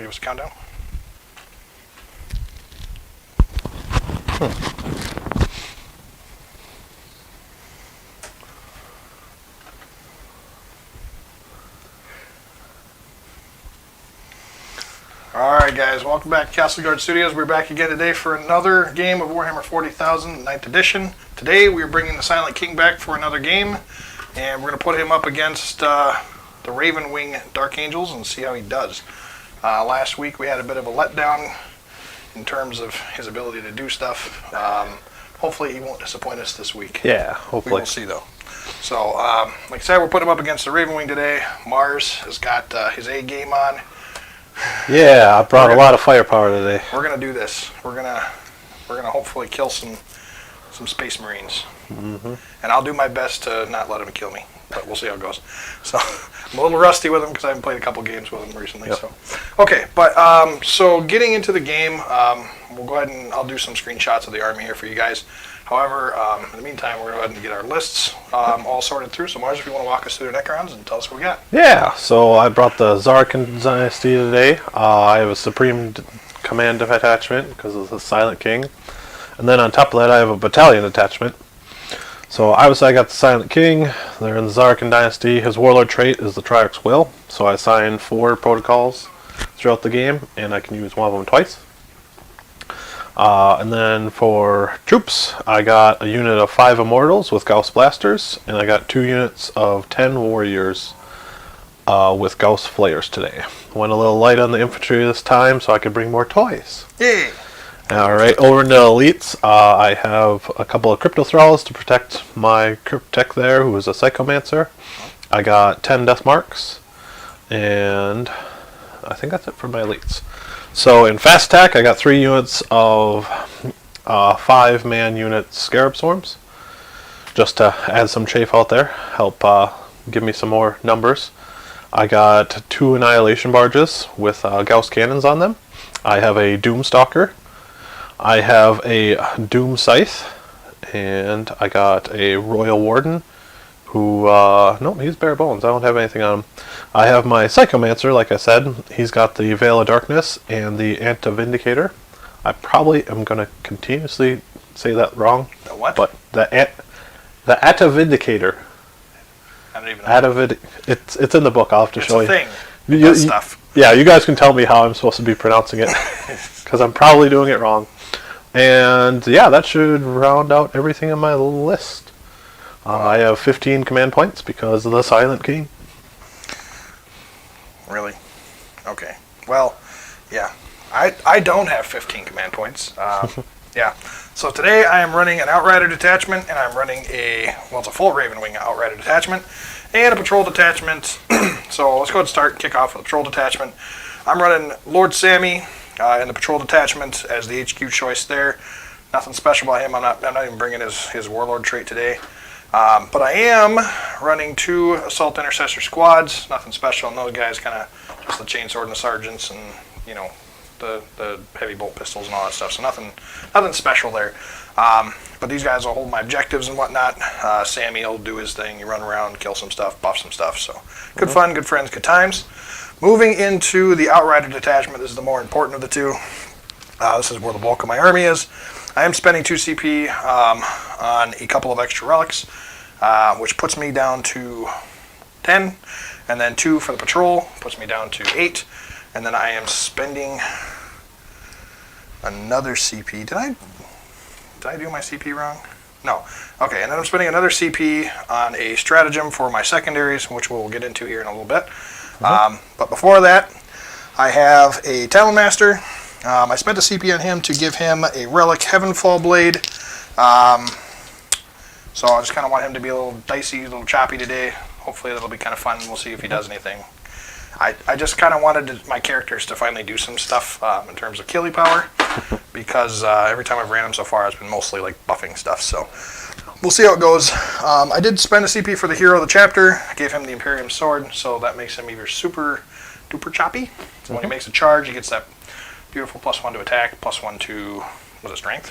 give us a countdown? Alright guys, welcome back to Castelgard Studios. We're back again today for another game of Warhammer 40,000 9th edition. Today we're bringing the Silent King back for another game, and we're going to put him up against the Ravenwing Dark Angels and see how he does. Last week we had a bit of a letdown in terms of his ability to do stuff. Hopefully he won't disappoint us this week. Yeah, hopefully. We will see though. So, like I said, we're putting him up against the Ravenwing today. Mars has got his A game on. Yeah, I brought a lot of firepower today. We're gonna do this. We're gonna hopefully kill some Space Marines, and I'll do my best to not let him kill me. But we'll see how it goes. So I'm a little rusty with him because I haven't played a couple games with him recently. Yep. So okay, but so getting into the game, we'll go ahead and I'll do some screenshots of the army here for you guys. However, in the meantime, we're going to go ahead and get our lists all sorted through. So Mars, if you want to walk us through the Necrons and tell us what we got. Yeah, so I brought the Zarkin Dynasty today. I have a Supreme Command attachment because of the Silent King. And then on top of that, I have a Battalion attachment. So obviously I got the Silent King. They're in the Zarkin Dynasty. His Warlord trait is the Triarch's Will. So I assign 4 protocols throughout the game, and I can use one of them twice. And then for troops, I got a unit of 5 Immortals with Gauss Blasters, and I got 2 units of 10 Warriors with Gauss Flayers today. Went a little light on the infantry this time so I could bring more toys. Yay! Alright, over in the elites, I have a couple of Crypto Thralls to protect my Cryptech there, who is a Psychomancer. I got 10 Death Marks, and I think that's it for my elites. So in Fast Attack, I got 3 units of 5-man unit Scarab Swarms, just to add some chafe out there, help give me some more numbers. I got 2 Annihilation Barges with Gauss Cannons on them. I have a Doom Stalker. I have a Doom Scythe, and I got a Royal Warden, who, no, he's bare bones. I don't have anything on him. I have my Psychomancer, like I said. He's got the Veil of Darkness and the Antivindicator. I probably am going to continuously say that wrong. The what? But the Atavindicator. I don't even know. It's in the book. I'll have to show you. It's a thing. Stuff. Yeah, you guys can tell me how I'm supposed to be pronouncing it, because I'm probably doing it wrong. And yeah, that should round out everything in my list. I have 15 command points because of the Silent King. Really? Okay. Well, yeah. I don't have 15 command points. Yeah. So today I am running an Outrider detachment, and I'm running it's a full Ravenwing Outrider detachment, and a Patrol detachment. So let's go ahead and start and kick off with the Patrol detachment. I'm running Lord Sammy in the Patrol detachment as the HQ choice there. Nothing special about him. I'm not even bringing his Warlord trait today. But I am running 2 Assault Intercessor squads. Nothing special. And those guys kind of just the Chainsword and the Sergeants and, you know, the heavy bolt pistols and all that stuff. So nothing special there. But these guys will hold my objectives and whatnot. Sammy will do his thing. You run around, kill some stuff, buff some stuff. So good fun, good friends, good times. Moving into the Outrider detachment, this is the more important of the two. This is where the bulk of my army is. I am spending 2 CP on a couple of extra relics, which puts me down to 10, and then 2 for the patrol puts me down to 8, and then I am spending another CP. Did I do my CP wrong? No. Okay, and then I'm spending another CP on a stratagem for my secondaries, which we'll get into here in a little bit. But before that, I have a Talonmaster. I spent a CP on him to give him a Relic Heavenfall Blade. So I just kind of want him to be a little dicey, a little choppy today. Hopefully that'll be kind of fun. We'll see if he does anything. I just kind of wanted my characters to finally do some stuff in terms of killie power, because every time I've ran them so far, it's been mostly like buffing stuff. So we'll see how it goes. I did spend a CP for the hero of the chapter. I gave him the Imperium Sword, so that makes him either super duper choppy. So when he makes a charge, he gets that beautiful +1 to attack, +1 to, was it strength?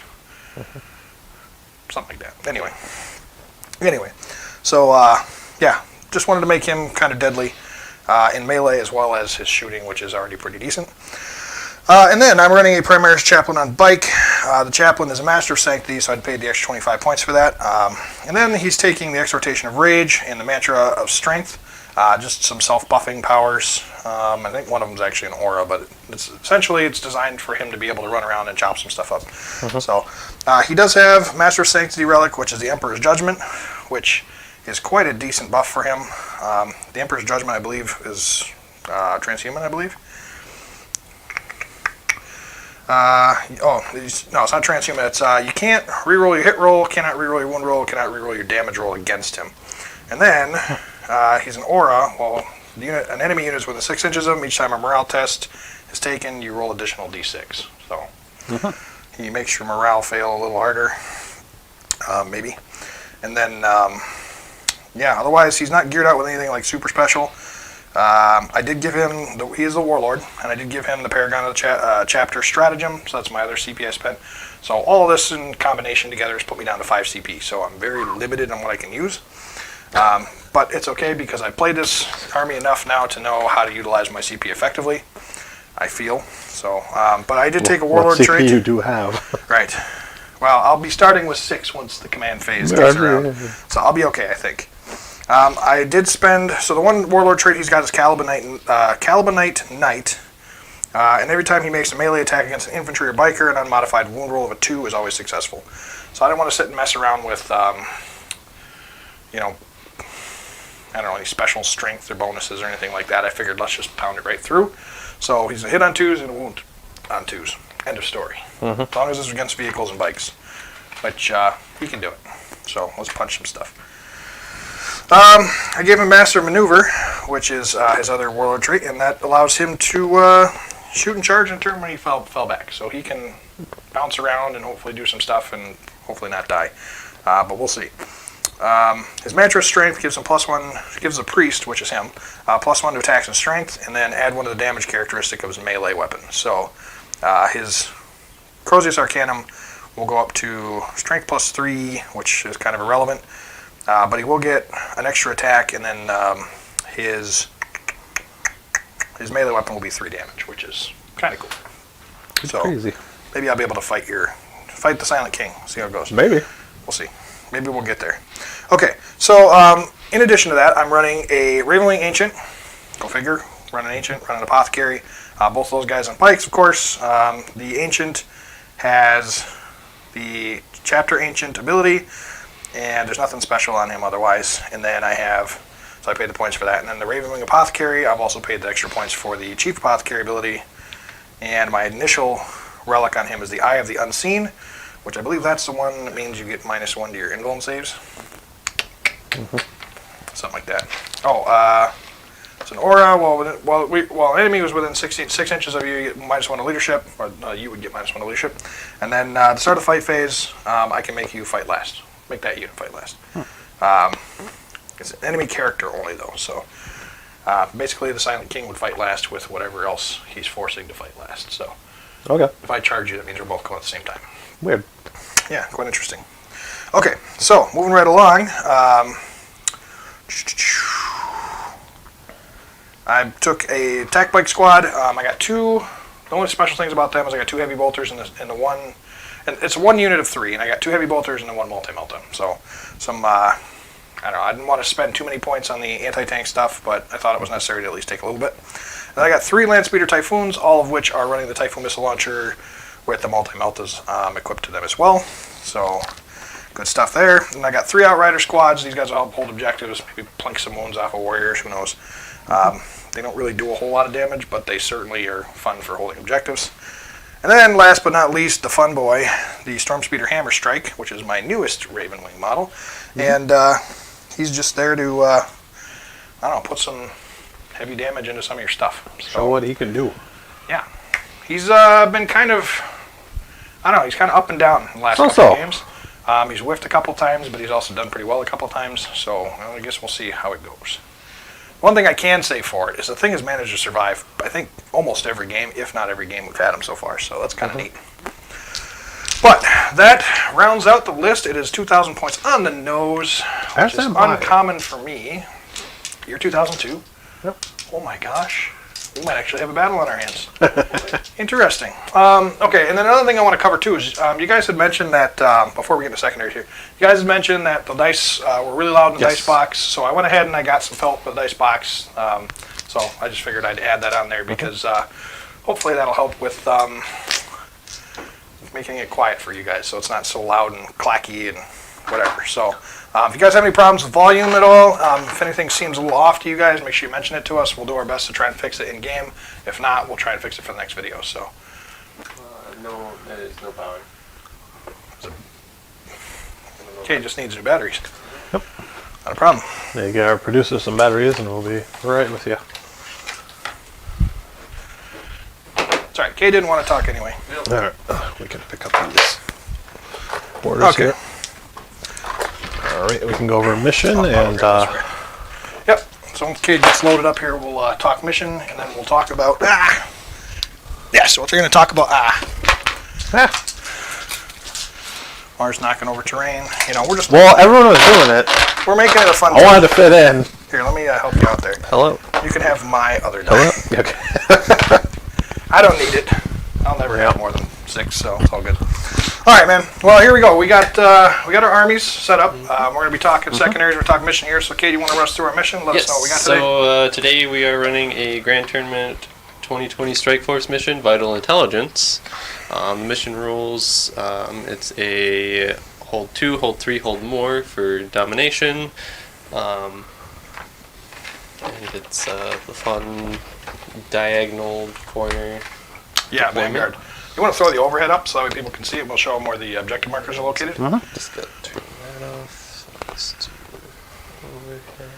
Something like that. Anyway. So, yeah, just wanted to make him kind of deadly. in melee as well as his shooting, which is already pretty decent. And then I'm running a Primaris Chaplain on bike. The Chaplain is a Master of Sanctity, so I'd paid the extra 25 points for that. And then he's taking the Exhortation of Rage and the Mantra of Strength. Just some self-buffing powers. I think one of them is actually an aura, but it's designed for him to be able to run around and chop some stuff up. So he does have Master of Sanctity Relic, which is the Emperor's Judgment, which is quite a decent buff for him. The Emperor's Judgment, I believe, is transhuman, I believe. No, it's not transhuman. It's you can't reroll your hit roll, cannot reroll your wound roll, cannot reroll your damage roll against him. And then he's an aura. Well, an enemy unit is within 6 inches of him. Each time a morale test is taken, you roll additional d6. So he makes your morale fail a little harder, maybe. And then yeah, otherwise he's not geared out with anything like super special. I did give him, he is the Warlord, and I did give him the Paragon of the Chapter Stratagem, so that's my other CP I spent. So all of this in combination together has put me down to 5 CP, so I'm very limited on what I can use. But it's okay because I played this army enough now to know how to utilize my CP effectively, I feel. So, but I did take a Warlord trait. What CP you do have. Right. Well, I'll be starting with 6 once the command phase gets around, so I'll be okay, I think. I did spend, so the one Warlord trait he's got is Calibanite Knight, and every time he makes a melee attack against an infantry or biker, an unmodified wound roll of a 2 is always successful. So I didn't want to sit and mess around with, you know, I don't know, any special strength or bonuses or anything like that. I figured let's just pound it right through. So he's a hit on 2s and a wound on 2s. End of story. As long as it's against vehicles and bikes, which he can do it. So let's punch some stuff. I gave him Master of Maneuver, which is his other Warlord trait, and that allows him to shoot and charge in turn when he fell back. So he can bounce around and hopefully do some stuff and hopefully not die. But we'll see. His Mantra of Strength gives him +1, gives the Priest, which is him, +1 to attacks and strength, and then add one of the damage characteristic of his melee weapon. So his Crozius Arcanum will go up to Strength +3, which is kind of irrelevant. But he will get an extra attack, and then his melee weapon will be 3 damage, which is kind of cool. It's so crazy. Maybe I'll be able to fight the Silent King. See how it goes. Maybe. We'll see. Maybe we'll get there. Okay, so in addition to that, I'm running a Ravenwing Ancient. Go figure. Run an Ancient, run an Apothecary. Both of those guys on pikes, of course. The Ancient has the Chapter Ancient ability, and there's nothing special on him otherwise. And then I paid the points for that. And then the Ravenwing Apothecary, I've also paid the extra points for the Chief Apothecary ability. And my initial relic on him is the Eye of the Unseen, which I believe that's the one that means you get -1 to your invuln saves. Something like that. It's an aura. While an enemy was within 6 inches of you, you get -1 to leadership, or you would get -1 to leadership. And then to start the fight phase, I can make you fight last. Make that unit fight last. It's an enemy character only, though. So basically, the Silent King would fight last with whatever else he's forcing to fight last. So Okay. if I charge you, that means we're both going at the same time. Weird. Yeah, quite interesting. Okay, so moving right along. I took a attack bike squad. I got 2. The only special things about them is I got 2 heavy bolters and the one. And it's 1 unit of 3, and I got 2 heavy bolters and then 1 multi-melta. So some, I don't know, I didn't want to spend too many points on the anti-tank stuff, but I thought it was necessary to at least take a little bit. And I got 3 Land Speeder Typhoons, all of which are running the Typhoon Missile Launcher with the multi-meltas equipped to them as well. So good stuff there. And I got 3 Outrider squads. These guys will help hold objectives, maybe plink some wounds off of warriors, who knows. They don't really do a whole lot of damage, but they certainly are fun for holding objectives. And then, last but not least, the fun boy, the Stormspeeder Hammer Strike, which is my newest Ravenwing model. And he's just there to, I don't know, put some heavy damage into some of your stuff. So, Show what he can do. Yeah. He's been kind of, I don't know, he's kind of up and down in the last couple of games. He's whiffed a couple times, but he's also done pretty well a couple times. So, well, I guess we'll see how it goes. One thing I can say for it is the thing has managed to survive, I think, almost every game, if not every game we've had him so far, so that's kind of neat. But that rounds out the list. It is 2,000 points on the nose, which is uncommon for me. Year 2002. Yep. Oh my gosh. We might actually have a battle on our hands. Interesting. Okay, and then another thing I want to cover too is you guys had mentioned that, before we get into secondaries here, you guys had mentioned that the dice were really loud in the dice box, so I went ahead and I got some felt for the dice box. So I just figured I'd add that on there because hopefully that'll help with making it quiet for you guys so it's not so loud and clacky and whatever. So if you guys have any problems with volume at all, if anything seems a little off to you guys, make sure you mention it to us. We'll do our best to try and fix it in game. If not, we'll try and fix it for the next video. So No, there is no power. okay, just needs new batteries. Yep. Not a problem. There you get our producer some batteries, and we'll be right with you. It's all right. Kay didn't want to talk anyway. All right, we can pick up these borders here. All right, we can go over mission and. Yep. So once Kay gets loaded up here, we'll talk mission, and then we'll talk about Yeah. So what we're going to talk about Mars knocking over terrain. You know, we're just Well, everyone was doing it. we're making it a fun. I wanted to fit in. Here, let me help you out there. Hello. You can have my other die. Hello. Okay. I don't need it. I'll never have more than 6, so it's all good. All right, man. Well, here we go. We got our armies set up. We're going to be talking secondaries. We're talking mission here. So, Kate, you want to rush through our mission? Let us know what we got today. So today we are running a Grand Tournament 2020 Strike Force mission, Vital Intelligence. The mission rules, it's a hold 2, hold 3, hold more for domination. And it's the fun diagonal corner. Yeah, Vanguard. You want to throw the overhead up so that way people can see it? We'll show them where the objective markers are located. Just gotta turn that off. So let's do overhead.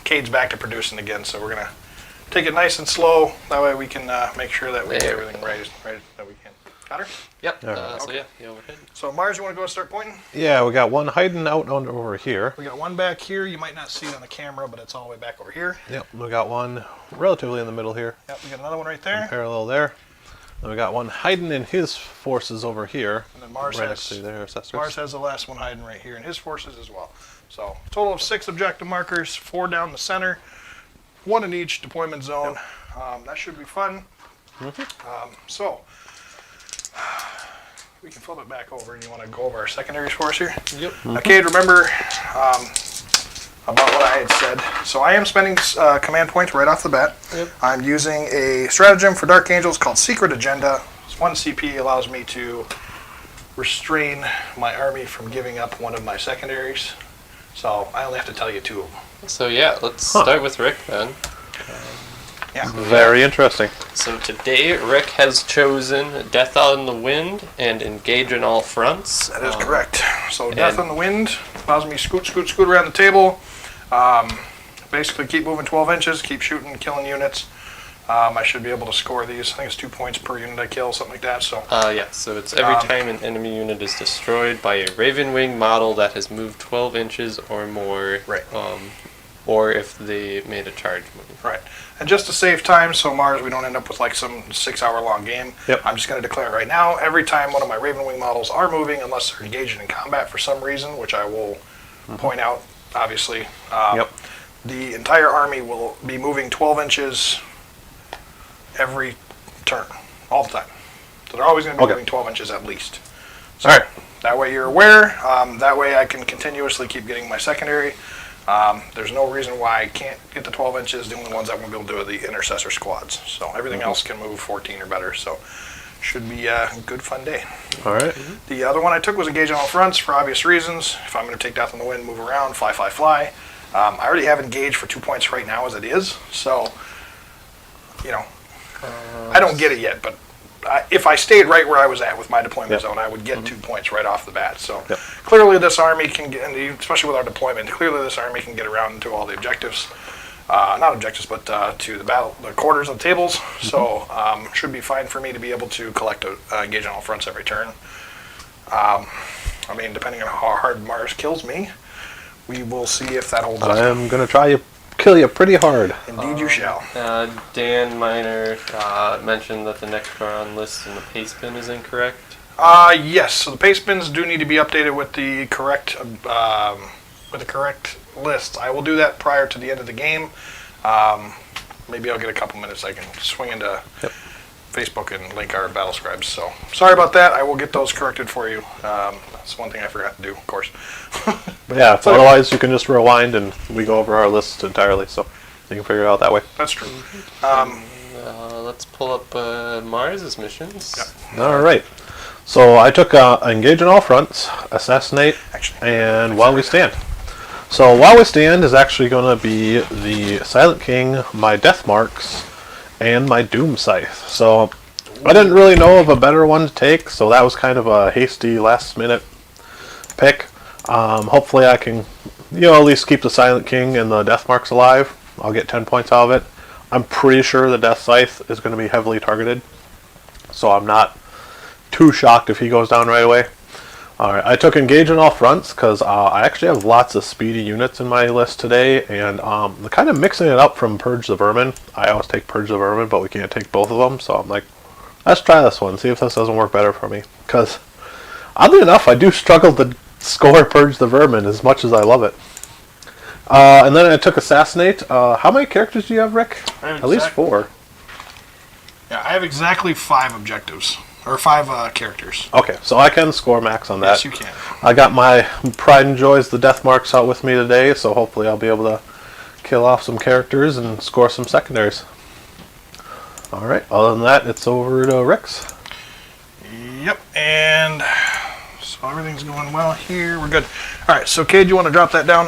Cade's back to producing again, so we're going to take it nice and slow. That way we can make sure that we get everything right that we can. Got her? Yep. Alright. So Okay. yeah, the overhead. So, Mars, you want to go and start pointing? Yeah, we got one hiding out over here. We got one back here. You might not see it on the camera, but it's all the way back over here. Yep, we got one relatively in the middle here. Yep, we got another one right there. Parallel there. Then we got one hiding in his forces over here. And then Mars right has next to their assessors. Mars has the last one hiding right here in his forces as well. So total of 6 objective markers, 4 down the center, 1 in each deployment zone. That should be fun. So we can flip it back over, and you want to go over our secondaries for us here? Yep. Okay, remember about what I had said. So I am spending command points right off the bat. Yep. I'm using a stratagem for Dark Angels called Secret Agenda. It's 1 CP, allows me to restrain my army from giving up one of my secondaries. So I only have to tell you 2 of them. So yeah, let's start with Rick then. Yeah. Very interesting. So today Rick has chosen Death on the Wind and Engage in All Fronts. That is correct. So Death on the Wind allows me to scoot around the table. Basically keep moving 12 inches, keep shooting, killing units. I should be able to score these. I think it's 2 points per unit I kill, something like that. So Yeah, so it's every time an enemy unit is destroyed by a Ravenwing model that has moved 12 inches or more. Right. Or if they made a charge move. right. And just to save time, so Mars, we don't end up with like some 6-hour-long game. Yep. I'm just going to declare right now, every time one of my Ravenwing models are moving, unless they're engaged in combat for some reason, which I will point out, obviously, the entire army will be moving 12 inches every turn, all the time. So they're always going to be moving 12 inches at least. So All right. that way you're aware. That way I can continuously keep getting my secondary. There's no reason why I can't get the 12 inches. The only ones I won't be able to do are the intercessor squads. So everything else can move 14 or better. So should be a good, fun day. All right. The other one I took was Engage on All Fronts for obvious reasons. If I'm going to take Death on the Wind, move around, fly, fly, fly. I already have Engage for 2 points right now as it is. So, you know, I don't get it yet, but if I stayed right where I was at with my deployment zone, I would get 2 points right off the bat. So clearly this army can get, and especially with our deployment, clearly this army can get around to all the objectives. Not objectives, but to the quarters and tables. So should be fine for me to be able to collect Engage on All Fronts every turn. I mean, depending on how hard Mars kills me, we will see if that holds up. I'm going to try to kill you pretty hard. Indeed you shall. Dan Miner mentioned that the Necron list in the paste bin is incorrect. Yes, so the paste bins do need to be updated with the correct lists. I will do that prior to the end of the game. Maybe I'll get a couple minutes. I can swing into Yep. Facebook and link our battle scribes. So sorry about that. I will get those corrected for you. That's one thing I forgot to do, of course. But yeah, so otherwise you can just rewind and we go over our list entirely, so you can figure it out that way. That's true. Let's pull up Mars's missions. Yeah. All right. So I took engage on all fronts, assassinate, and while we stand. So while we stand is actually going to be the Silent King, my Death Marks, and my Doom Scythe. So I didn't really know of a better one to take, so that was kind of a hasty last minute pick. Hopefully I can, at least keep the Silent King and the Death Marks alive. I'll get 10 points out of it. I'm pretty sure the Death Scythe is going to be heavily targeted, so I'm not too shocked if he goes down right away. Alright, I took engage on all fronts because I actually have lots of speedy units in my list today, and kind of mixing it up from Purge the Vermin. I always take Purge the Vermin, but we can't take both of them, so I'm like, let's try this one, see if this doesn't work better for me. Because, oddly enough, I do struggle to score Purge the Vermin as much as I love it. And then I took Assassinate. How many characters do you have, Rick? At least 4. Yeah, I have exactly 5 objectives. Or 5 characters. Okay, so I can score max on that. Yes, you can. I got my Pride and Joys, the Death Marks, out with me today, so hopefully I'll be able to kill off some characters and score some secondaries. Alright, other than that, it's over to Rick's. Yep, and so everything's going well here. We're good. Alright, so Cade, you want to drop that down?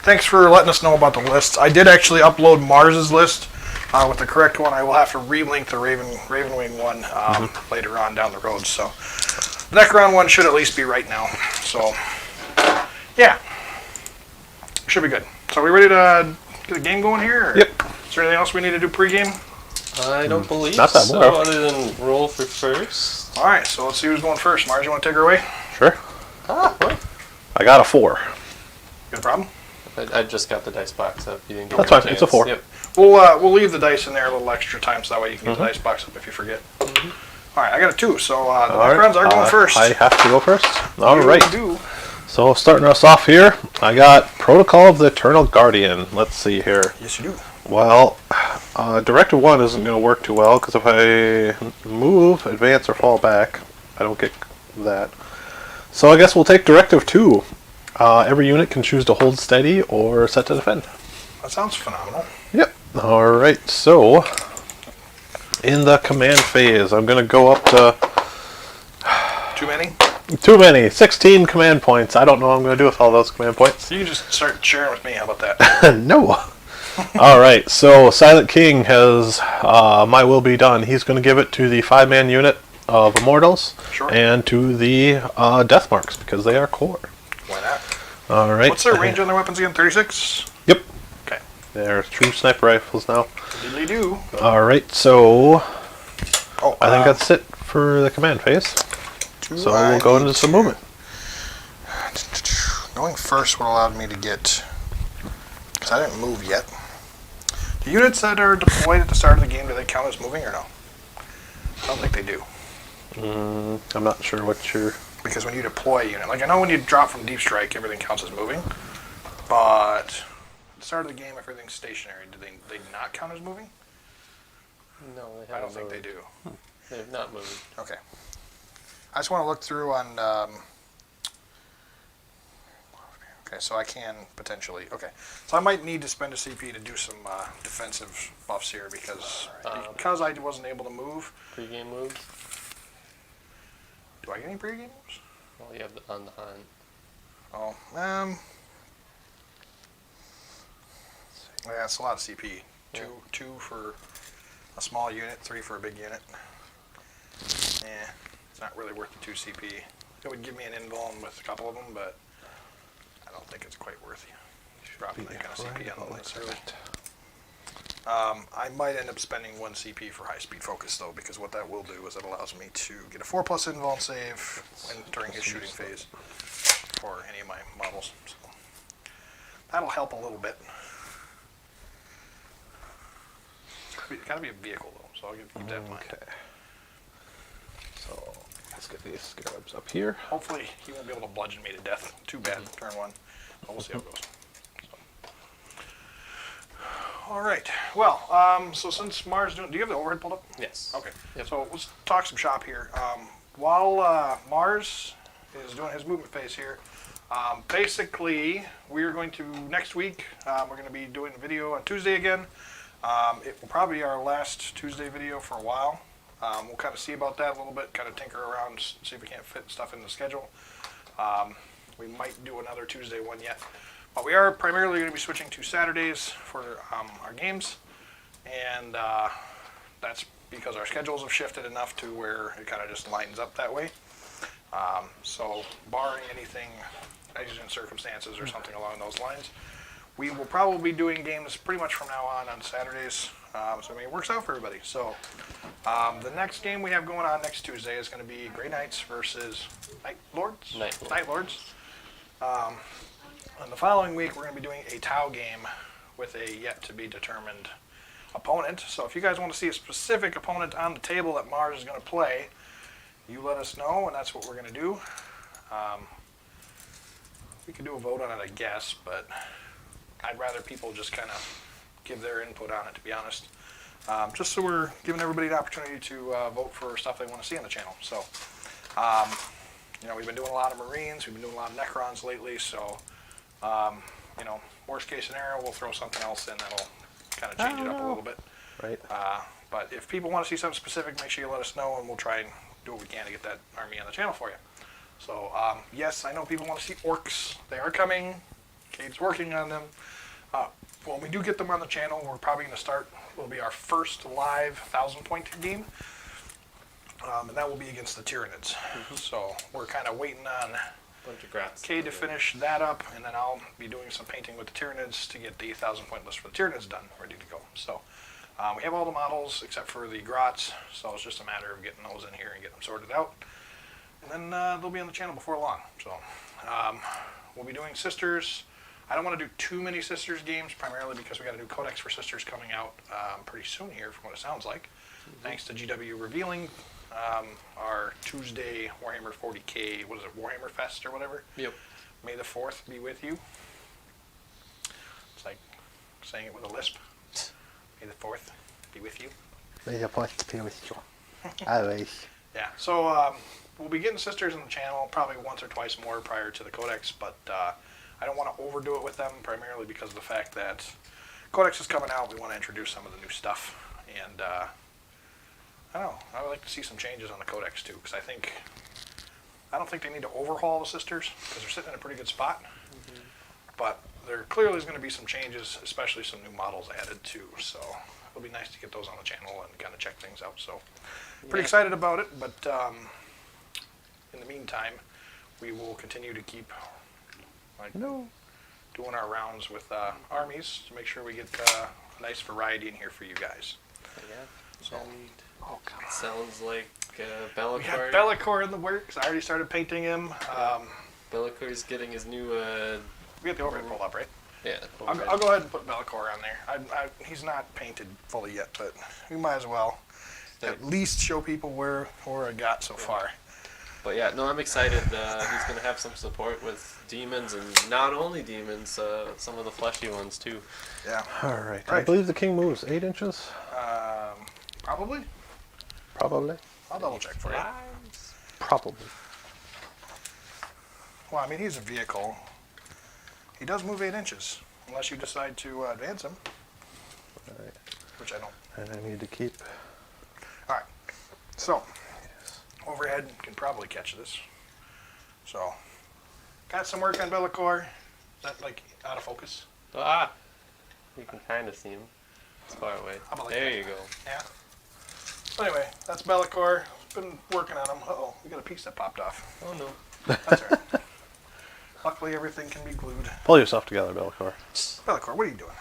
Thanks for letting us know about the lists. I did actually upload Mars's list. With the correct one, I will have to relink the Ravenwing one later on down the road. So the Necron one should at least be right now. So yeah, should be good. So are we ready to get the game going here? Or Yep. Is there anything else we need to do pregame? I don't believe Not that so, more. other than roll for first. All right, so let's see who's going first. Mars, you want to take her away? Sure. What? I got a 4. Got a problem? I just got the dice box up. You didn't get That's your fine, it's a chance. 4. Yep. We'll leave the dice in there a little extra time so that way you can get the dice box up if you forget. All right, I got a 2, so the Necrons are going first. I have to go first? You Alright. do. So starting us off here, I got Protocol of the Eternal Guardian. Let's see here. Yes, you do. Well, Directive 1 isn't going to work too well, because if I move, advance, or fall back, I don't get that. So I guess we'll take Directive 2. Every unit can choose to hold steady or set to defend. That sounds phenomenal. Yep. Alright, so in the command phase, I'm going to go up to Too many? too many. 16 command points. I don't know what I'm going to do with all those command points. You can just start sharing with me. How about that? No. Alright, so Silent King has My Will Be Done. He's going to give it to the 5-man unit of Immortals Sure. and to the Death Marks because they are core. Why not? Alright. What's their range on their weapons again? 36? Yep. Okay. They're true sniper rifles now. Diddly do. Alright, so Oh, I think that's it for the command phase. So we'll go into some movement. Going first would allow me to get, because I didn't move yet. The units that are deployed at the start of the game, do they count as moving or no? I don't think they do. I'm not sure what you're... Because when you deploy a unit, like I know when you drop from Deep Strike, everything counts as moving. But at the start of the game, if everything's stationary, do they not count as moving? No, they haven't. I don't think they moved. do. They've not moved. Okay. I just want to look through on... okay, so I can potentially... Okay. So I might need to spend a CP to do some defensive buffs here because I wasn't able to move. Pre-game moves. Do I get any pre-game moves? Well, you have on the hunt. Oh, yeah, it's a lot of CP. Yeah. Two for a small unit, 3 for a big unit. Yeah, it's not really worth the 2 CP. It would give me an invuln with a couple of them, but I don't think it's quite worth dropping that kind of CP on the list. I might end up spending 1 CP for high speed focus though, because what that will do is it allows me to get a 4+ invuln save during his shooting phase for any of my models. So that'll help a little bit. It's gotta be a vehicle though, so I'll keep that in mind. Okay. So let's get these scarabs up here. Hopefully he won't be able to bludgeon me to death. Too bad, turn 1. But we'll see how it goes. So. All right. Well, so since Mars do you have the overhead pulled up? Yes. Okay. Yep. So let's talk some shop here. While Mars is doing his movement phase here, basically we're going to next week. We're going to be doing a video on Tuesday again. It will probably be our last Tuesday video for a while. We'll kind of see about that a little bit, kind of tinker around, see if we can't fit stuff in the schedule. We might do another Tuesday one yet. But we are primarily going to be switching to Saturdays for our games. And that's because our schedules have shifted enough to where it kind of just lines up that way. So barring anything, exigent circumstances or something along those lines, we will probably be doing games pretty much from now on Saturdays. So I mean, it works out for everybody. So the next game we have going on next Tuesday is going to be Grey Knights versus Night Lords. Night Lords. And the following week we're going to be doing a Tau game with a yet to be determined opponent. So if you guys want to see a specific opponent on the table that Mars is going to play, you let us know, and that's what we're going to do. We could do a vote on it, I guess, but I'd rather people just kind of give their input on it, to be honest. Just so we're giving everybody the opportunity to vote for stuff they want to see on the channel. So, we've been doing a lot of Marines, we've been doing a lot of Necrons lately, so, worst case scenario, we'll throw something else in that'll kind of change it up a little bit. Right. But if people want to see something specific, make sure you let us know, and we'll try and do what we can to get that army on the channel for you. So, yes, I know people want to see orcs. They are coming. Cade's working on them. When we do get them on the channel, we're probably going to start, will be our first live 1,000-point game. And that will be against the Tyranids. Mm-hmm. So we're kind of waiting on Cade to finish that up, and then I'll be doing some painting with the Tyranids to get the 1,000-point list for the Tyranids done, ready to go. So we have all the models except for the Grots, so it's just a matter of getting those in here and getting them sorted out. And then they'll be on the channel before long. So we'll be doing Sisters. I don't want to do too many Sisters games, primarily because we got a new Codex for Sisters coming out pretty soon here, from what it sounds like. Mm-hmm. Thanks to GW revealing our Tuesday Warhammer 40K, what is it, Warhammer Fest or whatever? Yep. May the 4th be with you. It's like saying it with a lisp. May the 4th be with you. May the 4th be with you. Always. Yeah, so we'll be getting Sisters on the channel probably once or twice more prior to the Codex, but I don't want to overdo it with them, primarily because of the fact that Codex is coming out. We want to introduce some of the new stuff, and I don't know. I would like to see some changes on the Codex too, because I don't think they need to overhaul the Sisters because they're sitting in a pretty good spot. Mm-hmm. But there clearly is going to be some changes, especially some new models added too. So it'll be nice to get those on the channel and kind of check things out. So pretty excited about it, but in the meantime, we will continue to keep doing our rounds with armies to make sure we get a nice variety in here for you guys. Yeah. So, sounds like Be'lakor. We have Be'lakor in the works. I already started painting him. Be'lakor's getting his new... we got the overhead pulled up, right? Yeah. I'll go ahead and put Be'lakor on there. He's not painted fully yet, but we might as well at least show people where I got so far. But yeah, no, I'm excited. He's going to have some support with demons, and not only demons, some of the fleshy ones too. Yeah. All right. I believe the king moves 8 inches. Probably. I'll double check for you. Probably. Well, I mean, he's a vehicle. He does move 8 inches, unless you decide to advance him. All right. Which I don't. And I need to keep. All right. So, overhead can probably catch this. So, got some work on Be'lakor. Is that like out of focus? You can kind of see him. It's far away. There you go. Yeah. So anyway, that's Be'lakor. Been working on him. Uh-oh, we got a piece that popped off. Oh no. That's all right. Luckily, everything can be glued. Pull yourself together, Be'lakor. Be'lakor, what are you doing?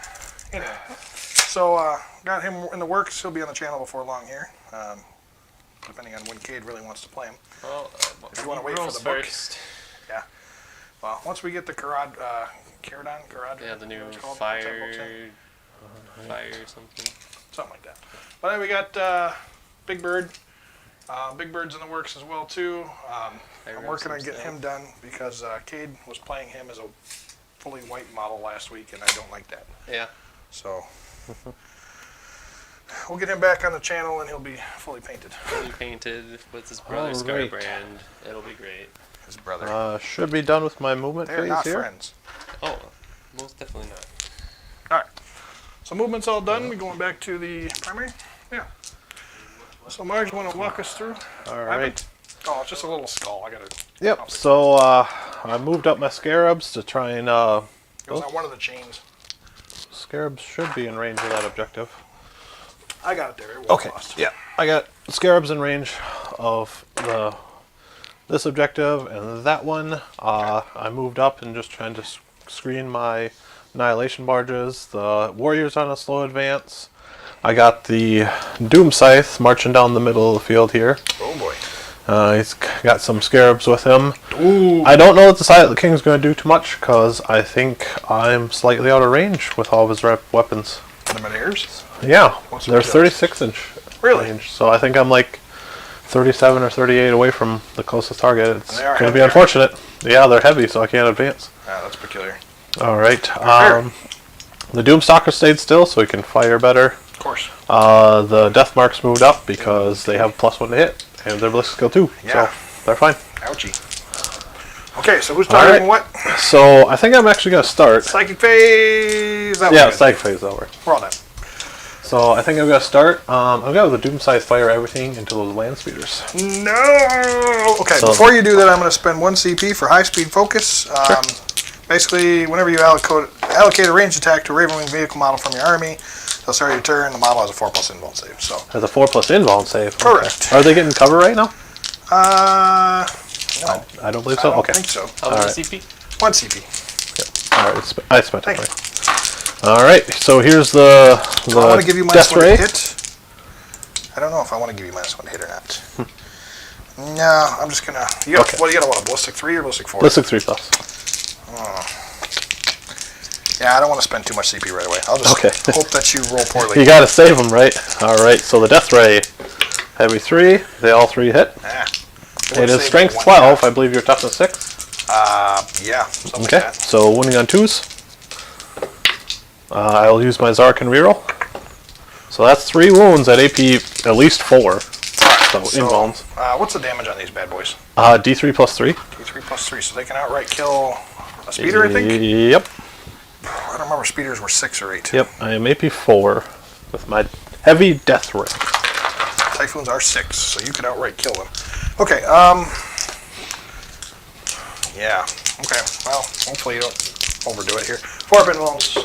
Anyway, so got him in the works. He'll be on the channel before long here. Depending on when Cade really wants to play him. Well, if you want to wait for the book. First. Yeah. Well, once we get the Caradon. Yeah, the new fire something. Something like that. But then we got Big Bird. Big Bird's in the works as well too. I'm working on getting him done because Cade was playing him as a fully white model last week, and I don't like that. Yeah. So We'll get him back on the channel and he'll be fully painted. Fully painted with his brother's Alright. brand. It'll be great. His brother. Should be done with my movement They're phase not here. friends. Oh, most definitely not. Alright. So movement's all done. We're going back to the primary? Yeah. So Marge, you want to walk us through? Alright. Oh, it's just a little skull. I gotta. Yep, so I moved up my scarabs to try and... It was on one of the chains. Scarabs should be in range of that objective. I got it there. It was Okay, lost. yeah. I got scarabs in range of this objective and that one. I moved up and just trying to screen my annihilation barges. The warriors on a slow advance. I got the Doom Scythe marching down the middle of the field here. Oh boy. He's got some scarabs with him. Ooh. I don't know that the Silent King's going to do too much because I think I'm slightly out of range with all of his weapons. The Minears? Yeah, What's they're the 36-inch Really? range, so I think I'm like 37 or 38 away from the closest target. It's They are going to be heavy, unfortunate. Yeah, they're heavy, so I can't advance. Yeah, that's peculiar. All right. Fair. The Doomstalker stayed still, so he can fire better. Of course. The Death Marks moved up because they have +1 to hit, and they're ballistic skill 2, Yeah. so they're fine. Ouchie. Okay, so who's targeting what? So I think I'm actually going to start. Psychic phase. That was Yeah, good. Psychic phase over. We're all done. So I think I'm going to start. I'm going to go with the Doom Scythe fire everything into those land speeders. No! Okay, So- before you do that, I'm going to spend 1 CP for high speed focus. Basically, whenever you allocate a ranged attack to a Ravenwing vehicle model from your army, they'll start your turn. The model has a 4+ invuln save. So, Has a 4+ invuln save. Correct. Okay. Are they getting cover right now? no. I don't believe I so. don't Okay. think so. How much Alright. CP? 1 CP. All right. I spent it. Thank you. All right. So here's the Do I want to give you Death -1 Ray. hit? I don't know if I want to give you -1 hit or not. No, I'm just gonna. You got, Okay. What do you got? What, a ballistic 3 or ballistic 4? Ballistic 3+. Yeah, I don't want to spend too much CP right away. I'll just Okay. hope that you roll poorly. You got to save them, right? All right. So the Death Ray, heavy 3. They all 3 hit. Ah, It is save strength one 12. I believe you're toughness 6. Yeah, something Okay. like that. So winning on 2s. I'll use my Zarkin reroll. So that's 3 wounds at AP at least 4. So invulns. What's the damage on these bad boys? D3 + 3. D3 + 3, so they can outright kill a speeder, I think? Yep. I don't remember speeders were 6 or 8. Yep. I am AP 4 with my heavy Death Ray. Typhoons are 6, so you could outright kill them. Okay, yeah. Okay, well, hopefully you don't overdo it here. 4 invulns.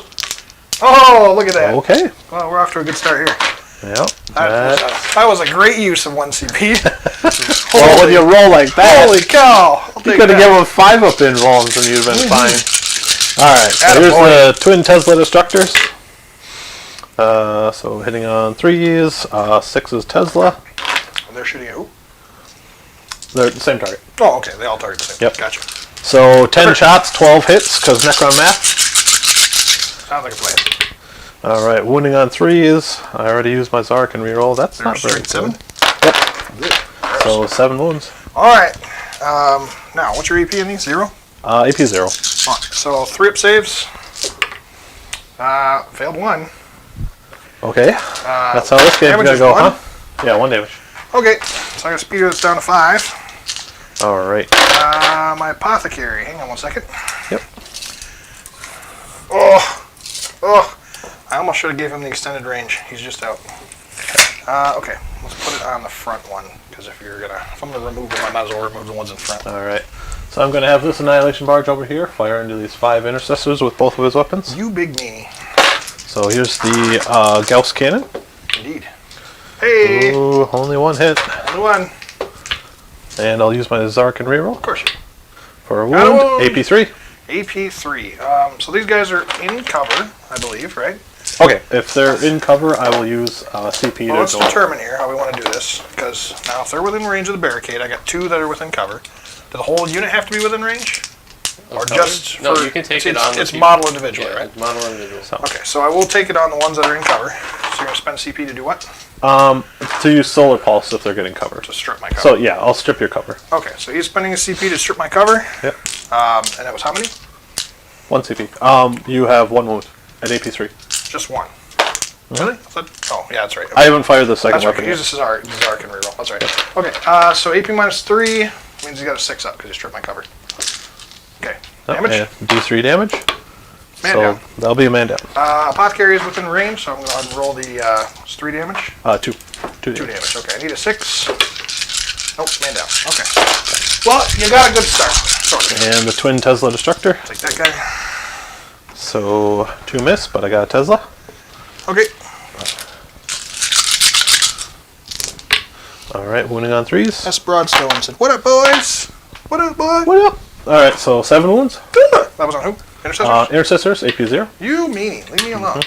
Oh, look at that. Okay. Well, we're off to a good start here. Yep. That was a great use of 1 CP. Well, when you roll like that, Holy cow! I'll you take could have that. given him 5 up invulns and you'd have been fine. All right. So here's Attaboy. the twin Tesla destructors. So hitting on 3s, 6 is Tesla. And they're shooting at who? They're the same target. Oh, okay. They all target the same. Yep. Gotcha. So 10 shots, 12 hits, because Necron math. Sounds like a plan. All right, wounding on 3s. I already used my Zarkin reroll. That's They're not very strength good. 7? Yep. So 7 wounds. All right. Now, what's your AP in these? 0? AP 0. All right. So 3 up saves. Failed 1. Okay. That's how this game's damage gonna is go, 1. huh? Yeah, 1 damage. Okay. So I got a speeder that's down to 5. All right. My apothecary. Hang on 1 second. Yep. Oh. I almost should have gave him the extended range. He's just out. Okay. Let's put it on the front one. Because if I'm gonna remove them, I might as well remove the ones in front. All right. So I'm gonna have this annihilation barge over here fire into these 5 intercessors with both of his weapons. You big me. So here's the Gauss cannon. Indeed. Hey. Ooh, only 1 hit. Only 1. And I'll use my Zarkin reroll Of course. for a Got a wound. wound. AP 3. AP 3. So these guys are in cover, I believe, right? Okay, if they're in cover, I will use CP Well, let's to go. determine here how we want to do this. Because now, if they're within range of the barricade, I got 2 that are within cover. Does the whole unit have to be within range? Or just No, for, you can take it's, it on. It's with model individual, yeah, right? Model individual. Okay, so I will take it on the ones that are in cover. So you're going to spend CP to do what? To use Solar Pulse if they're getting cover. To strip my cover. So yeah, I'll strip your cover. Okay, so he's spending his CP to strip my cover. Yep. And that was how many? 1 CP. You have 1 wound at AP 3. Just 1. Really? Oh, yeah, that's right. I haven't fired the second That's right. weapon Use yet. the Cesar can reroll. That's right. Okay, so AP minus 3 means you got a 6 up because you stripped my cover. Okay. Damage? And D3 damage. Man So down. that'll be a man down. Apothecary is within range, so I'm going to go ahead and roll the 3 damage. 2. 2 2 damage. damage. Okay, I need a 6. Nope, man down. Okay. Well, you got a good start. Sort of. And the twin Tesla destructor. Take that guy. So 2 miss, but I got a Tesla. Okay. All right, wounding on 3s. That's Broadstone said, "What up, boys? What up, boy?" What up? All right, so 7 wounds. That was on who? Intercessors? Intercessors, AP 0. You meanie. Leave me alone.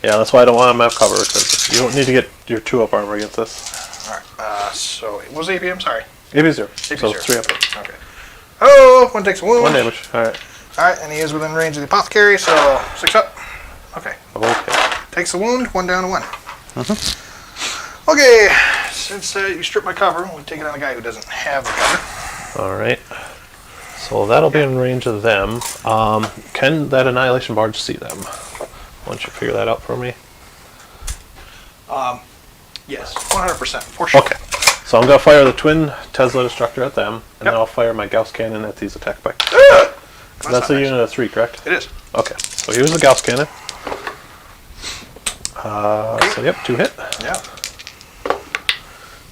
Yeah, that's why I don't want him to have cover, because you don't need to get your 2-up armor against this. Alright, so what was AP? I'm sorry. AP 0. AP So 0. 3 up. Okay. Oh, one takes a wound. 1 damage. All right. Alright, and he is within range of the apothecary, so 6 up. Okay. Okay. Takes a wound, 1 down to 1. Okay, since you stripped my cover, we'll take it on the guy who doesn't have the cover. All right. So that'll be in range of them. Can that Annihilation Barge see them? Why don't you figure that out for me? Yes, 100%, for sure. Okay. So I'm going to fire the twin Tesla destructor at them, and then I'll fire my Gauss cannon at these attack bikes. That's a unit of 3, correct? It is. Okay. So here's the Gauss cannon. So yep, 2 hit. Yeah.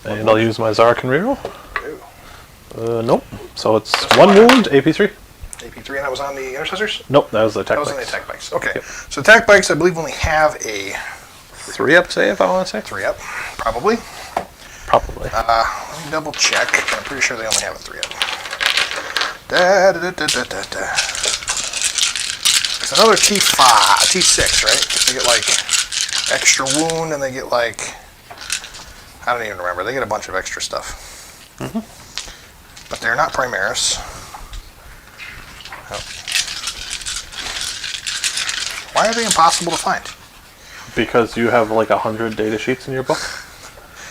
And I'll use my Zarkin reroll. Ooh. Nope. So it's 1 wound, AP 3. AP3, and that was on the intercessors? Nope, that was the attack That was on the bikes. attack bikes. Okay. Yep. So attack bikes, I believe, only have a 3 up save, I want to say. 3 up, probably. Probably. Let me double check. I'm pretty sure they only have a 3 up. It's another T5, T6, right? They get like extra wound, and they get like, I don't even remember. They get a bunch of extra stuff. But they're not Primaris. Oh. Why are they impossible to find? Because you have like 100 data sheets in your book.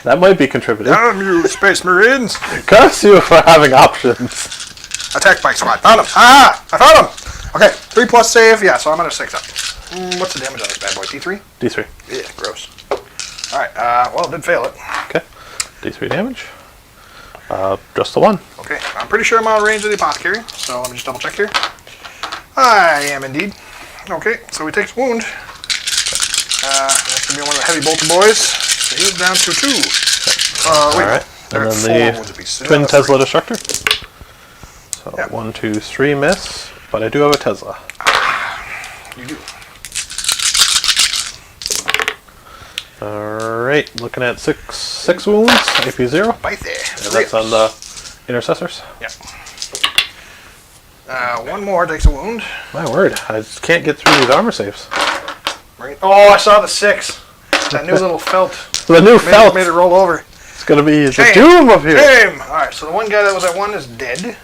That might be contributing. Damn you, Space Marines! Curse you for having options. Attack bike squad. Found him. Ah! I found him! Okay, 3 plus save. Yeah, so I'm at a 6 up. What's the damage on this bad boy? D3? D3. Yeah, gross. Alright, well, it did fail it. Okay. D3 damage. Just the 1. Okay, I'm pretty sure I'm out of range of the apothecary, so let me just double check here. I am indeed. Okay, so he takes a wound. That's going to be one of the heavy bolter boys. So he's down to 2. Wait, Alright. they're And at 4 then wounds apiece. the So twin they're down to Tesla destructor. So Yep. 1, 2, 3 miss. But I do have a Tesla. 3. You do. Alright, looking at 6 wounds, AP 0. Right there. And that's on the intercessors. Yeah. One more takes a wound. My word, I just can't get through these armor saves. Right. Oh, I saw the 6. That new little felt. The new felt. Made it roll over. It's going to be the Shame. doom of here. Shame. Alright, so the one guy that was at 1 is dead.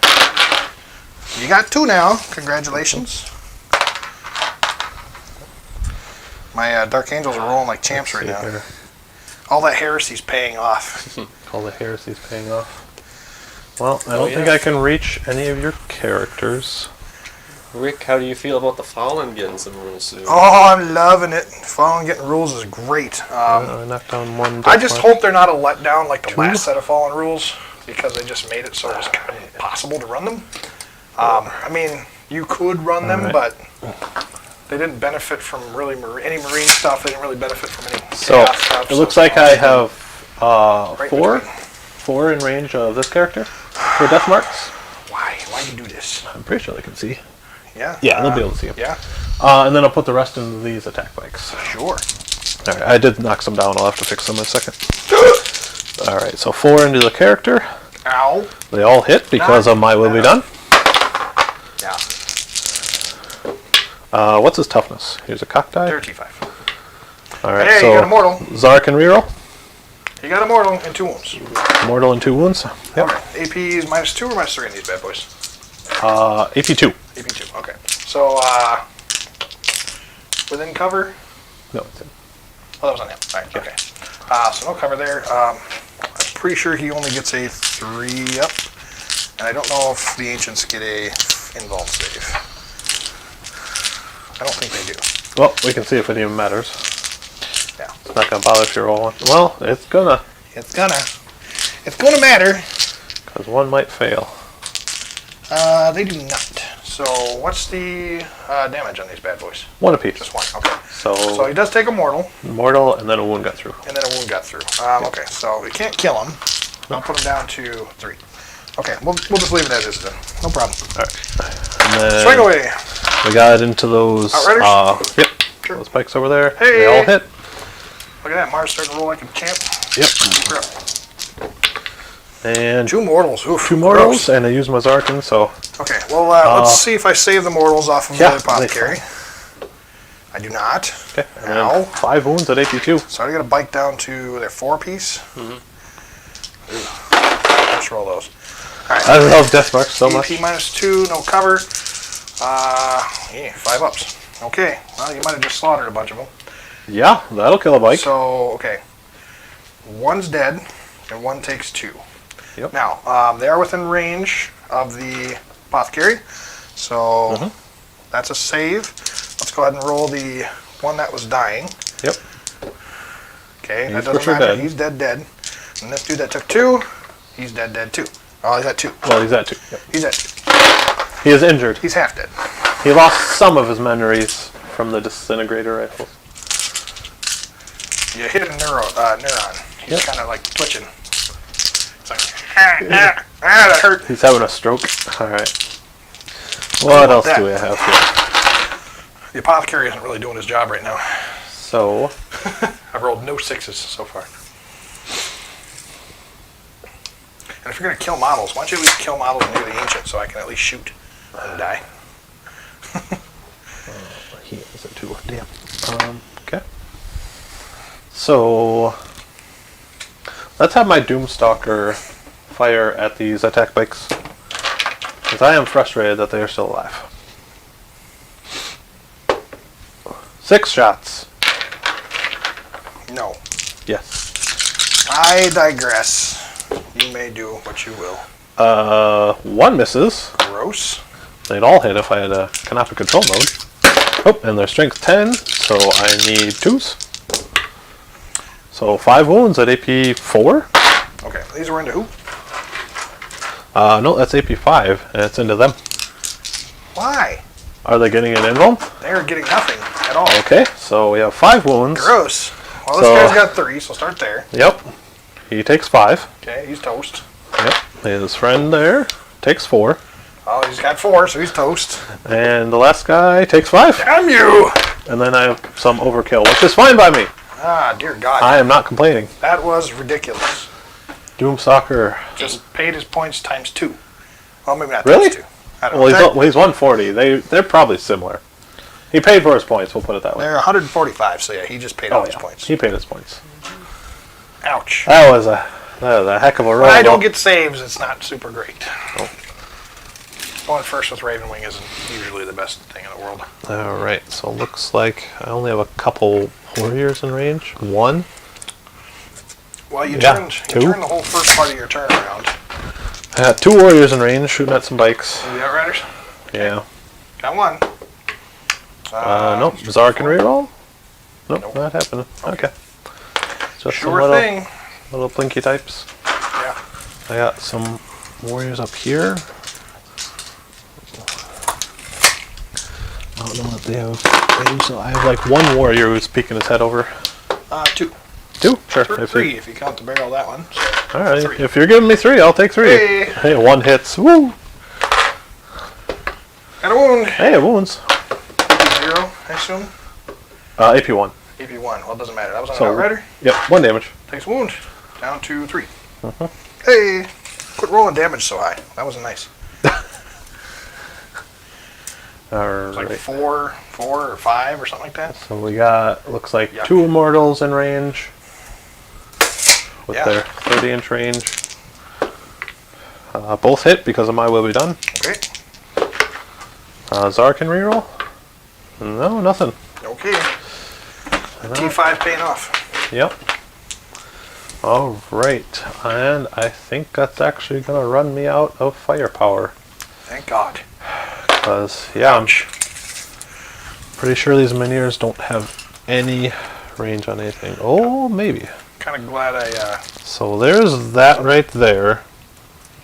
You got 2 now. Congratulations. My Dark Angels are rolling like champs right now. Here. All that heresy's paying off. All the heresies paying off. Well, I don't yeah. think I can reach any of your characters. Rick, how do you feel about the Fallen getting some rules soon? Oh, I'm loving it. Fallen getting rules is great. I knocked down 1. I just hope they're not a letdown like the 2. last set of Fallen rules, because they just made it so it was kind of impossible to run them. I mean, you could run them, Alright. but they didn't benefit from really any marine stuff. They didn't really benefit from any So, chaos stuff. it looks like I have Right 4 between. 4 in range of this character for death marks. Why? Why'd you do this? I'm pretty sure they can see. Yeah. Yeah, they'll be able to see them. Yeah. And then I'll put the rest into these attack bikes. Sure. Alright, I did knock some down. I'll have to fix them in a second. Alright, so 4 into the character. Ow. They all hit because of my will be done. Yeah. What's his toughness? Here's a cock die. 35. Alright, Hey, so you got Immortal. Zark and reroll. You got Immortal and 2 wounds. Mortal and 2 wounds. Yep. Okay. AP is -2 or -3 in these bad boys? AP2. AP2. Okay. So, within cover. No, it's in. Oh, that was on him. All right. Okay. So no cover there. I'm pretty sure he only gets a 3 up, and I don't know if the ancients get a involved save. I don't think they do. Well, we can see if it even matters. Not gonna bother if you roll one. Well, it's gonna. It's gonna matter. Because one might fail. They do not. So what's the damage on these bad boys? One apiece. Just one. Okay. So he does take a mortal. Mortal, and then a wound got through. And then a wound got through. Okay, so we can't kill him. I'll put him down to 3. Okay, we'll just leave it as is then. No problem. Alright. And then Swing away. we got into those. Outriders? Yep. Sure. Those spikes over there. Hey! They all hit. Look at that. Mars starting to roll like a champ. Yep. Crap. And 2 mortals. Oof, 2 mortals, gross. and I use my Zarkin, so. Okay, well, let's see if I save the mortals off of the apothecary. I do not. Okay. And Ow. then 5 wounds at AP2. So I got to bike down to their 4 piece. Let's roll those. All right. I love death marks so much. AP -2, no cover. 5 ups. Okay. Well, you might have just slaughtered a bunch of them. Yeah, that'll kill a bike. So, okay. 1's dead, and 1 takes 2. Yep. Now, they are within range of the apothecary, so that's a save. Let's go ahead and roll the one that was dying. Yep. Okay, He's that doesn't for sure matter. dead. He's dead. And this dude that took 2, he's dead too. Oh, he's at 2. Well, he's at 2. Yep. He's at 2. He is injured. He's half dead. He lost some of his memories from the disintegrator rifles. You hit a neuron. He's kind of like twitching. It's like, that hurt. He's having a stroke. Alright. What else do we have here? The apothecary isn't really doing his job right now. So, I've rolled no 6s so far. And if you're going to kill models, why don't you at least kill models near the ancient so I can at least shoot and die? he is at 2. Damn. Okay. So, let's have my Doomstalker fire at these attack bikes. Because I am frustrated that they are still alive. 6 shots. No. Yes. I digress. You may do what you will. 1 misses. Gross. They'd all hit if I had a canopy control mode. Oh, and their strength 10, so I need 2s. So 5 wounds at AP 4. Okay, these were into who? No, that's AP 5, and it's into them. Why? Are they getting an invuln? They're getting nothing at all. Okay, so we have 5 wounds. Gross. Well, this guy's got 3, so start there. Yep. He takes 5. Okay, he's toast. Yep. His friend there takes 4. Oh, he's got 4, so he's toast. And the last guy takes 5. Damn you! And then I have some overkill, which is fine by me. Ah, dear God. I am not complaining. That was ridiculous. Doomstalker. Just paid his points times 2. Well, maybe not Really? times 2. I don't Well, know. he's 140. They're probably similar. He paid for his points, we'll put it that way. They're 145, so yeah, he just paid all his points. He paid his points. Ouch. That was a heck of a roll. When I don't get saves, it's not super great. Oh. Going first with Ravenwing isn't usually the best thing in the world. Alright, so it looks like I only have a couple warriors in range. 1. Well, you Yeah, turned 2. the whole first part of your turn around. I got 2 warriors in range shooting at some bikes. The Outriders? Yeah. Got 1. Nope. Zark can reroll? Nope, Nope. not happening. Okay. Just Sure some thing. little blinky types. Yeah. I got some warriors up here. I don't know what they have. So I have like 1 warrior who's peeking his head over. 2. 2? Sure. 3 if you count the barrel that one. Alright, 3. if you're giving me 3, I'll take 3. Hey. Hey, 1 hits. Woo! Got a wound. Hey, wounds. 0, I assume. AP1. AP1. Well, it doesn't matter. That was on So- an Outrider. Yep, 1 damage. Takes a wound. Down to 3. Hey. Quit rolling damage so high. That wasn't nice. It was like Alright. 4 or 5 or something like that. So we got, looks like Yuck. 2 immortals in range. With Yeah. their 30-inch range. Both hit because of my will be done. Okay. Zar can reroll? No, nothing. Okay. T5 paying off. Yep. Alright, and I think that's actually going to run me out of firepower. Thank God. Because, yeah, I'm Ouch. pretty sure these Minears don't have any range on anything. Oh, maybe. Kind of glad I. So there's that right there.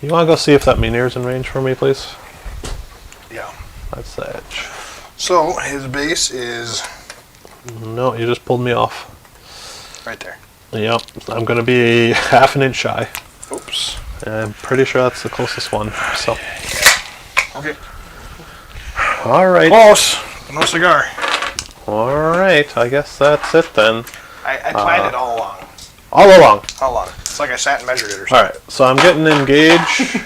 You want to go see if that Meneer's in range for me, please? Yeah. That's the edge. So his base is No, you just pulled me off. right there. Yep, I'm going to be half an inch shy. Oops. I'm pretty sure that's the closest one. So, Okay. all right. Close. No cigar. All right, I guess that's it then. I planned it all along. All along. All along. It's like I sat and measured it or All something. right, so I'm getting engaged.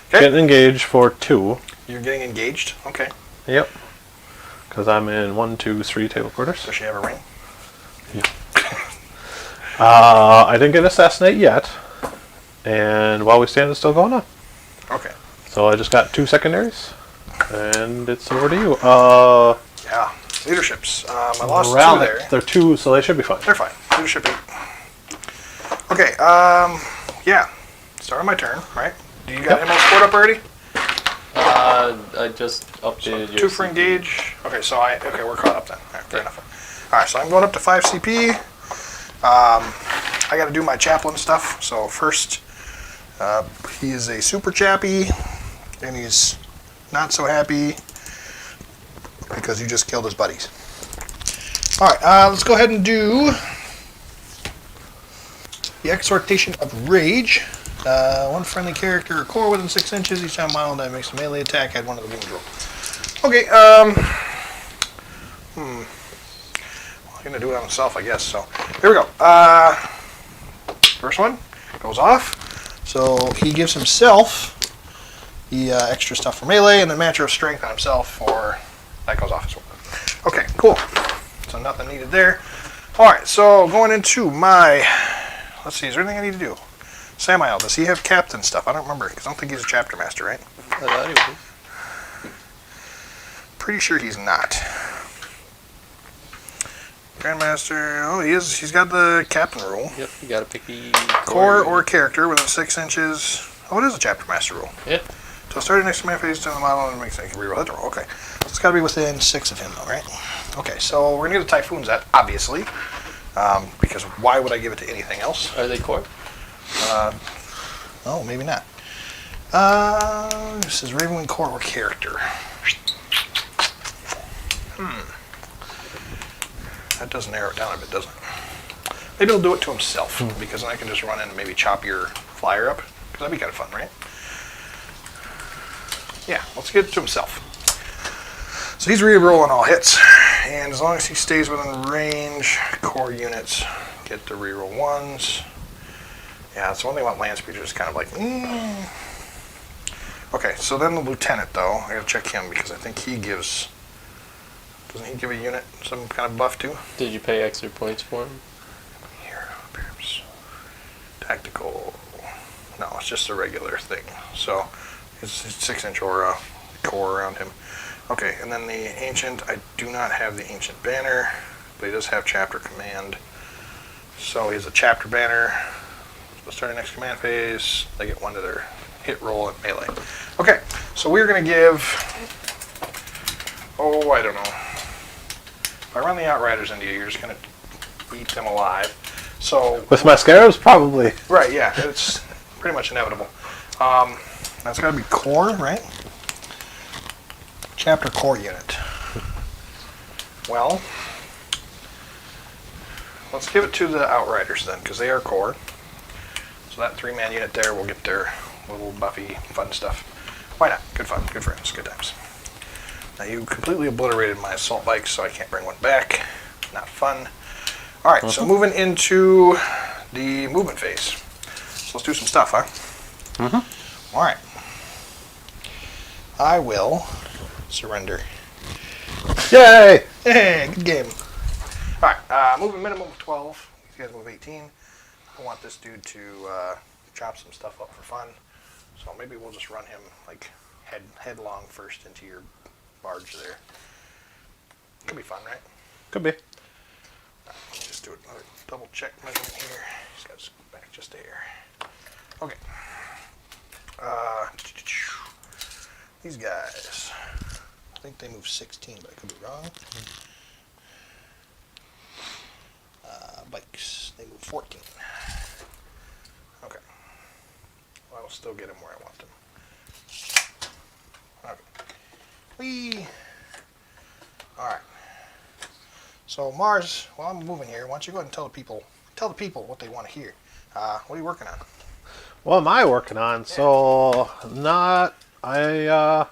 Okay. Getting engaged for 2. You're getting engaged? Okay. Yep. Because I'm in 1, 2, 3 table quarters. Does she have a ring? I didn't get assassinate yet. And while we stand, it's still going on. Okay. So I just got 2 secondaries. And it's over to you. Yeah. Leaderships. I lost morale, 2 there. They're 2, so they should be fine. They're fine. Leadership 8. Okay. Yeah. Start on my turn, right? Do you got ammo scored up already? I just updated your 2 for engage. Okay, so okay, we're caught up then. All right, fair enough. All right, so I'm going up to 5 CP. I got to do my chaplain stuff. So first, he is a super chappy, and he's not so happy because you just killed his buddies. All right, let's go ahead and do the exhortation of rage. 1 friendly character or core within 6 inches. Each time model that makes a melee attack, add 1 to the wound roll. Okay, I'm gonna do it on himself, I guess. So here we go. First one goes off. So he gives himself the extra stuff for melee, and then Mantra of Strength on himself for that goes off as well. Okay, cool. So nothing needed there. All right, so going into my. Let's see. Is there anything I need to do? Samael, does he have captain stuff? I don't remember, because I don't think he's a chapter master, right? I thought he was. Pretty sure he's not. Grandmaster, oh, he is. He's got the captain rule. Yep, you gotta pick the Core or character within 6 inches. Oh, it is a chapter master rule. Yeah. So starting next to my face to the model and makes it reroll that roll. Okay. So it's got to be within 6 of him, though, right? Okay, so we're going to give the Typhoons that, obviously. Because why would I give it to anything else? Are they core? Oh, maybe not. This is Ravenwing core or character. That does narrow it down a bit, doesn't it? Maybe he'll do it to himself, because then I can just run in and maybe chop your flyer up. Because that'd be kind of fun, right? Yeah, let's get it to himself. So he's re-rolling all hits, and as long as he stays within range, core units get the reroll 1s. Yeah, that's the one thing about land speed, is kind of like, Okay, so then the lieutenant, though, I gotta check him because I think he gives. Doesn't he give a unit some kind of buff too? Did you pay extra points for him? Here, appearance. Tactical. No, it's just a regular thing. So it's a 6-inch aura core around him. Okay, and then the ancient. I do not have the ancient banner, but he does have chapter command. So he's a chapter banner. So starting next command phase, they get 1 to their hit roll and melee. Okay, so we're gonna give. Oh, I don't know. If I run the Outriders into you, you're just gonna eat them alive. So With my scarabs, probably. right, yeah, it's pretty much inevitable. That's got to be core, right? Chapter core unit. Well, let's give it to the Outriders then, because they are core. So that 3-man unit there will get their little buffy fun stuff. Why not? Good fun, good friends, good times. Now you completely obliterated my assault bikes, so I can't bring one back. Not fun. All right, so moving into the movement phase. So let's do some stuff, huh? All right. I will surrender. Yay! Hey, good game. All right, moving minimum of 12. You guys move 18. I want this dude to chop some stuff up for fun. So maybe we'll just run him like headlong first into your barge there. Could be fun, right? Could be. Let me just do another double check measurement here. Just got to go back just a hair. Okay. These guys. I think they move 16, but I could be wrong. bikes. They move 14. Okay. Well, I'll still get them where I want them. Okay. Whee! Alright. So Mars, while I'm moving here, why don't you go ahead and tell the people what they want to hear. What are you working on? What am I working on? So, I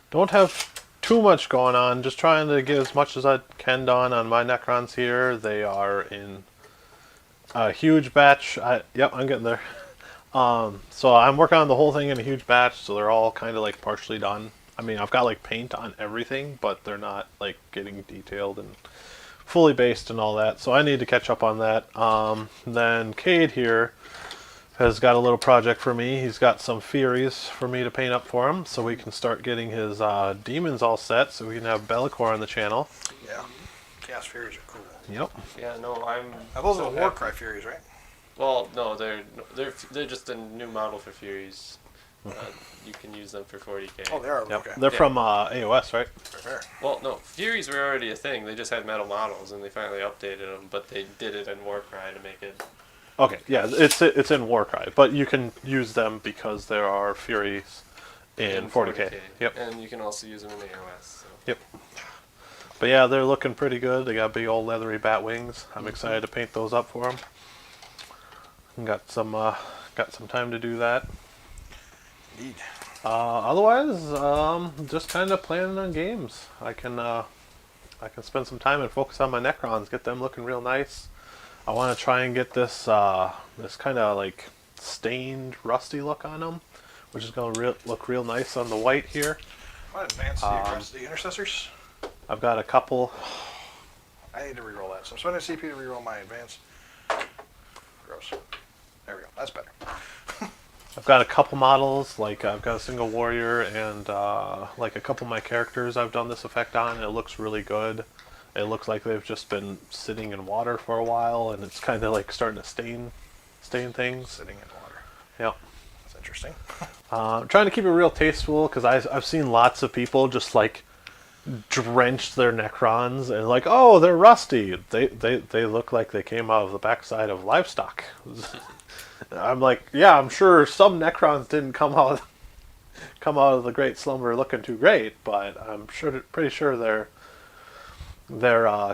don't have too much going on. Just trying to get as much as I can done on my Necrons here. They are in a huge batch. Yep, I'm getting there. So I'm working on the whole thing in a huge batch, so they're all kind of like partially done. I mean, I've got like paint on everything, but they're not like getting detailed and fully based and all that. So I need to catch up on that. Then Cade here has got a little project for me. He's got some Furies for me to paint up for him, so we can start getting his demons all set, so we can have Bellicor on the channel. Yeah. Chaos Furies are cool. Yep. Yeah, no, I'm. Now, those so are the Warcry Furies, right? Well, no, they're just a new model for Furies. You can use them for 40k. Oh, they are. Yep. Okay. They're from AOS, right? Fair. Well, no, Furies were already a thing. They just had metal models, and they finally updated them. But they did it in Warcry to make it. Okay, yeah, it's in Warcry, but you can use them because there are Furies in 40k. Yep. And you can also use them in AOS. So. Yep. But yeah, they're looking pretty good. They got big old leathery bat wings. I'm excited to paint those up for them. Got some time to do that. Indeed. Otherwise, just kind of planning on games. I can spend some time and focus on my Necrons, get them looking real nice. I want to try and get this this kind of like stained, rusty look on them, which is going to look real nice on the white here. What advanced the intercessors? I've got a couple. I need to reroll that. So I'm spending CP to reroll my advance. Gross. There we go. That's better. I've got a couple models, like I've got a single warrior and like a couple of my characters I've done this effect on, and it looks really good. It looks like they've just been sitting in water for a while, and it's kind of like starting to stain things. Sitting in water. Yep. That's interesting. I'm trying to keep it real tasteful, because I've seen lots of people just like drench their Necrons and like, oh, they're rusty. They look like they came out of the backside of livestock. I'm like, yeah, I'm sure some Necrons didn't come out of the Great Slumber looking too great, but I'm pretty sure their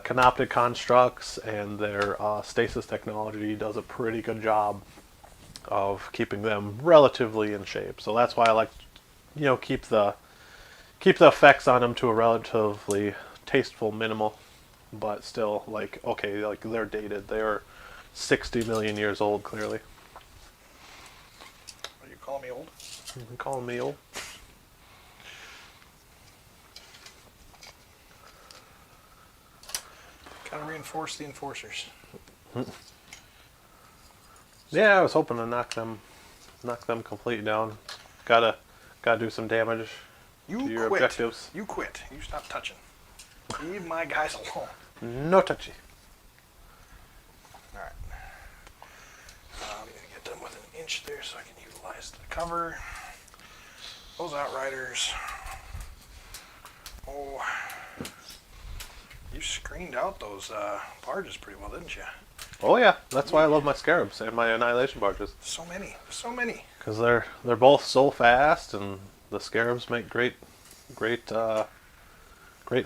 canoptic constructs and their stasis technology does a pretty good job of keeping them relatively in shape. So that's why I like, keep the effects on them to a relatively tasteful minimal, but still like, okay, like they're dated. They're 60 million years old, clearly. Are you calling me old? You can call me old. Gotta reinforce the enforcers. Yeah, I was hoping to knock them completely down. Gotta do some damage You to your quit. objectives. You quit. You stop touching. Leave my guys alone. No touchy. Alright. I'm gonna get them within an inch there so I can utilize the cover. Those Outriders. Oh. You screened out those barges pretty well, didn't you? Oh yeah, that's why I love my Scarabs and my Annihilation Barges. So many. So many. Because they're both so fast, and the Scarabs make great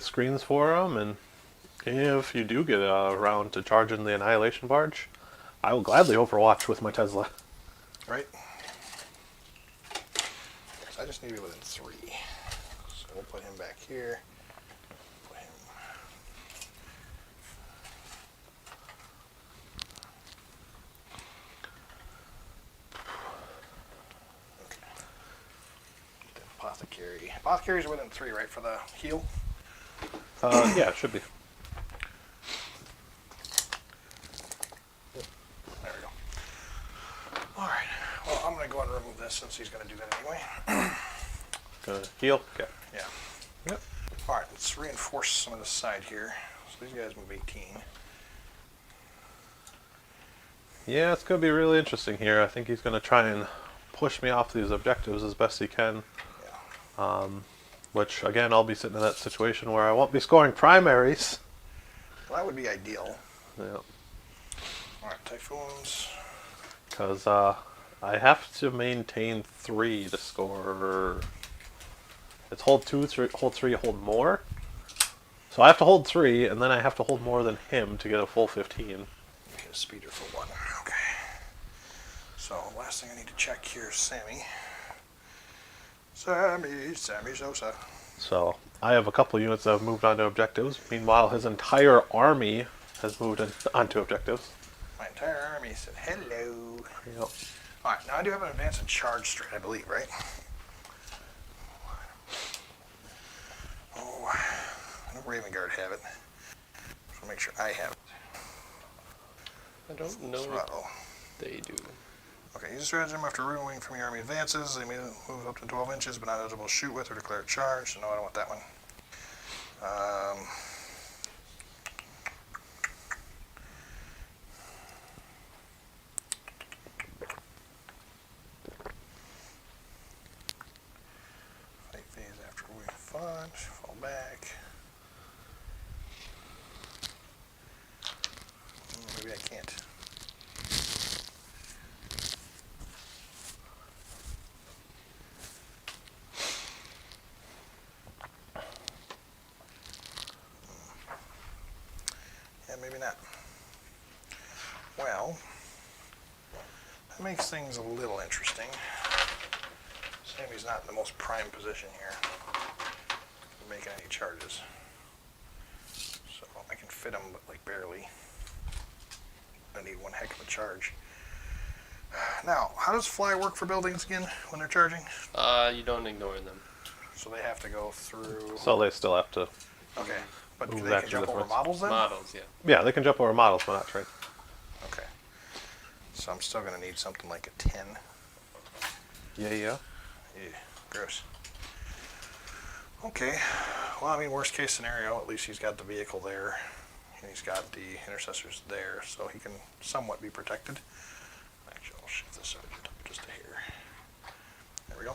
screens for them. And if you do get around to charging the Annihilation Barge, I will gladly Overwatch with my Tesla. Right? So I just need to be within 3. So we'll put him back here. Put him. Okay. The Apothecary. Apothecaries are within 3, right, for the heal? Yeah, it should be. There we go. Alright. Well, I'm going to go ahead and remove this since he's going to do that anyway. Gonna heal. Okay. Yeah. Yep. Alright, let's reinforce some of the side here. So these guys move 18. Yeah, it's gonna be really interesting here. I think he's gonna try and push me off these objectives as best he can. Yeah. Which again, I'll be sitting in that situation where I won't be scoring primaries. Well, that would be ideal. Yeah. Alright, Typhoons. Because I have to maintain 3 to score. It's hold 2, hold 3, hold more. So I have to hold 3, and then I have to hold more than him to get a full 15. Get a speeder for 1. Okay. So, last thing I need to check here is Sammy. Sammy Sosa. So I have a couple units that have moved on to objectives. Meanwhile, his entire army has moved onto objectives. My entire army said hello. Yep. Alright, now I do have an advance and charge straight, I believe, right? Oh, I know Raven Guard have it. Just want to make sure I have it. I don't know what Throttle. they do. Okay, use a stratagem after Ravenwing from your army advances. They may move up to 12 inches, but not eligible to shoot with or declare a charge. So no, I don't want that one. Fight phase after we fudge. Fall back. Maybe I can't. Yeah, maybe not. Well, that makes things a little interesting. Sammy's not in the most prime position here for making any charges. So I can fit him, but like barely. I need one heck of a charge. Now, how does fly work for buildings again when they're charging? You don't ignore them. So they have to go through... So they still have to. Okay, but Ooh, they that's can jump the over difference. models then? Models, yeah. Yeah, they can jump over models, but not train. Okay. So I'm still going to need something like a 10. Yeah. Ew, gross. Okay. Well, I mean, worst case scenario, at least he's got the vehicle there. And he's got the intercessors there, so he can somewhat be protected. Actually, I'll shift this up just a hair. There we go.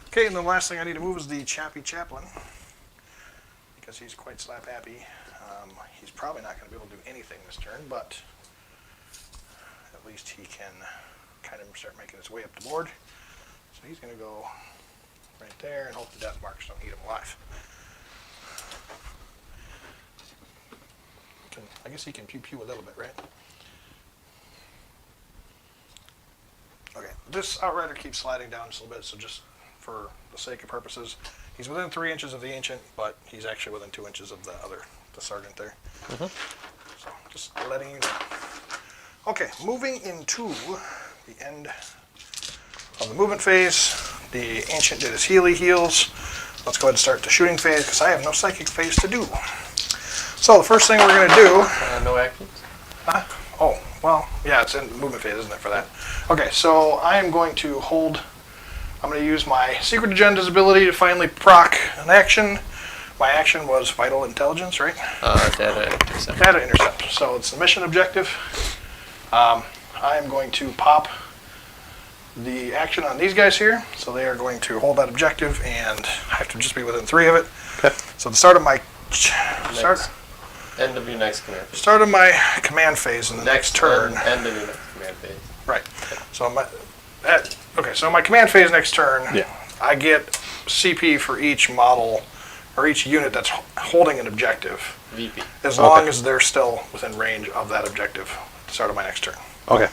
Okay, and the last thing I need to move is the Chappie Chaplain, because he's quite slap happy. He's probably not going to be able to do anything this turn, but at least he can kind of start making his way up the board. So he's going to go right there and hope the death marks don't eat him alive. I guess he can pew-pew a little bit, right? Okay, this Outrider keeps sliding down just a little bit, so just for the sake of purposes, he's within 3 inches of the Ancient, but he's actually within 2 inches of the Sergeant there. So, just letting you know. Okay, moving into the end of the movement phase. The Ancient did his heals. Let's go ahead and start the shooting phase, because I have no psychic phase to do. So the first thing we're going to do... No actions? Oh, well, yeah, it's in the movement phase, isn't it, for that? Okay, so I am going to hold... I'm going to use my Secret Agenda's ability to finally proc an action. My action was Vital Intelligence, right? Data intercept. Data Intercept. So it's the mission objective. I am going to pop the action on these guys here. So they are going to hold that objective, and I have to just be within 3 of it. Okay. So the start of my... End of your next command phase. Start of my command phase in the next turn. End of your next command phase. Right. So so my command phase next turn, Yeah. I get CP for each model or each unit that's holding an objective, VP. as long as they're still within range of that objective at the start of my next turn. Okay.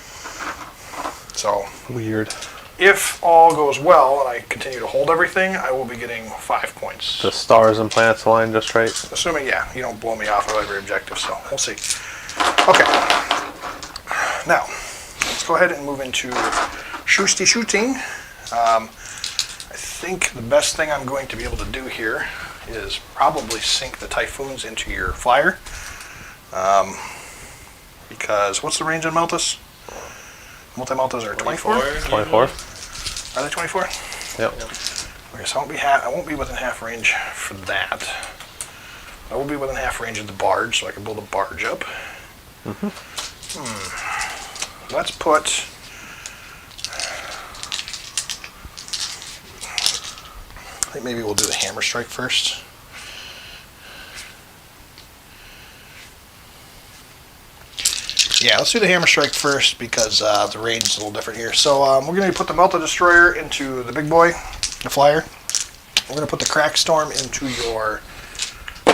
So Weird. if all goes well and I continue to hold everything, I will be getting 5 points. The stars and planets align just right. Assuming, yeah, you don't blow me off of every objective, so we'll see. Okay. Now, let's go ahead and move into shoosty shooting. I think the best thing I'm going to be able to do here is probably sink the Typhoons into your flyer. Because, what's the range on Meltas? Multi-Meltas are 24? 24. Are they 24? Yep. Okay, so I won't be within half range for that. I will be within half range of the barge, so I can build a barge up. Let's put... I think maybe we'll do the hammer strike first. Yeah, let's do the hammer strike first because the range is a little different here. So we're going to put the Melta Destroyer into the big boy, the flyer. We're going to put the Crack Storm into your, I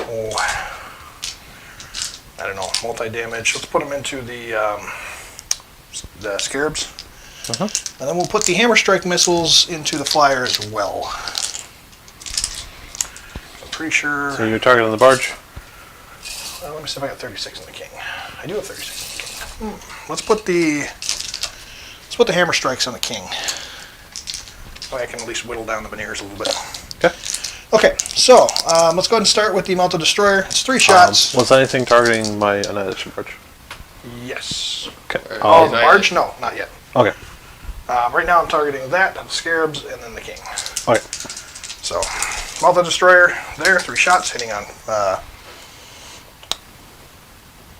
don't know, multi-damage. Let's put them into the Scarabs. And then we'll put the Hammer Strike missiles into the flyer as well. I'm pretty sure... So you're targeting the barge? let me see if I got 36 in the king. I do have 36 in the king. Let's put the Hammer Strikes on the king. So I can at least whittle down the veneers a little bit. Okay. Okay, so let's go ahead and start with the Melta Destroyer. It's 3 shots. Was anything targeting my Annihilation Barge? Yes. Okay. Oh, the barge? No, not yet. Okay. Right now I'm targeting that, the Scarabs, and then the king. Okay. So, Melta Destroyer there, 3 shots, hitting on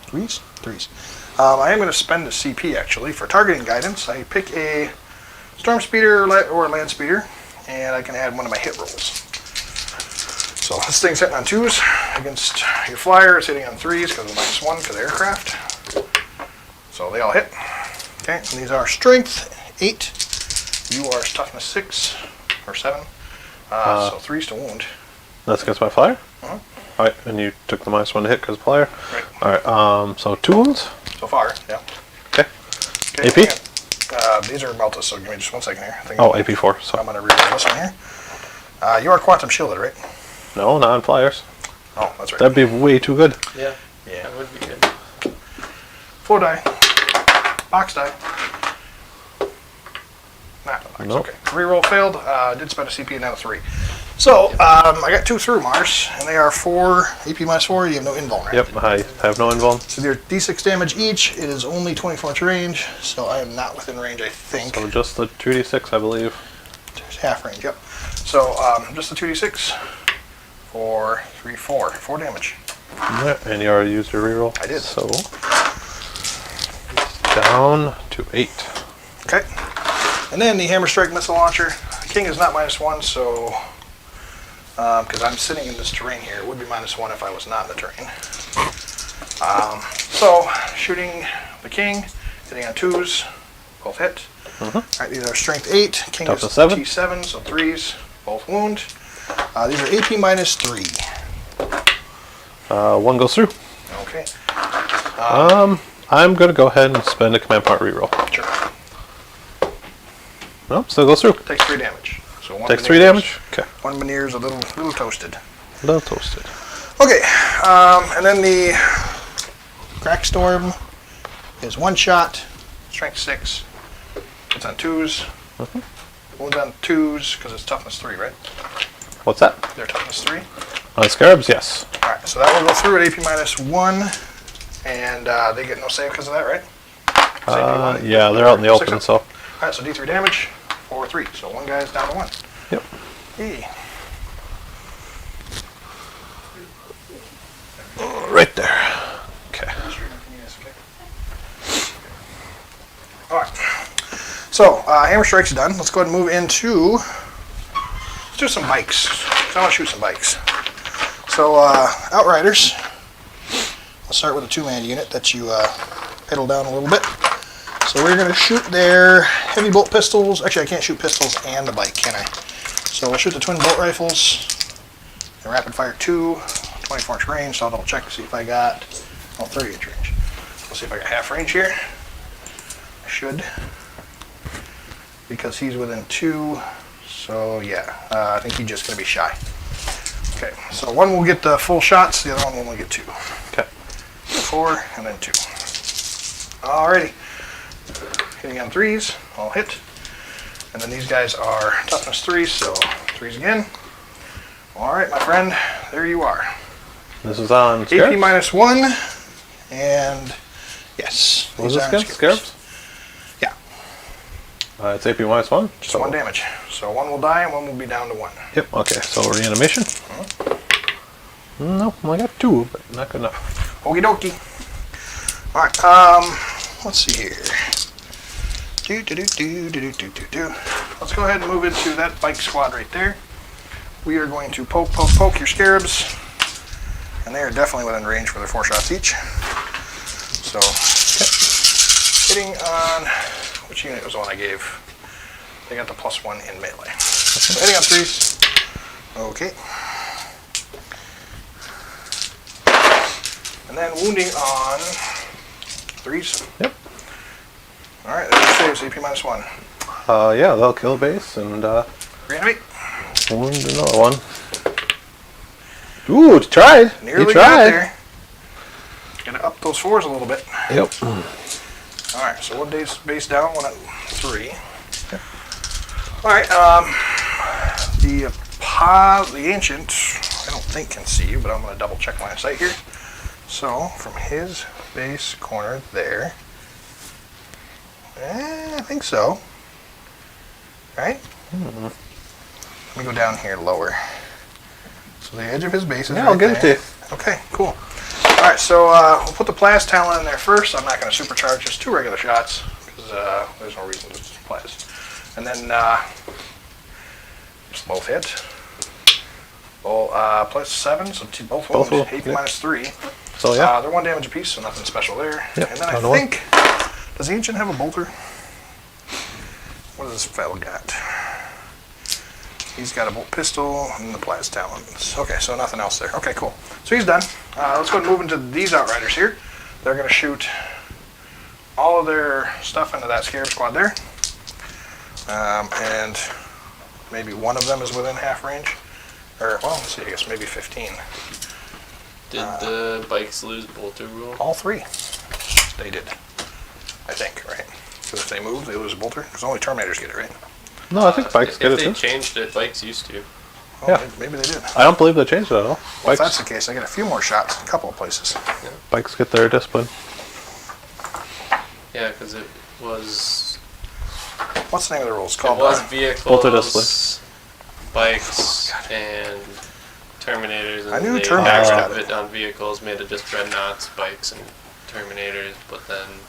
threes. I am going to spend a CP actually for targeting guidance. I pick a Storm Speeder or a Land Speeder, and I can add one of my hit rolls. So this thing's hitting on 2s against your flyer. It's hitting on 3s because of -1 because of aircraft. So they all hit. Okay, and these are Strength 8. You are Toughness 6 or 7. So 3s to wound. That's against my flyer? Alright, and you took the -1 to hit because of flyer? Right. Alright, so 2 wounds? So far, yeah. Okay. AP? These are Meltas, so give me just 1 second here. I think Oh, AP4, I'm so. going to reroll this one here. You are Quantum Shielded, right? No, not on flyers. Oh, that's right. That'd be way too good. Yeah, Yeah. that would be good. 4 die. Box die. Nah, box. Nope. Okay. Reroll failed. Did spend a CP and now 3. So, I got 2 through Mars, and they are 4 AP -4. You have no invuln, right? Yep, I have no invuln. So they're D6 damage each. It is only 24-inch range, so I am not within range, I think. So just the 2d6, I believe. There's half range, yep. So, just the 2d6 for 3, 4. 4 damage. Yeah, and you already used your reroll. I did. So, down to 8. Okay. And then the Hammer Strike Missile Launcher. King is not -1, so... because I'm sitting in this terrain here, it would be -1 if I was not in the terrain. So, shooting the king, hitting on 2s, both hit. Alright, these are Strength 8, King Toughness is 7. T7, so 3s, both wound. These are AP -3. 1 goes through. Okay. I'm going to go ahead and spend a command point reroll. Sure. Nope, still goes through. Takes 3 damage. So 1 Takes 3 veneer damage? Okay. 1 veneer is a little toasted. A little toasted. Okay, and then the Crack Storm is 1 shot, Strength 6. It's on 2s. Wounds on 2s because it's Toughness 3, right? What's that? They're Toughness 3. On Scarabs, yes. Alright, so that will go through at AP -1, and they get no save because of that, right? Yeah, they're out in the open, 6-up. so. Alright, so D3 damage, 4, 3. So 1 guy's down to 1. Yep. Hey. Right there. Okay. Alright. So, Hammer Strike's done. Let's go ahead and move into... Let's do some bikes. I want to shoot some bikes. So, Outriders. I'll start with a 2-man unit that you pedal down a little bit. So we're going to shoot their heavy bolt pistols. Actually, I can't shoot pistols and a bike, can I? So we'll shoot the twin bolt rifles. And rapid fire 2, 24-inch range. So I'll double check to see if I got 30-inch range. We'll see if I got half range here. I should, because he's within 2. So yeah, I think he's just going to be shy. Okay, so 1 will get the full shots. The other one will only get 2. Okay. 4 and then 2. Alrighty. Hitting on 3s, all hit. And then these guys are Toughness 3, so 3s again. Alright, my friend, there you are. This is on AP Scarabs? -1, and yes. What was these this are again? Scarabs? Yeah, It's AP -1? just 1 damage. So 1 will die and 1 will be down to 1. Yep, okay, so reanimation. No, I got 2, but not good enough. Okie dokie. Alright, let's see here. Let's go ahead and move into that bike squad right there. We are going to poke your Scarabs. And they are definitely within range for their 4 shots each. So, Hitting on, which unit was the one I gave? They got the +1 in melee. So hitting on 3s. Okay. And then wounding on 3s. Yep. Alright, that saves AP -1. Yeah, they'll kill a base and Reanimate. wound another one. Ooh, he tried. Nearly He got tried. it there. Gonna up those 4s a little bit. Yep. Alright, so one base down, one at 3. Alright, the Ancient, I don't think can see you, but I'm going to double check my sight here. So, from his base corner there, I think so. Right? Let me go down here lower. So the edge of his base is Yeah, right I'll get it there. to you. Okay, cool. Alright, so we'll put the Plas Talon in there first. I'm not going to supercharge, just 2 regular shots, because there's no reason to Plas. And then just both hit. Well, +7, so both wounds, will, AP yeah. -3. So yeah. They're 1 damage apiece, so nothing special there. Yep, And then I down to 1. think, does the Ancient have a bolter? What does this fellow got? He's got a bolt pistol and the Plas Talons. Okay, so nothing else there. Okay, cool. So he's done. Let's go and move into these Outriders here. They're going to shoot all of their stuff into that Scarab Squad there. And maybe one of them is within half range. Or, well, let's see, I guess maybe 15. Did the bikes lose bolter rule? All 3. They did. I think, right? Because if they move, they lose a bolter. Because only Terminators get it, right? No, I think bikes get it If too. they changed it, bikes used to. Well, Yeah. maybe they did. I don't believe they changed it at all. Well, if Bikes, that's the case, I get a few more shots in a couple of places. bikes get their discipline. Yeah, because it was. What's the name of the rules? It Called was Bolter vehicles, bikes, and Terminators. And I knew they Terminators got got rid it. of it on vehicles, made it just Dreadnoughts, bikes, and Terminators. But then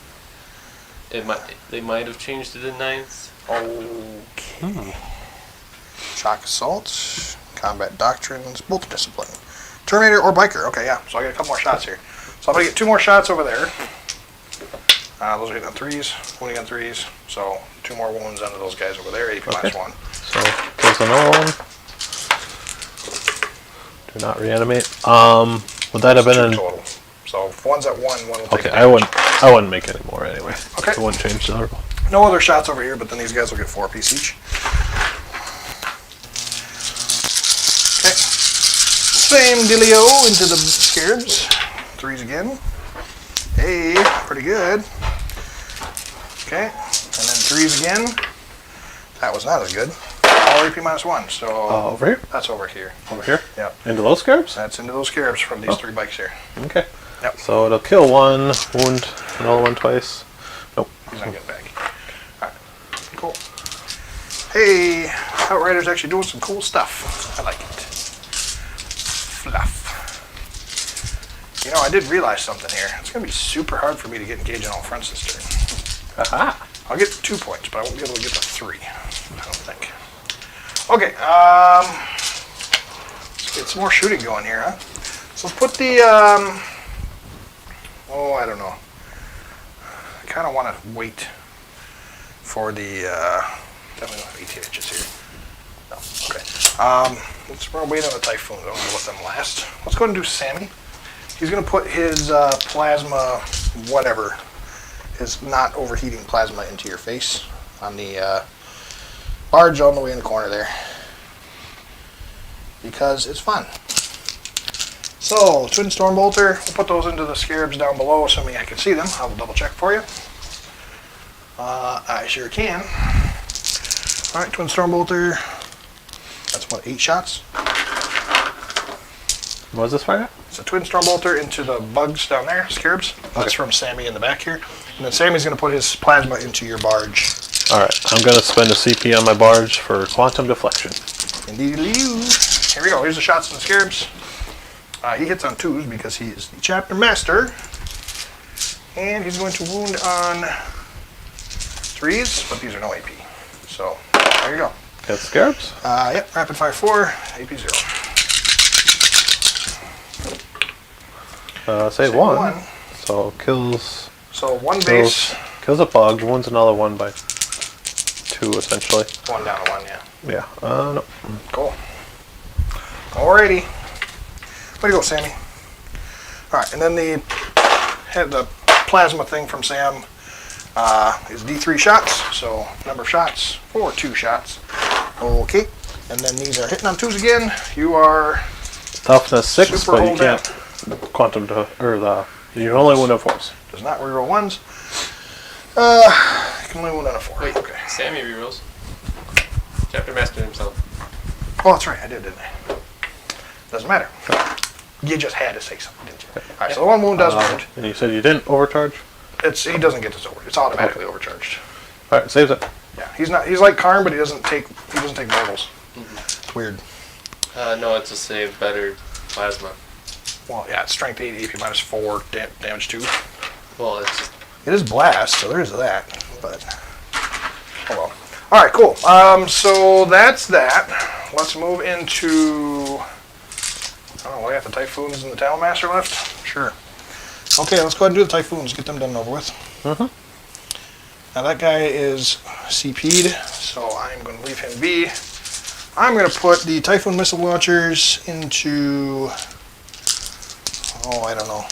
they might have changed it in 9th. Okay. Shock Assault, Combat Doctrines, Bolter Discipline. Terminator or Biker. Okay, yeah. So I get a couple more shots here. So I'm going to get 2 more shots over there. Those are hitting on 3s, wounding on 3s. So 2 more wounds onto those guys over there, AP -1. So kills another one. Do not reanimate. Would that have been 2 an total. So if one's at 1, one will take okay? damage. I wouldn't make any more anyway. Okay. It wouldn't change the rule. No other shots over here, but then these guys will get 4 apiece each. Okay. Same dealio into the Scarabs. 3s again. Hey, pretty good. Okay, and then 3s again. That was not as good. All AP -1, so Over here? that's over here. Over here? Yep. Into those scarabs? That's into those Scarabs from these 3 bikes here. Okay. Yep. So it'll kill 1, wound another one twice. Nope. He's not getting back. Alright, cool. Hey, Outriders actually doing some cool stuff. I like it. Fluff. You know, I did realize something here. It's going to be super hard for me to get engaged on all fronts this turn. Aha! I'll get 2 points, but I won't be able to get to 3. I don't think. Okay, let's get some more shooting going here, huh? So let's put the, oh, I don't know. I kind of want to wait for the, definitely don't have 18 inches here. No, okay. Let's wait on the Typhoons. I don't want to let them last. Let's go ahead and do Sammy. He's going to put his plasma, whatever, his not overheating plasma into your face on the barge all the way in the corner there. Because it's fun. So, Twin Storm Bolter, we'll put those into the Scarabs down below, assuming I can see them. I will double check for you. I sure can. Alright, Twin Storm Bolter. That's what, 8 shots? What was this fire? It's a Twin Storm Bolter into the bugs down there, Scarabs. That's from Sammy in the back here. And then Sammy's going to put his plasma into your barge. Alright, I'm going to spend a CP on my barge for quantum deflection. Indeed. Here we go. Here's the shots in the Scarabs. He hits on 2s because he is the Chapter Master. And he's going to wound on 3s, but these are no AP. So, there you go. Hit scarabs? Yep, Rapid Fire 4, AP 0. Save Save 1. one. So kills. So 1 base, Kills a bug, wounds another one by 2, essentially. 1 down to 1, yeah. Yeah, no. Cool. Alrighty. Way to go, Sammy. Alright, and then the plasma thing from Sam is D3 shots, so number of shots for 2 shots. Okay, and then these are hitting on 2s again. You are Toughness 6, super but you hold can't quantum to, you can only wound on 4s. does not reroll 1s. You can only wound on a 4. Wait, Okay. Sammy rerolls. Chapter Master himself. Oh, that's right, I did, didn't I? Doesn't matter. You just had to say something, didn't you? Alright, so the 1 wound does wound. And you said you didn't overcharge? He doesn't get this over. It's automatically overcharged. Alright, saves it. Yeah, he's like Karn, but he doesn't take mortals. It's weird. No, it's a save better plasma. Well, yeah, it's strength 8, AP minus 4, damage 2. Well, it's just It is blast, so there is that. But oh well. All right, cool. So that's that. Let's move into. Oh, we got the Typhoons and the Talonmaster left. Sure. Okay, let's go ahead and do the Typhoons. Get them done and over with. Now that guy is CP'd, so I'm going to leave him be. I'm going to put the Typhoon missile launchers into. Oh, I don't know.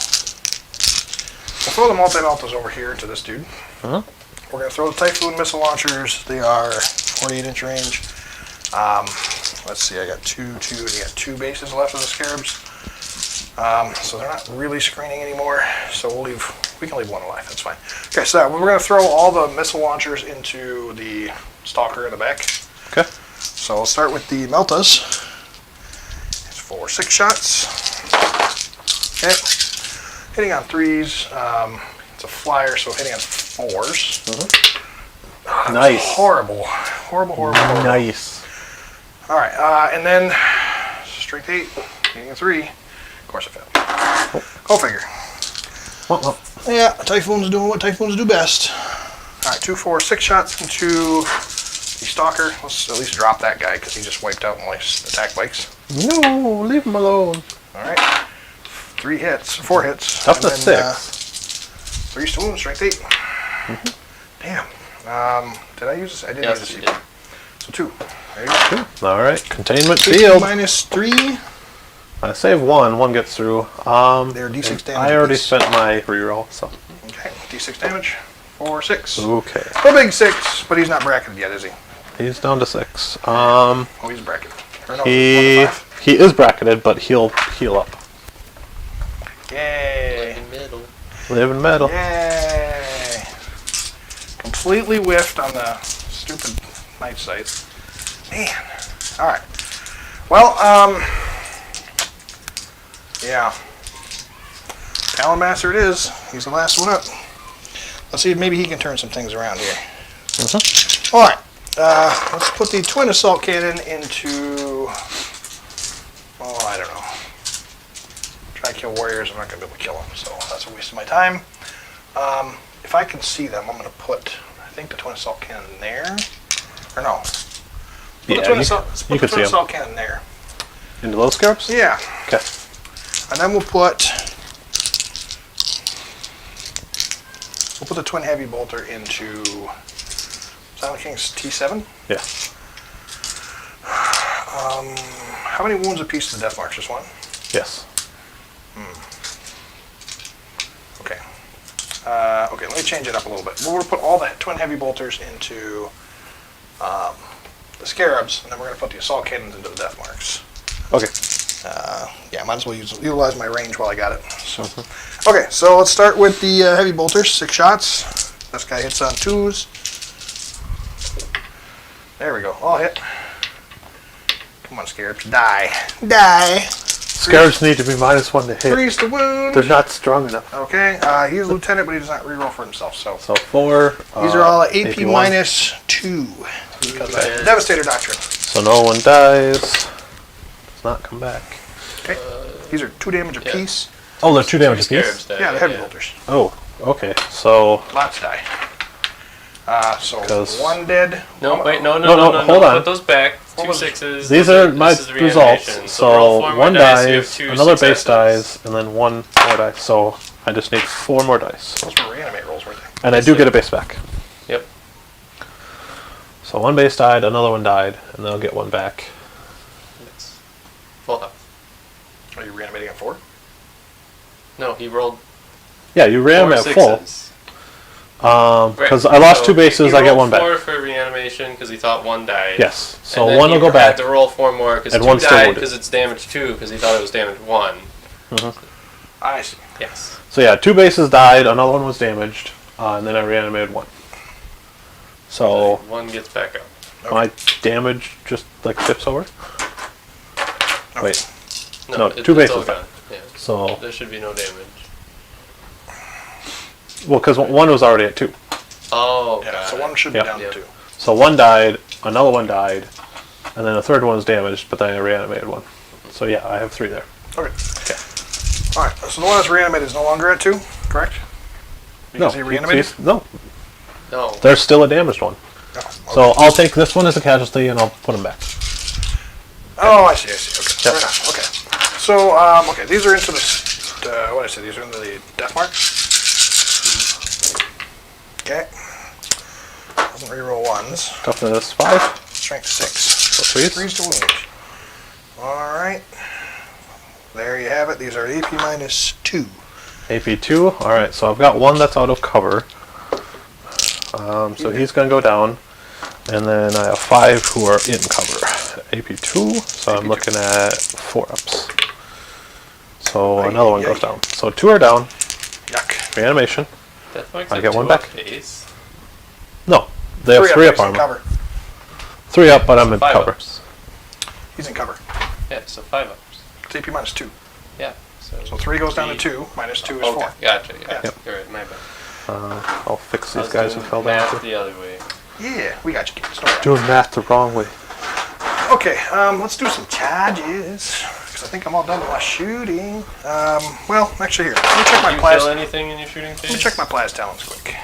We'll throw the multi-meltas over here to this dude. We're going to throw the Typhoon missile launchers. They are 48-inch range. Let's see, I got I got 2 bases left of the Scarabs. So they're not really screening anymore. So we can leave 1 alive. That's fine. Okay, so we're going to throw all the missile launchers into the Stalker in the back. Okay. So I'll start with the Meltas. It's for 6 shots. Okay. Hitting on 3s. It's a flyer, so hitting on 4s. Nice. Horrible. Nice. All right, and then strength 8, hitting a 3. Of course I failed. Go figure. Well. Yeah, Typhoon's doing what Typhoons do best. All right, 2, 4, 6 shots into the Stalker. Let's at least drop that guy because he just wiped out my attack bikes. No, leave him alone. All right. 4 hits. Toughness 6. 3 to wound, strength 8. Damn. Did I use this? I didn't use yes, this. you did. So 2. There you go. Alright, containment 50 field. minus 3. I save 1, 1 gets through. They're D6 damage. I already apiece. spent my reroll, so. Okay, D6 damage. 4, 6. Okay. A big 6, but he's not bracketed yet, is he? He's down to 6. Oh, he's bracketed. Or no, 1 He to 5. is bracketed, but he'll heal up. Yay. in middle. Live in metal. Yay. Completely whiffed on the stupid night sight. Man. Alright. Well, yeah. Talonmaster it is. He's the last one up. Let's see if maybe he can turn some things around here. Alright. Let's put the twin assault cannon into... Oh, I don't know. Try to kill warriors. I'm not going to be able to kill them, so that's a waste of my time. If I can see them, I'm going to put, I think, the twin assault cannon there. Or no. Put the twin assault cannon there. Into those scarabs? Yeah. Okay. And then we'll put the twin heavy bolter into Silent King's T7. Yeah. How many wounds apiece to the death marks? Just 1? Yes. Okay. Okay, let me change it up a little bit. We're going to put all the twin heavy bolters into the scarabs, and then we're going to put the assault cannons into the death marks. Okay. Yeah, might as well utilize my range while I got it. So, okay, so let's start with the heavy bolters. 6 shots. This guy hits on 2s. There we go. All hit. Come on, scarabs. Die. Scarabs need to be -1 to hit. 3's the wound. They're not strong enough. Okay, he's a lieutenant, but he does not reroll for himself. So So 4. these are all AP AP1. minus 2. Because of the Devastator Doctrine. So no one dies. Does not come back. Okay. These are 2 damage apiece. Oh, they're 2 damage Scarabs apiece? die, Yeah, the heavy bolters. Oh, okay. So Lots die. So 'Cause- 1 dead. No, wait, no, hold on. Put those back. What 2 was- 6s. these are my this is the results. reanimation. So roll 4 more 1 dice, you have dies, 2 another base successes. dies, and then 1 more dice. So I just need 4 more dice. Those were reanimate rolls, weren't they? And I Yes, do sir. get a base back. Yep. So one base died, another one died, and then I'll get one back. It's full health. Are you reanimating at 4? No, he rolled Yeah, you ran 4 at full. sixes. Because Right. I lost So 2 bases, he I get rolled one back. 4 for reanimation because he thought 1 died. Yes. So And then one he will go had back. to roll 4 more because And 2 one's still died wounded. because it's damage 2 because he thought it was damage 1. I see. Yes. So yeah, 2 bases died, another one was damaged, and then I reanimated 1. So 1 gets back up. my damage just like tips over. Okay. Wait. No, No, 2 it's bases all died. gone. Yeah. So There should be no damage. well, because one was already at 2. Oh, Yeah, got so it. one should be Yep. down Yep. to 2. So 1 died, another one died, and then a third one was damaged, but then I reanimated 1. So yeah, I have 3 there. Okay. Alright, so the one that's reanimated is no longer at 2, correct? Because he reanimated? No, No. there's still a damaged one. No. Okay. So I'll take this one as a casualty and I'll put him back. Oh, I see. Okay. Yep. Right on. Okay. So, okay, these are into the, what did I say? These are into the death mark. Okay. Doesn't reroll 1s. Toughness 5. Strength 6. So 3s. 3s to wound. Alright. There you have it. These are AP minus 2. AP 2. Alright, so I've got 1 that's out of cover. So he's going to go down. And then I have 5 who are in cover. AP 2, so I'm looking at 4 ups. So another one goes down. So 2 are down. Yuck. Reanimation. Death marks I a get one 2 back. up base. No, they have 3 up he's in armor. cover. 3 up, but I'm in 5 cover. ups. He's in cover. Yeah, so 5 ups. It's AP minus 2. Yeah. So 3 goes down to 2. Minus 2 is 4. Okay, gotcha. Yeah. Yeah. You're right, my bad. I'll fix I these was guys who doing fell down. math the other way. Yeah, we got you, kids. Don't worry. Doing math the wrong way. Okay, let's do some charges. Because I think I'm all done with my shooting. Well, actually, here. Let me check my Did you plas. kill anything in your shooting phase? Let me check my plas talons quick.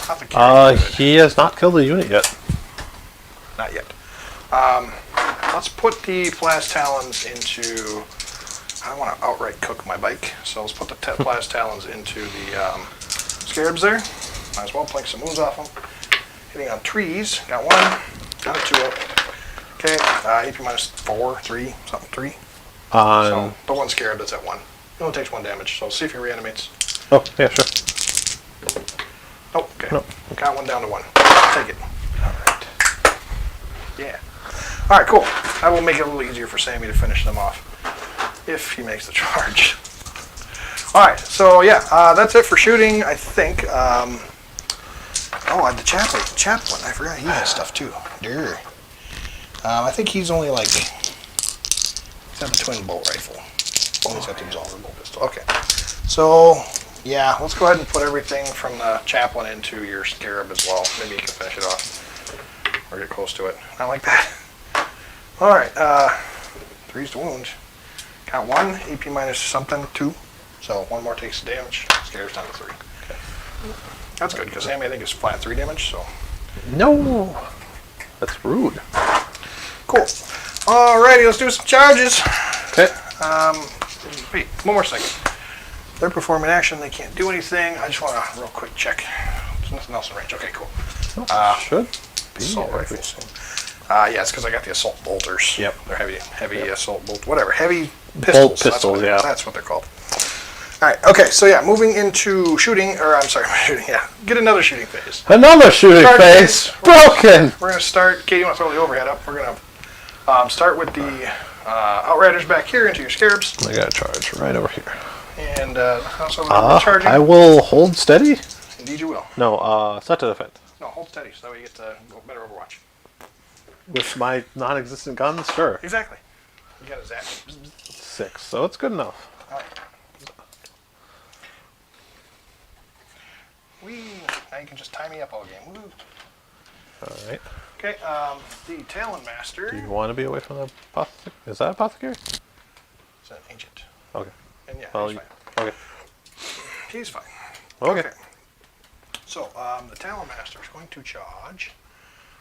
Apothecary. He has not killed a unit yet. Not yet. Let's put the plas talons into. I don't want to outright cook my bike, so let's put the plas talons into the scarabs there. Might as well plink some moves off them. Hitting on trees. Got 1. Got a 2 up. Okay. AP minus 4, 3, something 3. So the one scarab that's at 1. It only takes 1 damage. So see if he reanimates. Oh, yeah, sure. Oh, okay. No. Got 1 down to 1. Take it. All right. Yeah. All right, cool. That will make it a little easier for Sammy to finish them off if he makes the charge. All right, so yeah, that's it for shooting, I think. Oh, the chaplain. I forgot he has stuff too. Durr. I think he's only like, he's got the twin bolt rifle. Oh, he's got the absolver bolt pistol. Okay. So, yeah, let's go ahead and put everything from the chaplain into your scarab as well. Maybe you can finish it off or get close to it. Not like that. All right, 3's to wound. Count 1, AP minus something, 2. So 1 more takes the damage. Scarab's down to 3. Okay. That's good because Sammy I think is flat 3 damage. So No! That's rude. cool. Alrighty, let's do some charges. Okay. Wait, 1 more second. They're performing action. They can't do anything. I just want to real quick check. There's nothing else in range. Okay, cool. Should be. Assault rifles. Yeah, it's because I got the assault bolters. Yep. They're heavy assault bolt, whatever. Heavy pistols. Pistols, yeah. That's what they're called. All right. Okay. So yeah, moving into shooting, or I'm sorry, shooting. Yeah, get another shooting phase. Another shooting Charge phase! phase. Broken! We're gonna start. Katie, you want to throw the overhead up? We're gonna start with the outriders back here into your scarabs, I got a charge right over here. and also charging. I will hold steady. Indeed, you will. No, set to defend. No, hold steady, so that way you get to go better Overwatch. With my non-existent guns, sure. Exactly. You got a zap. 6, so it's good enough. All right. Whee! Now you can just tie me up all game. Woo. Alright. Okay, the Talon Master. Do you want to be away from the apothecary? Is that apothecary? It's an ancient. Okay. And yeah, Well, he's fine. okay. He's fine. Okay. So, the Talon Master is going to charge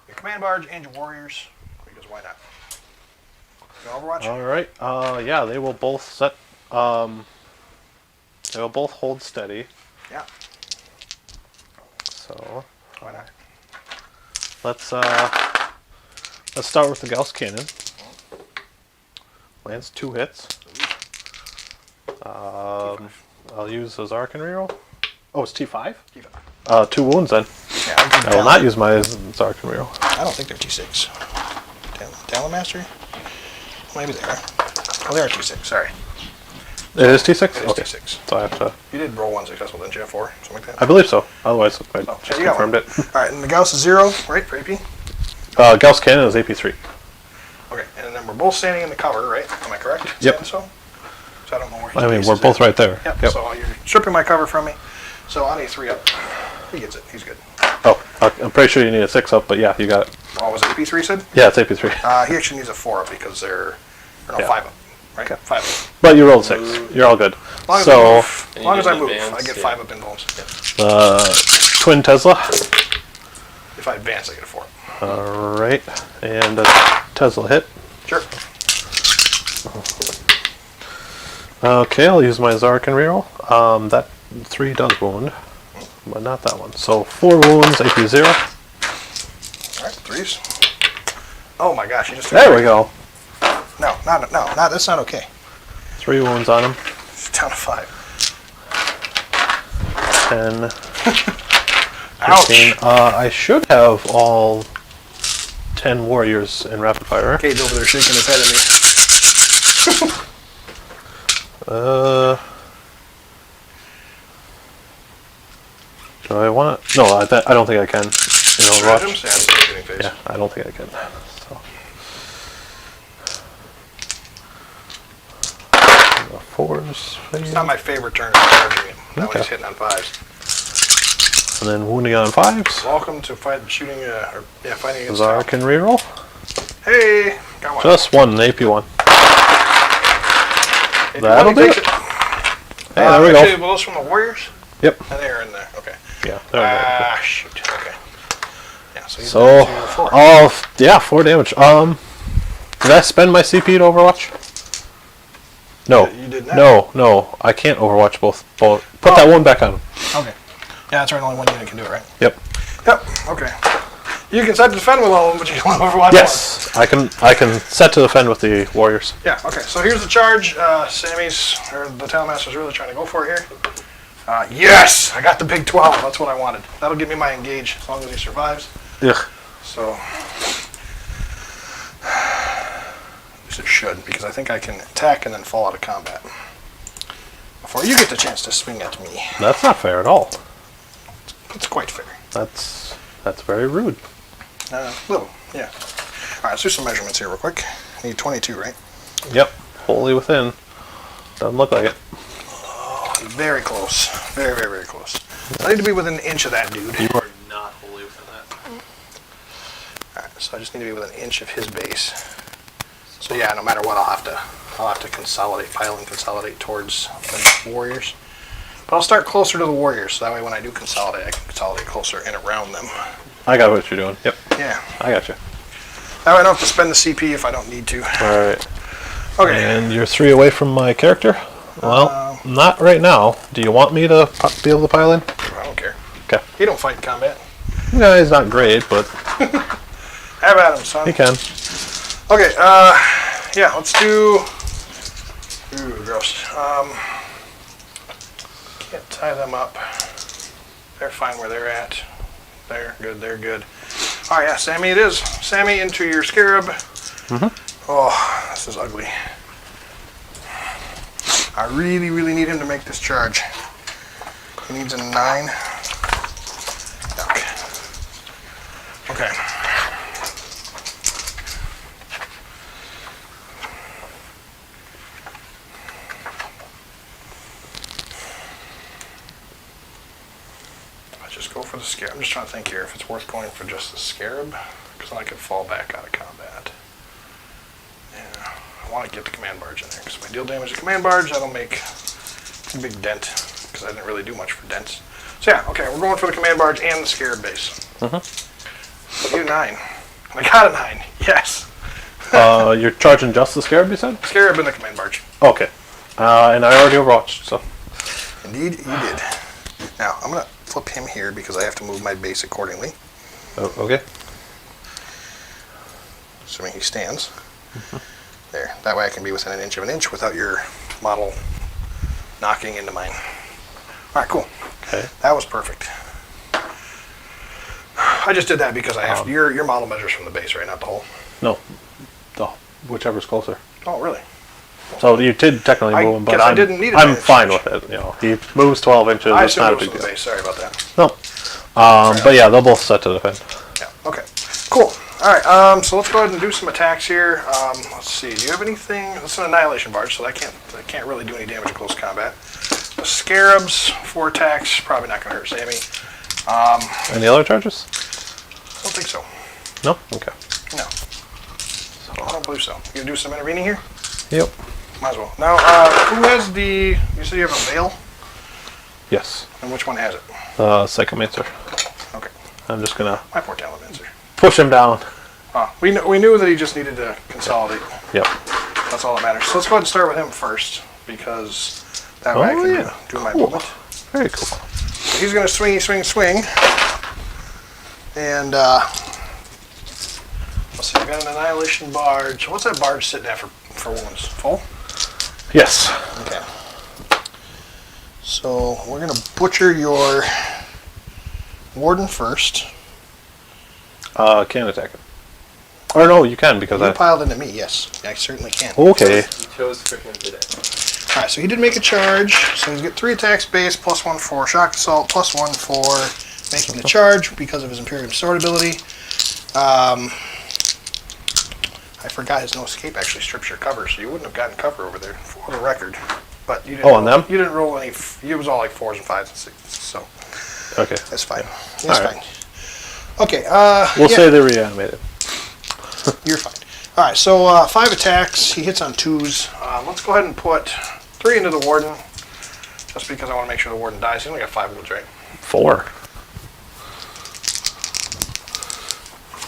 your command barge and your warriors, because why not? You Overwatch? Alright. Yeah, they will both set. They will both hold steady. Yeah. So Why not? let's start with the Gauss cannon. Lands 2 hits. I'll use the Zarkin reroll. Oh, it's T5? T5. 2 wounds then. Yeah, I will not use my Zarkin reroll. I don't think they're T6. Talent Mastery? Maybe they are. Oh, they are T6. Sorry. It is T6? It is Okay. T6. So I have to. You did roll 1 successful, didn't you? 4, something like that. I believe so. Otherwise, I Oh, just you got one. confirmed it. All right, and the Gauss is 0, right, for AP? Gauss cannon is AP3. Okay, and then we're both standing in the cover, right? Am I correct? Yep. So I don't know where. I mean, we're both right there. Yep. So you're stripping my cover from me. So on A3 up, he gets it. He's good. Oh, I'm pretty sure you need a 6 up, but yeah, you got it. Oh, was it AP3 said? Yeah, it's AP3. He actually needs a 4 up because they're, or no, Yeah. 5 up, right? Okay. 5 up. But you rolled 6. You're all good. As So, long as I move, advance, I get yeah. 5 up in bones. twin Tesla. If I advance, I get a 4. Alright, and a Tesla hit. Sure. Okay, I'll use my Zarkin reroll. That 3 does wound, but not that one. So 4 wounds, AP 0. All right, 3s. Oh my gosh, you just took There we go. No, that's not okay. 3 wounds on him. It's down to 5. 10, Ouch. 15. I should have all 10 warriors in rapid fire. Cade's over there shaking his head at me. Do I want to? No, I don't think I can. Stratagems? Yeah, it's a getting phase. Yeah, I don't think I can. So. The 4s. It's not my favorite turn of charging him. Now Okay. he's hitting on 5s. And then wounding on 5s. Welcome to fighting against Zarkin reroll. Hey, got one. Just one, AP1. If that'll you want, he do takes it. it. Hey, there we Actually, go. well, those from the Warriors? Yep. And they're in there. Okay. Yeah, there we go. Shoot. Okay. Yeah, so he's So, down to 4. yeah, 4 damage. Did I spend my CP to Overwatch? No. You did not? No, I can't Overwatch both. Put that one back on. Okay. Yeah, that's right. Only one unit can do it, right? Yep. Yep. Okay. You can set to defend with all of them, but you don't Overwatch Yes, I can set to defend with the Warriors. one. Yeah. Okay. So here's the charge. Sammy's or the Talonmaster's really trying to go for it here. Yes, I got the big 12. That's what I wanted. That'll give me my engage as long as he survives. Ugh. So, at least it should, because I think I can attack and then fall out of combat before you get the chance to swing at me. That's not fair at all. It's quite fair. That's very rude. Little, yeah. All right, let's do some measurements here real quick. I need 22, right? Yep. Wholly within. Doesn't look like it. Very close. Very, very, very close. I need to be within an inch of that dude. You are not wholly within that. Alright, so I just need to be within an inch of his base. So yeah, no matter what, I'll have to consolidate, pile and consolidate towards the Warriors. But I'll start closer to the Warriors, so that way when I do consolidate, I can consolidate closer and around them. I got what you're doing. Yep. Yeah. I got you. That way I don't have to spend the CP if I don't need to. All right. Okay. And you're 3 away from my character? Well, not right now. Do you want me to be able to pile in? I don't care. Okay. He don't fight in combat. No, he's not great, but Have at him, son. he can. Okay, yeah, let's do... Ooh, gross. Can't tie them up. They're fine where they're at. They're good. Oh yeah, Sammy it is. Sammy into your Scarab. Oh, this is ugly. I really, really need him to make this charge. He needs a 9. Okay. I just go for the Scarab. I'm just trying to think here if it's worth going for just the Scarab, because then I could fall back out of combat. Yeah, I want to get the command barge in there, because if I deal damage to command barge, that'll make a big dent, because I didn't really do much for dents. So yeah, okay, we're going for the command barge and the Scarab base. You 9. I got a 9. Yes. You're charging just the Scarab, you said? Scarab and the command barge. Okay. And I already overwatched, so. Indeed, you did. Now, I'm going to flip him here because I have to move my base accordingly. Oh, okay. Assuming he stands. There. That way I can be within an inch without your model knocking into mine. Alright, cool. Okay. That was perfect. I just did that because I have your model measures from the base, right? Not the hole. No. Whichever's closer. Oh, really? So you did technically move him, but I didn't need it. I'm fine with it. You know, he moves 12 inches. I It's not a assumed it big was from the deal. base. Sorry about that. No. But yeah, they'll both set to defend. Yeah. Okay. Cool. All right. So let's go ahead and do some attacks here. Let's see. Do you have anything? It's an annihilation barge, so that can't really do any damage in close combat. The scarabs, 4 attacks, probably not going to hurt Sammy. Any other charges? I don't think so. No. Okay. No. I don't believe so. You gonna do some intervening here? Yep. Might as well. Now, who has the? You said you have a veil, Yes. and which one has it? Psychomancer. Okay. I'm just gonna My poor Talamancer. push him down. We knew that he just needed to consolidate. Yep. That's all that matters. So let's go ahead and start with him first, because that way I can do my movement. Very cool. So he's going to swing. And, let's see, we got an Annihilation Barge. What's that barge sitting at for wounds? Full? Yes. Okay. So we're going to butcher your Warden first. Can't attack him. Or no, you can because You I. piled into me, yes. I certainly can. Okay. You chose for him today. Alright, so he did make a charge. So he's got 3 attacks base, +1 for shock assault, +1 for making the charge because of his Imperium Sword ability. I forgot his no escape actually strips your cover, so you wouldn't have gotten cover over there for the record. But you didn't. Oh, on them? You didn't roll any. It was all like 4s and 5s and 6s, so Okay. that's fine. That's All fine. right. Okay. We'll yeah, say they're reanimated. you're fine. All right, so 5 attacks. He hits on 2s. Let's go ahead and put 3 into the Warden, just because I want to make sure the Warden dies. He only got 5 wounds, right? 4.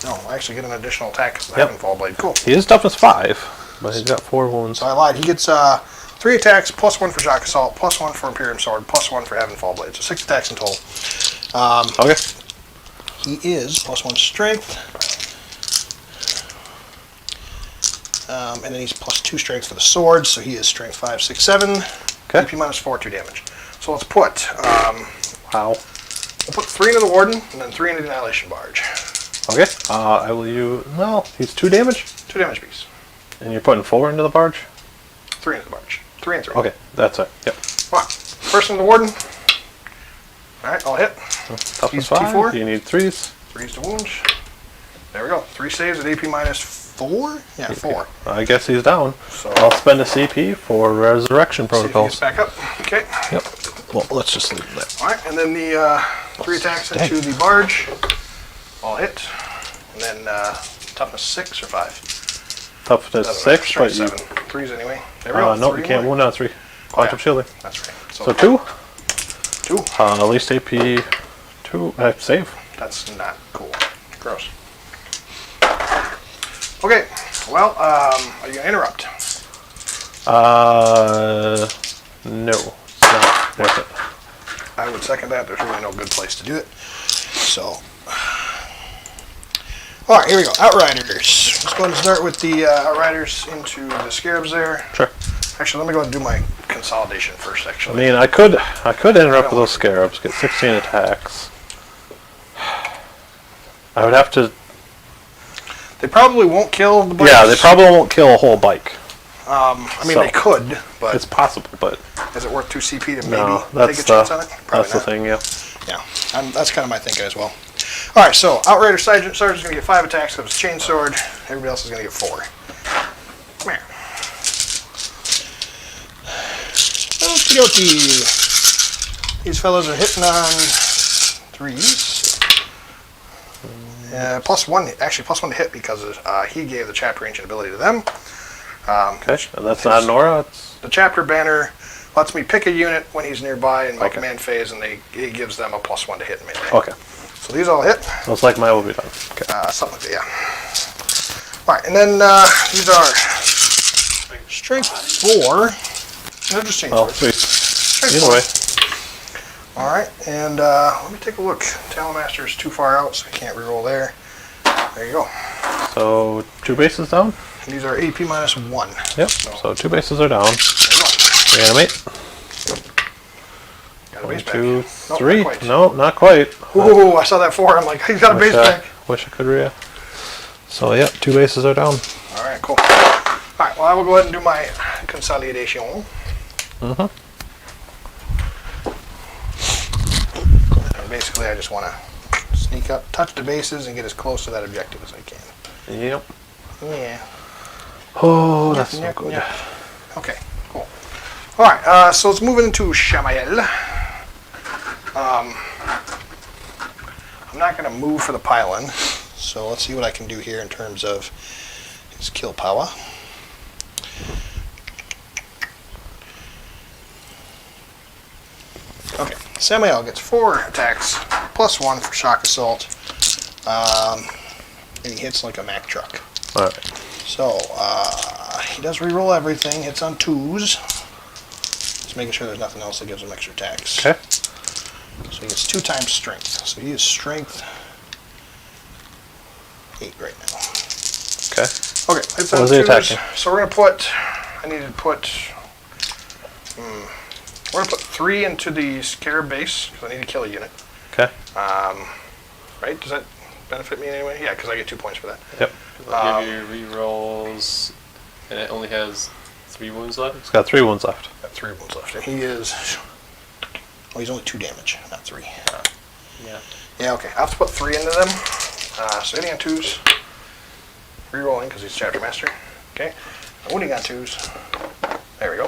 No, I actually get an additional attack because of the Heaven Fall Blade. Cool. He is toughness 5, but he's got 4 wounds. So I lied. He gets 3 attacks, +1 for shock assault, +1 for Imperium Sword, +1 for Heaven Fall Blade. So 6 attacks in total. Okay. He is +1 strength. And then he's +2 strength for the sword, so he is strength 5, 6, 7. Okay. AP -4, 2 damage. So let's put Wow. we'll put 3 into the Warden and then 3 into the Annihilation Barge. Okay. I will use. Well, he's 2 damage, 2 damage piece. and you're putting 4 into the barge. 3 into the barge. 3 and 3. Okay, that's it. Yep. Come on. First into the Warden. All right, I'll hit. Toughness He's 5. T4. You need 3s. 3's to wounds. There we go. 3 saves at AP -4. Yeah, 4. I guess he's down. So I'll spend a CP for resurrection see if he protocols. gets back up. Okay. Yep. Well, let's just leave that. All right, and then the 3 attacks into the barge. All hit. And then toughness 6 or 5. Toughness Doesn't matter. 6, but Strength you. 7. 3's anyway. There we go. No, 3 you can't more. wound on 3. Quantum yeah. shielding. That's right. So 2. 2. At least AP 2. Save. That's not cool. Gross. Okay. Well, are you gonna interrupt? No. It's not worth it. I would second that. There's really no good place to do it. So. All right, here we go. Outriders. Let's go ahead and start with the Outriders into the Scarabs there. Sure. Actually, let me go ahead and do my consolidation first, I actually. mean, I could interrupt with those scarabs, get 16 attacks. I would have to. They probably won't kill the bikes. Yeah, they probably won't kill a whole bike. I mean, So, they could, but It's possible, but is it worth 2 CP to maybe no, take that's a chance on it? Probably that's the not. thing. Yeah. Yeah, that's kind of my thinking as well. All right, so Outrider Sergeant's going to get 5 attacks because it's Chain Sword. Everybody else is going to get 4. Come here. Okie dokie. These fellows are hitting on 3s. +1, actually +1 to hit because he gave the chapter ancient ability to them. Okay, and that's not Nora. It's The chapter banner lets me pick a unit when he's nearby in my Okay. command phase, and it gives them a +1 to hit in melee. okay. So these all hit. So it's like mine will be done. Okay. Something like that, yeah. All right, and then these are strength 4. No, just change Well, words. sweet. Strength Either 4. way. Alright, and let me take a look. Talonmaster is too far out, so I can't reroll there. There you go. So 2 bases down? And these are AP minus 1. Yep, so 2 bases are down. There you go. Reanimate. Got a 1, base back. 2, Nope, 3. not quite. No, not quite. Ooh, I saw that 4. I'm like, he's got a base back. Wish I could So yep, 2 bases are down. Alright, cool. Alright, well I will go ahead and do my consolidation. Mm-hmm. And basically I just want to sneak up, touch the bases, and get as close to that objective as I can. Yep. Yeah. Oh, that's so Yep, good. yep. Okay, cool. Alright, so let's move into Shamael. I'm not going to move for the pylon, so let's see what I can do here in terms of his kill power. Okay, Samael gets 4 attacks, plus 1 for shock assault, and he hits like a Mack truck. Alright. So, he does reroll everything, hits on 2s. Just making sure there's nothing else that gives him extra attacks. Okay. So he gets 2 times strength. So he is strength 8 right now. Okay. Okay, it's What on was he 2s. attacking? So we're going to put, I need to put, we're going to put 3 into the Scarab base, because I need to kill a unit. Okay. Right? Does that benefit me in any way? Yeah, because I get 2 points for that. Yep. I'll give you rerolls, and it only has 3 wounds left. It's got 3 wounds left. Got 3 wounds left. And he is, oh, he's only 2 damage, not 3. Yeah. Yeah, okay. I have to put 3 into them. So hitting on 2s, rerolling because he's chapter master. Okay. Wounding on 2s. There we go.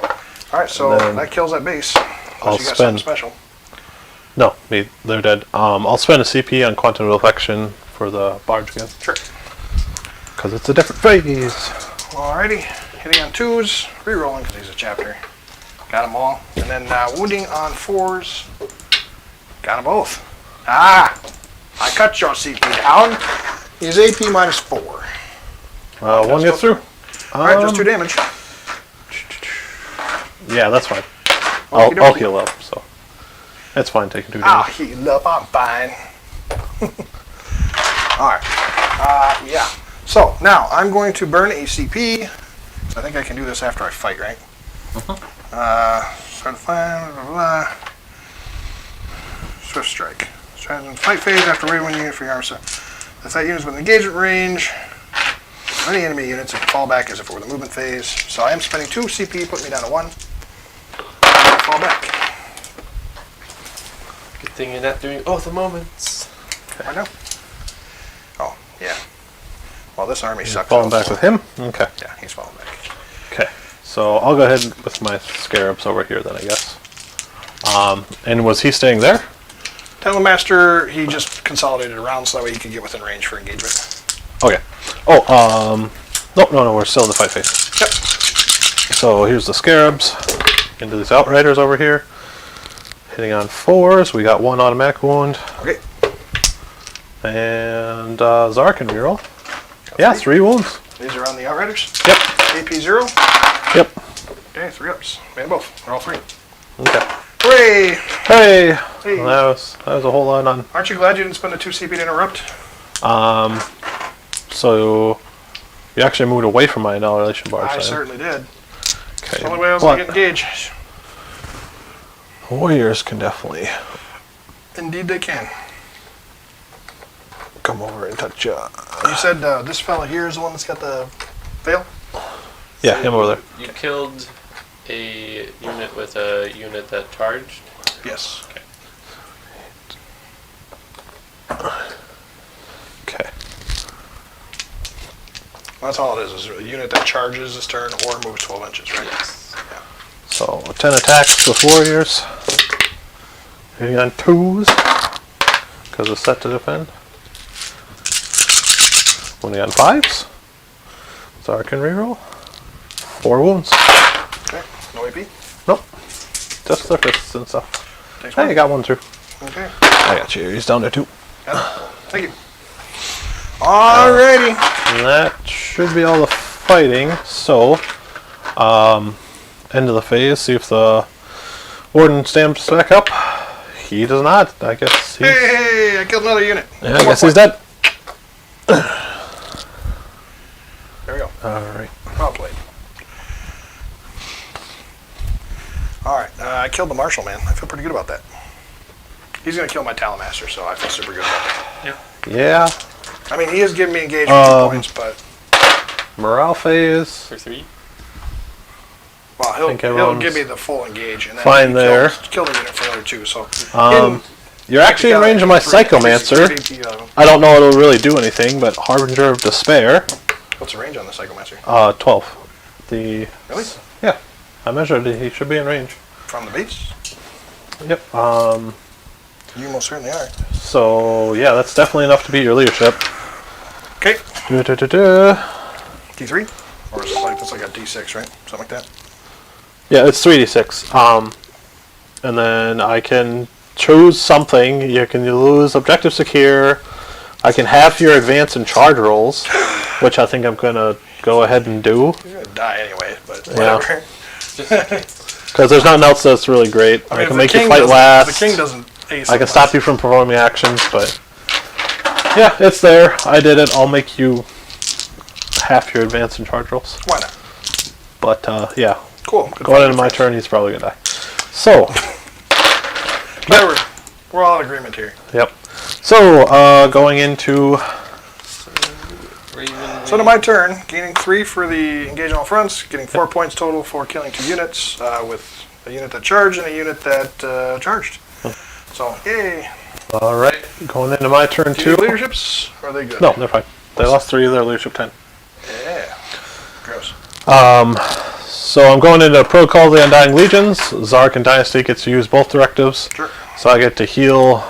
Alright, so that kills that base. I'll Unless you got something special. No, they're dead. I'll spend a CP on Quantum Reflection for the Barge again. Sure. Because it's a different phase. Alrighty. Hitting on 2s, rerolling because he's a chapter. Got them all. And then wounding on 4s. Got them both. Ah! I cut your CP down. He's AP minus 4. One gets through. Alright, just 2 damage. Yeah, that's fine. Okey I'll dokey. heal up, so. That's fine, taking 2 I'll damage. heal up, I'm fine. Alright. Yeah. So, now, I'm going to burn a CP. I think I can do this after I fight, right? Start fire, blah, blah, blah. Swift strike. Strike in the fight phase after Ravenwing unit for your armor set. If that unit's within engagement range, any enemy units can fall back as if it were the movement phase. So I am spending 2 CP, putting me down to 1. Fall back. Good thing you're not doing the moments. I know. Oh, yeah. Well, this army sucks. Falling back also. with him? Okay. Yeah, he's falling back. Okay. So I'll go ahead with my Scarabs over here then, I guess. And was he staying there? Talonmaster, he just consolidated around so that way he could get within range for engagement. Okay. Oh, no, we're still in the fight phase. Yep. So here's the Scarabs. Into these Outriders over here. Hitting on 4s. We got 1 automatic wound. Okay. And Zar can reroll. Yeah, 3 wounds. These are on the Outriders. Yep. AP 0. Yep. Okay, 3 ups. Made both. They're all 3. Okay. Hooray! Hey! Hey. Well, that was a whole lot on. Aren't you glad you didn't spend the 2 CP to interrupt? So you actually moved away from my annihilation bar. I certainly did. Okay. The only way I was going to get engaged. Warriors can definitely Indeed they can. come over and touch you. You said this fella here is the one that's got the veil? Yeah, him over there. You killed a unit with a unit that charged. Yes. Okay. That's all it is a unit that charges this turn or moves 12 inches, right? Yes. Yeah. So 10 attacks with Warriors. Hitting on 2s. Because it's set to defend. Only on 5s. Zar can reroll. 4 wounds. Okay. No AP? Nope. Just the fists and stuff. Thanks, Hey, man. I got 1 through. Okay. I got you. He's down to 2. Got it. Thank you. Alrighty. And that should be all the fighting. So, end of the phase. See if the Warden stamps back up. He does not. I guess he's... Hey, I killed another unit. Yeah, I guess he's dead. There we go. Alright. Well played. Alright, I killed the Marshal, man. I feel pretty good about that. He's going to kill my Talamaster, so I feel super good about that. Yeah. I mean, he is giving me engagement points, but... Morale phase. For 3. Well, he'll give me the full engage, and then fine there. Kill the unit for another 2, so... You're actually in range of my Psychomancer. I don't know it'll really do anything, but Harbinger of Despair. What's the range on the Psychomancer? 12. Really? Yeah. I measured it. He should be in range. From the base? Yep. You most certainly are. So, yeah, that's definitely enough to beat your leadership. Okay. Da-da-da-da. D3? Or is it like, that's like a D6, right? Something like that? Yeah, it's 3d6. And then I can choose something. You can lose objective secure. I can half your advance and charge rolls, which I think I'm going to go ahead and do. He's going to die anyway, but whatever. Because there's nothing else that's really great. I can make you fight last. The king doesn't ace. I can stop you from performing actions, but yeah, it's there. I did it. I'll make you half your advance and charge rolls. Why not? But yeah. Cool. Going into my turn, he's probably going to die. So. We're all in agreement here. Yep. So, going into... So to my turn, gaining 3 for the engage on all fronts, getting 4 points total for killing 2 units, with a unit that charged and a unit that charged. So, yay. Alright, going into my turn too. Leaderships? Or are they good? No, they're fine. They lost 3 of their leadership 10. Yeah. Gross. So I'm going into Protocol of the Undying Legions. Zark and Dynasty gets to use both directives. Sure. So I get to heal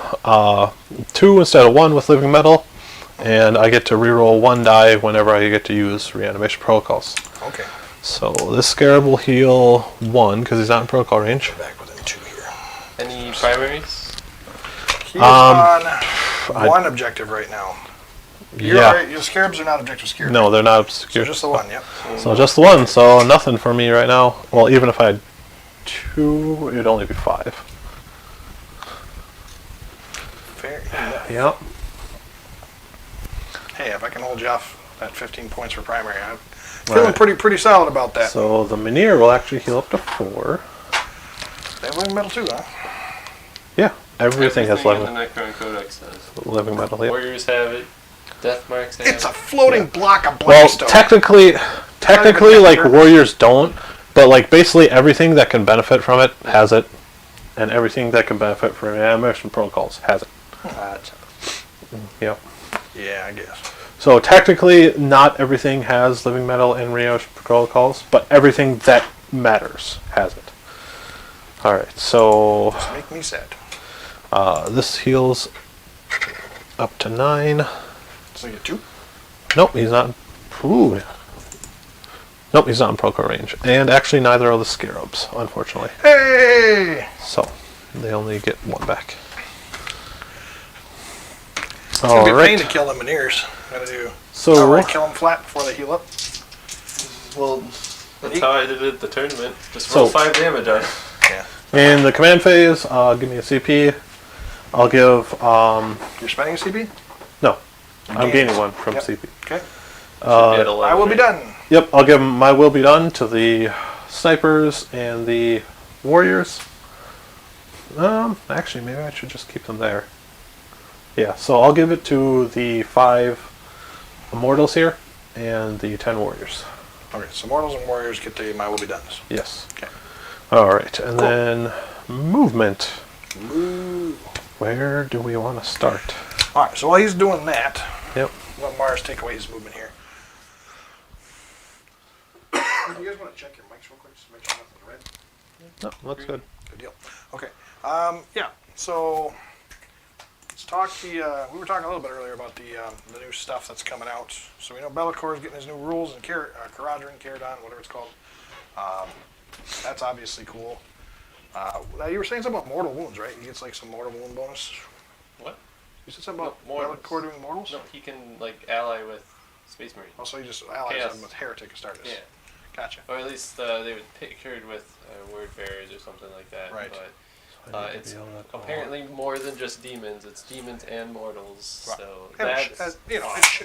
2 instead of 1 with Living Metal. And I get to reroll 1 die whenever I get to use reanimation protocols. Okay. So this Scarab will heal 1 because he's not in protocol range. Back within 2 here. Any primaries? He's on 1 objective right now. Your Scarabs are not objective secure. No, they're not obscure. So just the 1, yep. So just the 1, so nothing for me right now. Well, even if I had 2, it'd only be 5. Fair. Yep. Hey, if I can hold you off at 15 points for primary, I'm feeling pretty solid about that. So the Minear will actually heal up to 4. They have living metal too, huh? Yeah, everything has in living. the Necron Codex does. Living metal. Yep. Warriors have it. Death marks have It's a it. floating block of Well, blackstone. technically, like better. warriors don't, but like basically everything that can benefit from it has it, and everything that can benefit from animation protocols has it. Yep. Yeah, I guess. So technically, not everything has living metal in reanimation protocols, but everything that matters has it. All right, so Just make me sad. this heals up to 9. So you get 2? Nope, he's not. Ooh. Nope, he's not in Proco range. And actually, neither are the Scarabs, unfortunately. Hey! So, they only get 1 back. It's gonna be a pain to kill them Minears. Gotta do. So, kill them flat before they heal up. Well, that's how I did it at the tournament. Just roll 5 damage on it. Yeah. in the command phase, give me a CP. I'll give. You're spending a CP? No, I'm Gains. gaining 1 from Yep. CP. Okay. I I will be done. Yep, I'll give my will be done to the snipers and the warriors. Actually, maybe I should just keep them there. Yeah, so I'll give it to the 5 immortals here and the 10 warriors. Okay, so mortals and warriors get the my will be done. Yes. Okay. All right, and Cool. then movement. Ooh. Where do we want to start? All right, so while he's doing that, Yep. let Mars take away his movement here. Do you guys want to check your mics real quick just to make sure nothing's red? No, that's good. Good deal. Okay. Yeah. So let's talk we were talking a little bit earlier about the new stuff that's coming out. So we know Bellacor's getting his new rules and Caradron, whatever it's called. That's obviously cool. Now you were saying something about mortal wounds, right? He gets like some mortal wound bonus. What? You said something about mortals. Bellacore doing mortals? No, he can like ally with Space Marine. Also, you just allies Chaos. them with Heretic Astartes. Yeah. Gotcha. Or at least they would pick cured with word bearers or something like that. Right. But I need to It's be able to go apparently more than just demons. It's demons and mortals. Right. So And that's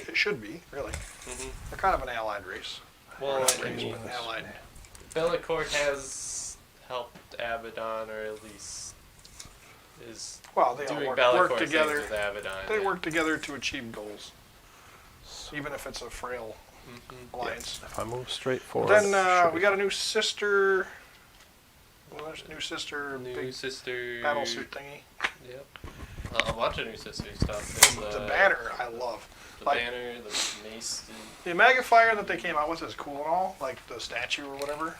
it should be, really. Mhm. They're kind of an allied race. well. Not I race, mean, but an allied. Bellicor has helped Abaddon, or at least is Well, they doing all Bellicor work things together. with Abaddon. They yeah. work together to achieve goals, even if it's a frail Mhm. alliance. If I move straight forward. Then should we be got a new sister. Well, there's a new sister New big sister battle suit thingy. Yep. A bunch of new sister stuff. There's The banner I love. the like- banner, the mace. The Magnifier that they came out with is cool and all, like the statue or whatever.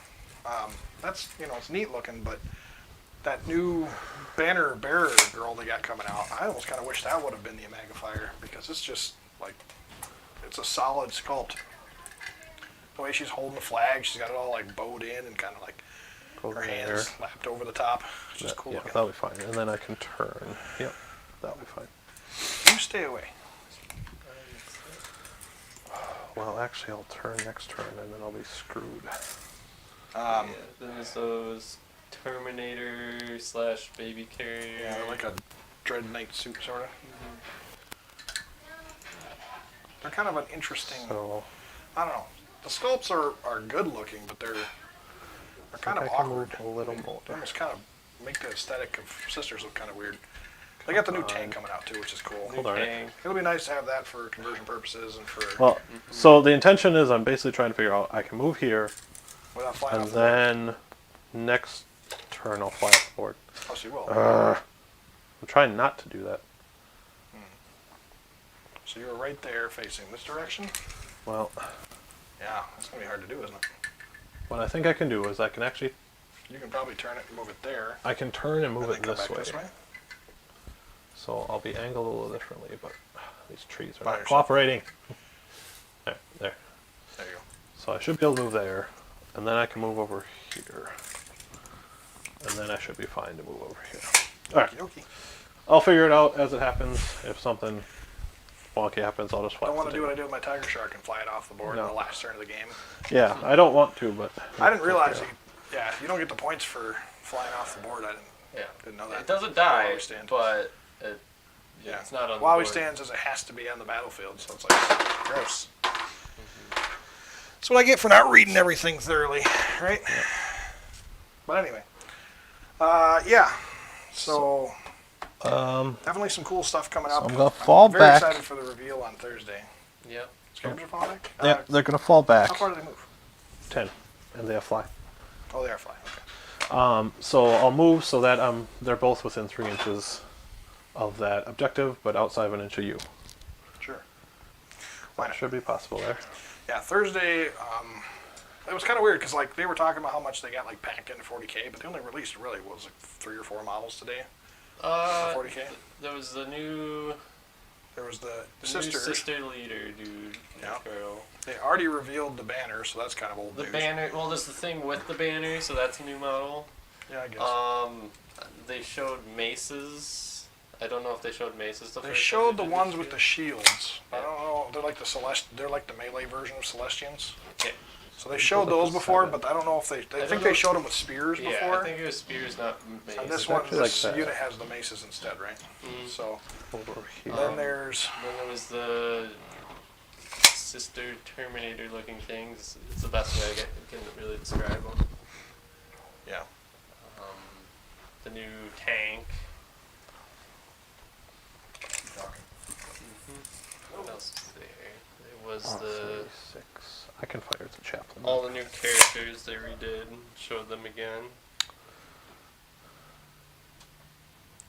That's it's neat looking, but that new banner bearer girl they got coming out, I almost kind of wish that would have been the Magnifier, because it's just like it's a solid sculpt. The way she's holding the flag, she's got it all like bowed in and kind of like over her there. hands lapped over the top. It's just That- cool yeah, looking. that'll be fine. And then I can turn. Yep, that'll be fine. You stay away. Well, actually, I'll turn next turn, and then I'll be screwed. Yeah, then there's those Terminator / baby carrier. Yeah, they're like a Dread Knight suit, sort of. They're kind of an interesting. So I don't know. The sculpts are good looking, but they're kind of I can awkward. move a little more. They almost kind of make the aesthetic of Sisters look kind of weird. They got the new tank coming out too, which is cool. New on it. tank. It'll be nice to have that for conversion purposes and for Well, so the intention is I'm basically trying to figure out I can move here, without flying and off the board. then next turn I'll fly off the board. Oh, so you will. I'm trying not to do that. So you're right there facing this direction? Well, Yeah, that's going to be hard to do, isn't it? what I think I can do is I can actually You can probably turn it and move it there. I can turn and move and it then come this back way. this way. So I'll be angled a little differently, but these trees are By not yourself. cooperating. There. There you go. So I should be able to move there, and then I can move over here. And then I should be fine to move over here. Alright, Okie dokie. I'll figure it out as it happens. If something wonky happens, I'll just fly. I don't off want to the do what I table. did with my Tiger Shark and fly it off the board in No. the last turn of the game. Yeah, I don't want to, but I didn't realize you don't get the points for flying off the board. I didn't know that. It doesn't die, While we stand. but Yeah. it's not on While the we board. stand says it has to be on the battlefield, so it's like gross. That's what I get for not reading everything thoroughly, right? But anyway, yeah. So definitely some cool stuff coming up. I'm gonna fall very back. excited for the reveal on Thursday. Yep. Scabs are falling back. Yeah, they're gonna fall back. How far do they move? 10, and they fly. Oh, they are flying. Okay. So I'll move so that they're both within 3 inches of that objective, but outside of an inch of you. Sure. That should be possible there. Yeah, Thursday. It was kind of weird because like they were talking about how much they got like packed into 40K, but they only released really what was like 3 or 4 models today. 40K. There was the new There was the new sisters. sister leader dude. Yeah. Girl. They already revealed the banner, so that's kind of old The news. banner. Well, there's the thing with the banner, so that's a new model. Yeah, I guess. They showed maces. I don't know if they showed maces. The They first showed the time ones did with the this shields. I don't know. They're like the They're like the melee version of Celestians. year. So they showed those before, but I don't know if they. I don't think know. they showed them with spears Yeah, before. I think it was spears, not maces. And this It's one, actually like this that. unit has the maces instead, right? Mhm. So Over here. then there's Then there was the sister Terminator looking things. It's the best way I can really describe them. yeah. The new tank. What else is there? It was the 36. I can fire the chaplain. all the new characters they redid. Showed them again.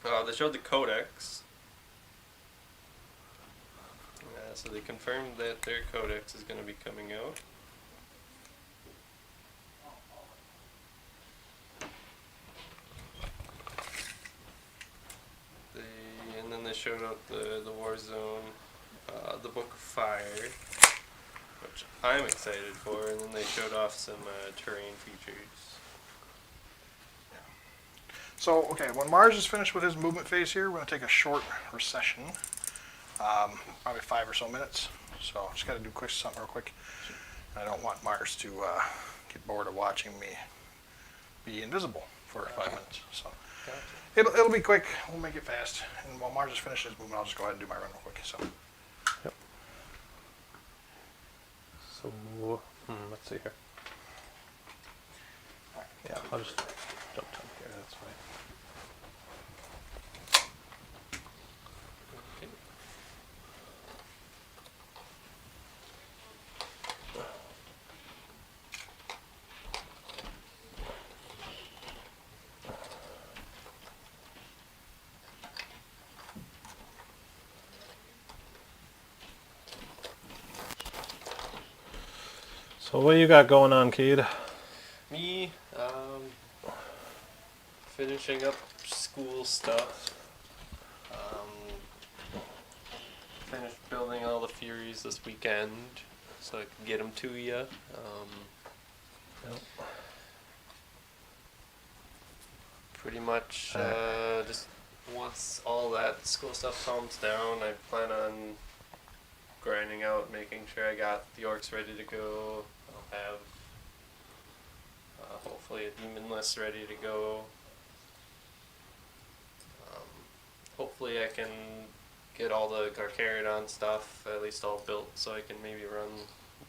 They showed the codex. So they confirmed that their codex is going to be coming out. And then they showed out the Warzone, the Book of Fire, which I'm excited for, and then they showed off some terrain features. So, okay, when Mars is finished with his movement phase here, we're going to take a short recession. Probably 5 or so minutes. So, just got to do something real quick. I don't want Mars to get bored of watching me be invisible for 5 minutes. So, Gotcha. It'll be quick. We'll make it fast. And while Mars finishes moving, I'll just go ahead and do my run real quick. So. Yep. So, let's see here. Yeah, I'll just jump down here. That's fine. Okay. So what you got going on, Cade? Me, finishing up school stuff. Finished building all the Furies this weekend, so I can get them to you. Pretty much, just once all that school stuff calms down, I plan on grinding out, making sure I got the orcs ready to go. I'll have hopefully a demon list ready to go. Hopefully I can get all the Garcaridon stuff at least all built so I can maybe run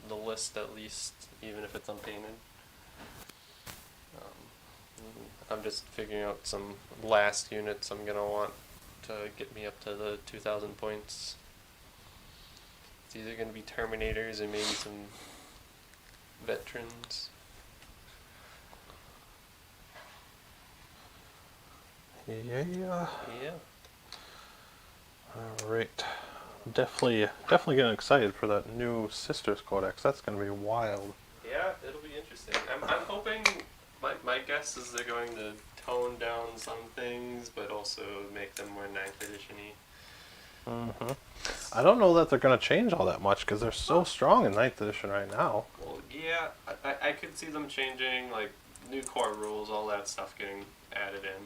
the list at least, even if it's unpainted. I'm just figuring out some last units I'm going to want to get me up to the 2,000 points. It's either going to be Terminators and maybe some Veterans. Yeah. Yeah. All right. Definitely getting excited for that new Sisters Codex. That's going to be wild. Yeah, it'll be interesting. I'm hoping, my guess is they're going to tone down some things, but also make them more 9th edition-y. Mm-hmm. I don't know that they're going to change all that much because they're so strong in 9th edition right now. Well, yeah, I could see them changing, like, new core rules, all that stuff getting added in.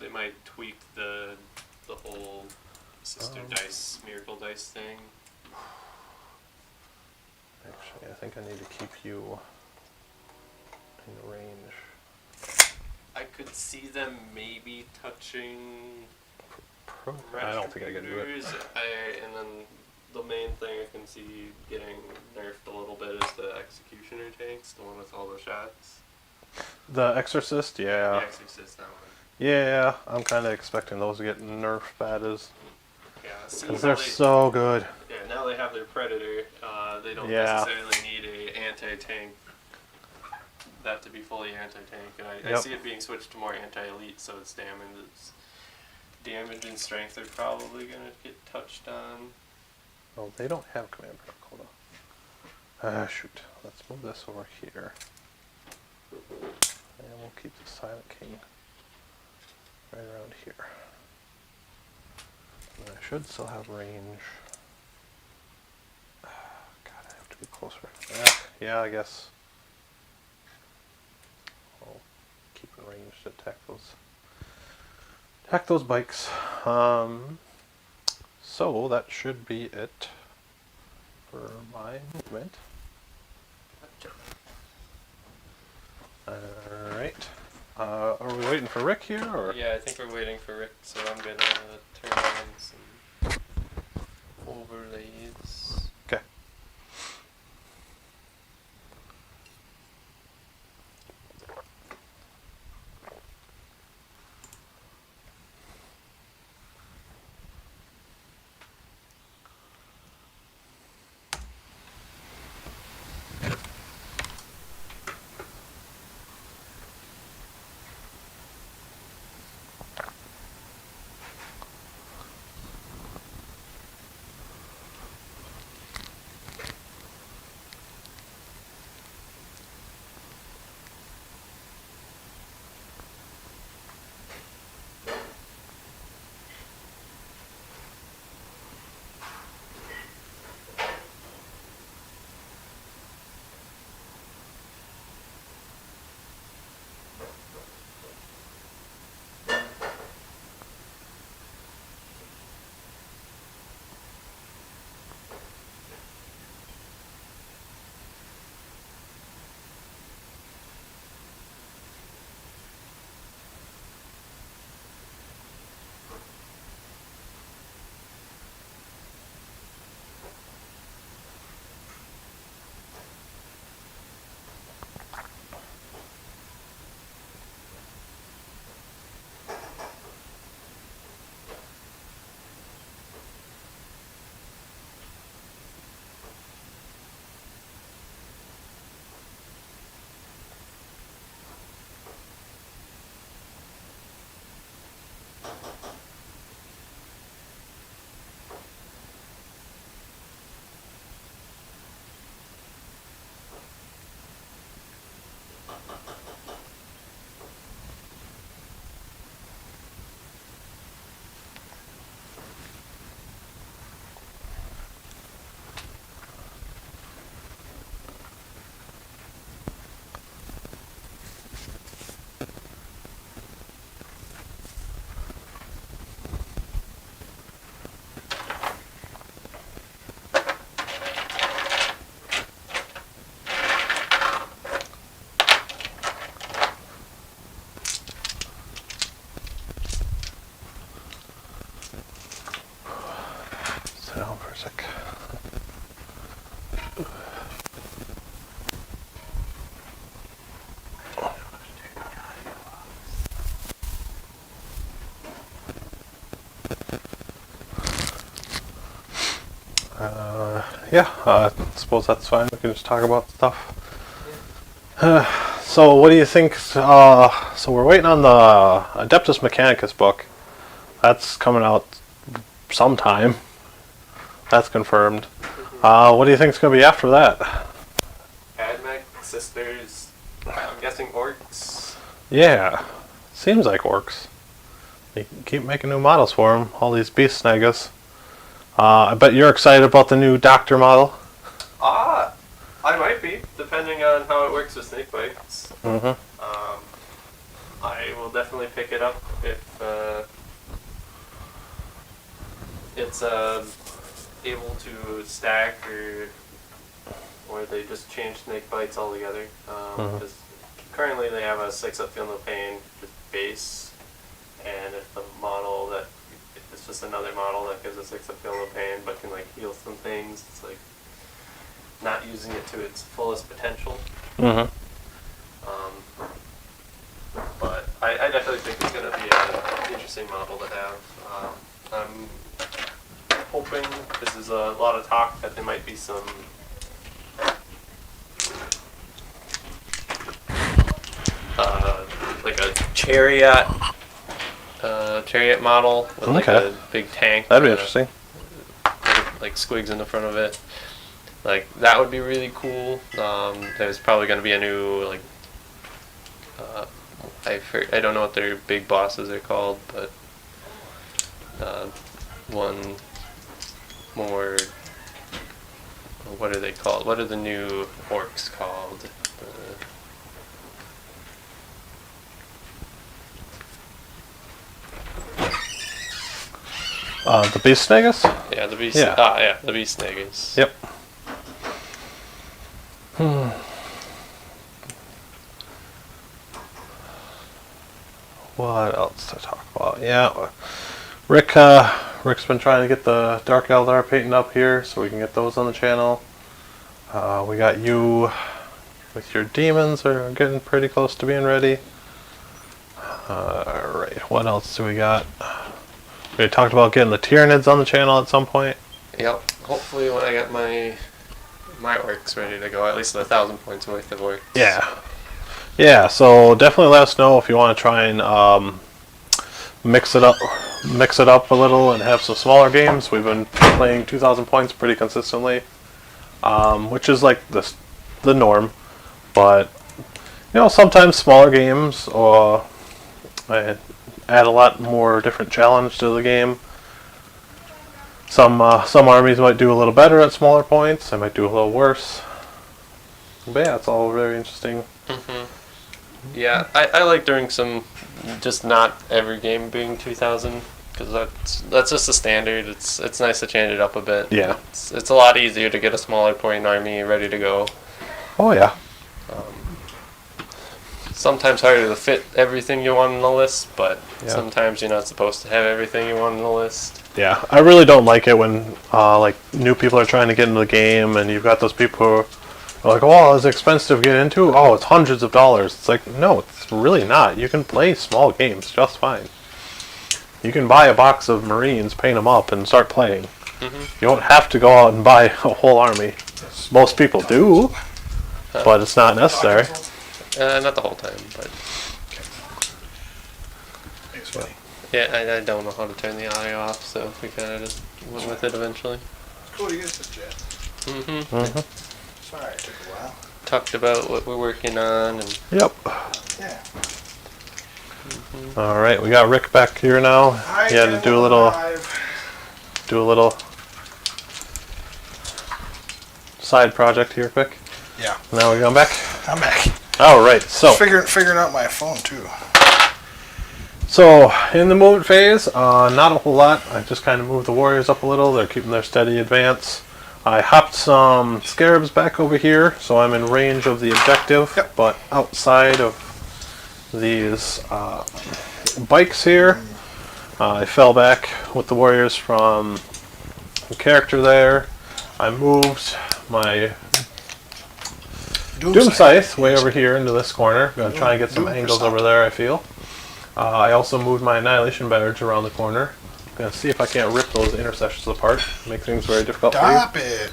They might tweak the whole sister dice, miracle dice thing. Actually, I think I need to keep you in range. I could see them maybe touching I don't think I can do it. And then the main thing I can see getting nerfed a little bit is the Executioner tanks, the one with all the shots. The Exorcist, yeah. The Exorcist, that one. Yeah, I'm kind of expecting those to get nerfed bad as... Yeah, because they're so good. Yeah, now they have their Predator. They don't Yeah. necessarily need a anti-tank, that to be fully anti-tank. And I Yep. see it being switched to more anti-elite, so it's damage and strength are probably going to get touched on. Oh, they don't have command block. Hold on. Shoot. Let's move this over here. And we'll keep the Silent King right around here. And I should still have range. God, I have to be closer. Yeah, I guess. I'll keep in range to attack those bikes. So that should be it for my movement. Alright. Are we waiting for Rick here, or? Yeah, I think we're waiting for Rick, so I'm going to turn on some overlays. Okay. Yeah, I suppose that's fine. We can just talk about stuff. So what do you think? So we're waiting on the Adeptus Mechanicus book. That's coming out sometime. That's confirmed. What do you think is going to be after that? Admech, Sisters, I'm guessing Orcs. Yeah, seems like orcs. They keep making new models for them. All these beast snagas. I bet you're excited about the new Doctor model. I might be, depending on how it works with snake bites. Mm-hmm. I will definitely pick it up if it's able to stack or they just change snake bites altogether. Because currently they have a 6-up feel no pain just base, and if it's just another model that gives a 6-up feel no pain but can like heal some things, it's like not using it to its fullest potential. Mm-hmm. But I definitely think it's going to be an interesting model to have. I'm hoping this is a lot of talk that there might be some like a chariot model with like a big tank. That'd be interesting. Like squigs in the front of it. Like that would be really cool. There's probably going to be a new like I don't know what their big bosses are called, but one more. What are they called? What are the new orcs called? The beast snagas? Yeah, the beast. Yeah. The beast snagas. Yep. What else to talk about? Yeah, Rick's been trying to get the Dark Eldar painted up here so we can get those on the channel. We got you with your demons are getting pretty close to being ready. Alright, what else do we got? We talked about getting the Tyranids on the channel at some point. Yep. Hopefully when I get my orcs ready to go, at least 1,000 points worth of orcs. Yeah. Yeah, so definitely let us know if you want to try and mix it up a little and have some smaller games. We've been playing 2,000 points pretty consistently, which is like the norm. But you know, sometimes smaller games or add a lot more different challenge to the game. Some armies might do a little better at smaller points. They might do a little worse. But yeah, it's all very interesting. Mm-hmm. Yeah, I like doing some, just not every game being 2,000, because that's just the standard. It's nice to change it up a bit. Yeah. It's a lot easier to get a smaller point army ready to go. Oh yeah. Sometimes harder to fit everything you want on the list, but Yeah. sometimes you're not supposed to have everything you want on the list. Yeah, I really don't like it when like new people are trying to get into the game and you've got those people who are like, oh, it's expensive to get into. Oh, it's hundreds of dollars. It's like, no, it's really not. You can play small games just fine. You can buy a box of Marines, paint them up, and start playing. Mm-hmm. You don't have to go out and buy a whole army. Most people do, but it's not necessary. Not the whole time, but Thanks, buddy. yeah, I don't know how to turn the audio off, so we kind of just went with it eventually. Cool, you get this, Jet. Mm-hmm. Mm-hmm. Sorry, it took a while. Talked about what we're working on, and Yep. Yeah. All right, we got Rick back here now. He had to do a little side project here quick. Yeah. Now we're going back. I'm back. All right, so Figuring out my phone too. So in the movement phase, not a whole lot. I just kind of moved the warriors up a little. They're keeping their steady advance. I hopped some scarabs back over here, so I'm in range of the objective, Yep. but outside of these bikes here, I fell back with the warriors from the character there. I moved my Doom Scythe way over here into this corner. I'm going to try and get some angles over there, I feel. I also moved my Annihilation Badge around the corner. I'm going to see if I can't rip those intercessions apart. Make things very difficult Stop for you. it.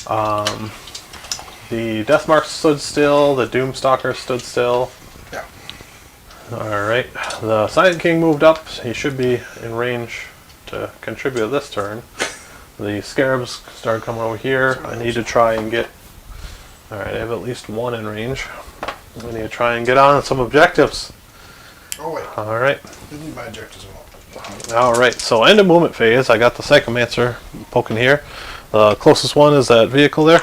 The Deathmark stood still. The Doomstalker stood still. Yeah. Alright. The Silent King moved up. He should be in range to contribute this turn. The Scarabs started coming over here. I need to try and get... Alright, I have at least one in range. I need to try and get on some objectives. Oh, wait. Alright. Didn't need my objectives at all. Alright, so end of movement phase. I got the Psychomancer poking here. The closest one is that vehicle there.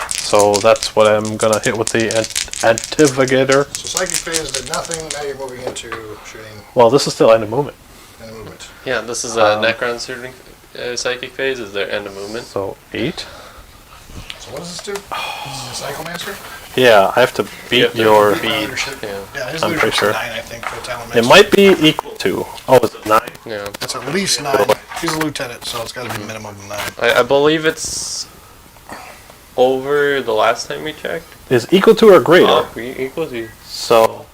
So that's what I'm going to hit with the Antivigator. So Psychic Phase did nothing, now you're moving into shooting Well, this is still end of movement. and movement. Yeah, this is Necron shooting psychic phase. Is their end of movement? So 8. So what does this do? This is a Psychomancer? Yeah, I have to beat your... Beat my leadership. Yeah. Yeah, his I'm pretty leadership's sure. 9, I think, for the Talon It might be equal to... Oh, is it 9? Yeah. That's at least 9. He's a lieutenant, so it's got to be minimum of 9. I believe it's over the last time we checked. Is equal to or greater? Oh, equal to. So,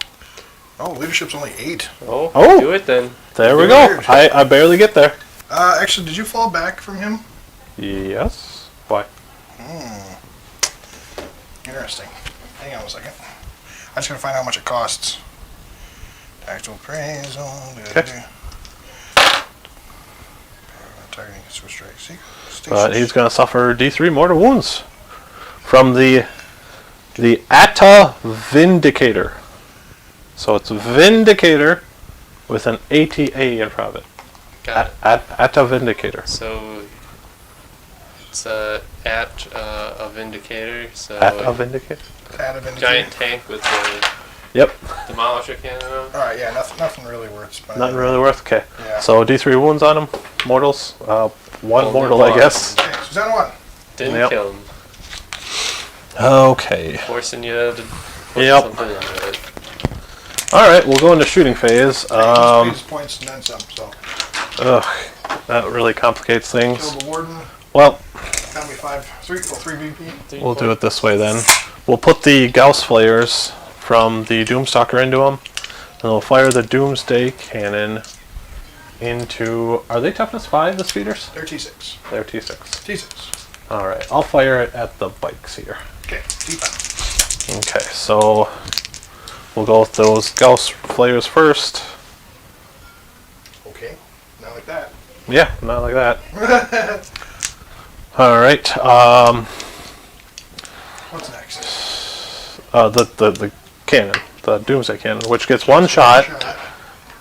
Oh, leadership's only 8. Oh, Oh. do it then. there we go. Weird. I barely get there. Actually, did you fall back from him? Yes. Why? Interesting. Hang on a second. I'm just going to find out how much it costs. Actual appraisal. Okay. Targeting switch strike. But he's going to suffer D3 mortal wounds from the Atta Vindicator. So it's Vindicator with an ATA in front of it. Got it. Atta Vindicator. So it's at a Vindicator. So Atta Vindicator? giant tank with the Yep. demolisher cannon on. Alright, yeah, nothing really worth spending. Nothing really worth. Okay. Yeah. So D3 wounds on him. Mortals. One Only mortal, I one. guess. Okay, Suzanne 1. Didn't Yep. kill him. Okay. Forcing you to put Yep. something into it. Alright, we'll go into shooting phase. Speeds, points, and then some. So, Ugh, that really complicates things. kill the warden. Well, Got me 3 VP. we'll do it this way then. We'll put the Gauss flares from the Doomstalker into them, and we'll fire the Doomsday cannon into... Are they toughness 5, the speeders? They're T6. They're T6. T6. Alright, I'll fire it at the bikes here. Okay, T5. Okay, so we'll go with those Gauss flares first. Okay, not like that. Yeah, not like that. Alright, What's next? the cannon, the Doomsday cannon, which gets one shot.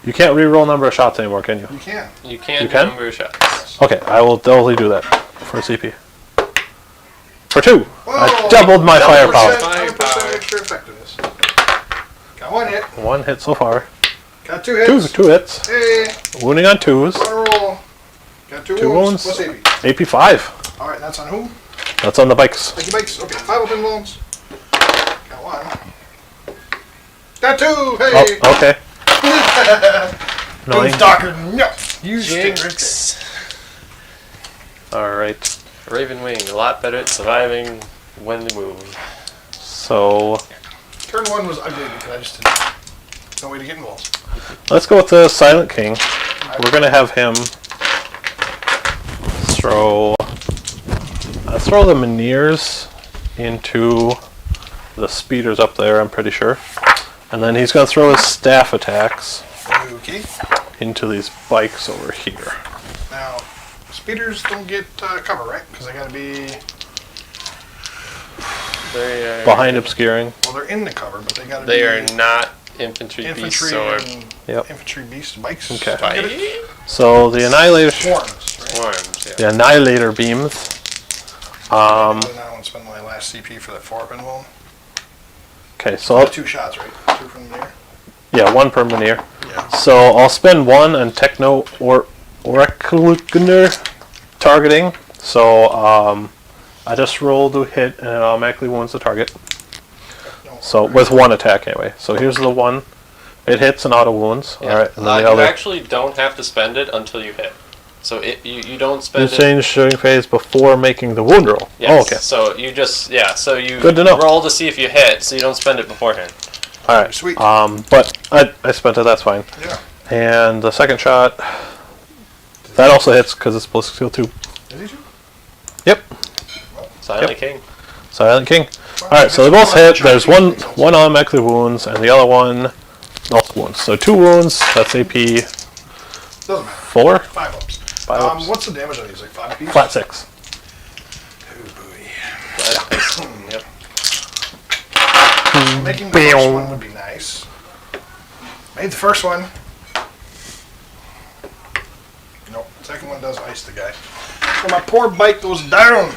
You can't re-roll number of shots anymore, can you? You can. You can't You do can? number of shots. Okay, I will totally do that for CP. For 2! Whoa! I doubled my firepower. 100% extra effectiveness. Got 1 hit. 1 hit so far. Got 2 hits. 2 hits. Hey, Wounding on 2s. 1 roll. Got 2 2 wounds. wounds. What's AP? AP 5. Alright, that's on whom? That's on the bikes. Like your bikes. Okay, 5 open wounds. Got 1. Got 2! Hey! Oh, okay. 9. Doomstalker, no! You stay right there. Jinx. Alright. Ravenwing, a lot better at surviving when they move. So, Turn 1 was ugly because I just didn't. No way to get involved. let's go with the Silent King. We're going to have him throw the Meniers into the speeders up there, I'm pretty sure. And then he's going to throw his staff attacks Okay. into these bikes over here. Now, speeders don't get cover, right? Because they gotta be. They are, Behind obscuring. Well, they're in the cover, but they gotta They be. are not infantry beasts infantry or and Yep. infantry beast bikes. Okay. Get it? So the Annihilator, Swarms, right? swarms. Yeah. the Annihilator beams. I'm gonna now spend my last CP for that 4-up wound. Okay, so 2 shots, right? 2 from there. yeah, 1 per Menhir. Yeah. So I'll spend 1 on Techno or Oracular targeting. So I just rolled a hit and it automatically wounds the target. No. So with 1 attack anyway. So here's the 1. It hits and auto wounds. Yeah. All right, and then the You other. actually don't have to spend it until you hit. So you don't You spend it. change shooting phase before making the wound roll. Yes. Oh, okay. So you just so you Good to know. roll to see if you hit, so you don't spend it beforehand. All right. Sweet. But I spent it. That's fine. Yeah. And the second shot, that also hits because it's ballistic skill 2. Did he shoot? Yep. Well, Silent King. Silent King. Alright, so they both hit. There's one automatically wounds, and the other one also wounds. So 2 wounds, that's AP Doesn't matter. 4? 5 ups. 5 ups. What's the damage on these? Like 5 apiece? Flat 6. Oh boy. Yep. Making the first one would be nice. Made the first one. Nope. Second one does ice the guy. So my poor bike goes down.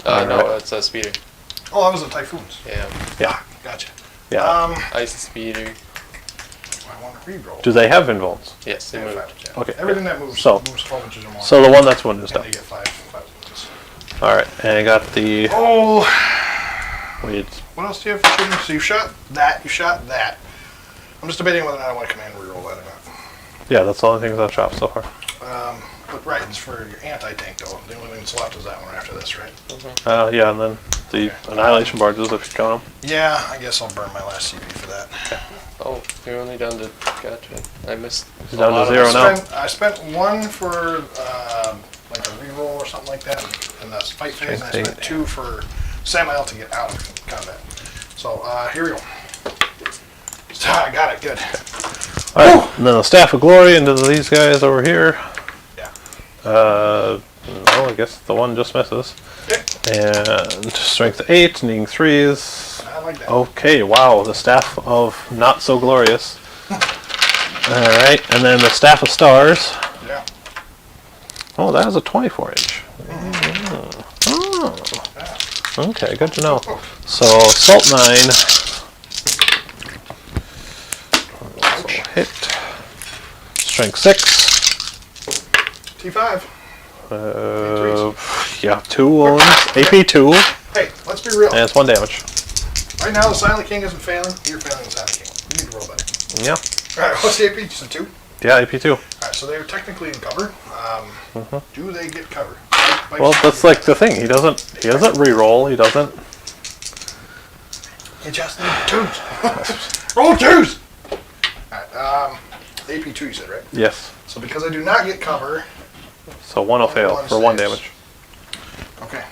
No, it's a speeder. Oh, that was the Typhoons. Yeah. Yeah. Gotcha. Yeah. Ice speeder. I want to reroll. Do they have invulns? Yes, they Yeah, moved. 5, yeah. Okay. Everything that moves So- moves 12 inches or more. So the one that's wounded is and down. they get 5 inches. Alright, and I got the... Oh, Wait. what else do you have for shooting? So you shot that. You shot that. I'm just debating whether or not I want to command reroll that or not. Yeah, that's the only things I've shot so far. But right, it's for your anti-tank though. The only thing that's left is that one after this, right? Yeah, and then the Annihilation Barges, if you count them. Yeah, I guess I'll burn my last CP for that. Oh, you're only down to. Gotcha. I missed. He's down to lot of 0 now. I spent 1 for like a reroll or something like that in the fight phase, and I spent 2 for Samael to get out of combat. So here we go. I got it. Good. Alright, and then the Staff of Glory into these guys over here. Yeah. No, I guess the one just misses. Okay. And Strength 8, needing 3s. I like that. Okay, wow, the Staff of Not So Glorious. Alright, and then the Staff of Stars. Yeah. Oh, that is a 24 inch. Oh. Okay, good to know. So, Salt 9. Hit. Strength 6. T5. Yeah, 2 wounds. AP 2. Hey, let's be real. And it's 1 damage. Right now, the Silent King isn't failing. You're failing the Silent King. You need to roll better. Yeah. All right, what's the AP? Just a 2? Yeah, AP 2. All right, so they're technically in cover. Do they get cover? Well, that's like the thing. He doesn't re-roll. He doesn't. You just need 2s. Roll 2s! Alright, AP 2 you said, right? Yes. So because I do not get cover... So 1 will fail for 1 saves. damage. Okay.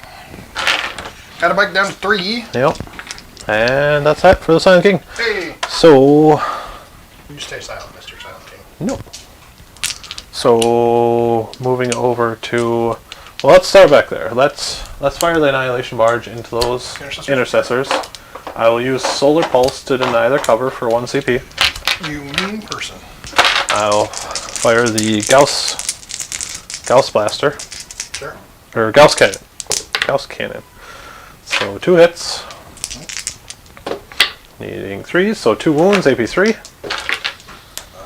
Got a bike down to 3. Yep. And that's it for the Silent King. Hey! So... You stay silent, Mr. Silent King. No. So moving over to, well, let's start back there. Let's fire the Annihilation Barge into those intercessors. I will use Solar Pulse to deny their cover for 1 CP. You mean person. I'll fire the Gauss Blaster, Sure. or Gauss Cannon. So 2 hits, needing 3, so 2 wounds, AP 3.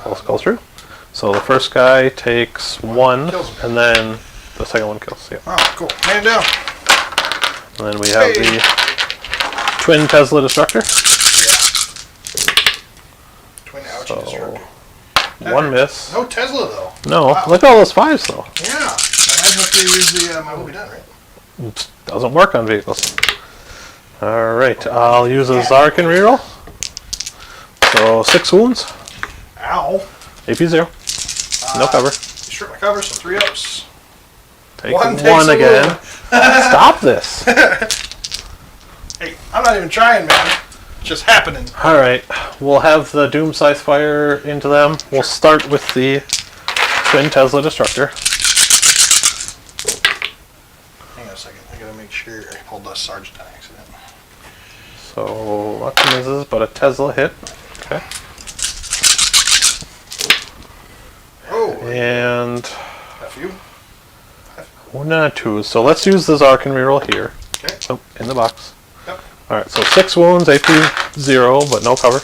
Pulse go through. So the first guy takes 1, and then the second one kills. Yeah. Oh, cool. Man down. And then we have the Twin Tesla Destructor. Twin ouchie So destructor. 1 miss. No Tesla, though. No, Wow. look at all those 5s though. Yeah. Imagine if they use the my will be done, right? Doesn't work on vehicles. Alright, I'll use a Zarkin reroll. So 6 wounds, Ow. AP 0. No cover. Strip my cover, so 3 ups. Take One 1 takes a again. wound. Stop this. Hey, I'm not even trying, man. It's just happening. Alright, we'll have the Doom Scythe fire into them. We'll start with the Twin Tesla Destructor. Hang on a second. I gotta make sure I pulled the Sergeant on accident. So, lots of misses, but a Tesla hit. Okay. Oh, And a few. 1 and a 2. So let's use the Zarkin reroll here. Okay. Oh, in the box. Yep. Alright, so 6 wounds, AP 0, but no cover.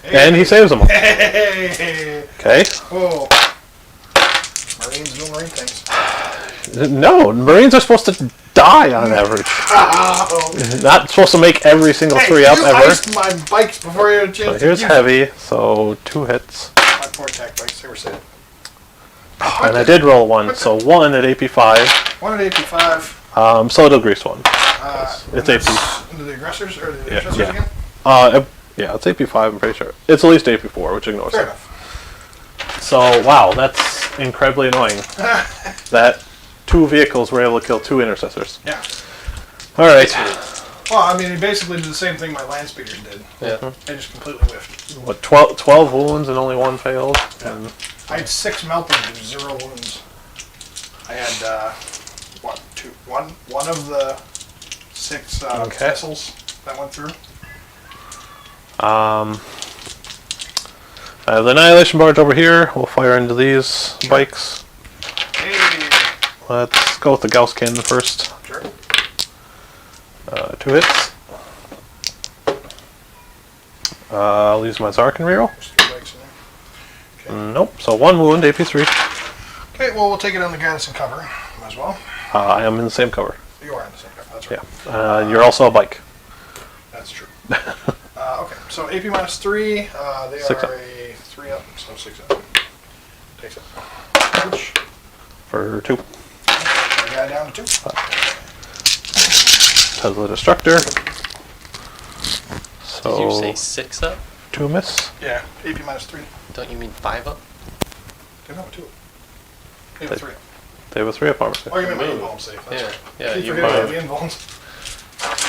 Hey. And he saves them all. Hey. Okay. Whoa. Marines doing Marine things. No, Marines are supposed to die on average. Oh. Not supposed to make every single 3 up you ever. iced my bikes before you had a chance So to here's use heavy, so 2 hits. My poor attack bikes, they were safe. And I did roll 1, so 1 at AP 5. 1 at AP 5. So it'll grease 1. It's AP. Into the aggressors or the Yeah, intercessors yeah. again? Yeah, it's AP 5, I'm pretty sure. It's at least AP 4, which ignores Fair it. enough. So, wow, that's incredibly annoying. That 2 vehicles were able to kill 2 intercessors. Yeah. All right. Well, I mean, he basically did the same thing my land speeders did. Yeah. They just completely whiffed. What, 12 wounds and only 1 failed? And I had 6 meltings and 0 wounds. I had one of the 6 vessels that went through. I have the Annihilation Barge over here. We'll fire into these bikes. Hey. Let's go with the Gauss Cannon first. Sure. 2 hits. I'll use my Zarkin reroll. There's 3 bikes in there. Okay. Nope. So 1 wound, AP3. Okay, well, we'll take it on the guy that's in cover. Might as well. I am in the same cover. You are in the same cover. That's right. Yeah. You're also a bike. That's true. Okay, so AP minus 3. They 6 are up. a 3 up, so 6 up. Takes it. Ouch. For 2. I got down to 2. Tesla Destructor. So Did you say 6 up? 2 miss. Yeah, AP minus 3. Don't you mean 5 up? They have 2 up. They have 3 up. They have a 3 up armor save. Oh, you mean my invuln save. That's right. Yeah, Keep you forgetting about might. the invulns.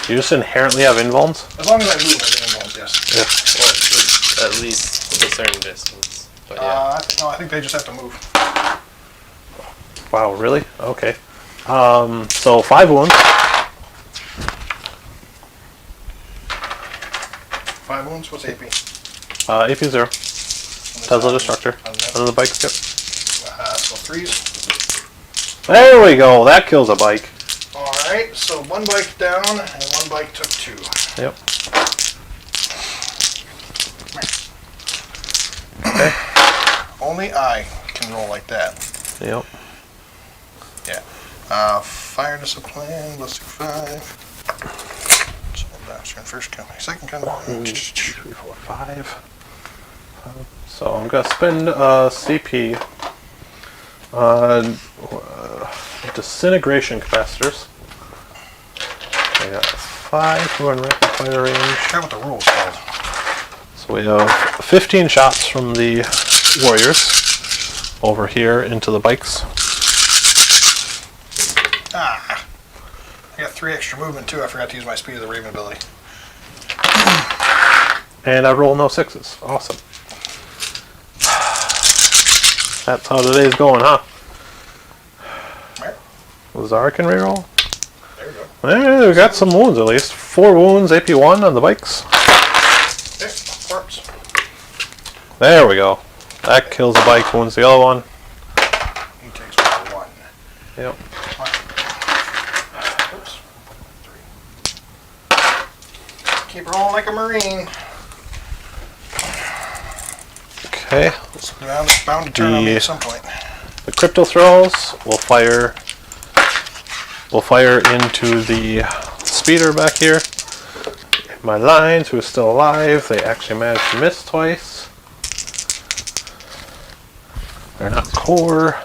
You just inherently have invulns? As long as I move, I get invulns, yes. Yeah. Well, at least a certain distance. But yeah. No, I think they just have to move. Wow, really? Okay. So 5 wounds. 5 wounds? What's AP? AP 0. Tesla Destructor. On that. Under the bike skip. So 3s. There we go. That kills a bike. Alright, so 1 bike down, and 1 bike took 2. Yep. Okay. Only I can roll like that. Yep. Yeah. Fire discipline, ballistic 5. So bastard. First count, second count. 1, 2, 3, 4, 5. So I'm gonna spend CP on disintegration capacitors. I got 5 who are in rapid fire range. I forgot what the rule's called. So we have 15 shots from the warriors over here into the bikes. I got 3 extra movement too. I forgot to use my speed of the Raven ability. And I roll no 6s. Awesome. That's how today's going, huh? Right. Lazar can reroll. There we go. Eh, we got some wounds at least. 4 wounds, AP 1 on the bikes. Okay, corpse. There we go. That kills the bike, wounds the other one. He takes 1. Yep. Oops. 3. Keep rolling like a Marine. Okay. It's bound to turn on me at some point. The crypto throws will fire. We'll fire into the speeder back here. My lines, who is still alive, they actually managed to miss twice. They're not core.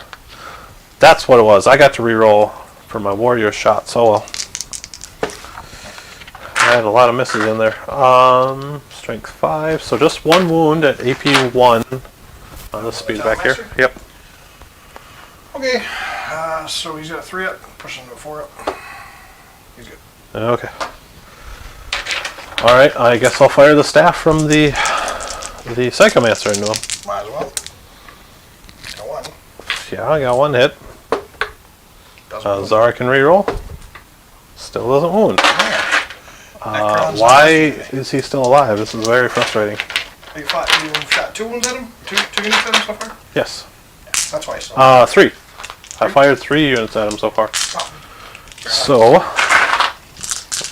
That's what it was. I got to reroll for my warrior shot solo. I had a lot of misses in there. Strength 5, so just 1 wound at AP 1 on the speed back here. Master? Yep. Okay, so he's got a 3 up, pushing to a 4 up. He's good. Okay. All right. I guess I'll fire the staff from the Psychomancer into him. Might as well. Got 1. Yeah, I got 1 hit. Doesn't move. Zara can reroll. Still doesn't wound. Man. Necrons Why are- is he still alive? This is very frustrating. You shot 2 wounds at him? 2 units at him so far? Yes. That's why he's still 3. I fired 3 units at him so far. Oh. So,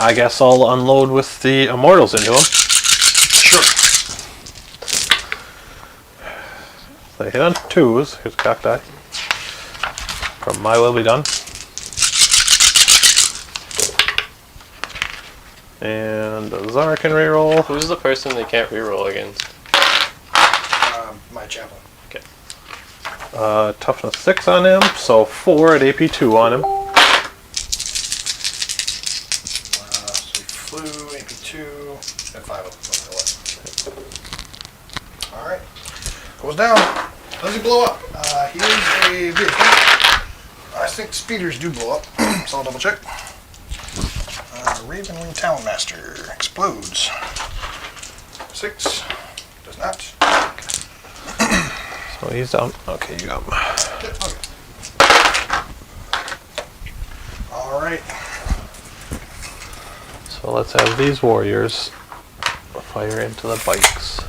I guess I'll unload with the Immortals into him. Sure. They hit on 2s. Here's a cock die. From My Will Be Done. And Zara can reroll. Who's the person they can't reroll against? My chaplain. Okay. Toughness 6 on him, so 4 at AP 2 on him. So he flew, AP2, at 5 up. Alright. Goes down. Does he blow up? He is a vehicle. I think speeders do blow up, so I'll double check. Ravenwing Talonmaster explodes. 6 does not. So he's down. Okay, you got him. Okay. All right. So let's have these warriors fire into the bikes.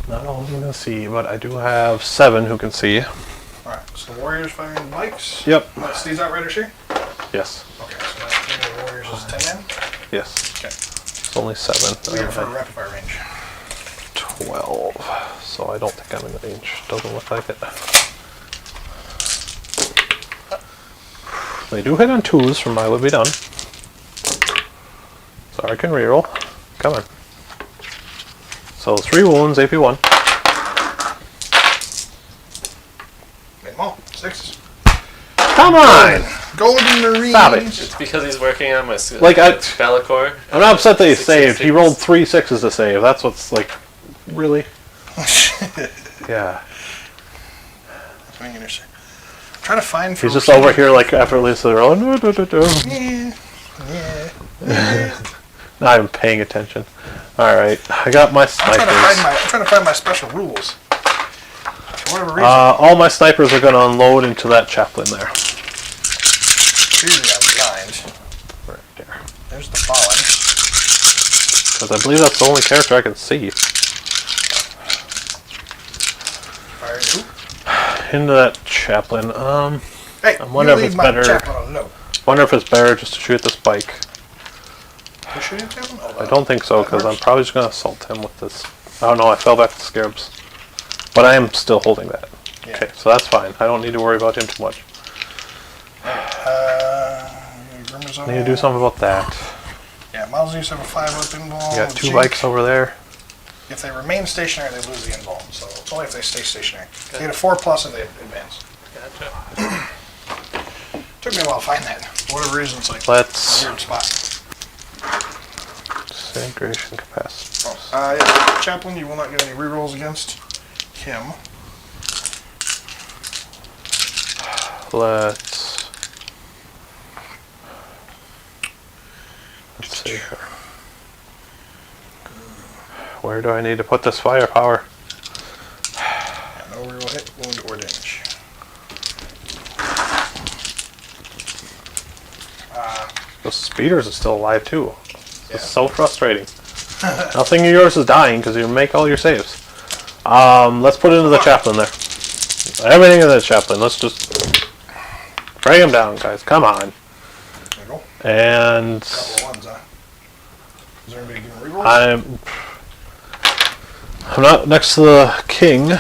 Not all of them can see, but I do have 7 who can see. All right. So the warriors firing bikes. Yep. That's these outriders here. Yes. Okay. So that team of warriors is 10 men. Yes. Okay. It's only 7. Clear for rapid fire range. 12. So I don't think I'm in range. Doesn't look like it. They do hit on 2s from my would be done. So I can reroll. Come on. So 3 wounds, AP 1. Made them all. 6. Come on! Golden Marines. Stop it. It's because he's working on my Like, Bellacore. I'm not upset that he 6, saved. 6, He rolled 3 6s to save. That's what's like, really? Yeah. I'm trying to find. He's just over here like effortlessly rolling. Yeah. Not even paying attention. Alright, I got my snipers. I'm trying to find my special rules. For whatever reason. All my snipers are going to unload into that chaplain there. Clearly I'm blind. Right there. There's the fallen. Because I believe that's the only character I can see. Fire who? Into that chaplain. Hey, I wonder if leave it's my better. chaplain alone. Wonder if it's better just to shoot this bike. You shooting chaplain? Oh, I don't think so, because I'm probably just going to assault him with this. Oh no, I fell back to scarabs. But I am still holding that. Yeah. Okay, so that's fine. I don't need to worry about him too much. I need to do something about that. Yeah, models used to have a 5-up invuln. You got 2 bikes over there. If they remain stationary, they lose the invuln. So it's only if they stay stationary. They get a 4+ and they advance. Gotcha. Took me a while to find that. For whatever reason, it's like Let's a weird spot. disintegration capacity. Yeah, chaplain, you will not get any rerolls against him. Let's see here. Where do I need to put this firepower? Yeah, no reroll hit, wound, or damage. The speeders are still alive too. It's so frustrating. Nothing of yours is dying because you make all your saves. Let's put it into the chaplain there. Everything in the chaplain. Let's just bring him down, guys. Come on. There you go. And Couple of ones, huh? Is there anybody giving rerolls? I'm not next to the king.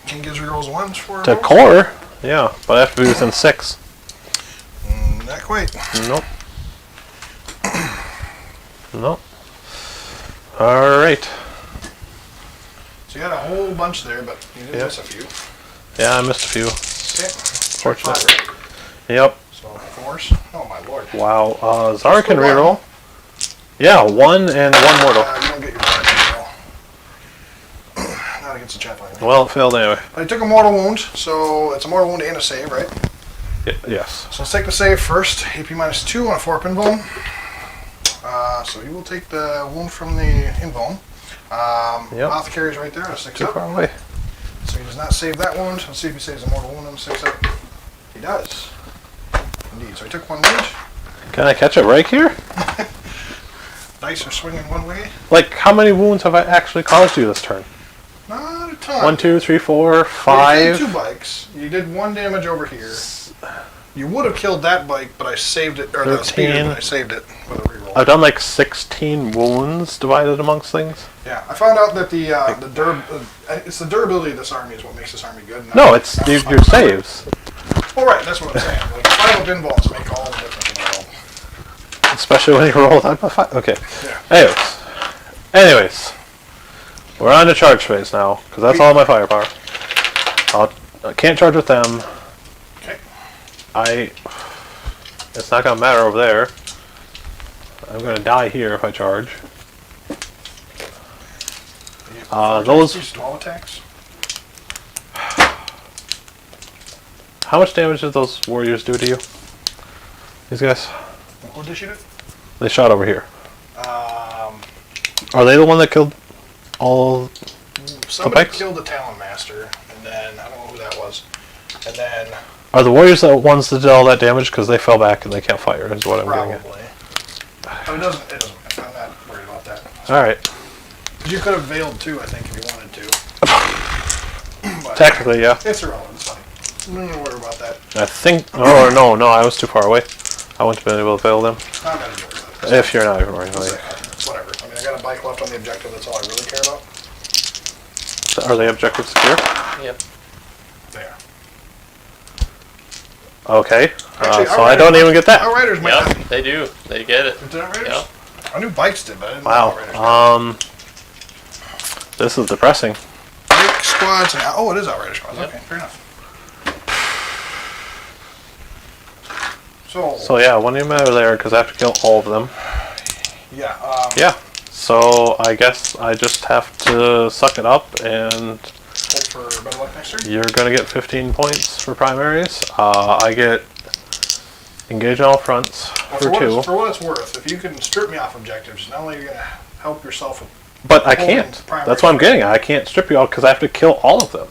King gives rerolls ones for To rolls? core, yeah, but I have to be within 6. Not quite. Nope. Nope. Alright. So you had a whole bunch there, but you did miss a few. Yeah, I missed a few. Okay. Fortunate. 5, right? Yep. So 4s. Oh my lord. Wow. Zara can reroll. Yeah, 1 and 1 mortal. You don't get your bad reroll. Not against the chaplain. Well, it failed anyway. I took a mortal wound, so it's a mortal wound and a save, right? Yes. So let's take the save first. AP -2 on a 4-up invuln. So you will take the wound from the invuln. Apothecary is right there, a 6 Too up. far away. So he does not save that wound. Let's see if he saves a mortal wound on the 6 up. He does. Indeed. So he took 1 wound. Can I catch it right here? Dice are swinging one way. Like, how many wounds have I actually caused you this turn? Not a ton. 1, 2, 3, 4, You 5. did 2 bikes. You did 1 damage over here. You would have killed that bike, but I saved it, or the speeder, 13. but I saved it with a reroll. I've done like 16 wounds divided amongst things. Yeah, I found out that it's the durability of this army is what makes this army good. No, it's your saves. Well, right, that's what I'm saying. Like, 5-up invulns make all the difference in the world. Especially when you roll that by 5. Okay. Yeah. Anyways. We're on the charge phase now, because that's all my firepower. I can't charge with them. Okay. It's not going to matter over there. I'm going to die here if I charge. Those 12 attacks. How much damage did those warriors do to you? These guys? What did she do? They shot over here. Are they the one that killed all Somebody pikes? killed the Talon Master, and then I don't know who that was. And then Are the warriors the ones that did all that damage? Because they fell back and they can't fire, is what I'm getting at. probably. But it doesn't. I'm not worried about that. Alright. You could have veiled too, I think, if you wanted to. But Technically, yeah. it's irrelevant. It's fine. I'm not worried about that. I think... Oh, no, I was too far away. I wouldn't have been able to fail them. I'm not even worried about it. If you're not even worried. It's whatever. I mean, I got a bike left on the objective. That's all I really care about. Are they objective secure? Yep. There. Okay. Actually, So I don't even get that. Outriders might not Yep, be. they do. They get it. Did Outriders? Yep. I knew bikes did, but I didn't know Outriders Wow. This is depressing. Bike squads and... Oh, it is Outrider squads. Yep. Okay, fair enough. So yeah, one of them are there because I have to kill all of them. Yeah. Yeah. So I guess I just have to suck it up, and Hope for better luck next turn. you're gonna get 15 points for primaries. I get engage on all fronts Well, for 2. For what it's worth, if you can strip me off objectives, not only are you going to help yourself with... But I can't. That's what I'm getting at. I can't strip you all because I have to kill all of them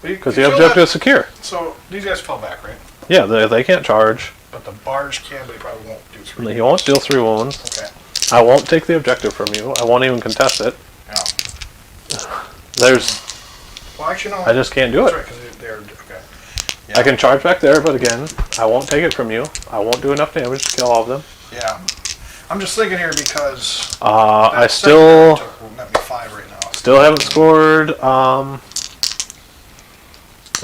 because the objective is secure. So these guys fell back, right? Yeah, they can't charge. But the barge can, but he probably won't do 3. He won't deal 3 wounds. Okay. I won't take the objective from you. I won't even contest it. Yeah. There's... Well, actually, no. I just can't do That's it. right, because they're... Okay. I can charge back there, but again, I won't take it from you. I won't do enough damage to kill all of them. Yeah. I'm just thinking here because... I that still second took net me 5 right now. still haven't scored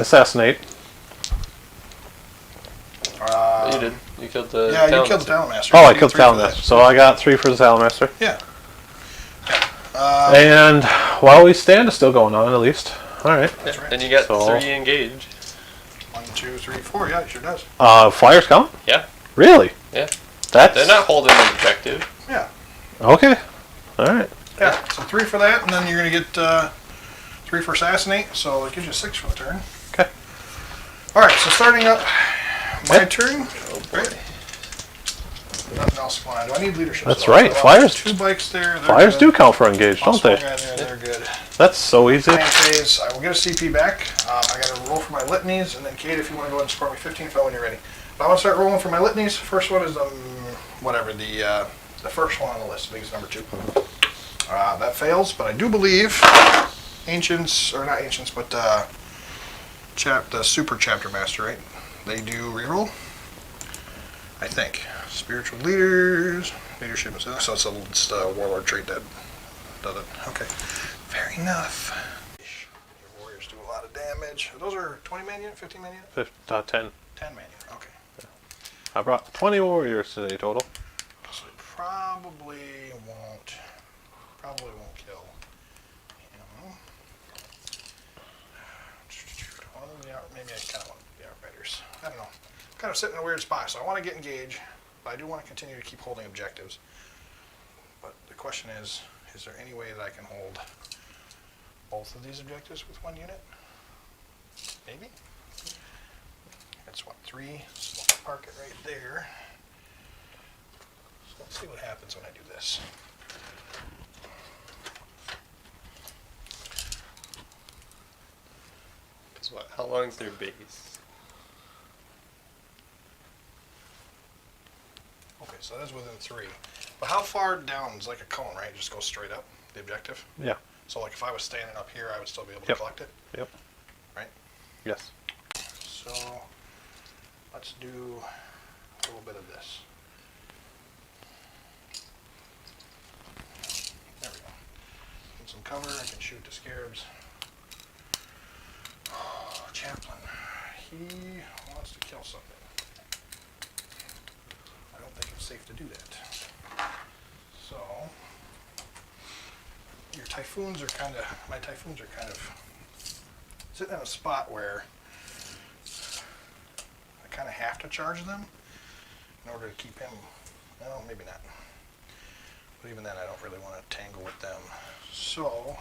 assassinate. You did. You killed the. Yeah, you Talon killed the Master. Talon Master. Oh, You I get killed the 3 for Talonmaster. that. So I got 3 for the Talonmaster. Yeah. And while we stand is still going on, at least. Alright. That's right. And you got So- 3 engage. 1, 2, 3, 4. Yeah, it sure does. Flyers count? Yeah. Really? Yeah. That's... They're not holding an objective. Yeah. Okay. Alright. Yeah, so 3 for that, and then you're going to get 3 for assassinate, so it gives you 6 for the turn. Okay. Alright, so starting up my Yep. turn. Oh boy. Nothing else going on. Do I need leadership? That's So right, so flyers- 2 bikes there. They're Flyers good. do count for engage, don't Small they? guy there, they're good. That's so easy. Plan phase, I will get a CP back. I got to roll for my litanies, and then Kate, if you want to go ahead and score me 15 fell when you're ready. But I want to start rolling for my litanies. First one is the first one on the list. I think it's number 2. That fails, but I do believe ancients, or not ancients, but the super chapter master, right? They do reroll. I think spiritual leaders, leadership, so it's the warlord trait that does it. Okay, fair enough. Your warriors do a lot of damage. Those are 20 man unit, 15 man unit, 10. 10 man unit. Okay. I brought 20 warriors today total. So it probably won't kill. Well, maybe I kind of want the outriders. I don't know. I'm kind of sitting in a weird spot, so I want to get engaged, but I do want to continue to keep holding objectives. But the question is there any way that I can hold both of these objectives with 1 unit? Maybe. That's what, 3. So I'll park it right there. So let's see what happens when I do this. Cause what? How long is their base? Okay, so that's within 3. But how far down is like a cone, right? It just goes straight up, the objective? Yeah. So like if I was standing up here, I would still be able to Yep. collect it? Yep. Right? Yes. So let's do a little bit of this. There we go. Get some cover, I can shoot the scarabs. Oh, Chaplain. He wants to kill something. I don't think it's safe to do that. So your typhoons are my typhoons are kind of sitting in a spot where I kind of have to charge them in order to keep him, well, maybe not. But even then, I don't really want to tangle with them. So,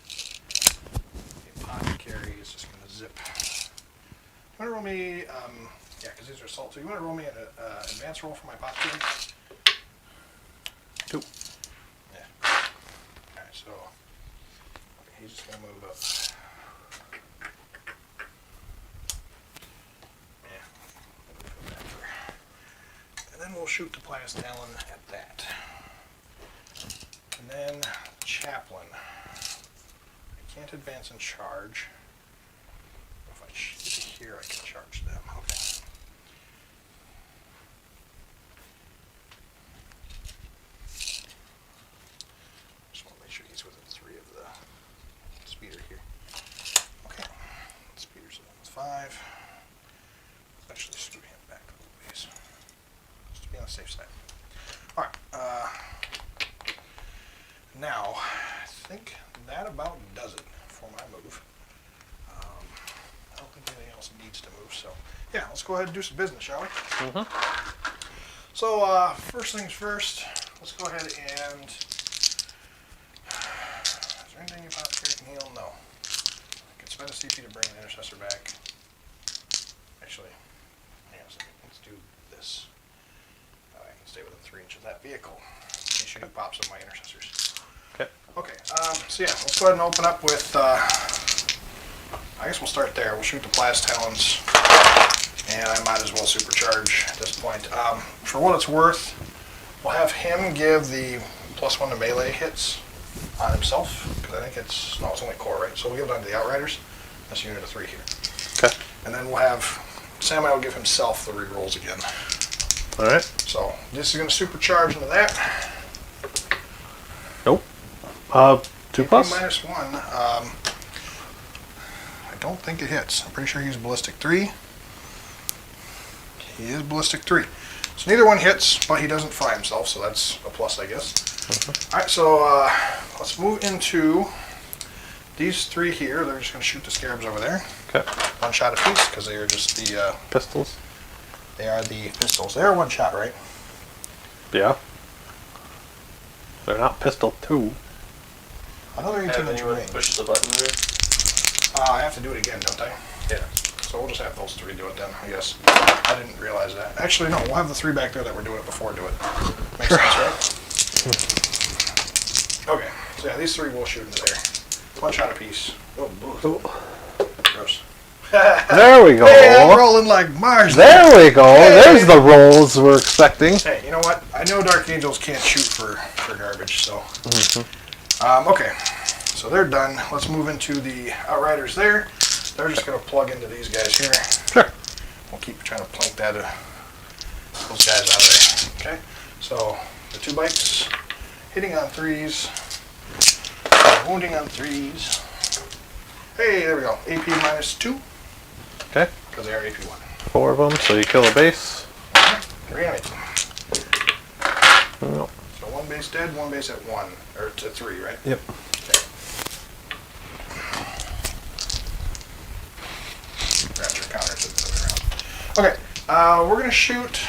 the apothecary is just going to roll me, yeah, because these are assault. So you want to roll me an advance roll for my pop team? 2. Yeah. Alright, so he's just going to move up. And then we'll shoot the Plas Talon at that. And then Chaplain. I can't advance and charge. If I shoot here, I can charge them. Okay. Just want to make sure he's within 3 of the speeder here. Okay. Speeder's at 5. Actually, scoot him back a little ways. Just to be on the safe side. Alright. Now, I think that about does it for my move. I don't think anything else needs to move, so yeah, let's go ahead and do some business, shall we? So, first things first, let's go ahead and... Is there anything you possibly can heal? No. I can spend a CP to bring an intercessor back. Actually, hang on a second, let's do this. I can stay within 3 inches of that vehicle. In case you do pop some of my intercessors. Okay. Okay, so yeah, let's go ahead and open up with, I guess we'll start there. We'll shoot the Plas Talons, and I might as well supercharge at this point. For what it's worth, we'll have him give the +1 to melee hits on himself, because I think it's, no, it's only core, right? So we'll give it on to the Outriders. That's a unit of 3 here. Okay. And then we'll have Samuel give himself the rerolls again. Alright. So this is going to supercharge into that. Nope. 2 plus? -1. I don't think it hits. I'm pretty sure he's ballistic 3. He is ballistic 3. So neither one hits, but he doesn't fry himself, so that's a plus, I guess. Alright, so let's move into these 3 here. They're just going to shoot the scarabs over there. Okay. 1 shot apiece, because they are just the... Pistols? They are the pistols. They are 1 shot, right? Yeah. They're not pistol 2. Another 18 Have inch anyone range. push the button there? I have to do it again, don't I? Yeah. So we'll just have those 3 do it then, I guess. I didn't realize that. Actually, no, we'll have the 3 back there that were doing it before do it. Makes sense, right? Okay, so yeah, these 3 will shoot into there. 1 shot apiece. Oh, gross. There we go. Hey, I'm rolling like Mars. There we go. Hey. There's the rolls we're expecting. Hey, you know what? I know Dark Angels can't shoot for garbage, so. Okay, so they're done. Let's move into the Outriders there. They're just going to plug into these guys here. Sure. We'll keep trying to plank that those guys out of there. Okay, so the 2 bikes hitting on 3s, wounding on 3s. Hey, there we go. AP -2. Okay. Because they are AP 1. 4 of them, so you kill a base. Reanimate. No. So 1 base dead, 1 base at 1, or to 3, right? Yep. Okay. Rapture counters it the other way around. Okay, we're going to shoot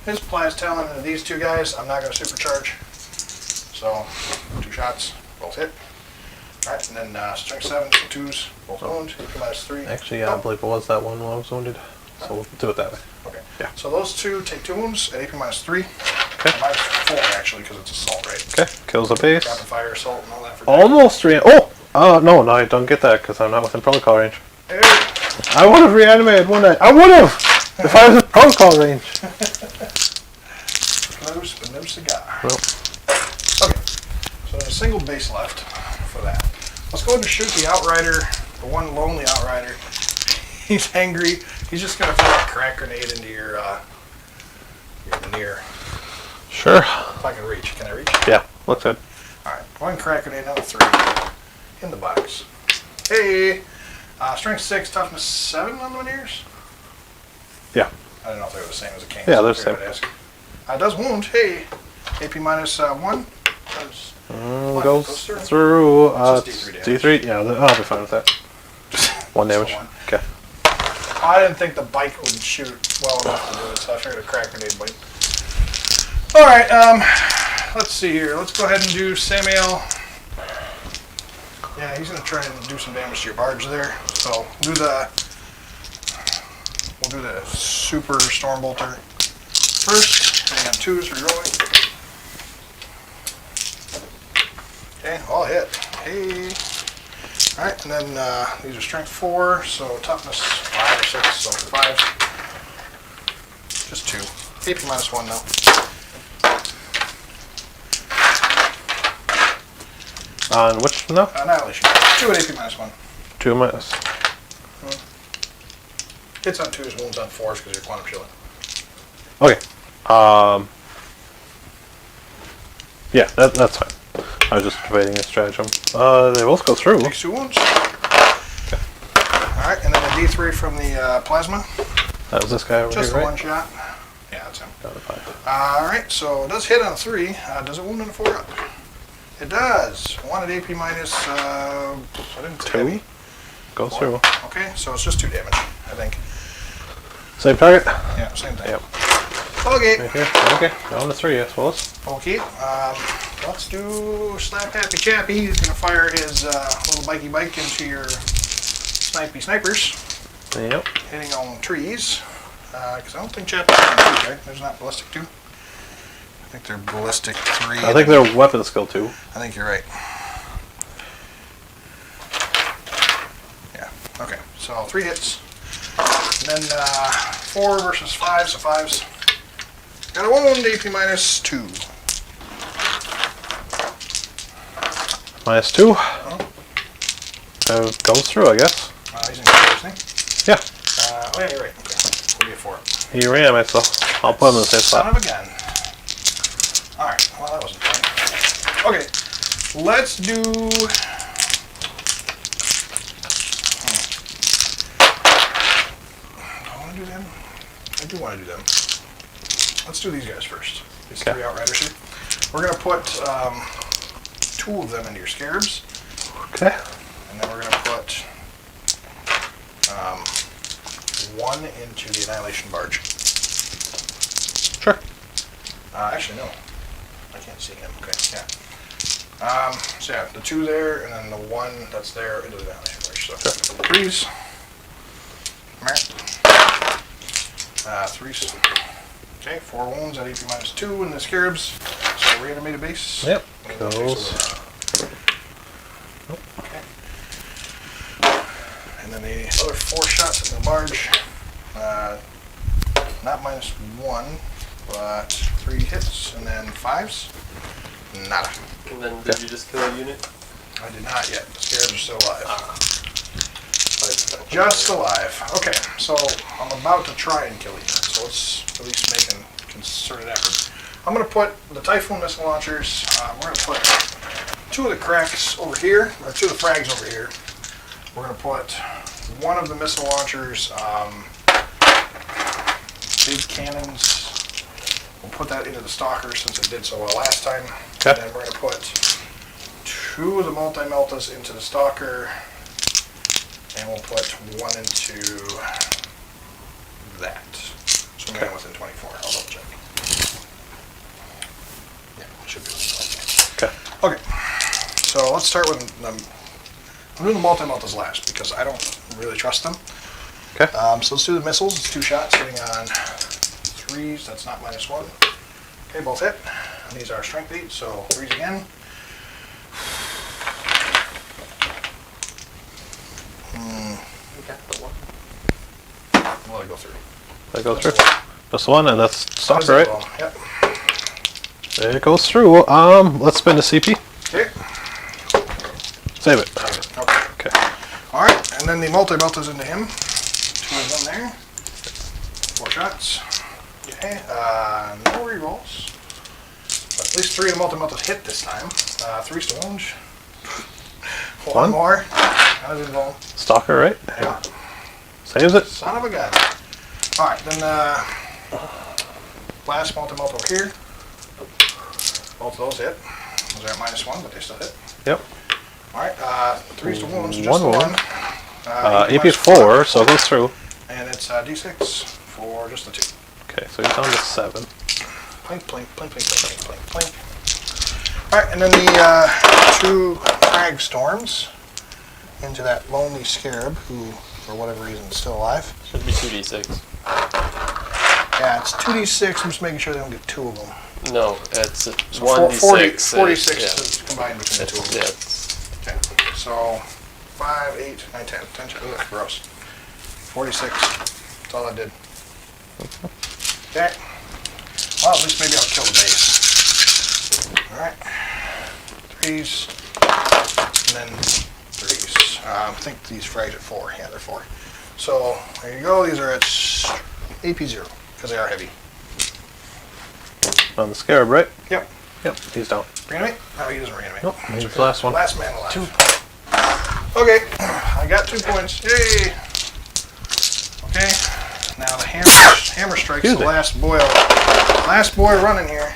his Plas Talon into these 2 guys. I'm not going to supercharge. So, 2 shots, both hit. Alright, and then strength 7, so 2s, both wound, AP -3. Actually, yeah, I believe it was that one when I was wounded. So we'll do it that way. Okay. Yeah. So those 2 take 2 wounds at AP -3. Okay. -4 actually, because it's assault, right? Okay, kills a base. Rapid fire assault and all that for Almost no, I don't get that because I'm not within protocol range. Hey. I would have reanimated one night. I would have! If I was in protocol range. Close, but no cigar. Well. Okay, so there's a single base left for that. Let's go ahead and shoot the Outrider, the one lonely Outrider. He's angry. He's just going to throw a crack grenade into your near. Sure. If I can reach. Can I reach? Yeah, looks good. Alright, 1 crack grenade, another 3. In the box. Hey! Strength 6, toughness 7 on the Veneers? Yeah. I don't know if they were the same as a cane. Yeah, so they're I figured same. I'd ask. It does wound. Hey! AP -1. Goes through It's just D3 D3. Yeah, I'll be fine with that. 1 damage. So 1. Okay. I didn't think the bike would shoot well enough to do it, so I figured a crack grenade bite. Alright, let's see here. Let's go ahead and do Samuel. Yeah, he's going to try and do some damage to your barge there. So, do the We'll do the super storm bolter first. Hitting on 2s, rerolling. Okay, all hit. Hey. Alright, and then these are strength 4, so toughness 5 or 6, so 5. Just 2. AP -1 though. On which now? Annihilation. 2 at AP -1. 2 minus. Hits on 2s, wounds on 4s because you're quantum shielding. Okay. Yeah, that's fine. I was just debating a stratagem. They both go through. Takes 2 wounds. Okay. Alright, and then a D3 from the plasma. That was this guy over Just here, the right? one shot. Yeah, that's him. Down to 5. Alright, so it does hit on a 3. Does it wound on a 4 up? It does. 1 at AP minus, I didn't 2. heavy. Goes 4. through. Okay, so it's just 2 damage, I think. Same target? Yeah, same thing. Yep. Okay. Right here. Okay. Down to 3, I suppose. Okay, let's do Slap Happy Chappy. He's going to fire his little bikey bike into your snipers, Yep. hitting on trees. Because I don't think Chappy's on trees, right? There's not ballistic 2. I think they're ballistic 3. I think they're weapon skill 2. I think you're right. Yeah, okay. So 3 hits. And then 4 versus 5, so 5s. Got a wound, AP -2. -2. Goes through, I guess. He's in clear, isn't he? Yeah. Oh yeah, you're right. Okay. We'll be a 4. He ran it, so I'll put him in the same Son spot. of a gun. Alright, well that wasn't fun. Okay, let's do... Do I want to do them? I do want to do them. Let's do these guys first. These Okay. 3 outriders here. We're going to put 2 of them into your scarabs. Okay. And then we're going to put 1 into the annihilation barge. Sure. Actually, no. I can't see him. Okay, yeah. So yeah, the 2 there, and then the 1 that's there into the annihilation barge. So 3s. 3s. Okay, 4 wounds at AP -2 in the scarabs. So reanimated base. Yep. Goes. Goes. Okay. And then the other 4 shots in the barge. Not -1, but 3 hits, and then 5s. Nada. And then did you just kill a unit? I did not yet. The scarabs are still alive. Just alive. Okay, so I'm about to try and kill you. So let's at least make a concerted effort. I'm going to put the Typhoon missile launchers. We're going to put 2 of the cracks over here, or 2 of the frags over here. We're going to put 1 of the missile launchers, big cannons. We'll put that into the stalker since it did so well last time. Okay. And then we're going to put 2 of the multi-meltas into the stalker. And we'll put 1 into that. So Okay. man within 24. I'll double check. Yeah, it should be within 24. Okay. Okay. So let's start with I'm doing the multi-meltas last because I don't really trust them. Okay. So let's do the missiles. It's 2 shots hitting on 3s. That's not -1. Okay, both hit. And these are strength 8, so 3s again. We'll let it go through. That goes through. Just 1, and that's stalker, right? Well, yep. It goes through. Let's spin the CP. Okay. Save it. Okay. Okay. Alright, and then the multi-meltas into him. 2 of them there. 4 shots. Okay, no rerolls. But at least 3 of the multi-meltas hit this time. 3's to wound. 1 more. How does it involve? Stalker, right? Yeah. Saves it. Son of a gun. Alright, then last multi-melta over here. Both of those hit. Those are at -1, but they still hit. Yep. Alright, 3's to wounds, just 1 the wound. 1. AP is 4, so it goes through. And it's D6 for just the 2. Okay, so he's down to 7. Plink, plink, plink, plink, plink, plink, plink. Alright, and then the 2 crag storms into that lonely scarab who, for whatever reason, is still alive. Should be 2d6. Yeah, it's 2d6. I'm just making sure they don't get two of them. No, it's So 1d6. 46 yeah. is combined between the two of them. Yeah, it's- Okay, so 5, 8, 9, 10. 10 ugh, gross. 46. That's all I did. Okay. Well, at least maybe I'll kill the base. Alright. 3s. And then 3s. I think these frags are 4. Yeah, they're 4. So, there you go. These are at AP 0, because they are heavy. On the scarab, right? Yep. Yep. He's down. Reanimate? No, he doesn't reanimate. Nope. He's the last one. Last man alive. 2 points. Okay, I got 2 points. Yay! Okay, now the hammer strike's Excuse the me. last boy running here.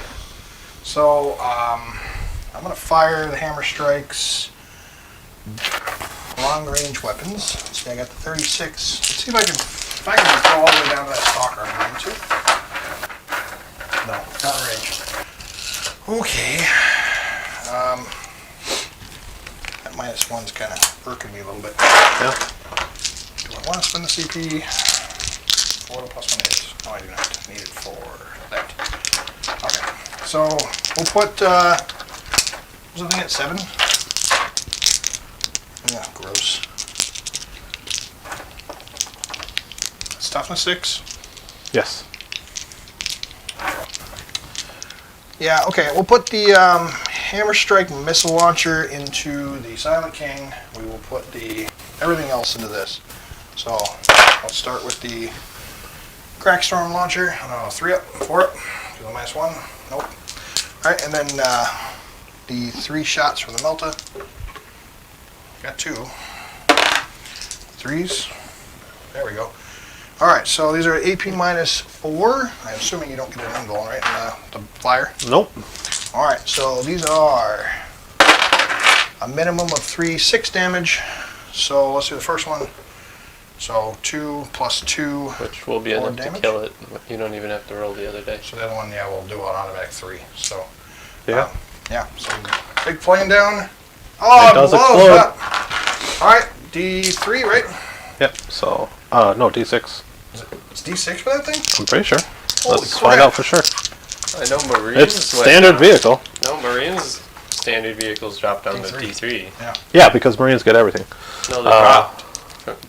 So I'm gonna fire the hammer strikes. Long range weapons. See, I got the 36. Let's see if I can go all the way down to that stalker I'm going to. No, not in range. Okay. That -1's kind of irking me a little bit. Yeah. Do I want to spend the CP for the +1 hits? No, I do not. Need it for that. Okay. So we'll put, was the thing at 7? Yeah, gross. It's toughness 6. Yes. Yeah, okay, we'll put the Hammer Strike missile launcher into the Silent King. We will put everything else into this. So, I'll start with the Crackstorm launcher. I don't know, 3 up, 4 up. Do the -1. Nope. Alright, and then the 3 shots for the Melta. Got 2. 3s. There we go. Alright, so these are AP -4. I'm assuming you don't get an invul, right? The flyer. Nope. Alright, so these are a minimum of 3 6 damage. So let's do the first one. So 2 + 2. Which will be 4 enough damage. to kill it. You don't even have to roll the other day. So the other one, yeah, we'll do an automatic 3. So Yeah. yeah. So big plane down. Oh, It does blows explode. up. Alright, D3, right? Yep. So, no, D6. It's D6 for that thing? I'm pretty sure. Holy Let's crap. find out for sure. I know Marines. It's standard vehicle. No, Marines standard vehicles drop down to D3. Yeah. Yeah, because Marines get everything. No, they dropped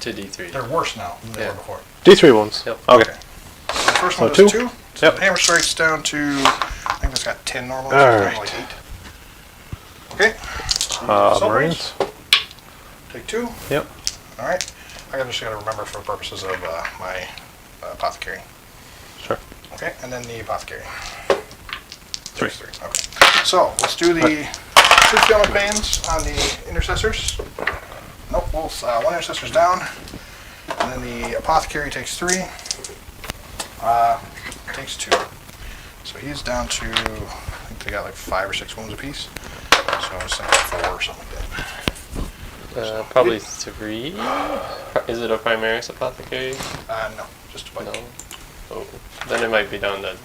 to D3. They're worse now than they Yeah. were before. D3 ones. Yep. Okay. So the first So one does 2? 2. So Yep. the hammer strike's down to, I think it's got 10 normally. All So it's right. like 8. Okay. Assault Marines. range. Take 2. Yep. Alright. I just gotta remember for purposes of my apothecary. Sure. Okay, and then the apothecary. 3. 3. Okay. So let's do the truth killing pains on the intercessors. Nope, both one intercessor's down. And then the apothecary takes 3. Takes 2. So he's down to, I think they got like 5 or 6 wounds apiece. So I was thinking 4 or something like that. Probably 3. Is it a Primaris Apothecary? No, just a bike. No. Oh, then it might be down to.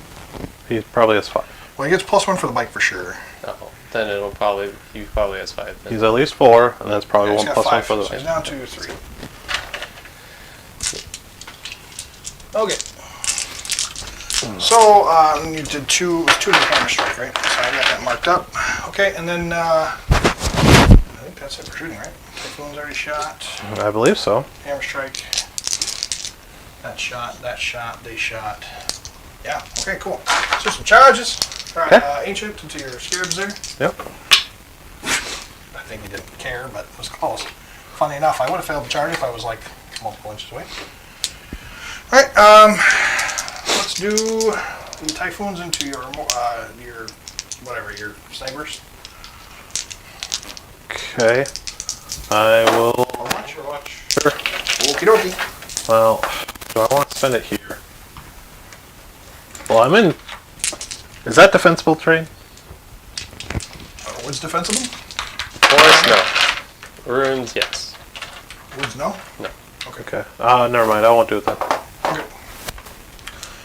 He probably has 5. Well, he gets +1 for the bike for sure. Oh, then he probably has 5. Then. He's at least 4, and that's probably Yeah, 1 he's plus got 1 5, for the so he's down to 3. Okay. So you did 2 to the hammer strike, right? So I got that marked up. Okay, and then I think that's it for shooting, right? Typhoon's already shot. I believe so. Hammer strike. That shot, they shot. Yeah, okay, cool. So some charges. Alright, Okay. ancient into your scarabs there. Yep. I think he didn't care, but it was close. Funny enough, I would have failed the charge if I was like multiple inches away. Alright, let's do the typhoons into your snipers. Okay. I will. Watch. Sure. Okie dokie. Well, do I want to spend it here? Well, I'm in. Is that defensible terrain? Woods defensible? Forest, no. Runes, yes. Woods, no? No. Okay. Never mind. I won't do it then. Okay.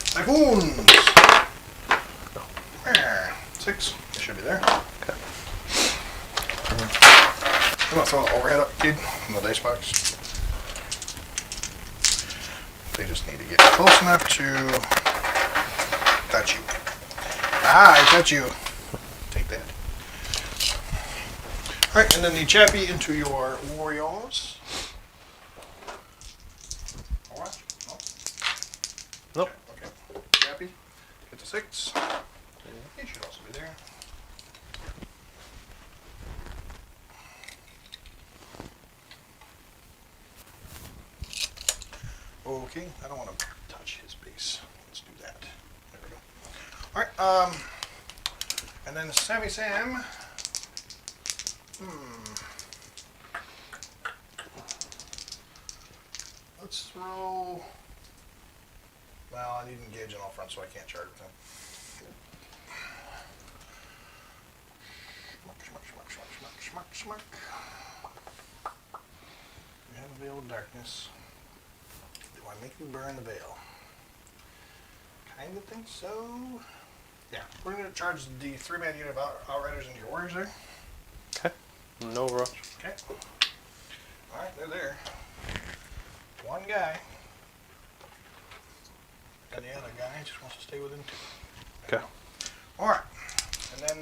Typhoons! There. 6. They should be there. Okay. I'm gonna throw the overhead up, kid, in the dice box. They just need to get close enough to touch you. Ah, I touch you. Take that. Alright, and then the chappy into your warriors. What? No? Nope. Okay. Chappy. Get to 6. He should also be there. Okay, I don't want to touch his base. Let's do that. There we go. Alright, and then Sammy Sam. Let's throw. Well, I need an engage on all fronts, so I can't charge with him. Schmuck. You have a veil of darkness. Do I make you burn the veil? Kind of think so. Yeah, we're going to charge the 3-man unit of Outriders into your warriors there. Okay. No rush. Okay. Alright, they're there. One guy. And the other guy just wants to stay within 2. Okay. Alright. And then,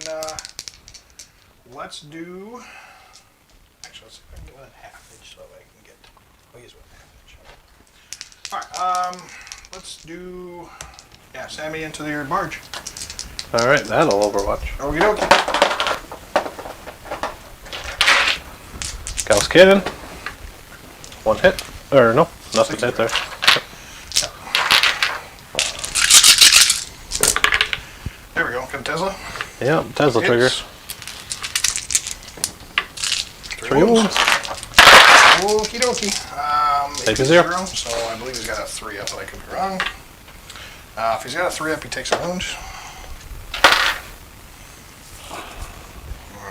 let's do... Actually, let's see if I can get within half inch so I can get... Oh, he's within half inch. Alright, let's do... Yeah, Sammy into your barge. Alright, that'll overwatch. Okie dokie. Gauss Cannon. 1 hit. Or no, nothing hit there. There we go. Got a Tesla. Yeah, Tesla Hits. triggers. 3 wounds. Okie dokie. Take a he's 0. So I believe he's got a 3 up, but I could be wrong. If he's got a 3 up, he takes a wound.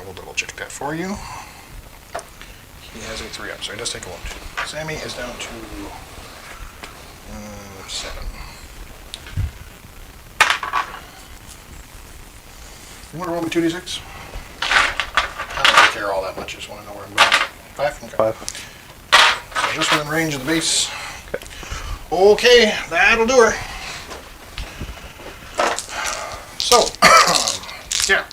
We'll double check that for you. He has a 3 up, so he does take a wound. Sammy is down to 7. You want to roll me 2d6? I don't really care all that much, I just want to know where I'm going. 5? Okay. 5. So just within range of the base. Okay, that'll do her. So, yeah,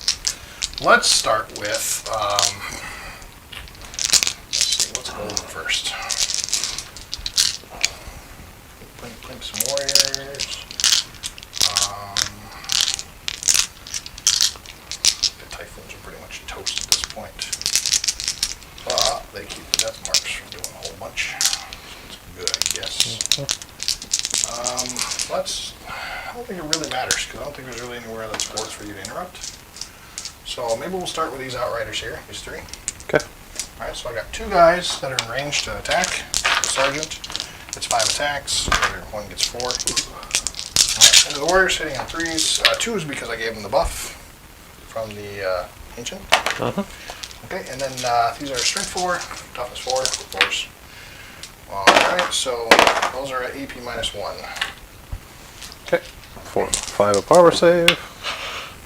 let's start with, let's see, what's golden first? Play some warriors. The Typhoons are pretty much toast at this point. But they keep the death marks from doing a whole bunch. So it's good, I guess. I don't think it really matters, because I don't think there's really anywhere that's worth for you to interrupt. So maybe we'll start with these Outriders here, these 3. Okay. Alright, so I got 2 guys that are in range to attack. The Sergeant gets 5 attacks, the other one gets 4. Alright, and the Warriors hitting on 3s. 2s because I gave them the buff from the Ancient. Okay, and then these are Strength 4, Toughness 4, of course. Alright, so those are at AP -1. Okay. 4, 5 of power save.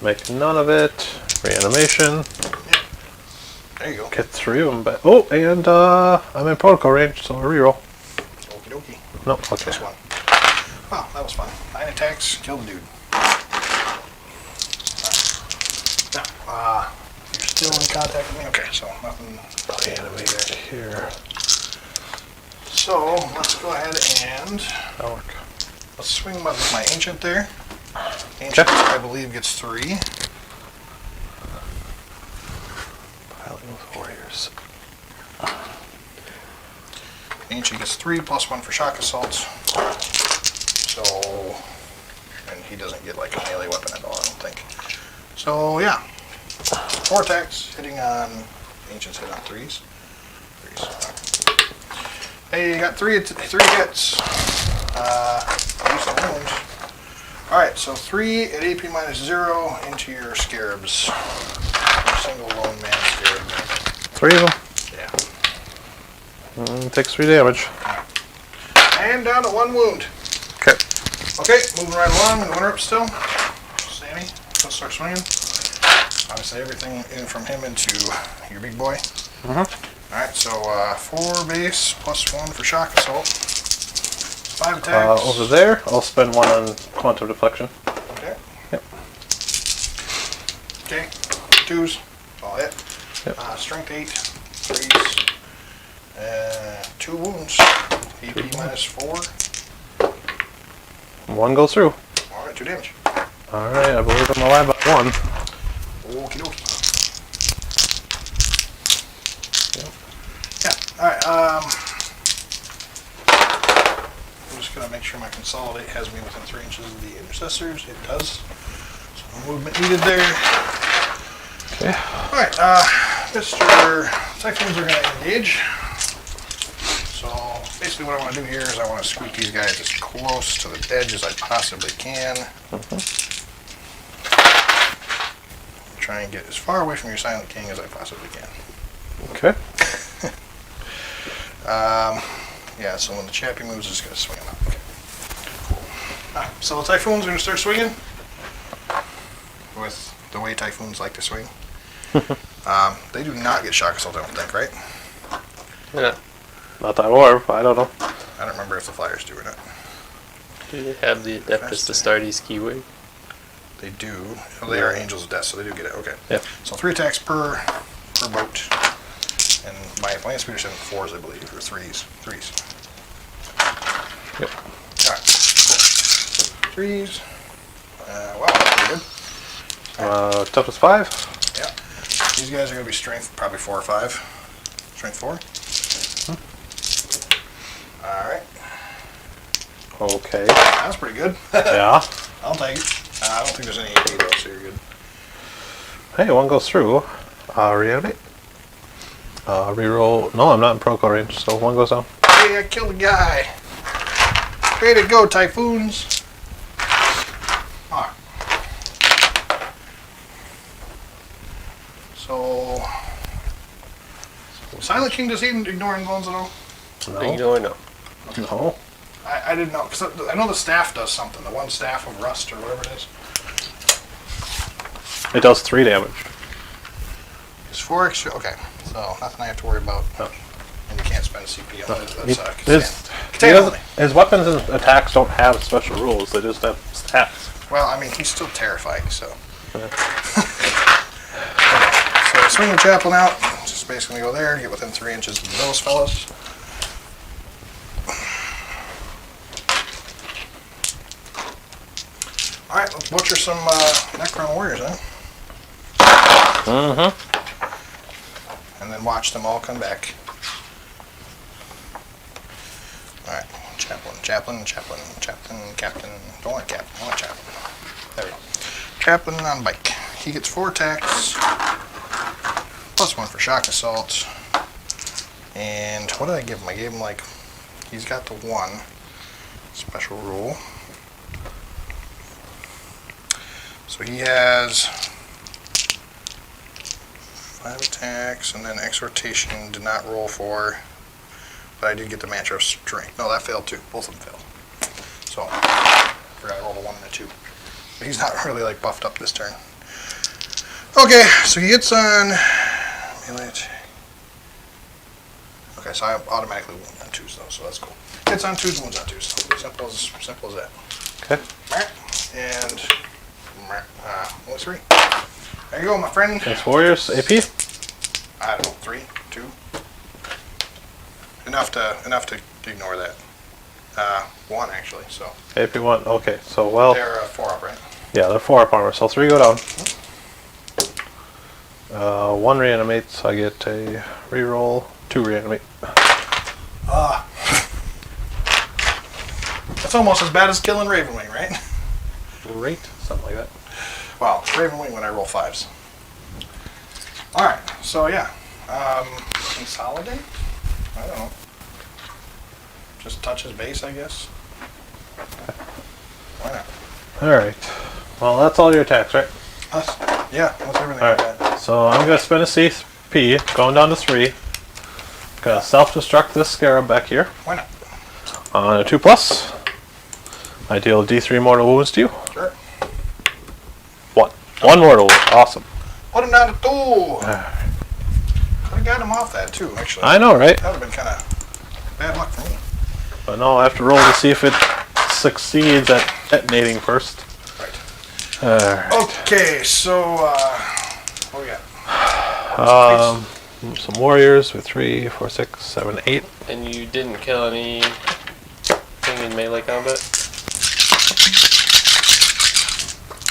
Make none of it. Reanimation. Yeah. There you go. Get 3 of them back. Oh, and I'm in protocol range, so a reroll. Okie dokie. No, okay. This one. Wow, that was fun. 9 attacks, kill the dude. Now, you're still in contact with me? Okay, so nothing. Reanimate here. So, let's go ahead and That'll work. let's swing my Ancient there. Ancient, I believe, gets 3. Piling with warriors. Ancient gets 3 plus 1 for Shock Assault. So, and he doesn't get like a melee weapon at all, I don't think. So, yeah. 4 attacks, hitting on, Ancients hit on 3s. Hey, you got 3 hits. Use the wounds. Alright, so 3 at AP -0 into your Scarabs. Your single lone man Scarab. 3 of them. Yeah. Takes 3 damage. And down to 1 wound. Okay. Okay, moving right along, and the winner up still. Sammy, let's start swinging. Obviously everything in from him into your big boy. Alright, so 4 base plus 1 for Shock Assault. 5 attacks. Over there, I'll spend 1 on Quantum Deflection. Okay. 2s. All hit. Yep. Strength 8, 3s, 2 wounds. AP -4. 1 goes through. Alright, 2 damage. Alright, I believe I'm alive by 1. Okie dokie. Yeah, alright, I'm just gonna make sure my consolidate has me within 3 inches of the intercessors. It does. So no movement needed there. Okay. Alright, Mr. Typhoons are gonna engage. So basically what I want to do here is I want to scoot these guys as close to the edge as I possibly can. Try and get as far away from your Silent King as I possibly can. Okay. Yeah, so when the chappy moves, it's going to swing him up. Okay. Cool. Alright, so the Typhoons are going to start swinging. With the way Typhoons like to swing. They do not get shock assault, I don't think, right? Yeah. Not that war, I don't know. I don't remember if the Flyers do or not. Do they have the Adeptus Astartes keyword? They do. Oh, they are Angels of Death, so they do get it. Okay. Yep. So 3 attacks per boat. And my land speed is 4s, I believe, or 3s. Yep. Alright. Cool. 3s. Wow, pretty good. Toughness 5. Yeah. These guys are going to be strength probably 4 or 5. Strength 4. Alright. Okay. That's pretty good. Yeah. I'll take it. I don't think there's any AP though, so you're good. Hey, 1 goes through. Reanimate. Reroll. No, I'm not in Proco range, so 1 goes down. Hey, I killed a guy. Way to go, Typhoons. Alright. So, Silent King, does he ignore invulns at all? No. Ignore no. No. I didn't know, because I know the staff does something. The 1 staff of rust or whatever it is. It does 3 damage. It's 4 extra. Okay, so nothing I have to worry about. No. And you can't spend a CP on it. That's His weapons and attacks don't have special rules, they just have stats. Well, I mean, he's still terrifying, so. Okay, so swing the chaplain out. Just basically go there, get within 3 inches of those fellas. Alright, let's butcher some Necron warriors, huh? And then watch them all come back. Alright, chaplain, captain. Don't want captain, I want chaplain. There we go. Chaplain on bike. He gets 4 attacks. Plus 1 for shock assault. And what did I give him? I gave him like, he's got the 1 special rule. So he has 5 attacks, and then exhortation did not roll for, but I did get the mantra of strength. No, that failed too. Both of them failed. So, I forgot I rolled a 1 and a 2. But he's not really like buffed up this turn. Okay, so he hits on melee. Okay, so I automatically wound on 2s though, so that's cool. Hits on 2s, wounds on 2s. Simple as that. Okay. And only 3. There you go, my friend. Thanks, Warriors. AP? I don't know, 3, 2. Enough to ignore that. 1 actually. So AP 1. Okay, so well. they're 4 up, right? Yeah, they're 4 up armor, so 3 go down. 1 reanimates. I get a reroll. 2 reanimate. That's almost as bad as killing Ravenwing, right? Great, something like that. Well, Ravenwing when I roll 5s. Alright, so yeah. Consolidate? I don't know. Just touch his base, I guess. Why not? Alright. Well, that's all your attacks, right? Yeah, that's everything. Alright, so I'm going to spend a CP, going down to 3. Going to self-destruct this scarab back here. Why not? On a 2+. I deal D3 mortal wounds to you. Sure. 1 mortal wound. Awesome. Put him down to 2! Could have got him off that too, actually. I know, right? That would have been kind of bad luck for me. But no, I have to roll to see if it succeeds at detonating first. Right. Alright. Okay, so what we got? Some warriors with 3, 4, 6, 7, 8. And you didn't kill anything in melee combat?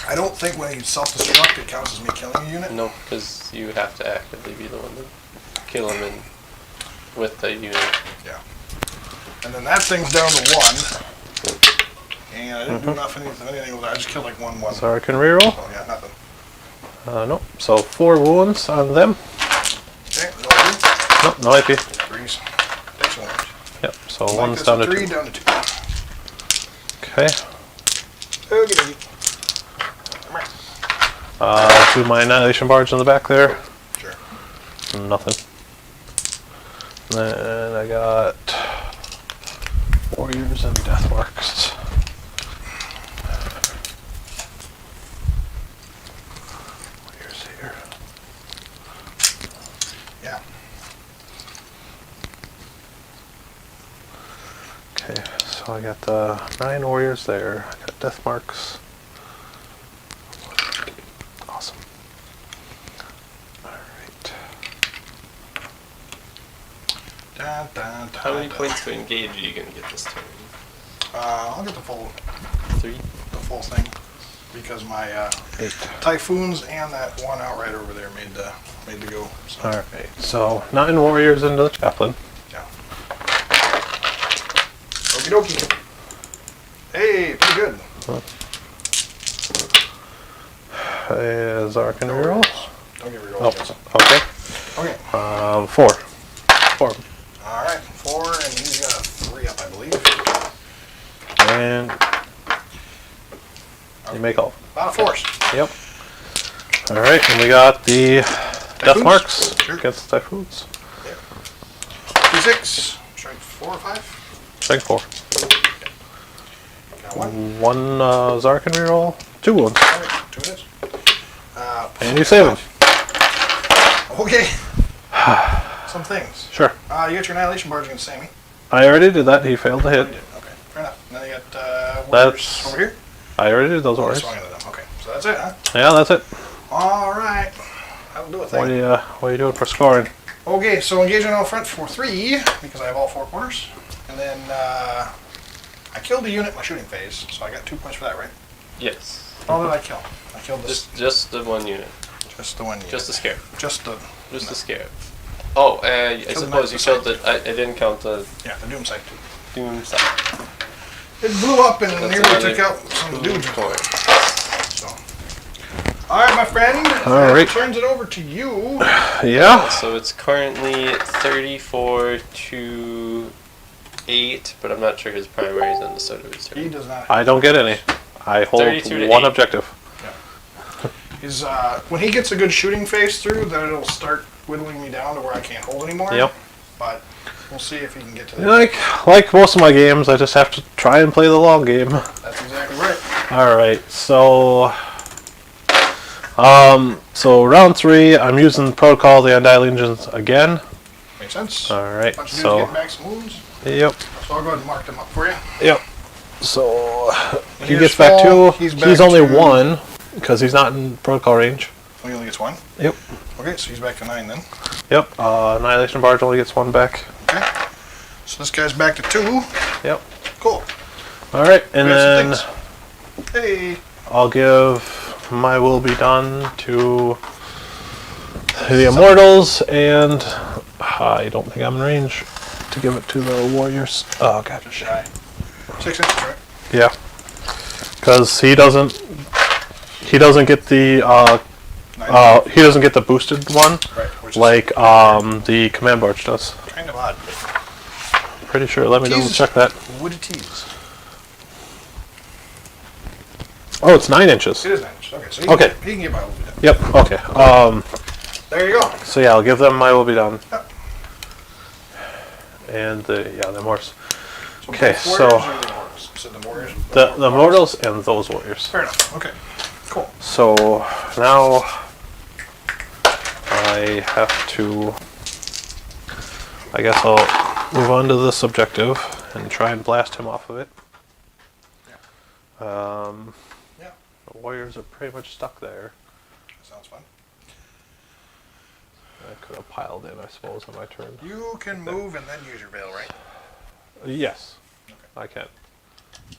I don't think when you self-destruct it counts as me killing a unit. No, because you have to actively be the one to kill him with the unit. Yeah. And then that thing's down to 1. And I didn't do anything with it. I just killed like 1. So I can reroll. Oh, yeah, nothing. Nope. So 4 wounds on them. Okay, no IP. Nope, no IP. 3s. Excellent. Yep. So Like one's this, down to 3 2. down to 2. Okay. Okay. Do my annihilation barge in the back there. Sure. Nothing. Then I got warriors and death marks. Warriors here. Yeah. Okay, so I got the 9 warriors there. I got death marks. Awesome. Alright. Dun, dun, How many dun. points to engage are you going to get this turn? I'll get the full 3? thing because my 8. typhoons and that one outrider over there made to go. So, Alright, so 9 warriors into the chaplain. yeah. Okie dokie. Hey, pretty good. Is our can reroll? Don't get Oh, reroll. okay. Okay. 4. 4. All right. 4, and he's got a 3 up, I believe. And you make all. A lot of force. Yep. Alright, and we got the death Typhoons? marks Sure. against the typhoons. 2-6. Strike 4 or 5. Strike 4. Got 1. 1 Zarkin reroll. 2 wounds. All right. 2 it is. And you save him. Okay. Some things. Sure. You got your annihilation barge against Sammy. I already did that. He failed to Oh, you hit. did. Okay. Fair enough. Now you got warriors That's- over here. I already did those Oh, orders. swung into them. Okay. So that's it, huh? Yeah, that's it. All right. That'll do a thing. What are you doing for scoring? Okay, so engaging out front for 3 because I have all 4 corners, and then I killed the unit in my shooting phase, so I got 2 points for that, right? Yes. All did I kill? I killed this, Just the one unit. just the one unit. Just the scarab. Just the Just the scarab. Oh, I Killed suppose the you knight killed the... I didn't count the yeah, the doom sight. doom side. It blew up and That's nearly another took out some 2 dudes. points. So. All right, my friend. All right. Turns it over to you. Yeah. So it's currently 34 to 8, but I'm not sure his primary is on the start of his He turn. does not. I don't get any. I hold 32 to 1 8. objective. He's when he gets a good shooting phase through, then it'll start whittling me down to where I can't hold anymore. Yep. But we'll see if he can get to that. Like most of my games, I just have to try and play the long game. That's exactly right. Alright, so round 3, I'm using Protocol of the Undying Legions again. Makes sense. Alright, Bunch of dudes so getting back some wounds. yep. So I'll go ahead and mark them up for you. Yep. So he Here's gets back Fall. 2. He's He's, back only to- 1 because he's not in protocol range. Oh, he only gets 1? Yep. Okay, so he's back to 9 then. Yep. Annihilation Barge only gets 1 back. Okay. So this guy's back to 2. Yep. Cool. All right, and then Grab some things. Hey. I'll give my will be done to the Immortals, and I don't think I'm in range to give it to the Warriors. Oh god. Just shy. 6 inches, right? Yeah. Because he doesn't get the he doesn't get the boosted one Right. Which like the command barge does. is kind of odd. Pretty sure. Let me double check that. Would it tease? Oh, it's 9 inches. It is 9 inches. Okay, so Okay. he can get by a little bit. Yep. Okay. There you go. So yeah, I'll give them my will be done. Yep. And the Morse. So Okay, both so- warriors or the Immortals? So the warriors. The Mortals and those Warriors. Fair enough. Okay. Cool. So now I have to. I guess I'll move on to this objective and try and blast him off of it. Yeah. The Warriors are pretty much stuck there. Sounds fun. I could have piled in, I suppose, on my turn. You can move and then use your veil, right? Yes, Okay. I can.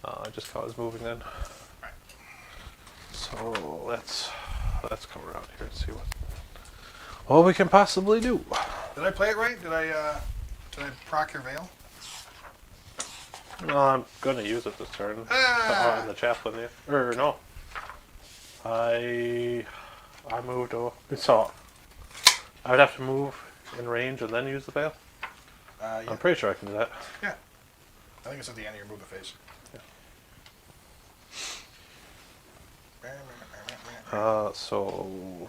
I just thought I was moving then. Right. So let's come around here and see what we can possibly do. Did I play it right? Did I proc your veil? No, I'm gonna use it this turn. Ah! In the chaplain, yeah. Or no. I moved over. So I would have to move in range and then use the veil. Yeah. I'm pretty sure I can do that. Yeah. I think it's at the end of your movement phase. So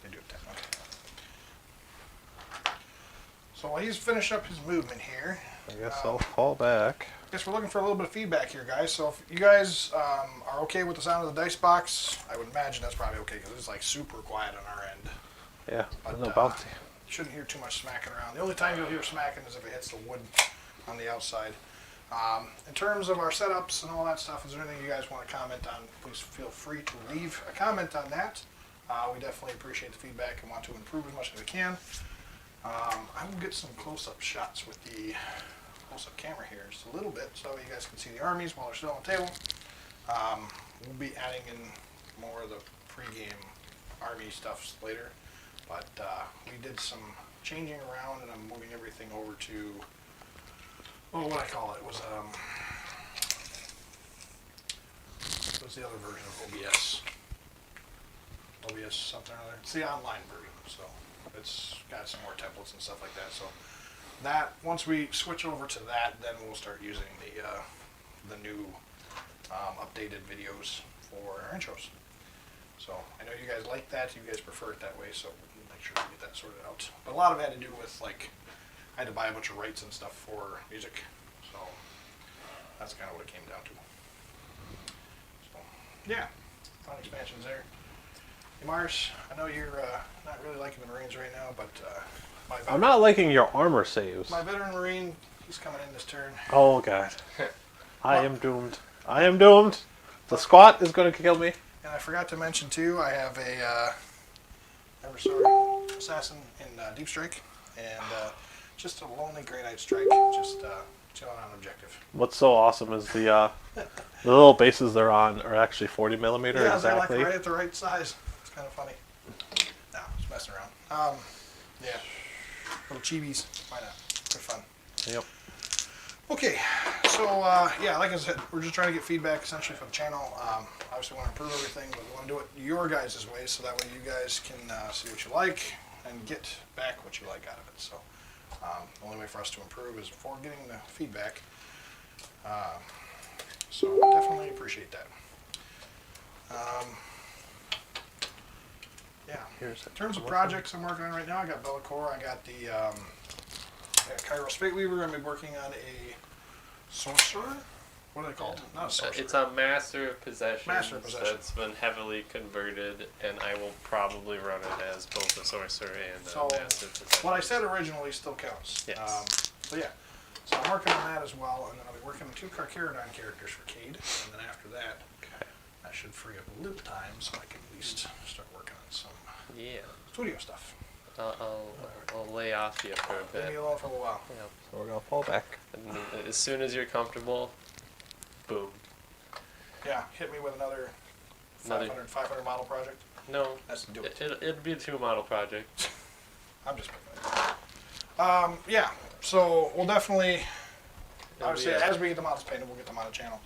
They do it 10. Okay. So while he's finished up his movement here, I guess I'll fall back. I guess we're looking for a little bit of feedback here, guys. So if you guys are okay with the sound of the dice box, I would imagine that's probably okay because it's like super quiet on our end. Yeah, But, no bouncy. You shouldn't hear too much smacking around. The only time you'll hear smacking is if it hits the wood on the outside. In terms of our setups and all that stuff, is there anything you guys want to comment on? Please feel free to leave a comment on that. We definitely appreciate the feedback and want to improve as much as we can. I will get some close-up shots with the close-up camera here just a little bit so you guys can see the armies while they're still on the table. We'll be adding in more of the pre-game army stuff later, but we did some changing around and I'm moving everything over to, what I call it, was what's the other version of OBS? OBS something or other. It's the online version, so it's got some more templates and stuff like that. So that once we switch over to that, then we'll start using the new updated videos for our intros. So I know you guys like that. You guys prefer it that way, so we'll make sure we get that sorted out. But a lot of it had to do with like I had to buy a bunch of rights and stuff for music, so that's kind of what it came down to. So yeah, fun expansions there. Hey Mars, I know you're not really liking the Marines right now, but I'm not liking your armor saves. my veteran Marine, he's coming in this turn. Oh god. I am doomed. I am doomed. The squat is going to kill me. And I forgot to mention too, I have a Eversword assassin in Deep Strike, and just a lonely Grey Knight Strike, just chilling on objective. What's so awesome is the little bases they're on are actually 40 millimeter Yeah, exactly. they're like right at the right size. It's kind of funny. No, just messing around. Yeah, little chibis. Why not? They're fun. Yep. Okay, so yeah, like I said, we're just trying to get feedback essentially for the channel. Obviously, want to improve everything, but we want to do it your guys' way, so that way you guys can see what you like and get back what you like out of it. So the only way for us to improve is for getting the feedback. So definitely appreciate that. Yeah. In terms of projects I'm working on right now, I got Bellicor, I got the Kairos Fate Weaver. I'm going to be working on a sorcerer. What are they called? Not a sorcerer. It's a Master of Possession. Master of Possession. That's been heavily converted, and I will probably run it as both a sorcerer and So, a Master of Possession. what I said originally still counts. Yes. So yeah, so I'm working on that as well, and then I'll be working on 2 Carcharodon characters for Cade, and then after that, that should free up a little time so I can at least start working on some studio stuff. I'll lay off you for a Leave me bit. alone for a little while. Yep. So we're going to fall back. And as soon as you're comfortable, boom. Yeah, hit me with another 500 model project. No, That's to do it. it'd be a 2-model project. I'm just picking it. Yeah, so we'll definitely, obviously, as we get the models painted, we'll get them on the channel.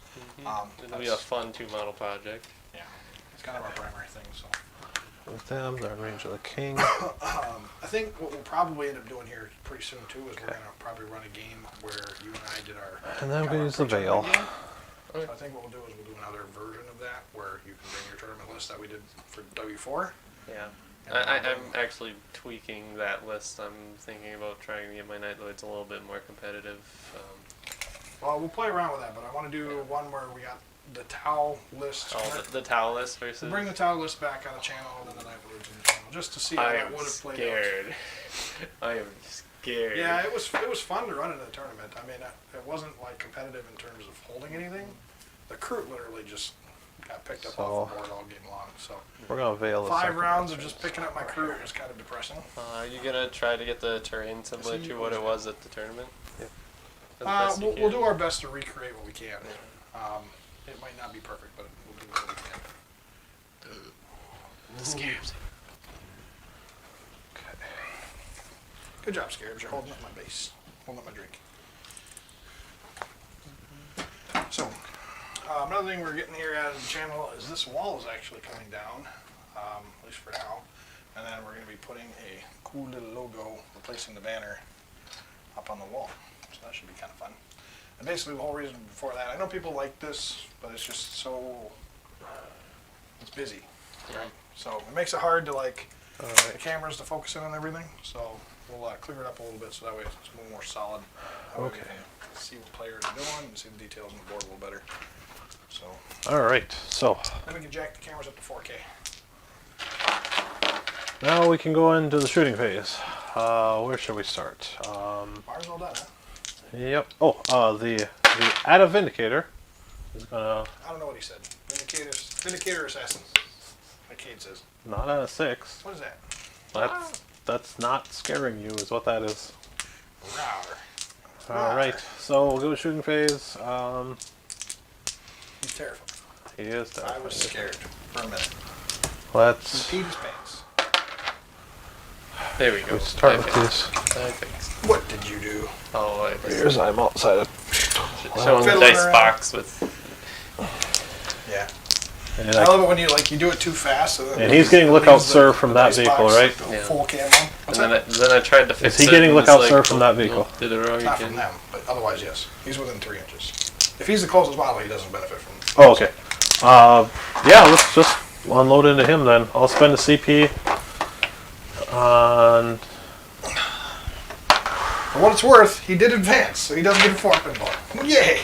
It'll be a fun 2-model project. Yeah, it's kind of our primary thing, so. With them, they're in range of the king. I think what we'll probably end up doing here pretty soon too is we're going to probably run a game where you and I did our. And then we're going to use the tournament veil. game. So I think what we'll do is we'll do another version of that where you can bring your tournament list that we did for W4. Yeah. And I'm actually tweaking that list. I'm thinking about trying to get my Night Lords a little bit more competitive. Well, we'll play around with that, but I want to do one where we got the Tau list. The Tau list versus. We'll bring the Tau list back on the channel and then the Night Lords on the channel just to see how I that am would have played scared. out. I am scared. Yeah, it was fun to run in the tournament. I mean, it wasn't like competitive in terms of holding anything. The crew literally just got picked up So- off the board all game long. So We're gonna veil the 5 second rounds one. of just picking up my crew was kind of depressing. You gonna try to get the terrain similar to what it was at the tournament? Yep. As best you We'll can. do our best to recreate what we can. It might not be perfect, but we'll do what we can. Scares. Okay. Good job, Scarabs. You're holding up my base. Holding up my drink. So, another thing we're getting here out of the channel is this wall is actually coming down, at least for now. And then we're going to be putting a cool little logo replacing the banner up on the wall. So that should be kind of fun. And basically the whole reason before that, I know people like this, but it's just so, it's busy. Right? So it makes it hard to like, the cameras to focus in on everything. So we'll clear it up a little bit so that way it's a little more solid. That way we Okay. can see what players are doing and see the details on the board a little better. So All right. So then we can jack the cameras up to 4K. now we can go into the shooting phase. Where should we start? Mine's all done, huh? Yep. Oh, the Ada Vindicator is gonna I don't know what he said. Vindicator Assassin. Like Cade says. not at a 6. What is that? That's not scaring you, is what that is. Rawr. All right. So we'll go to shooting phase. He's terrified. He is. I was scared for a minute. He Let's peed his pants. There we go. start I with fixed. these. I fixed. What did you do? Oh, I fixed. Here's I'm outside. Showing the Fiddling dice around. box with. Yeah. And, I love it when you do it too fast. So And he's getting lookout, sir, from that dice vehicle, box, right? the Yeah. Full camo. What's And that? then I tried to fix he it. getting and it's lookout, like, sir, from that nope, vehicle? Did it wrong Not again. from them, but otherwise, yes. He's within 3 inches. If he's the closest model, he doesn't benefit from it. Oh, okay. Yeah, let's just unload into him then. I'll spend a CP on. For what it's worth, he did advance, so he doesn't get a fork pinball. Yay!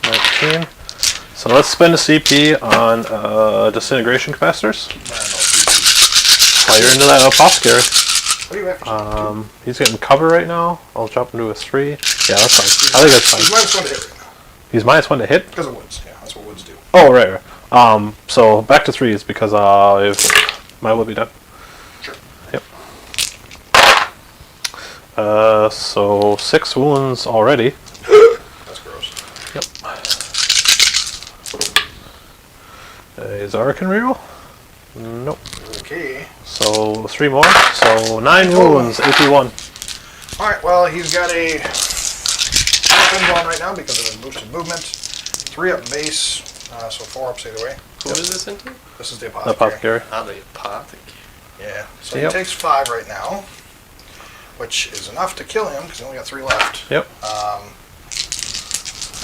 19. So let's spend a CP on disintegration capacitors. Fire into that apothecary. What do you have for He's getting cover right now. I'll drop him to a 3. Yeah, that's fine. I think that's He's fine. minus 1 to hit right now. He's -1 to hit. Because of woods. Yeah, that's what woods do. Oh, right. So back to 3s because if my would be done. Sure. Yep. So 6 wounds already. That's gross. Yep. Is Arican reroll? Nope. Okay. So 3 more. So 9 wounds, AP1. Alright, well, he's got a pinball right now because of his boosted movement. 3 up base, so 4 ups either way. Who is this into? This is the The apothecary. apothecary. Ah, the apothecary. Yeah, so Yep. he takes 5 right now, which is enough to kill him because he only got 3 left. Yep. I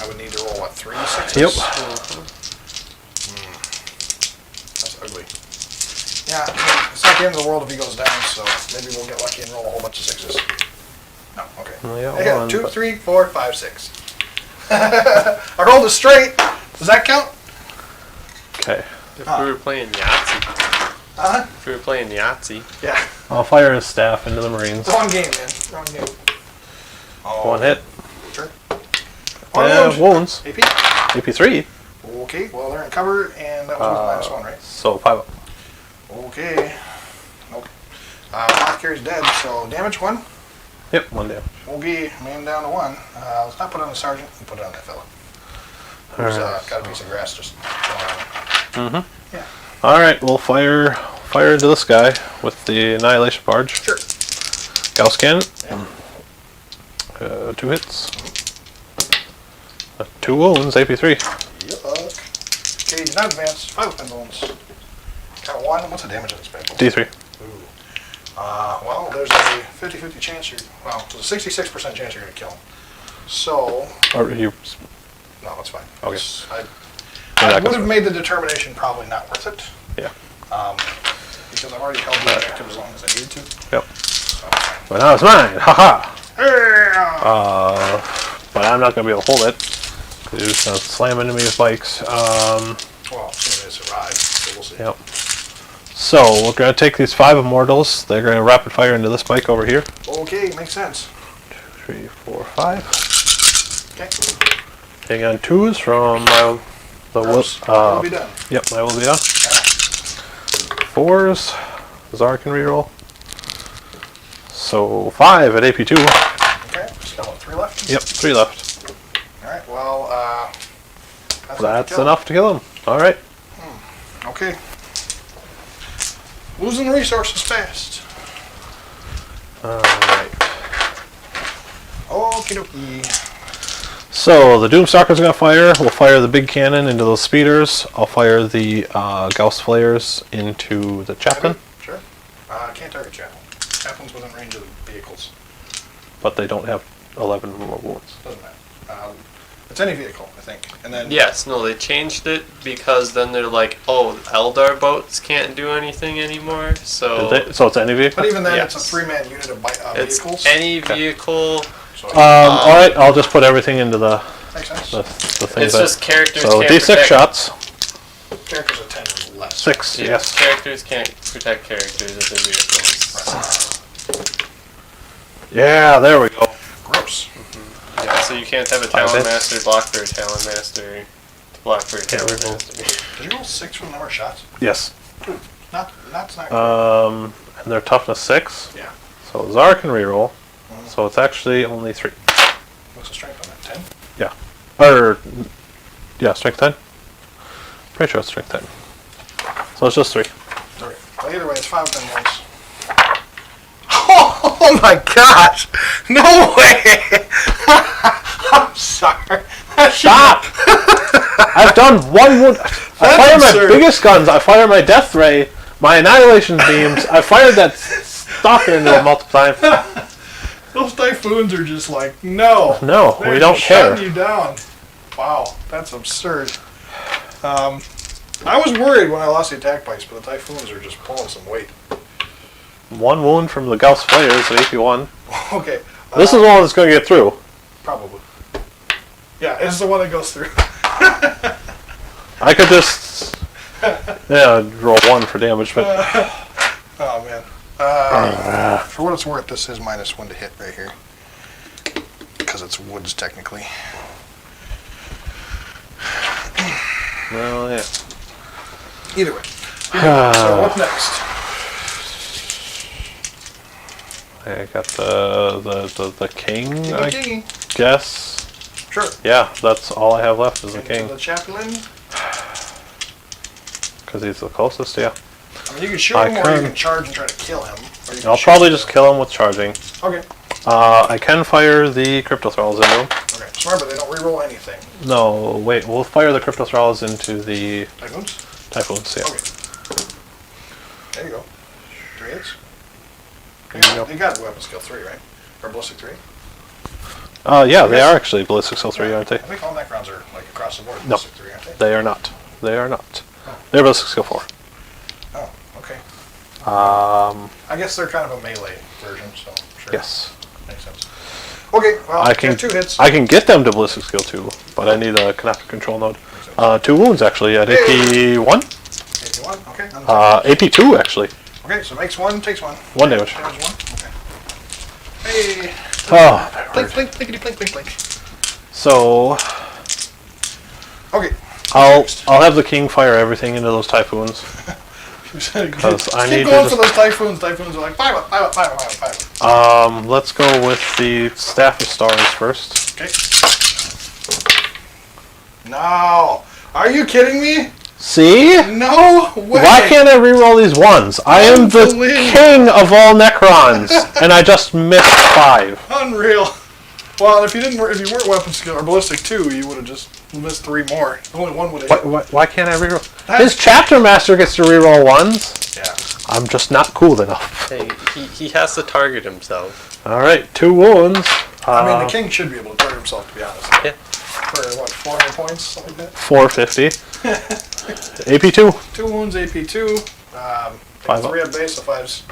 would need to roll, what, 3 6s? Yep. That's ugly. Yeah, I mean, it's not the end of the world if he goes down, so maybe we'll get lucky and roll a whole bunch of 6s. No, okay. Well, yeah, I got one, 2, but- 3, 4, 5, 6. I rolled a straight. Does that count? Okay. If we were playing Yahtzee. Uh-huh. If we were playing Yahtzee. Yeah. I'll fire his staff into the Marines. Wrong game, man. Wrong game. Oh, 1 hit. Sure. One And wound. wounds. AP. AP3. Okay, well, they're in cover, and that was with -1, right? So 5 up. Okay. Nope. Apothecary's dead, so damage 1. Yep, 1 down. Okay, man down to 1. Let's not put it on the sergeant, and put it on that fella. Who's Alright. got a piece of grass just chilling around. Yeah. Alright, we'll fire into this guy with the Annihilation Barge. Sure. Gauss cannon. Yeah. 2 hits. 2 wounds, AP3. Yuck. Okay, did not advance. 5 weapon wounds. Got 1. What's the damage of this bad boy? D3. Ooh. Well, there's a 50-50 chance well, there's a 66% chance you're going to kill him. So, Or you. no, it's fine. Okay. I that would goes have fine. made the determination probably not worth it. Yeah. Because I've already held the objective as long as I needed to. Yep. So, But now it's mine. Haha. yeah. But I'm not going to be able to hold it. Because he's going to slam into me with bikes. Well, assuming they survive, so we'll see. Yep. So we're going to take these 5 immortals. They're going to rapid fire into this bike over here. Okay, makes sense. 2, 3, 4, 5. Okay. Hitting on 2s from my... Will be done. Yep, I will be done. 4s. Zara can reroll. So 5 at AP2. Okay, still 3 left? Yep, 3 left. Alright, well, That's enough to kill him. Alright. Okay. Losing resources fast. Alright. Okie dokie. So the Doomstalker's gonna fire. We'll fire the big cannon into those speeders. I'll fire the Gauss flares into the chaplain. Sure. Can't target chaplain. Chaplain's within range of the vehicles. But they don't have 11 more wounds. Doesn't matter. It's any vehicle, I think. And then Yes, no, they changed it because then they're like, oh, Eldar boats can't do anything anymore. So So it's any vehicle? But even then, Yes. it's a 3-man unit of it's vehicles. any vehicle. So Alright, I'll just put everything into the makes sense. things It's just characters So can't D6 protect. shots. Characters are 10 or less. 6, Yeah, yes. characters can't protect characters if they're vehicles. Yeah, there we go. Gross. Yeah, so you can't have a Five Talon hits. Master block for a Talon Master to block for a Talon reroll. Master. Did you roll 6 for the number of shots? Yes. Not And their toughness 6. Yeah. So Zara can reroll. So it's actually only 3. What's the strength on that? 10? Yeah. Or, yeah, strength 10. Pretty sure it's strength 10. So it's just 3. Okay. Well, either way, it's 5 10 ones. Oh my gosh! No way! I'm sorry. Stop! I've done 1 wound. I fire my absurd. biggest guns. I fire my death ray, my annihilation beams. I fired that stalker into him multiple times. Those typhoons are just like, no. No, They're we don't just care. shutting you down. Wow, that's absurd. I was worried when I lost the attack bikes, but the typhoons are just pulling some weight. 1 wound from the Gauss flares at AP1. Okay. This is the one that's going to get through. Probably. Yeah, this is the one that goes through. I could just roll 1 for damage, but Oh man. For what it's worth, this is -1 to hit right here. Because it's woods, technically. well, yeah. Either way. So what's next? I got the king, King I of King. guess. Sure. Yeah, that's all I have left is the Into king. the chaplain. Because he's the closest, yeah. I mean, you can shoot I him, or can. you can charge and try to kill him. Or you can I'll shoot probably him. just kill him with charging. Okay. I can fire the crypto thralls into him. Okay. Smart, but they don't reroll anything. No, wait, we'll fire the crypto thralls into the Typhoons? typhoons, yeah. Okay. There you go. 3 hits. There you go. They got weapon skill 3, right? Or ballistic 3? Yeah, they are actually ballistic skill 3, aren't they? I think all Necrons are like across the board No. ballistic 3, aren't they? They are not. They are not. They're ballistic skill 4. Oh, okay. I guess they're kind of a melee version, so sure. Yes. Makes sense. Okay, well, I can 2 hits. I can get them to ballistic skill 2, but I need a canopy control node. 2 wounds actually at AP1. AP1, okay. AP2 actually. Okay, so makes 1, takes 1. 1 damage. Damage 1, okay. Hey! Oh, Blink, blink, blinkety, blink, blink, blink. so Okay. I'll have the king fire everything into those typhoons. Because I keep need to going just- for those typhoons. Typhoons are like, fire up, fire up, fire up, fire up, fire up. Let's go with the staff of stars first. Okay. No! Are you kidding me? See? No way! Why can't I reroll these ones? I am the Unbelievable. king of all Necrons, and I just missed 5. Unreal. Well, if you weren't weapon skill or ballistic 2, you would have just missed 3 more. Only 1 would have. Why can't I reroll? His chapter master gets to reroll 1s. Yeah. I'm just not cool enough. Hey, he has to target himself. All right, 2 wounds. I mean, the king should be able to target himself, to be honest. Yeah. For what, 400 points, something like that. 450. AP2. 2 wounds, AP2. 5 3 at base, so 5's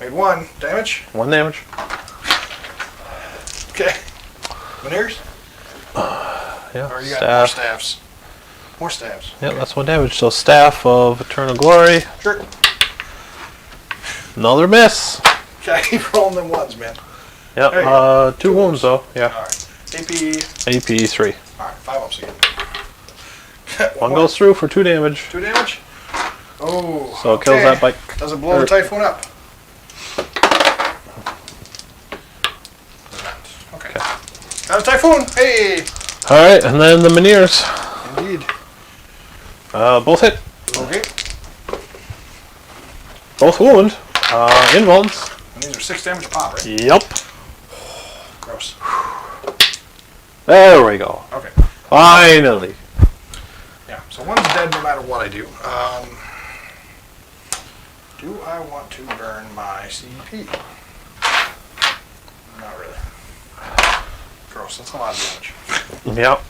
made 1 damage. 1 damage. Okay. Veneers? Yeah. Or you got more Staff. staffs? More staffs. Yeah, that's 1 damage. So staff of eternal glory. Sure. Another miss. Okay, keep rolling them ones, man. Yep. There you go. 2 wounds though. Yeah. Alright. AP. AP 3. Alright, 5 ups again. One goes through for 2 damage. 2 damage? Oh. So it kills that bike. Does it blow the Typhoon up? Okay. Got a Typhoon! Hey! Alright, and then the Minears. Indeed. Both hit. Okay. Both wound. Invulns. And these are 6 damage a pop, right? Yep. Gross. There we go. Okay. Finally. Yeah, so one's dead no matter what I do. Do I want to burn my CP? Not really. Gross, that's a lot of damage. Yep.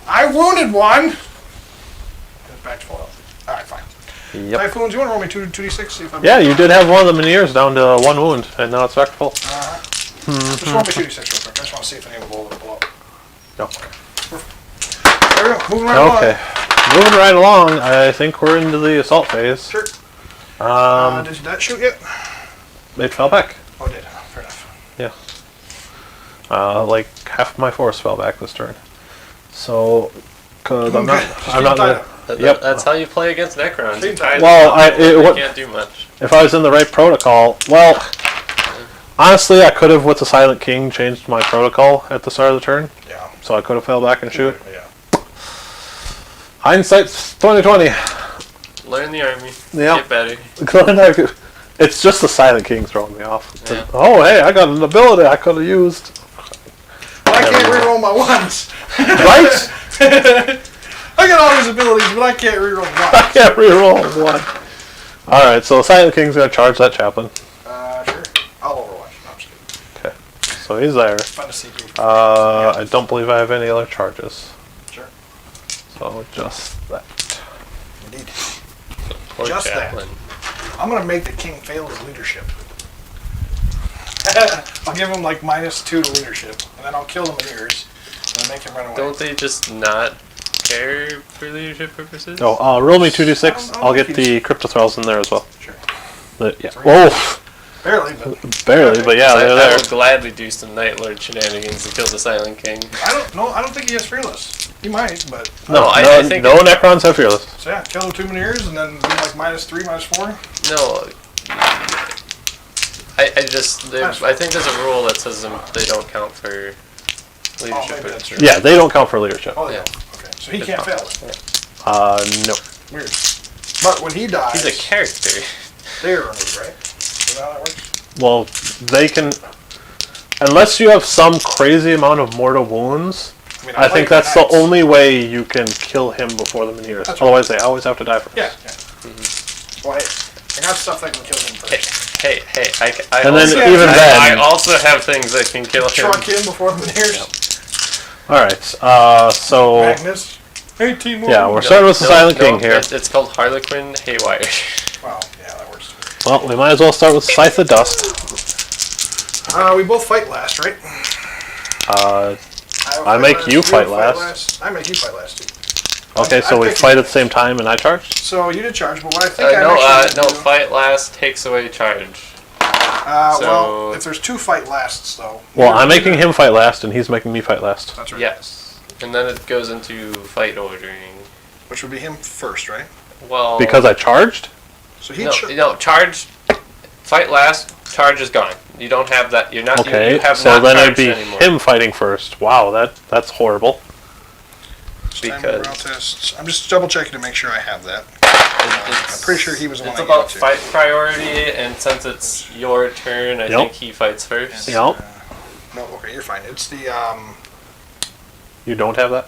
I wounded one! Goes back to full health. Alright, fine. Yep. Typhoons, you want to roll me 2d6? See if I'm... Yeah, you did have one of the Minears down to 1 wound, and now it's back to full. Just roll me 2d6 real quick. I just want to see if any will blow up. Yep. There we go, moving right along. Okay. Moving right along, I think we're into the assault phase. Sure. Did that shoot yet? It fell back. Oh, it did. Fair enough. Yeah. Like half my force fell back this turn. So, cause I'm Okay. not gonna. Yep. That's how you play against Necrons. You tie Well, them, you can't do much. If I was in the right protocol, well, honestly, I could have with the Silent King changed my protocol at the start of the turn, Yeah. so I could have fell back and shoot. Yeah. Hindsight's 2020. Learn the army. Yep. Get better. It's just the Silent King throwing me off. It's Yeah. like, oh, hey, I got an ability I could have used. Well, I can't reroll my ones. Right? I got all these abilities, but I can't reroll I one. can't reroll one. Alright, so Silent King's gonna charge that chaplain. Sure. I'll overwatch. No, I'm just kidding. Okay. So he's there. Fun to see people. I don't believe I have any other charges. Sure. So just that. Indeed. Poor Just chaplain. I'm going to make the king fail his leadership. I'll give him like -2 to leadership, and then I'll kill the Minears, and then make him run away. Don't they just not care for leadership purposes? Oh, roll me 2d6. I don't I'll get think the Crypto Thralls in there as well. Sure. Yeah. Three. Whoa! Barely, but Barely, but yeah, I they're there. will gladly do some Night Lord shenanigans to kill the Silent King. I don't know. I don't think he has fearless. He might, but No, I think no Necrons have fearless. so yeah, kill the 2 Minears, and then do like -3, -4. No. I think there's a rule that says they don't count for leadership maybe that's purposes. true. Yeah, they don't count for leadership. Oh yeah. Yeah. Okay, so he can't fail it. No. Weird. But when he dies, He's a character. they're removed, right? Is that how that works? Well, they can... Unless you have some crazy amount of mortal wounds, mean, I think like that's the knights. only way you can kill him before the Minears. That's right. Otherwise, they always have to die first. Yeah. Well, hey, I got stuff that can kill him first. Hey, I And then also, even I, then- I also have things that can kill him. Truck him before the Minears. Alright, so... Magnus. 18 more. Yeah, we're starting with the Silent King here. It's called Harlequin Haywire. Wow. Yeah, that works. Well, we might as well start with Scythe of Dust. We both fight last, right? I make you fight last. I make you fight last, too. Okay, I so we picked fight you. at the same time and I charged? So you did charge, but what I think I'm No, actually gonna do- fight last takes away charge. Well, so- if there's 2 fight lasts, though. Well, I'm making him fight last and he's making me fight last. That's right. Yes. And then it goes into fight ordering. Which would be him first, right? Well, Because I charged? So he no, charge, fight last, charge is gone. You don't have that. You're not. Okay, you have so not then it'd charged be anymore. him fighting first. Wow, that's horrible. Because- morale tests. I'm just double checking to make sure I have that. It's- I'm pretty sure he was the one It's I about gave it to. fight priority, and since it's your turn, I Yep. think he fights first. Yep. No, okay, you're fine. It's the You don't have that?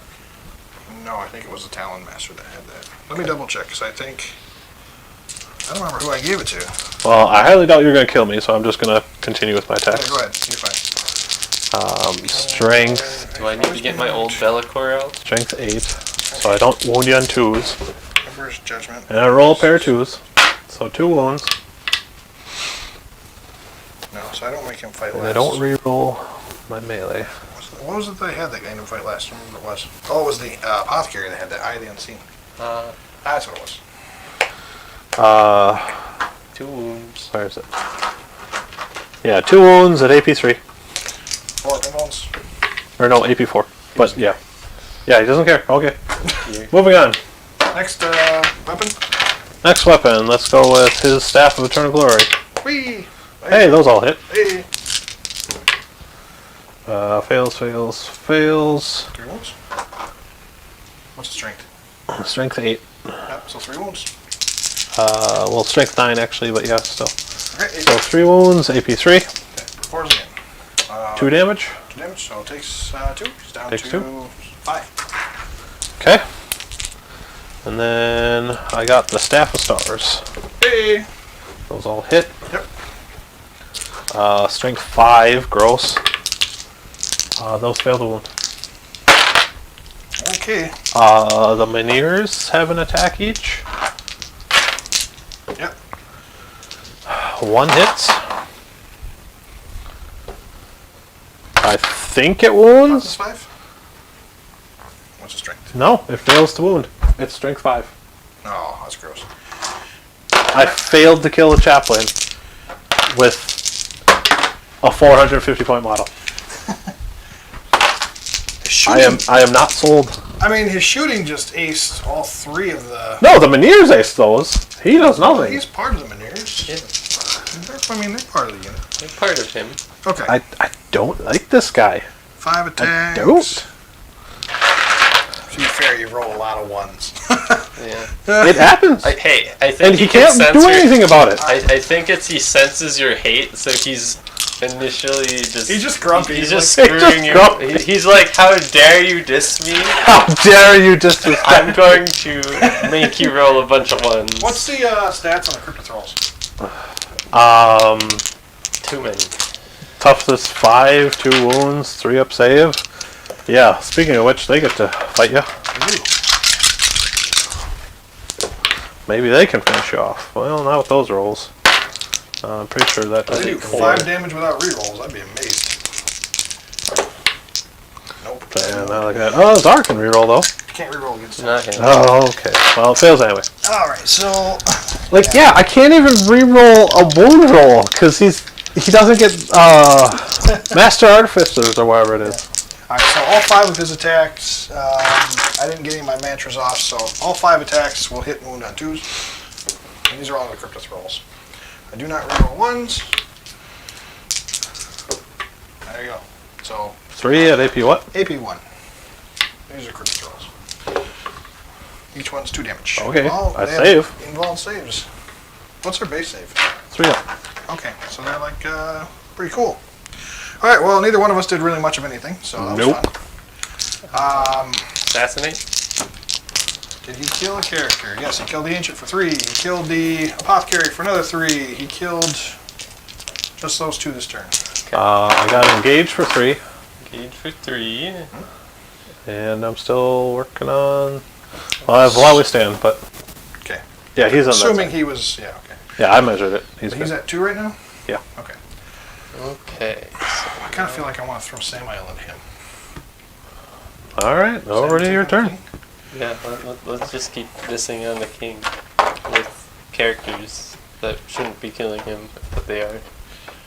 no, I think it was the Talon Master that had that. Let me double check, because I think I don't remember who I gave it to. Well, I highly doubt you're going to kill me, so I'm just going to continue with my Okay, attacks. go ahead. You're fine. Strength. Do I need to get my old Bellicor out? Strength 8. So I don't wound you on 2s. Emperor's Judgment. And I roll a pair of 2s. So 2 wounds. No, so I don't make him fight And last. I don't re-roll my melee. What was it that I had that guy didn't fight last? I don't remember what it was. Oh, it was the Apothecary that had that Eye of the Unseen. That's what it was. 2 wounds. Where is it? Yeah, 2 wounds at AP 3. 4 pinballs. Or no, AP4. But yeah. Yeah, he doesn't care. Okay. Here. Moving on. Next weapon. Next weapon. Let's go with his Staff of Eternal Glory. Whee! Hey, those all hit. Hey! Fails, fails, fails. 3 wounds. What's the strength? Strength 8. Yep, so 3 wounds. Well, strength 9 actually, but yeah, still. Okay, 8. So 3 wounds, AP3. Okay, 4s again. 2 damage. 2 damage, so it takes 2. He's down Takes to 2. 5. Okay. And then I got the Staff of Stars. Hey! Those all hit. Yep. Strength 5, gross. Those fail to wound. Okay. The Mineers have an attack each. Yep. 1 hits. I think it wounds. 5? What's the strength? No, it fails to wound. It's strength 5. No, that's gross. I failed to kill a chaplain with a 450 point model. I am not sold. I mean, his shooting just aced all 3 of the... No, the Mineers ace those. He does Well, nothing. he's part of the Mineers. Yeah. I mean, they're part of the unit. They're part of him. Okay. I don't like this guy. 5 attacks. I don't. To be fair, you roll a lot of 1s. Yeah. It happens. I think And he can can't sense do your- anything about it. I think it's he senses your hate, so he's initially just... He's just grumpy. He's He's just like- screwing He's you. just grumpy. He's like, how dare you diss me? How dare you disrespect? I'm going to make you roll a bunch of 1s. What's the stats on the Crypto Thralls? Too many. Toughness 5, 2 wounds, 3 up save. Yeah, speaking of which, they get to fight you. Maybe they can finish you off. Well, not with those rolls. I'm pretty sure that They doesn't do 5 damage without rerolls. I'd be amazed. Nope. And now look at that. Oh, Zar can reroll though. You can't reroll against him. Not him. Oh, okay. Well, it fails anyway. Alright, so... Like, yeah, I can't even reroll a wound roll because he doesn't get Master Artificers or whatever it is. Alright, so all 5 of his attacks, I didn't get any of my mantras off, so all 5 attacks will hit wound on 2s. And these are all the Crypto Thralls. I do not reroll 1s. There you go. So, 3 at AP what? AP1. These are Crypto Thralls. Each one's 2 damage. Okay, Oh, I they have save. Involved saves. What's their base save? 3 up. Okay, so they're like pretty cool. All right, well, neither one of us did really much of anything, so that was Nope. fun. Assassinate? Did he kill a character? Yes, he killed the Ancient for 3. He killed the Apothecary for another 3. He killed just those 2 this turn. I got engaged for 3, Engage for 3. and I'm still working on. Well, I have Wally stand, but Okay. yeah, he's on that Assuming side. he was, yeah, okay. Yeah, I measured it. He's But he's good. at 2 right now? Yeah. Okay. Okay. I kind of feel like I want to throw Samael into him. All right, over to your turn. Yeah, let's just keep dissing on the king with characters that shouldn't be killing him, but they are.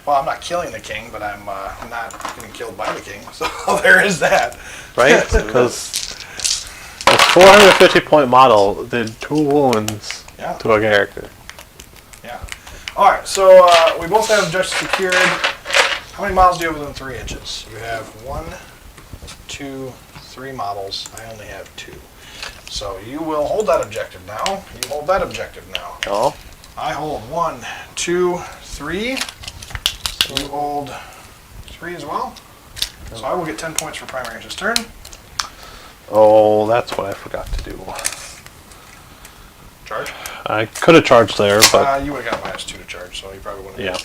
Well, I'm not killing the king, but I'm not getting killed by the king, so there is that. Right? Because a 450 point model did 2 wounds Yeah. to a character. Yeah. All right, so we both have objectives secured. How many models do you have within 3 inches? You have 1, 2, 3 models. I only have 2. So you will hold that objective now. You hold that objective now. Oh. I hold 1, 2, 3. You hold 3 as well. So I will get 10 points for primaries this turn. Oh, that's what I forgot to do. Charge. I could have charged there, but You would have got -2 to charge, so you probably wouldn't. yeah.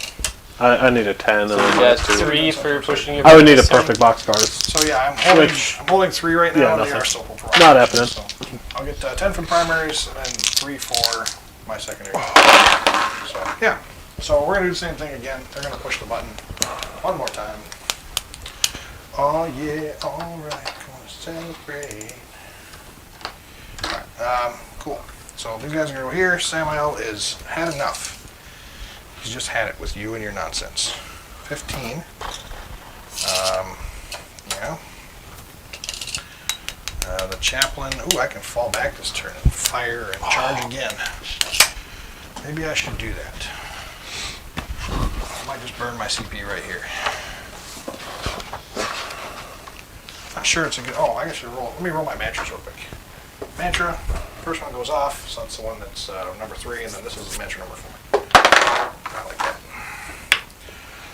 I need a 10 and So then you got -2. 3 for pushing it. I would need a this turn. perfect boxcars. So yeah, I'm holding 3 right now. Yeah, and they nothing. are still pulled Not happening. So I'll get 10 for the primaries and then 3 for my secondary. So yeah. So we're gonna do the same thing again. They're gonna push the button one more time. Oh yeah, all right, gonna celebrate. All right, cool. So these guys are gonna go here. Samael is had enough. He's just had it with you and your nonsense. 15. Yeah. The chaplain. Ooh, I can fall back this turn and fire and charge again. Maybe I should do that. I might just burn my CP right here. Not sure it's a good. Oh, I guess I should roll. Let me roll my mantras real quick. Mantra. First one goes off, so that's the one that's number 3, and then this is the mantra number 4. Not like that.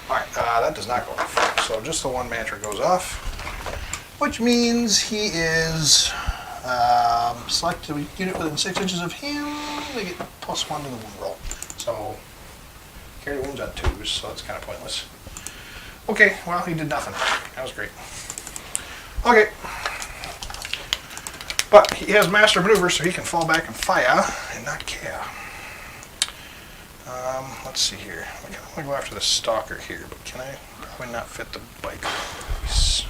Alright, that does not go off. So just the one mantra goes off, which means he is select a unit within 6 inches of him. They get +1 to the wound roll. So carry wounds on 2s, so that's kind of pointless. Okay, well, he did nothing. That was great. Okay. But he has master maneuver, so he can fall back and fire and not care. Let's see here. I'm going to go after the stalker here, but can I probably not fit the bike piece?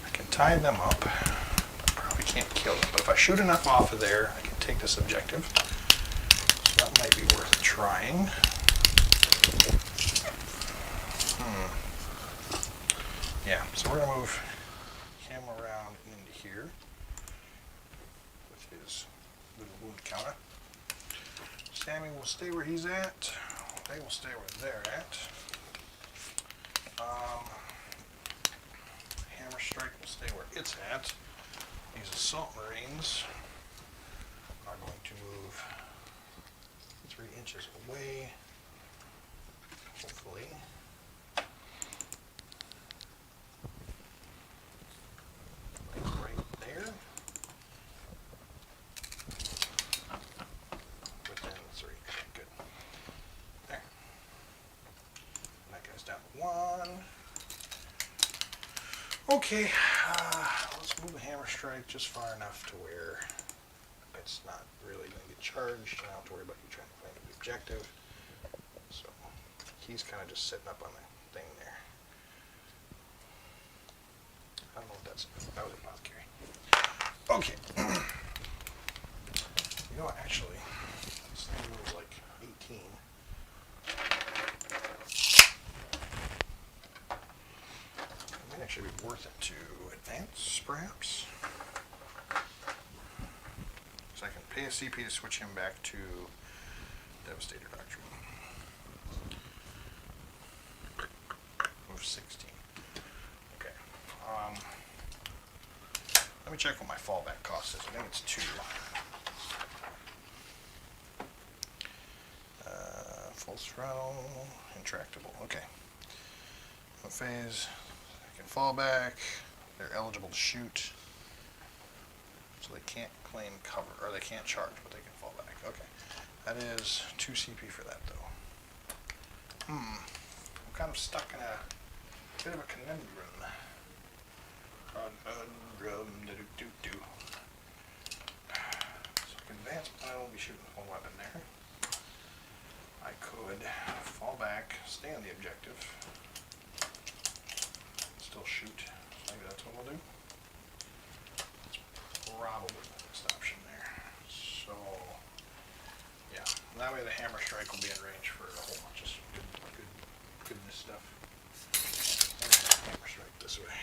I can tie them up. I probably can't kill them, but if I shoot enough off of there, I can take this objective. So that might be worth trying. Yeah, so we're going to move him around into here with his little wound counter. Sammy will stay where he's at. They will stay where they're at. Hammer Strike will stay where it's at. These Assault Marines are going to move 3 inches away, hopefully. Okay, let's move a hammer strike just far enough to where it's not really going to get charged. I don't have to worry about you trying to claim the objective. So he's kind of just sitting up on the thing there. I don't know if that's that was a apothecary. Okay. You know what? Actually, this thing moves like 18. Actually be worth it to advance, perhaps. So I can pay a CP to switch him back to Devastator Doctrine. Move 16. Okay. Let me check what my fallback cost is. I think it's 2. Full throttle, intractable. Okay. What phase? Can fall back, they're eligible to shoot, so they can't claim cover, or they can't charge, but they can fall back. Okay, that is 2 CP for that, though. I'm kind of stuck in a bit of a conundrum. So I can advance, but I won't be shooting with one weapon there. I could fall back, stay on the objective. Still shoot. Maybe that's what we'll do. That's probably the next option there. So, yeah. That way the hammer strike will be in range for a whole bunch of goodness stuff. Hammer strike this way.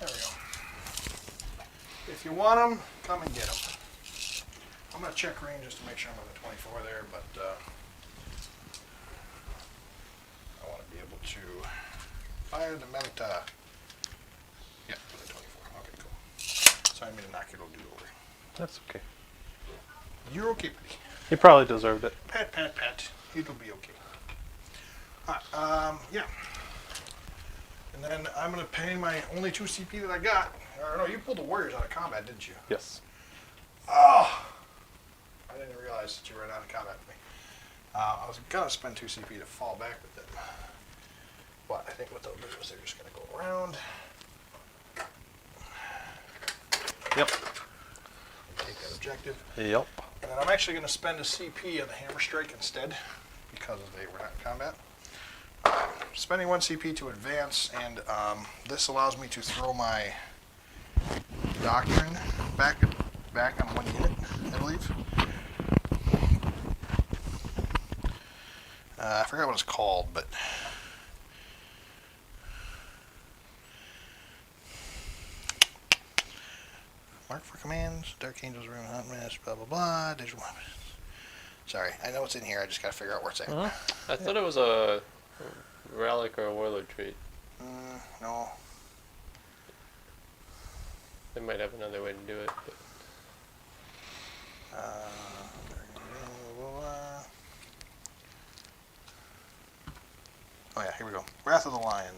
There we go. If you want them, come and get them. I'm going to check range just to make sure I'm on the 24 there, but I want to be able to fire the Melita. Yeah, for the 24. Okay, cool. Sorry, I mean to knock your little dude over. That's okay. You're okay, buddy. He probably deserved it. Pat, pat, pat. It'll be okay. Yeah. And then I'm going to pay my only 2 CP that I got. Or no, you pulled the Warriors out of combat, didn't you? Yes. Oh! I didn't realize that you were out of combat with me. I was going to spend 2 CP to fall back with them. But I think what they'll do is they're just going to go around. Yep. Take that objective. Yep. And then I'm actually going to spend a CP on the hammer strike instead because they were not in combat. Spending 1 CP to advance, and this allows me to throw my doctrine back on 1 unit, I believe. I forgot what it's called, but commands. Dark Angels, Rune, Hunt Mist, blah blah blah. Digital weapons. Sorry, I know it's in here. I just gotta figure out where it's at. I thought it was a relic or a warlord trait. No. They might have another way to do it. But. Oh yeah, here we go. Wrath of the Lion.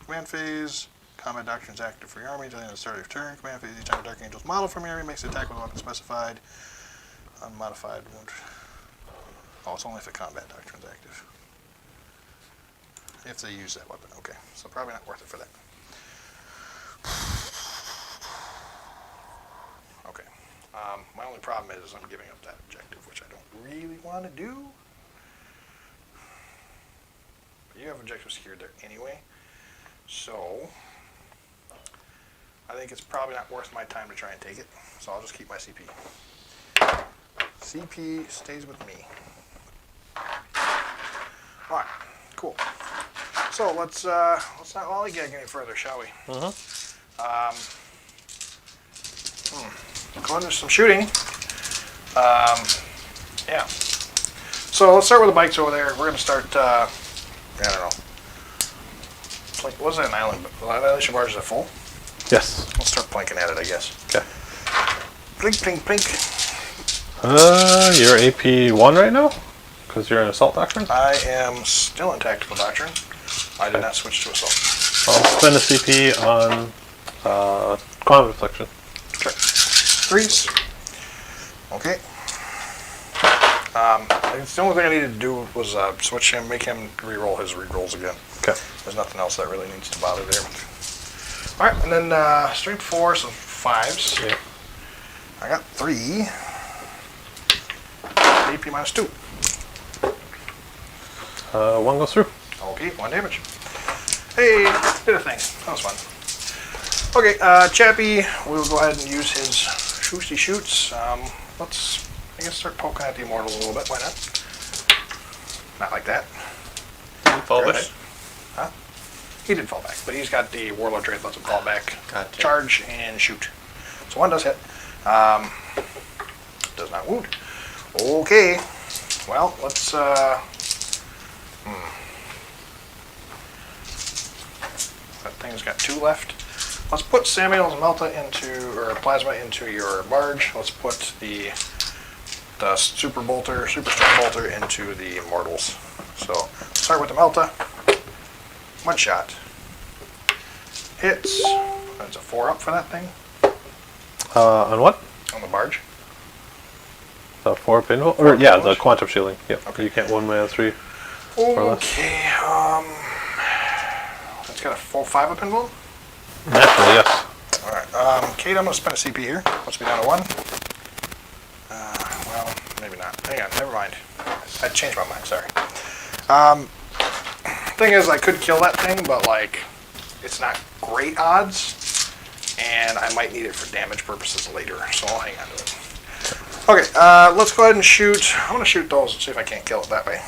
Command phase. Combat Doctrine is active for your army until the end of the start of your turn. Command phase, each time a Dark Angel's model from your army makes an attack with a weapon specified. Unmodified wound. Oh, it's only if the Combat Doctrine is active. If they use that weapon, okay. So probably not worth it for that. Okay. My only problem is I'm giving up that objective, which I don't really want to do. But you have objectives secured there anyway. So I think it's probably not worth my time to try and take it. So I'll just keep my CP. CP stays with me. Alright, cool. So let's not lollygag any further, shall we? Go into some shooting. Yeah. So let's start with the bikes over there. We're gonna start. I don't know. What's that, an island? The annihilation barge, is it full? Yes. We'll start plinking at it, I guess. Okay. Plink, plink, plink. You're AP 1 right now? Because you're in Assault Doctrine? I am still in Tactical Doctrine. I did not switch to Assault. I'll spend a CP on Quantum Deflection. Okay. 3s. Okay. I guess the only thing I needed to do was switch him, make him re-roll his re-rolls again. Okay. There's nothing else that really needs to bother there. Alright, and then strength 4, so 5s. Yeah. I got 3. AP minus 2. 1 goes through. Okay, 1 damage. Hey, did a thing. That was fun. Okay, Chappie, we'll go ahead and use his shoosty shoots. Let's, I guess, start poking at the Immortals a little bit. Why not? Not like that. Fall back. Huh? He did fall back, but he's got the Warlord trait that lets him fall back, Gotcha. charge, and shoot. So 1 does hit. Does not wound. Okay. Well, let's, that thing's got 2 left. Let's put Samuel's Melta into, or Plasma into your barge. Let's put the Super Strong Bolter into the Immortals. So, start with the Melta. 1 shot. Hits. That's a 4 up for that thing. On what? On the barge. The 4 pinball? Or, yeah, the pinballs? Quantum Shielding. Yep. Okay. You can't 1 3. Or less. Okay, it's got a 5 up pinball? Naturally, yes. Alright, Kate, I'm going to spend a CP here. Let's be down to 1. Well, maybe not. Hang on, never mind. I changed my mind, sorry. Thing is, I could kill that thing, but, like, it's not great odds, and I might need it for damage purposes later, so I'll hang on to it. Okay, let's go ahead and shoot. I'm going to shoot those and see if I can't kill it that way.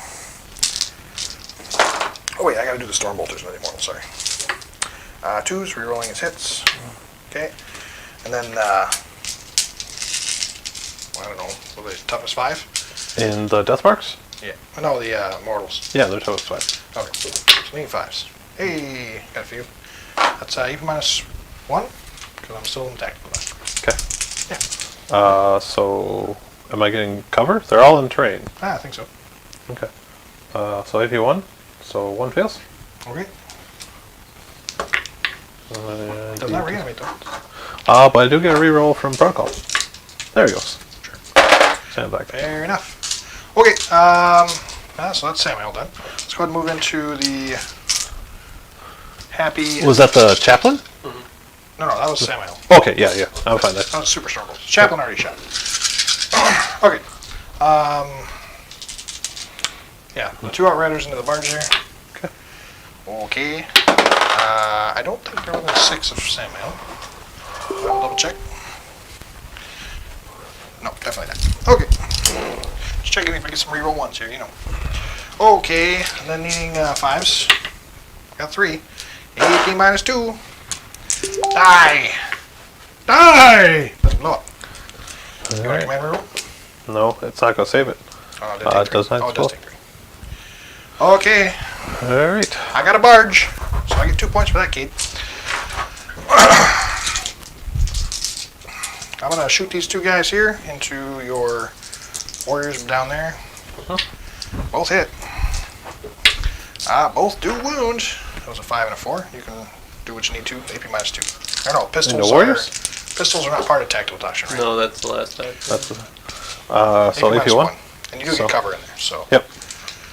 Oh wait, I got to do the Storm Bolters, not the Immortal, sorry. 2s, rerolling his hits. Okay, and then, I don't know, what are they, toughest 5? In the Death Marks? Yeah, no, the Mortals. Yeah, they're toughest 5. Okay, so we need 5s. Hey, got a few. That's EP minus 1, because I'm still in Tactical. Okay. Yeah. So, am I getting cover? They're all in terrain. I think so. Okay. So AP 1. So 1 fails. Okay. And Does not reanimate though. but I do get a reroll from Protocol. There he goes. Sure. Stand back. Fair enough. Okay, so that's Samuel done. Let's go ahead and move into the Happy... Was that the Chaplain? No, that was Samuel. Okay, yeah, I'm fine there. That was Super Storm Bolt. Chaplain already shot. Okay. Yeah, the 2 Outriders into the barge here. Okay. Okay. I don't think they're within 6 of Samuel. I'll double check. No, definitely not. Okay. Just checking if I get some reroll 1s here, you know. Okay, and then needing 5s. Got 3. AP minus 2. Die! Die! Doesn't blow up. You want a Alright. command roll? No, it's not gonna save it. Oh, It does not Oh, it does explode. take 3. Okay, Alright. I got a barge, so I get 2 points for that, Kate. I'm gonna shoot these 2 guys here into your warriors down there. Both hit. Both do wound. That was a 5 and a 4. You can do what you need to. AP minus 2. I don't know. Pistols warriors? Pistols are not part of tactical doctrine, right? No, that's the last time. That's so minus AP 1. And you do So- get cover in there, so Yep.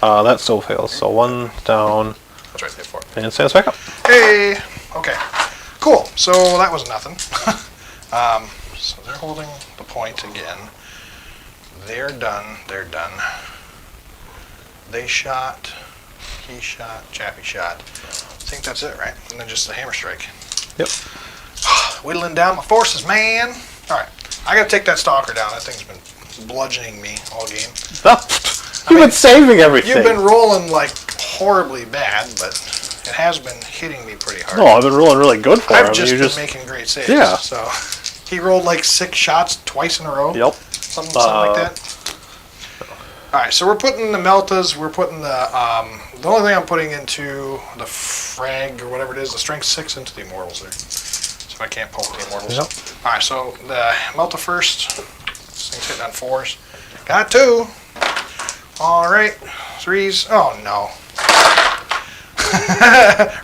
That still fails. So 1 down that's right. Hit 4. and stands back up. Hey. Okay. Cool. So that was nothing. So they're holding the point again. They're done. They're done. They shot. He shot. Chappie shot. I think that's it, right? And then just the hammer strike. Yep. Whittling down my forces, man. All right. I got to take that stalker down. That thing's been bludgeoning me all game. You've been saving everything. You've been rolling like horribly bad, but it has been hitting me pretty hard. No, I've been rolling really good for him. I've just You been making great saves. Yeah. So he rolled like 6 shots twice in a row. Yep. Something like that. All right, so we're putting the meltas. We're putting the only thing I'm putting into the frag or whatever it is, the strength 6 into the immortals there. So I can't poke the immortals. Yep. All right, so the melta first. This thing's hitting on 4s. Got 2. All right, 3s. Oh no.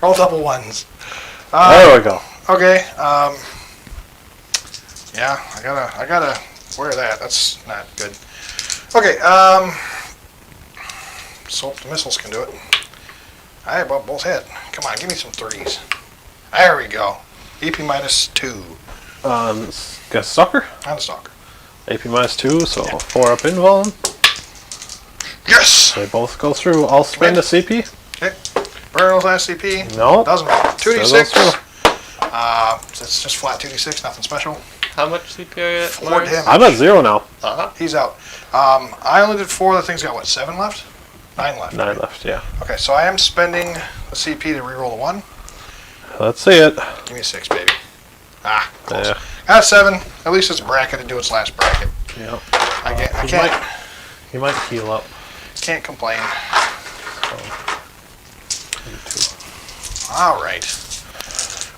Roll double 1s. There we go. Okay. Yeah, I gotta wear that. That's not good. Okay. So the missiles can do it. I both hit. Come on, give me some 3s. There we go. AP minus 2 Got stalker. on the stalker. AP minus 2, so 4 up invuln. Yes. They both go through. I'll spend a CP. Okay. Burn last CP. No. Doesn't matter. Still 2d6. goes through. So it's just flat 2d6, nothing special. How much CP are you at? 4 Lars? damage. I'm at 0 now. He's out. I only did 4. The thing's got what? 7 left? 9 left. 9 left, yeah. Okay, so I am spending the CP to reroll a 1. Let's see it. Give me a 6, baby. Close. Yeah. Got a 7. At least it's bracket to do its last bracket. Yeah. I You can't, You might heal up. can't complain. All right.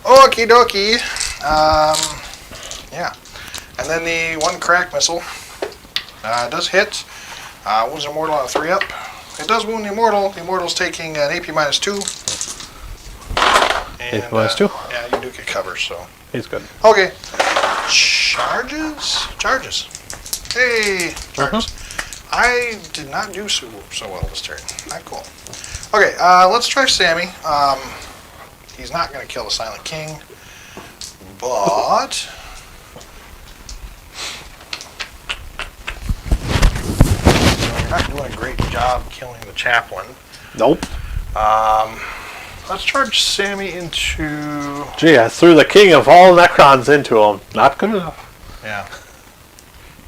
Okie dokie. Yeah. And then the 1 crack missile does hit. Wounds immortal on a 3 up. It does wound the immortal. The immortal's taking an AP minus 2. And, AP minus 2? Yeah, you do get cover, so. He's good. Okay. Charges? Charges. Hey, charges. I did not do so well this turn. Not cool. Okay, let's try Sammy. He's not going to kill the Silent King, but you're not doing a great job killing the chaplain. Nope. Let's charge Sammy into. Gee, I threw the king of all Necrons into him. Not good enough. Yeah.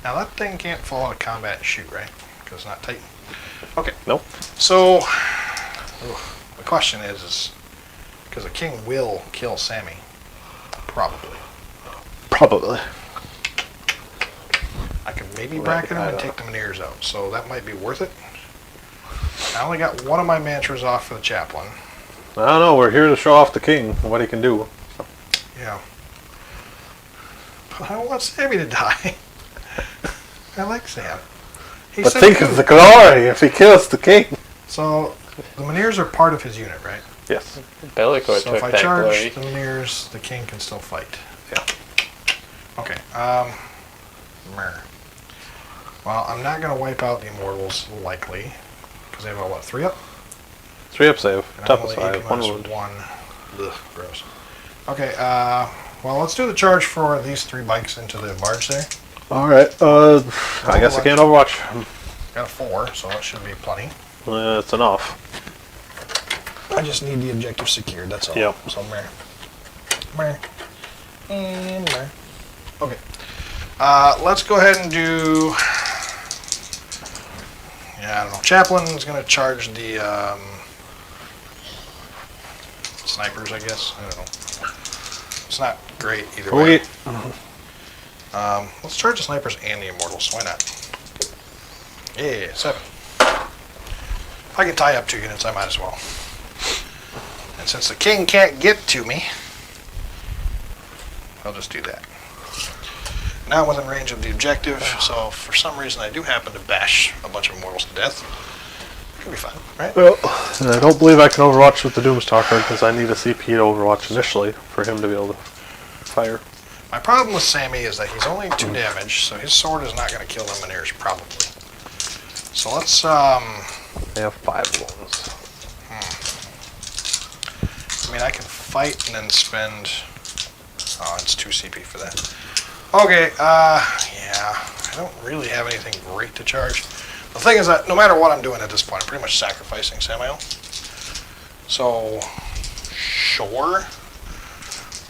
Now that thing can't fall out of combat and shoot, right? Because it's not Titan. Okay. Nope. So, the question is because the king will kill Sammy. Probably. Probably. I could maybe bracket him and take the Minears out, so that might be worth it. I only got 1 of my mantras off for the chaplain. I don't know. We're here to show off the king and what he can do. Yeah. But I don't want Sammy to die. I like Sam. He's But so think cute. of the glory if he kills the king. So, the Minears are part of his unit, right? Yes. Bellicor So took if I that charge glory. the Minears, the king can still fight. Yeah. Okay. Meh. Well, I'm not going to wipe out the Immortals, likely. Because they have a, what, 3 up? 3 up save. And Tough I'm as only 5. 8 1 minus wound. 1. Ugh, gross. Okay, well, let's do the charge for these 3 bikes into the barge there. Alright. I guess I can't overwatch. Got a 4, so that should be plenty. It's enough. I just need the objective secured, that's all. Yep. So, meh. Meh. And meh. Okay. Let's go ahead and do... Yeah, I don't know. Chaplain's going to charge the snipers, I guess. I don't know. It's not great either way. Let's charge the snipers and the immortals. Why not? Yeah, 7. If I can tie up 2 units, I might as well. And since the king can't get to me, I'll just do that. Now I'm within range of the objective, so for some reason I do happen to bash a bunch of immortals to death. Could be fine, right? Well, and I don't believe I can overwatch with the Doomstalker because I need a CP to overwatch initially for him to be able to fire. My problem with Sammy is that he's only 2 damage, so his sword is not going to kill Lumineers, probably. So let's, They have 5 wounds. I mean, I can fight and then spend... Oh, it's 2 CP for that. Okay, yeah, I don't really have anything great to charge. The thing is that no matter what I'm doing at this point, I'm pretty much sacrificing Samael. So, sure.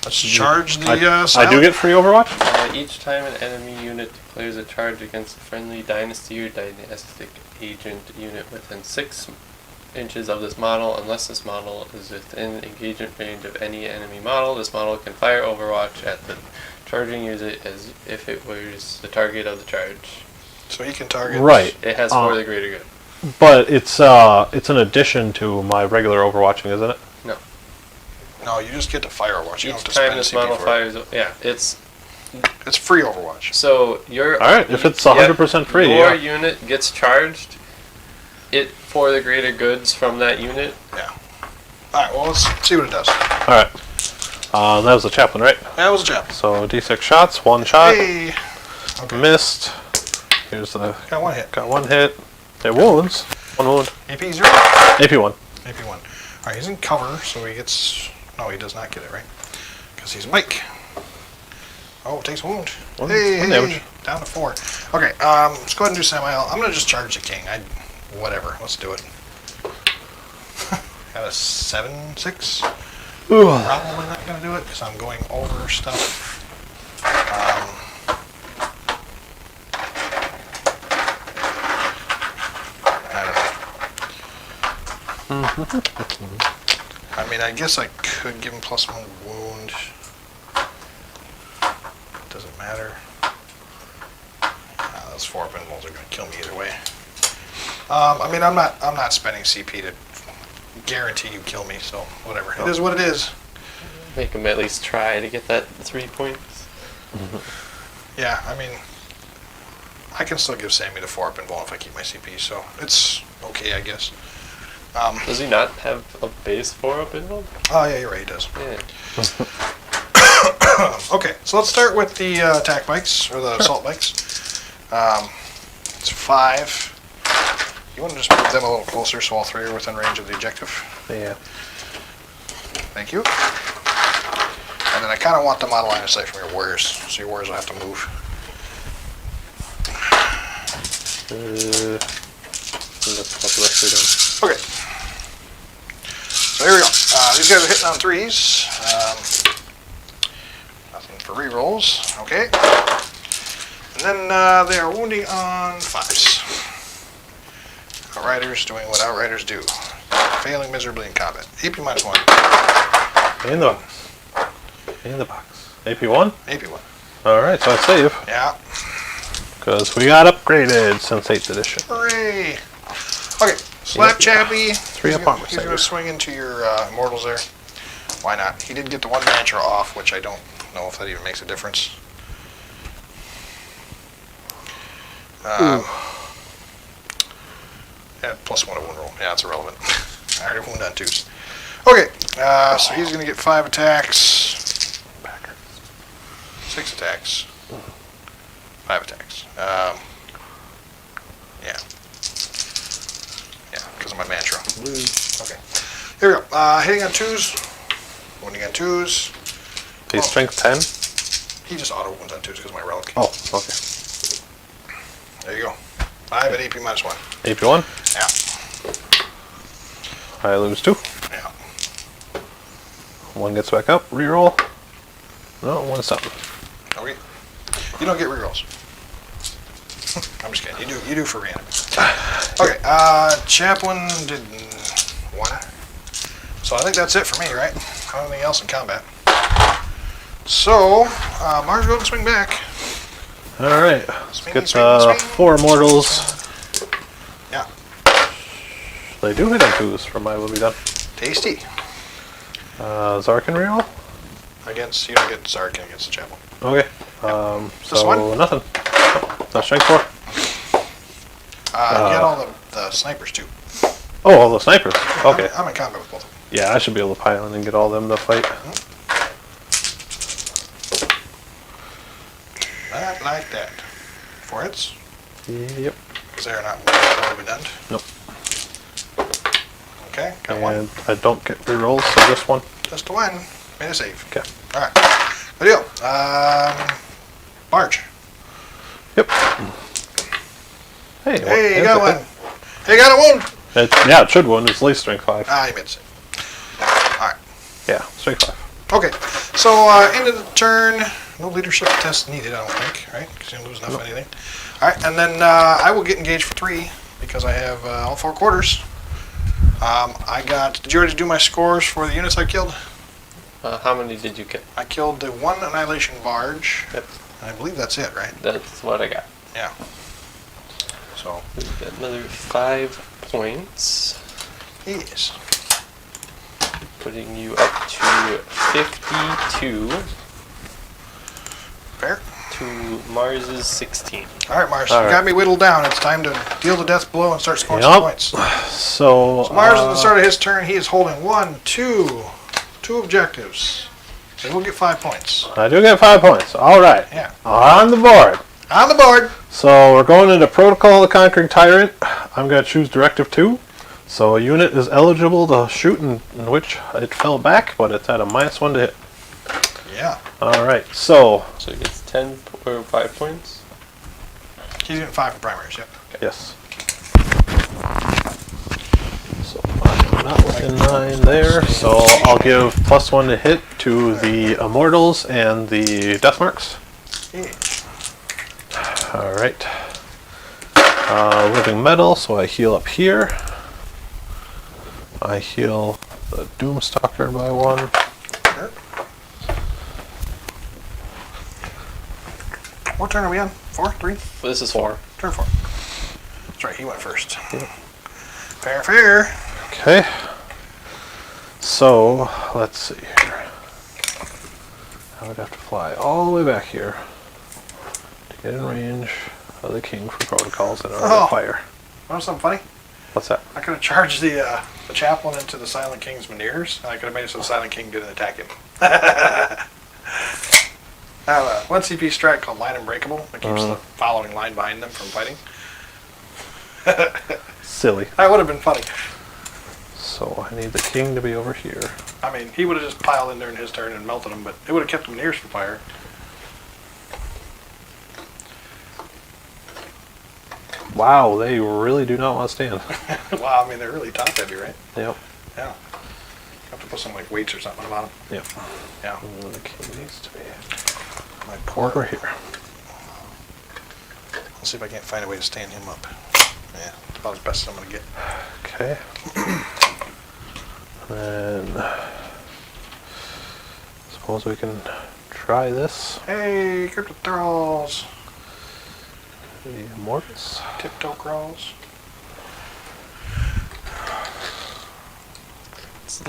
Let's charge the I silent. do get free overwatch? Each time an enemy unit declares a charge against a friendly dynasty or dynastic agent unit within 6 inches of this model, unless this model is within engagement range of any enemy model, this model can fire overwatch at the charging user as if it was the target of the charge. So he can target... Right. It has for the greater good. But it's an addition to my regular overwatching, isn't it? No. No, you just get to fire Overwatch. You don't Each have to time spend this CP model for fires, yeah, it's it. It's free Overwatch. so your Alright, if it's 100% free, your yeah. unit gets charged. It for the greater goods from that unit. Yeah. Alright, well, let's see what it does. Alright. That was the chaplain, right? That was a jab. So D6 shots, 1 shot. Hey! Okay. Missed. Here's the... Got 1 hit. Got 1 hit. It wounds. 1 wound. AP 0? AP 1. AP 1. Alright, he's in cover, so he gets... No, he does not get it, right? Because he's Mike. Oh, it takes a wound. One Hey, damage. down to 4. Okay, let's go ahead and do Samael. I'm going to just charge the king. Whatever, let's do it. Got a 7-6. Probably not going to do it because I'm going over stuff. I don't know. I mean, I guess I could give him +1 wound. Doesn't matter. Those 4 pinballs are going to kill me either way. I mean, I'm not spending CP to guarantee you kill me, so whatever. It is what it is. Make him at least try to get that 3 points. Yeah, I mean, I can still give Sammy the 4 pinball if I keep my CP, so it's okay, I guess. Does he not have a base 4-up involved? Oh, yeah, you're right, he does. Yeah. Okay, so let's start with the attack bikes, or the assault bikes. It's 5. You want to just move them a little closer so all 3 are within range of the objective? Yeah. Thank you. And then I kind of want them out of line of sight from your warriors, so your warriors will have to move. Okay. So here we go. These guys are hitting on 3s. Nothing for rerolls. Okay. And then they are wounding on 5s. Outriders doing what Outriders do. Failing miserably in combat. AP -1. In the box. In the box. AP 1? AP 1. Alright, so I save. Yeah. Because we got upgraded since 8th edition. Hooray! Okay, Slap Chappy. 3 up armor He's going to saver. swing into your immortals there. Why not? He did get the 1 mantra off, which I don't know if that even makes a difference. Yeah, +1 to wound roll. Yeah, it's irrelevant. I already wound on 2s. Okay, so he's going to get 5 attacks. 6 attacks. 5 attacks. Yeah. Yeah, because of my mantra. Okay. Here we go. Hitting on 2s. Wounding on 2s. He's strength 10? He just auto wounds on 2s because of my relic. Oh, okay. There you go. 5 at AP -1. AP 1? Yeah. I lose 2. Yeah. 1 gets back up. Reroll. No, 1 something. Okay. You don't get rerolls. I'm just kidding. You do for random. Okay. Chaplain did 1. So I think that's it for me, right? Anything else in combat? So Mars, go and swing back. Alright, let's Swing, get swing, swing. 4 immortals. Yeah. They do hit on 2s from my will be done. Tasty. Zarkin reroll? Against, you don't get Zarkin against the chapel. Okay. This one? Nothing. Oh, that's strength 4. You get all the snipers too. Oh, all the snipers. Okay. I'm in combat with both of them. Yeah, I should be able to pile in and get all them to fight. Not like that. 4 hits? Yep. Because they're not already done. Nope. Okay, got one. And I don't get rerolls, so just one. Just a one. Made a save. Okay. Alright. Good deal. Barge. Yep. Hey, Hey, you got one. Hey, got a wound. Yeah, it should one. It's at least strength 5. Ah, you made a save. Alright. Yeah, strength 5. Okay, so end of the turn. No leadership test needed, I don't think, right? Because you don't lose enough of anything. Alright, and then I will get engaged for 3 because I have all 4 quarters. Did you already do my scores for the units I killed? How many did you get? I killed the 1 Annihilation Barge. Yep. And I believe that's it, right? That's what I got. Yeah. So, We got another 5 points, yes. putting you up to 52 Fair. to Mars's 16. Alright, Mars, All you right. got me whittled down. It's time to deal the death blow and start scoring Yep. some points. So, So Mars, at the start of his turn, he is holding 2 objectives. So he'll get 5 points. I do get 5 points. Alright. Yeah. On the board. On the board. So we're going into Protocol of the Conquering Tyrant. I'm going to choose Directive 2. So a unit is eligible to shoot in which it fell back, but it's at a -1 to hit. Yeah. Alright, so, So he gets 10 or 5 points. He's getting 5 for primaries, yep. yes. So I'm not within 9 there, so I'll give +1 to hit to the Immortals and the Death Marks. Yeah. Alright. Living Metal, so I heal up here. I heal the Doomstalker by 1. Sure. What turn are we on? 4? 3? This is 4. Turn 4. That's right, he went first. Fair, fair. Okay. So, let's see here. I would have to fly all the way back here to get in range of the king for protocols and Oh. fire. Want something funny? What's that? I could have charged the chaplain into the Silent King's Minears, and I could have made it so the Silent King didn't attack him. I have a 1 CP strike called Line Unbreakable that keeps the following line behind them from fighting. Silly. That would have been funny. So I need the king to be over here. I mean, he would have just piled in during his turn and melted them, but it would have kept the Minears from fire. Wow, they really do not want to stand. Wow, I mean, they're really top heavy, right? Yep. Yeah. Have to put some like weights or something on the bottom. Yep. Yeah. The king needs to be My poor. over here. Let's see if I can't find a way to stand him up. Yeah, it's about as best as I'm gonna get. Okay. Then suppose we can try this. Hey, crypto thralls, The Immortals. tiptoe crawls. It's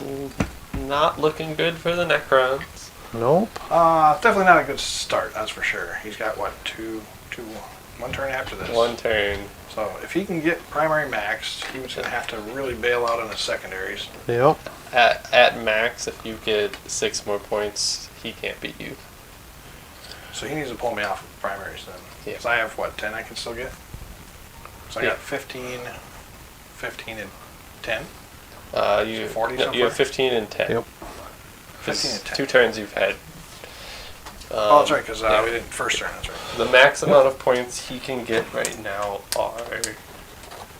not looking good for the Necrons. Nope. Definitely not a good start. That's for sure. He's got what, one turn after this. 1 turn. So if he can get primary maxed, he was gonna have to really bail out on his secondaries. Yep. At max, if you get 6 more points, he can't beat you. So he needs to pull me off of primaries then. Yeah. Because I have what, 10 I can still get. So I Yeah. got 15, and 10. You 40 no, so you have far? 15 and 10. Yep. 15 and 10. 2 turns you've had. Oh, that's right, because yeah. we didn't first turn. That's right. The max amount of points he can get right now are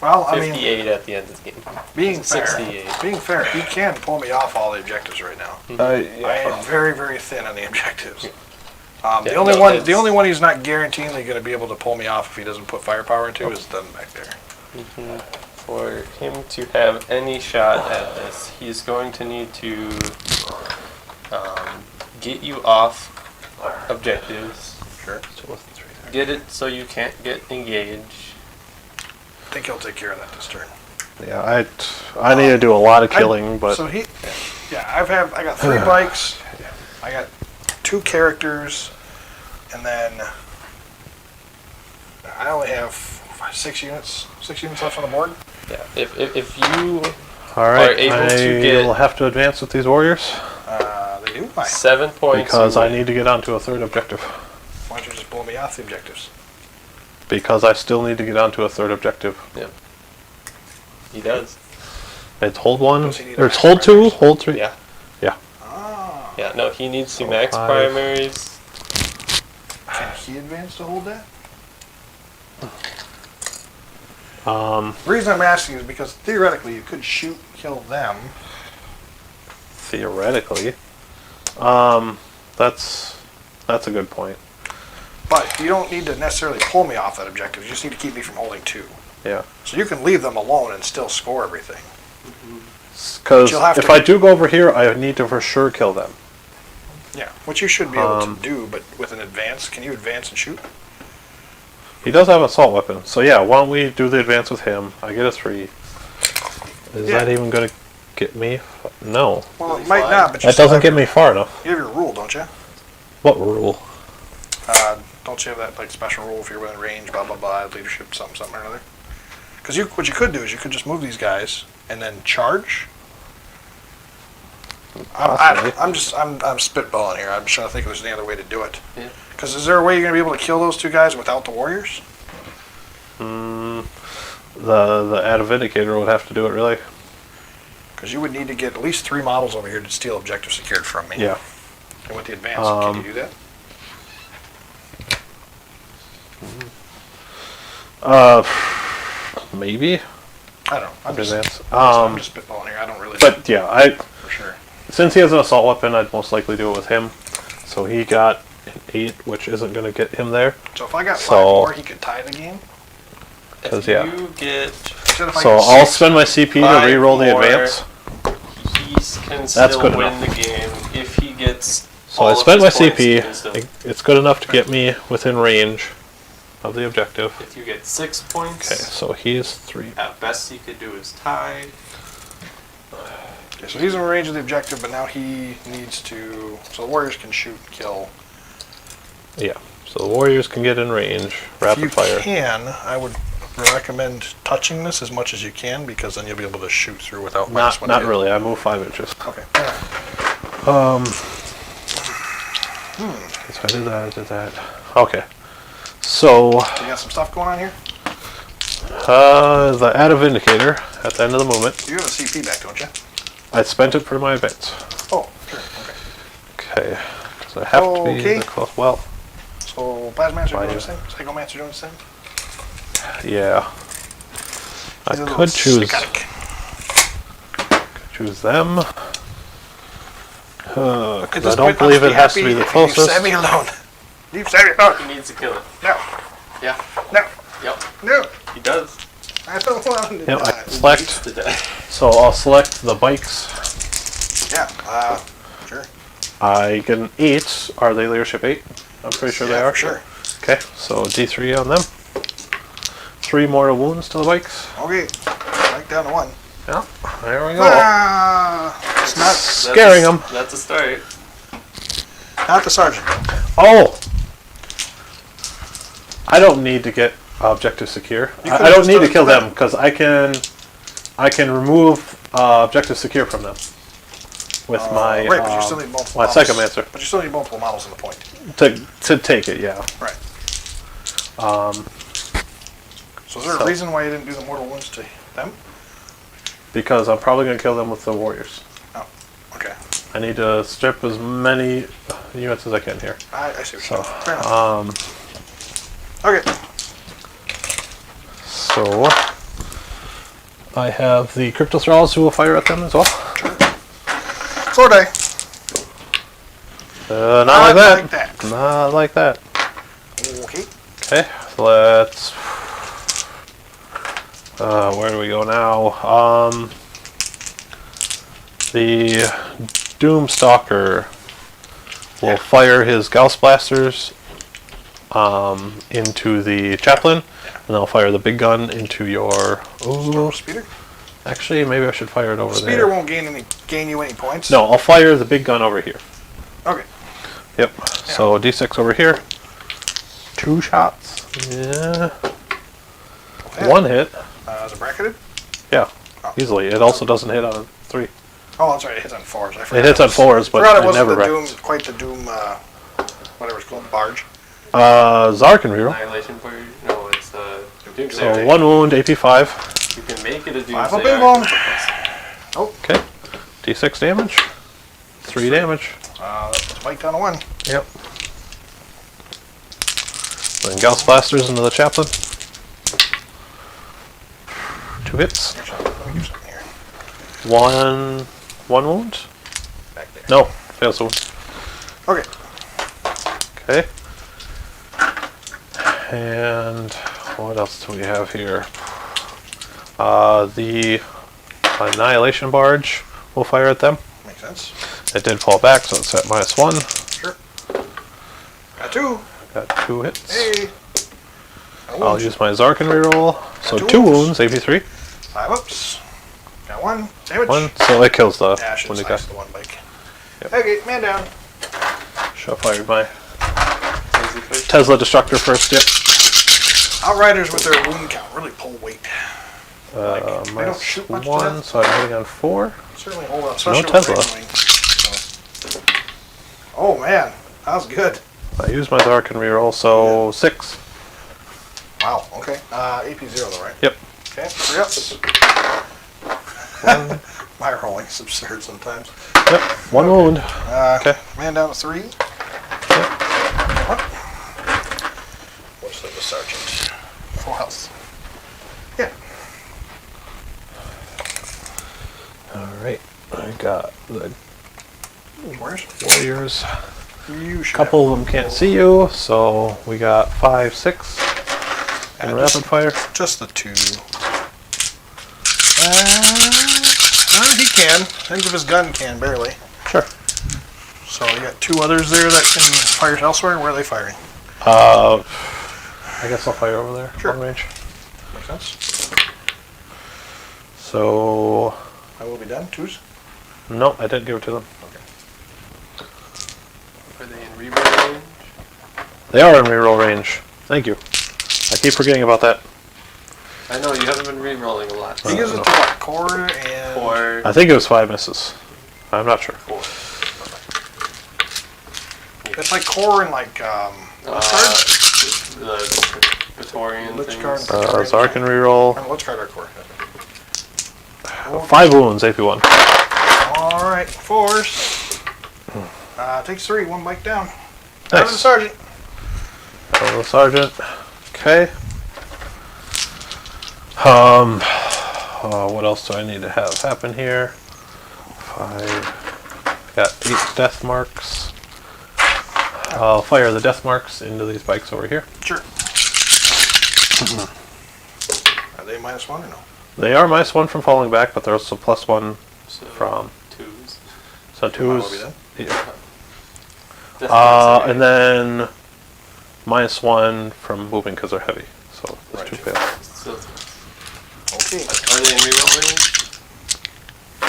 Well, I mean, 58 at the end of the game. being fair, 68. he can pull me off all the objectives right now. I am very, very thin on the objectives. The Yeah, only no, one, it's- the only one he's not guaranteeing going to be able to pull me off if he doesn't put firepower into is them back there. For him to have any shot at this, he's going to need to get you off objectives. Sure. So what's the 3 get it so you can't get engaged. I think he'll take care of that this turn. Yeah, I need to do a lot of killing, but So I got 3 bikes. I got 2 characters, and then I only have 6 units. 6 units left on the board. Yeah. If you all right, are able I to get will have to advance with these warriors They do. Why? 7 points, because you I win. need to get onto a 3rd objective. Why don't you just blow me off the objectives? Because I still need to get onto a 3rd objective. Yeah. He does. It's hold 1, Does he need or a it's hold 2, primaries? hold 3. Yeah. Ah. Yeah. No, he needs to So max 5. primaries. Can he advance to hold that? Um, The reason I'm asking is because theoretically you could kill them. theoretically, that's a good point. But you don't need to necessarily pull me off that objective. You just need to keep me from holding 2. Yeah, So you can leave them alone and still score everything. because you'll have if to- I do go over here, I need to for sure kill them. Yeah, which you should be able to do, but with an advance. Can you advance and shoot? He does have an assault weapon, so yeah. Why don't we do the advance with him? I get a 3. Is Yeah. that even going to get me? No, Well, Will it he might fly? not, but you that still doesn't have get your- me far enough. You have your rule, don't you? What rule? Don't you have that like special rule if you're within range, blah blah blah, leadership, something or another? Because what you could do is you could just move these guys and then charge. Possibly. I'm spitballing here. I'm just trying to think if there's any other way to do it. Yeah. Because is there a way you're gonna be able to kill those 2 guys without the warriors? The add a vindicator would have to do it, really. Because you would need to get at least 3 models over here to steal objective secured from me. Yeah. And with the advance, can you do that? Maybe. I don't know. I'm just Advance. spitballing here. I don't really know But yeah, for sure. since he has an assault weapon, I'd most likely do it with him. So he got an 8, which isn't going to get him there. So if I got 5 So- more, he could tie the game. If yeah. you get, Instead of I So get I'll 6, spend my CP to 5 re-roll the more. advance. he can still good win enough. the game if he gets. So all I of spent my his points, he CP. can still- It's good enough to get me within range of the objective. If you get 6 points, Okay, so he's 3. at best he could do is tie. Okay, so he's in range of the objective, but now he needs to. So the warriors can shoot, kill. Yeah. So the warriors can get in range, If rapid you fire. can, I would recommend touching this as much as you can because then you'll be able to shoot through without minus 1. Not really. I move 5 inches. Okay. So I did that. Okay. So So you got some stuff going on here? the add a vindicator at the end of the movement. You have a CP back, don't you? I spent it for my advance. Oh, sure. Okay. Okay. So I have to be Okay. close. Well, So Plasmancer Why doing the do- same? Psychomancer doing the same? yeah. I He's a little could choose psychotic. them. At Because this I don't point, believe I'll it has to happy be the if you leave closest. Sammy alone. Leave Sammy alone. He needs to kill it. No. Yeah. No. Yep. No. He does. I don't want him to Yep, die. I select. To die. So I'll select the bikes. Yeah. Sure. I get an 8. Are they leadership 8? I'm pretty sure Yeah, they are. for sure. Okay, so D3 on them. 3 mortal wounds to the bikes. Okay. Back down to 1. Yeah, there we go. It's not Scaring them. That's a start. not the sergeant. Oh! I don't need to get objective secure. You I could've don't just need done to it kill for them. them because I can remove objective secure from them with my Right, but you still need multiple my models. psychomancer But you still need multiple models in the point. to take it. Yeah. Right. Um, So is there So- a reason why you didn't do the mortal wounds to them? because I'm probably gonna kill them with the warriors. Oh, okay. I need to strip as many units as I can here. I see what So, you're saying. Fair enough. Okay. So I have the crypto thralls who will fire at them as well. Sword die. Not like like that. that. Not like that. Okay. Okay, so let's. Where do we go now? The Doomstalker will fire his Gauss blasters into the chaplain, and I'll fire the big gun into your. Ooh, Speeder? actually, maybe I should fire it over Speeder there. won't gain you any points. No, I'll fire the big gun over here. Okay. Yep. So D6 over here. 2 shots. Yeah. Yeah. 1 hit. Is it bracketed? Yeah. Easily. It also doesn't hit on 3. Oh, that's right. It hits on 4s. I forgot It hits on 4s, I but forgot it it wasn't never the wrecks. Doom, quite the Doom, whatever it's called, barge. Czar can reroll. Annihilation for you? No, it's Doomsayer. So 1 wound, AP 5. You can make it a Five up Doomsayer. in one. Okay. D6 damage. 3 damage. Let's bite down a 1. Yep. Then Gauss blasters into the chaplain. 2 hits. Actually, let me do something here. 1 wound. Back there. No, fails the wound. Okay. Okay. And what else do we have here? The Annihilation Barge will fire at them. Makes sense. It did fall back, so it's at -1. Sure. Got 2. Got 2 hits. Hey. I'll use my Zarkin reroll. So two 2 wounds. wounds, AP3. 5 ups. Got 1. Sandwich. 1, so it kills the Yeah, I should wounded guy. slice the 1 bike. Yep. Okay, man down. Shot fired my Crazy fish. Tesla Destructor first, yep. Outriders with their wound count really pull weight. they don't Minus shoot much to 1, death. so I'm hitting on 4. Certainly hold up, especially Tesla. with Ravenwing. So. Oh man, that was good. I used my Zarkin reroll, so 6. Wow, okay. AP 0 though, right? Yep. Okay, 3 ups. My rolling's absurd sometimes. Yep. 1 wound. Okay. Man down to 3. Yep. What's the sergeant? Full health. Yeah. Alright. I got the Where's? warriors. You A should couple of them can't see you, so we got 5, 6 in And rapid fire. just the 2. He can. Think of his gun can, barely. Sure. So you got 2 others there that can fire elsewhere. Where are they firing? I guess I'll fire over there. Sure. Long range. Makes sense. So, I will be done. 2s. no, I didn't give it to them. Okay. Are they in reroll range? They are in reroll range. Thank you. I keep forgetting about that. I know, you haven't been rerolling a lot. He gives it to what? Core and... Or I think it was 5 misses. I'm not sure. 4. It's like core and like, what's card? The Praetorian Lich things. card. Zarkin reroll. And which card are core? 5 wounds, AP1. Alright, 4s. Takes 3, 1 bike down. Down to the Nice. sergeant. The sergeant. Okay. What else do I need to have happen here? 5. Got 8 death marks. I'll fire the death marks into these bikes over here. Sure. Are they -1 or no? They are -1 from falling back, but they're also +1 So, from. 2s. So Might well be 2s. done. Yeah. And then -1 from moving because they're heavy. So those Right. 2 fail. So, Okay. are they in reroll range?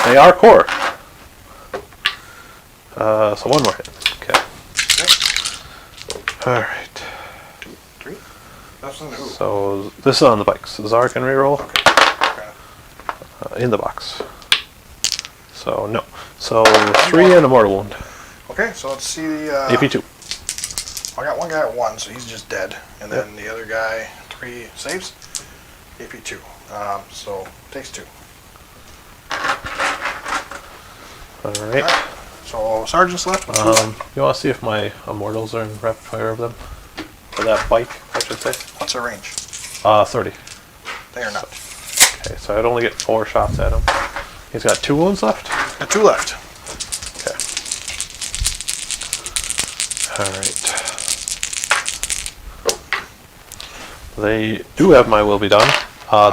They are core. So 1 more hit. Okay. Okay. Alright. 2, 3. That's in the who? So this is on the bikes. Zark can reroll Okay. in the box. So no. So 3 and a mortal wound. Okay, so let's see the... AP2. I got one guy at 1, so he's just dead. And then the other guy, 3 saves. AP2. So takes 2. Alright. So sergeant's left. You want to see if my immortals are in rapid fire of them? Or that bike, I should say. What's their range? 30. They are not. Okay, so I'd only get 4 shots at him. He's got 2 wounds left? Got 2 left. Okay. Alright. They do have my will be done.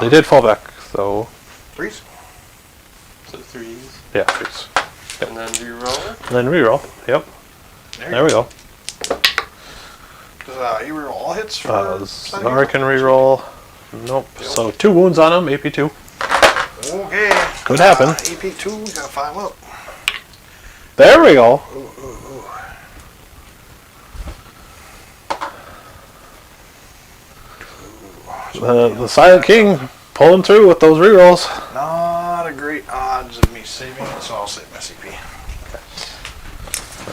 They did fall back, though. 3s. So 3s. Yeah, 3s. And then reroll. And then reroll. Yep. There we go. The Does he reroll all hits? For Zara can reroll. Nope. So 2 wounds on him, AP2. Okay. Could happen. AP2, we gotta 5 up. There we go. Ooh. The Silent King pulling through with those rerolls. Not a great odds of me saving it, so I'll save my CP.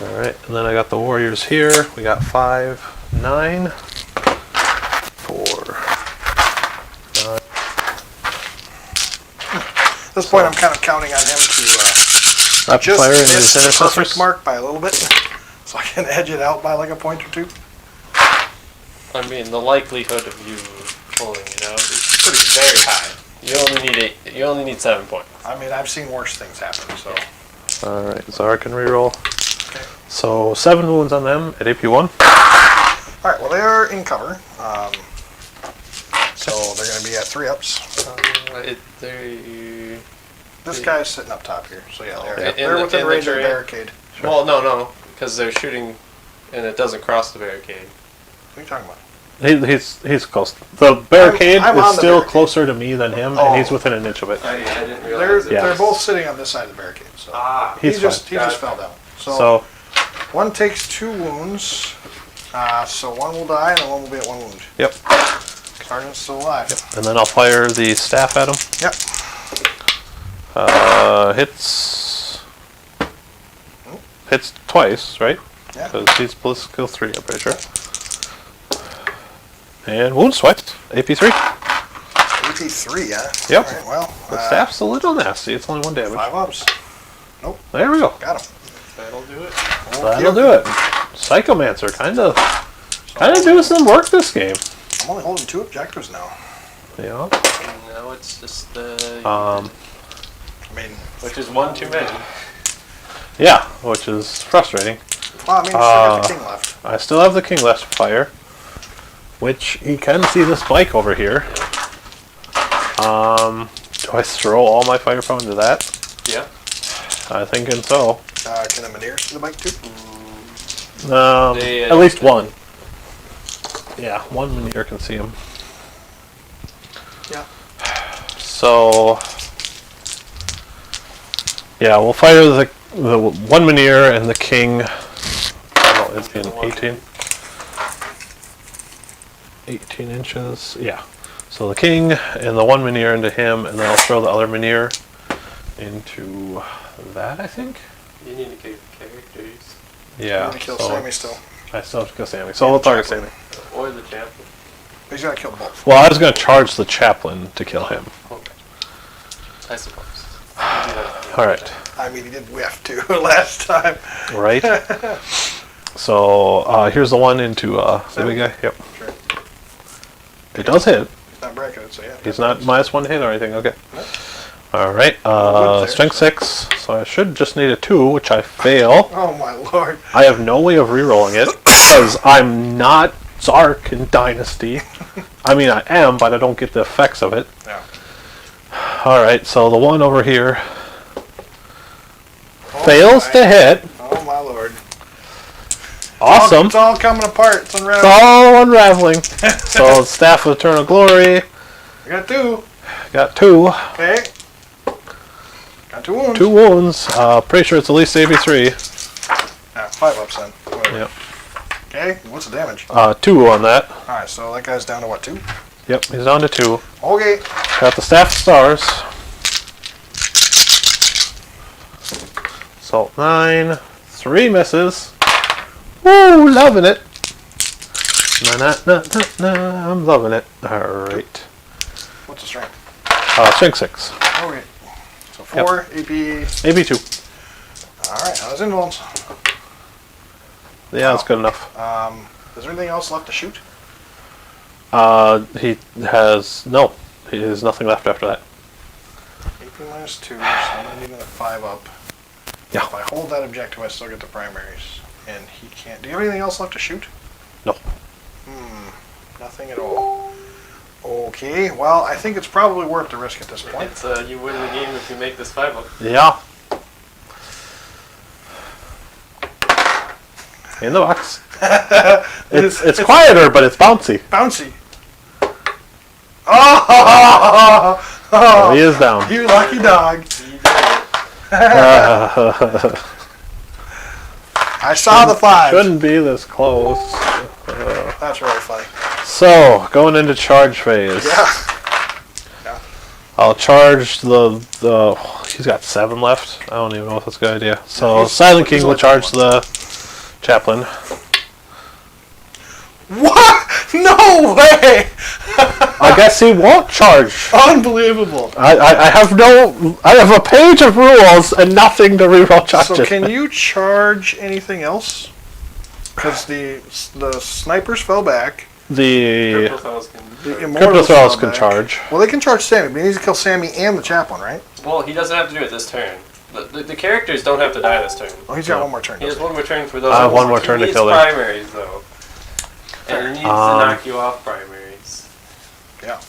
Alright, and then I got the warriors here. We got 5, 9, 4, 9. At this point, I'm kind of counting on him to Rapid fire and just his miss the perfect intercessors. mark by a little bit, so I can edge it out by like a point or two. I mean, the likelihood of you pulling it out is pretty very high. You only need 7 points. I mean, I've seen worse things happen, so. Alright, Zara can reroll. Okay. So 7 wounds on them at AP1. Alright, well, they are in cover. So they're going to be at 3 ups. This guy's sitting up top here, so yeah, they're within range of the barricade. Sure. Well, no, because they're shooting and it doesn't cross the barricade. What are you talking about? He's close. The barricade I'm is on the still barricade. closer to me than him, Oh. and he's within an inch of it. I didn't realize Yeah. They're both sitting on this side of the barricade, so He's he just fine. fell down. So One takes 2 wounds, so one will die and one will be at 1 wound. yep. Sergeant's still alive. And then I'll fire the staff at him. Yep. Hits twice, right? Yeah. Because he's plus skill 3, I'm pretty sure. And wounds twice. AP3. AP3, yeah. Yep. All right, well, The staff's a little nasty. It's only 1 damage. 5 ups. There we go. Got him. That'll do it. That'll do it. Psychomancer kind of doing some work this game. I'm only holding 2 objectives now. Yeah. And now it's just the. I mean, which is 1 too many. Yeah, which is frustrating. well, I mean, you still got the king left. I still have the king left to fire, which he can see this bike over here. Do I throw all my firepower into that? Yeah. I think so. Can the Minears see the bike too? At least one. Yeah, one Minear can see him. Yeah. So, yeah, we'll fire the one Minear and the king. Oh, it's in 18 inches. Yeah. So the king and the one Minear into him, and then I'll throw the other Minear into that, I think. You need to kill characters. Yeah. You need to kill so Sammy still. I still have to kill Sammy. So we'll target Sammy. Or the chaplain. He's got to kill both. Well, I was going to charge the chaplain to kill him. Okay. I suppose. Alright. I mean, he did whiff too last time. Right? So, here's the one into the Sammy? big guy. Yep. Sure. It does hit. He's not breaking it, so yeah. He's not -1 hit or anything. Okay. No. Alright. Good there. Strength 6. So I should just need a 2, which I fail. Oh my lord. I have no way of re-rolling it because I'm not Zark in Dynasty. I mean, I am, but I don't get the effects of it. Yeah. Alright, so the one over here Oh fails my. to hit. Oh my lord. Awesome. It's all coming apart. It's It's unraveling. all unraveling. So, Staff of Eternal Glory. I got 2. Got 2. Okay. Got 2 wounds. 2 wounds. Pretty sure it's at least AB3. Yeah, 5 ups then. Whatever. Yep. Okay, what's the damage? 2 on that. Alright, so that guy's down to what, 2? Yep, he's down to 2. Okay. Got the Staff of Stars. Salt 9. 3 misses. Woo, loving it. I'm loving it. Alright. What's the strength? Strength 6. Okay. So 4, AP. Maybe 2. Alright, how's invulns? Yeah, that's good enough. Is there anything else left to shoot? He has nothing left after that. AP minus 2, so I'm going to need another 5 up. Yeah. If I hold that objective, I still get the primaries. And he can't. Do you have anything else left to shoot? No. Nothing at all. Okay, well, I think it's probably worth the risk at this point. It's you win the game if you make this 5 up. Yeah. In the box. It's quieter, but it's bouncy. Bouncy. Oh! Oh, he is down. You lucky dog. I saw the 5. Shouldn't be this close. That's really funny. So, going into charge phase. Yeah. I'll charge the he's got 7 left. I don't even know if that's a good idea. So Silent King will charge the chaplain. What? No way! I guess he won't charge. Unbelievable. I have a page of rules and nothing to reroll charges. So can you charge anything else? Because the snipers fell back. The Crypto Cryptothralls can charge. Well, they can charge Sammy, but he needs to kill Sammy and the chaplain, right? Well, he doesn't have to do it this turn. The characters don't have to die this turn. Oh, he's got one more turn. He has one more turn for those. I have one more turn to kill them. He needs primaries, though. And he needs to knock you off primaries. Yeah.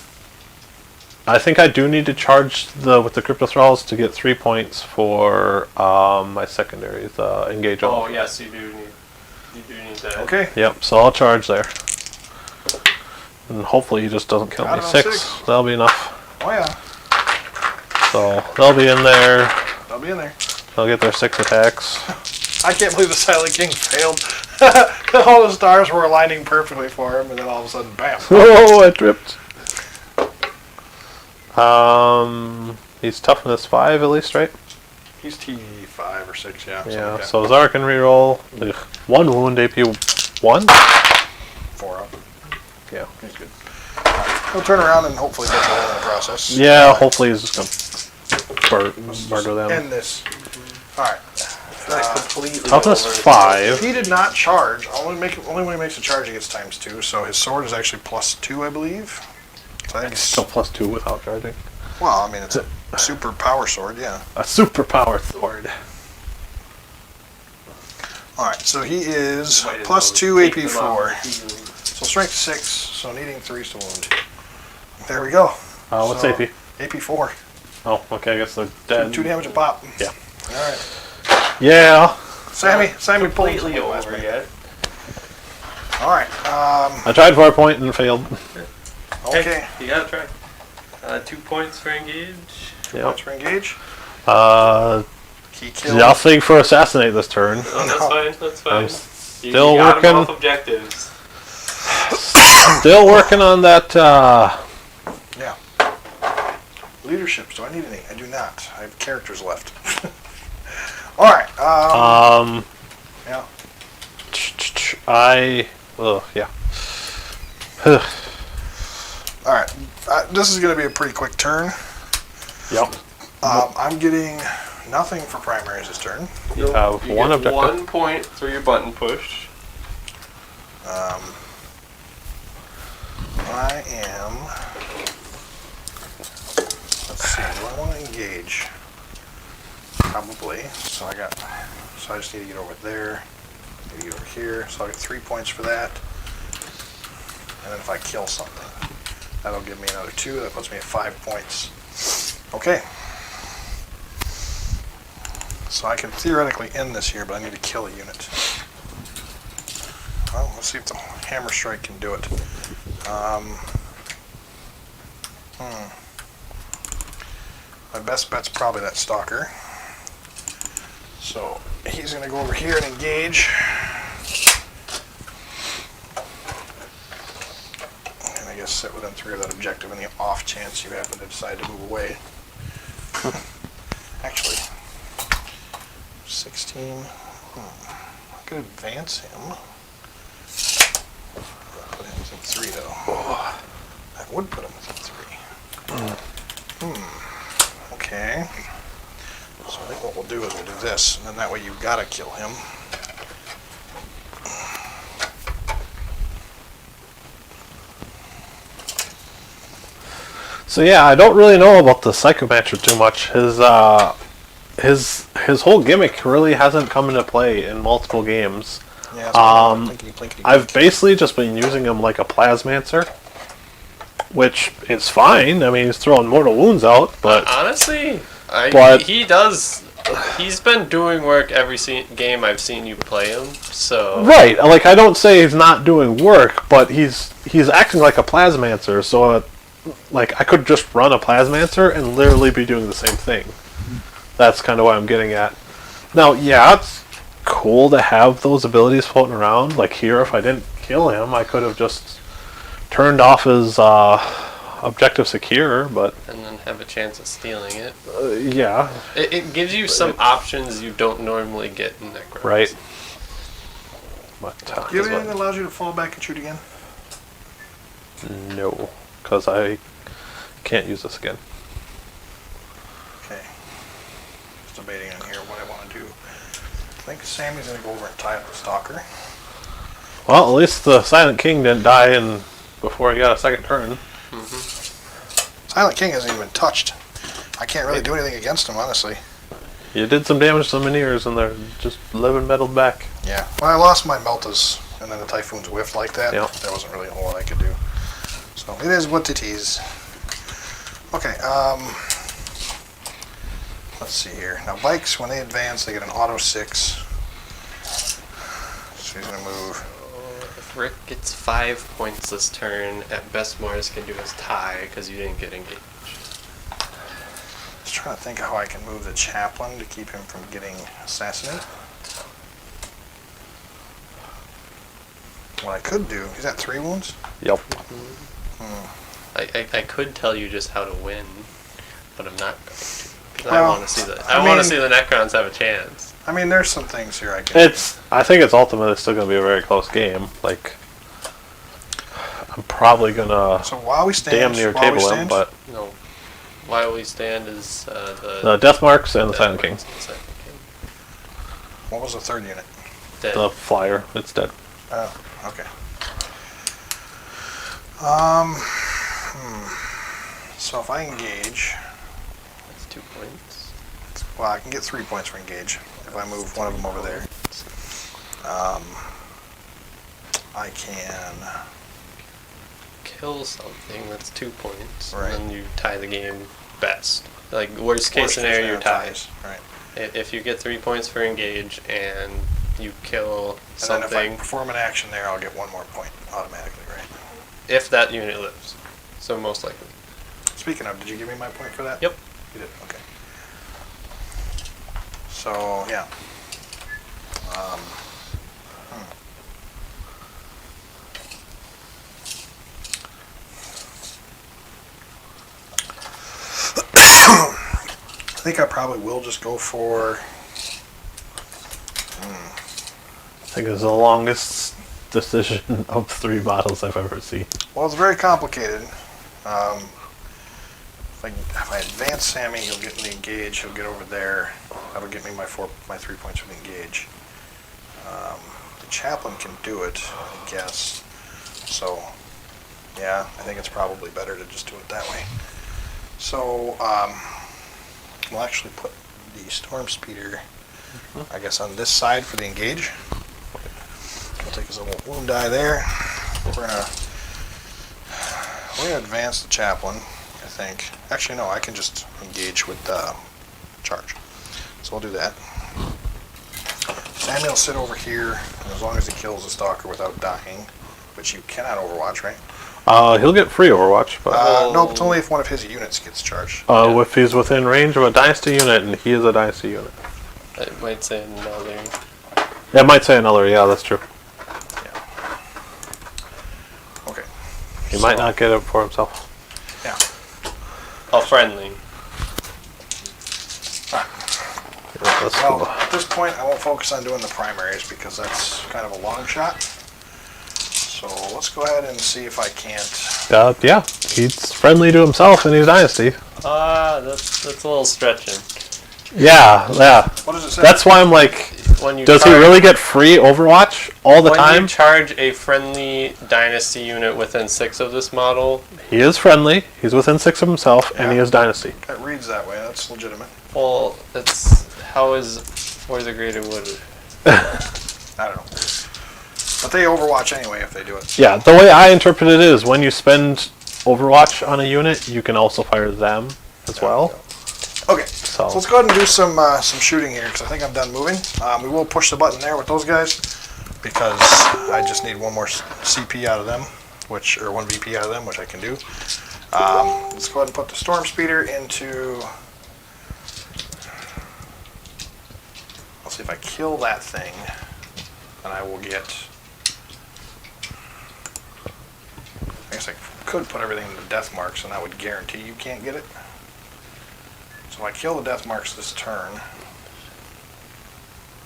I think I do need to charge with the Cryptothralls to get 3 points for my secondary, the engage all. Oh, yes, you do need that. Okay. Yep, so I'll charge there. And hopefully he just doesn't kill Got me. it on 6. 6. That'll be enough. Oh, yeah. So they'll be in there. They'll be in there. They'll get their 6 attacks. I can't believe the Silent King failed. All the stars were aligning perfectly for him, and then all of a sudden, bam. Oh, I tripped. He's toughness 5 at least, right? He's T5 or 6, yeah. Yeah, Like so Zara can reroll. 1 wound, AP 1. 4 up. Yeah. He's good. He'll turn around and hopefully get the hole in the process. Yeah, hopefully he's just going to murder them. End this. Alright. Toughness 5. He did not charge. Only when he makes a charge, he gets ×2. So his sword is actually +2, I believe. So I think it's Still +2 without charging. well. I mean, it's a super power sword, yeah. A superpower sword. All right, so he is +2 AP4. So strength 6. So needing 3s to wound. There we go. What's So, AP? AP4. Oh, okay. I guess they're dead. 2 damage a pop. Yeah. All right. Yeah. Sammy pulled Completely over yet. All right. I tried for a point and failed. Okay. You gotta try. 2 points for engage. Yeah. Points for engage. He killed. Nothing for assassinate this turn. Oh, that's fine. That's fine. I'm You still got him working. off objectives. Still working on that. Yeah. Leadership. Do I need any? I do not. I have characters left. All right. Yeah. Yeah. All right. This is going to be a pretty quick turn. Yep. I'm getting nothing for primaries this turn. You have You one get objective. 1 point for your button push. I am. Let's see. Do I want to engage? Probably. So I just need to get over there. Need to get over here. So I'll get 3 points for that. And then if I kill something, that'll give me another 2. That puts me at 5 points. Okay. So I can theoretically end this here, but I need to kill a unit. Well, let's see if the hammer strike can do it. My best bet's probably that stalker. So he's going to go over here and engage. And I guess sit within 3 of that objective in the off chance you happen to decide to move away. Actually, 16. I could advance him. Put him within 3 though. That would put him within 3. Okay. So I think what we'll do is we'll do this, and then that way you've got to kill him. So yeah, I don't really know about the Psychomancer too much. His whole gimmick really hasn't come into play in multiple games. Yeah, plinkety, I've basically just been using him like a Plasmancer, which is fine. I mean, he's throwing mortal wounds out, but Honestly, But- he does He's been doing work every game I've seen you play him, so... Right, like, I don't say he's not doing work, but he's acting like a Plasmancer, so, like, I could just run a Plasmancer and literally be doing the same thing. That's kind of what I'm getting at. Now, yeah, it's cool to have those abilities floating around. Like, here, if I didn't kill him, I could have just turned off his, objective secure, but... And then have a chance of stealing it. Yeah. It gives you some options you don't normally get in Necrons. Right. But, Do you have anything that allows you to fall back and shoot again? no, because I can't use this again. Okay. Just debating on here what I want to do. I think Sammy's going to go over and tie up the Stalker. Well, at least the Silent King didn't die before he got a second turn. Silent King hasn't even been touched. I can't really do anything against him, honestly. You did some damage to the Mineers, and they're just living meddled back. Yeah. Well, I lost my Meltas, and then the Typhoons whiffed like that. Yep. There wasn't really a whole lot I could do. So it is what it is. Okay. Let's see here. Now, bikes, when they advance, they get an auto 6. So he's going to move. If Rick gets 5 points this turn, at best Mars can do his tie because you didn't get engaged. Just trying to think how I can move the Chaplain to keep him from getting assassinated. What I could do, he's at 3 wounds? Yep. I could tell you just how to win, but I'm not going to. 'Cause Well, I want to see I want to see the Necrons have a chance. I mean, there's some things here I can I think it's ultimately still going to be a very close game. Like, I'm probably going to So while we stand, damn near table him, but No. While we stand is the Death Marks and the Silent King. What was the third unit? Dead. The Flyer, it's dead. Oh, okay. So if I engage, That's 2 points. well, I can get 3 points for engage if I move one of them over there. I can. Kill something, that's 2 points. Right. And then you tie the game best. Like, worst case scenario, you're tied. Right. If you get 3 points for engage and you kill And then if I something, perform an action there, I'll get 1 more point automatically, right? if that unit lives. So most likely. Speaking of, did you give me my point for that? Yep. You did, okay. So, yeah. I think I probably will just go for... I think it's the longest decision of 3 bottles I've ever seen. Well, it's very complicated. If I advance Sammy, he'll get me engage. He'll get over there. That'll get me my 3 points for the engage. The Chaplain can do it, I guess. So, yeah, I think it's probably better to just do it that way. So, we'll actually put the Storm Speeder, I guess, on this side for the engage. We'll take his little wound die there. We're gonna advance the Chaplain, I think. Actually, no, I can just engage with charge. So we'll do that. Samuel will sit over here, and as long as he kills the Stalker without dying, which you cannot overwatch, right? He'll get free Overwatch, but Nope, it's only if one of his units gets charged. if he's within range of a Dynasty unit, and he is a Dynasty unit. It might say another. Yeah, it might say another, yeah, that's true. Okay. He might not get it for himself. Yeah. Oh, friendly. Yeah, let's Well, go. at this point, I won't focus on doing the primaries because that's kind of a long shot. So let's go ahead and see if I can't. Yeah, he's friendly to himself and he's Dynasty. That's a little stretching. Yeah. What does it say? That's why I'm like, When you does he really get free Overwatch all the when time? you charge a friendly Dynasty unit within 6 of this model, He is friendly, he's within 6 of himself, and he Yeah. is Dynasty. It reads that way. That's legitimate. well, where's the greater wood? I don't know. But they overwatch anyway if they do it. Yeah, the way I interpret it is when you spend Overwatch on a unit, you can also fire them as well. Okay. So So let's go ahead and do some shooting here because I think I'm done moving. We will push the button there with those guys because I just need one more CP out of them, or one VP out of them, which I can do. Let's go ahead and put the storm speeder into. Let's see if I kill that thing, and I will get. I guess I could put everything into death marks, and that would guarantee you can't get it. So I kill the death marks this turn.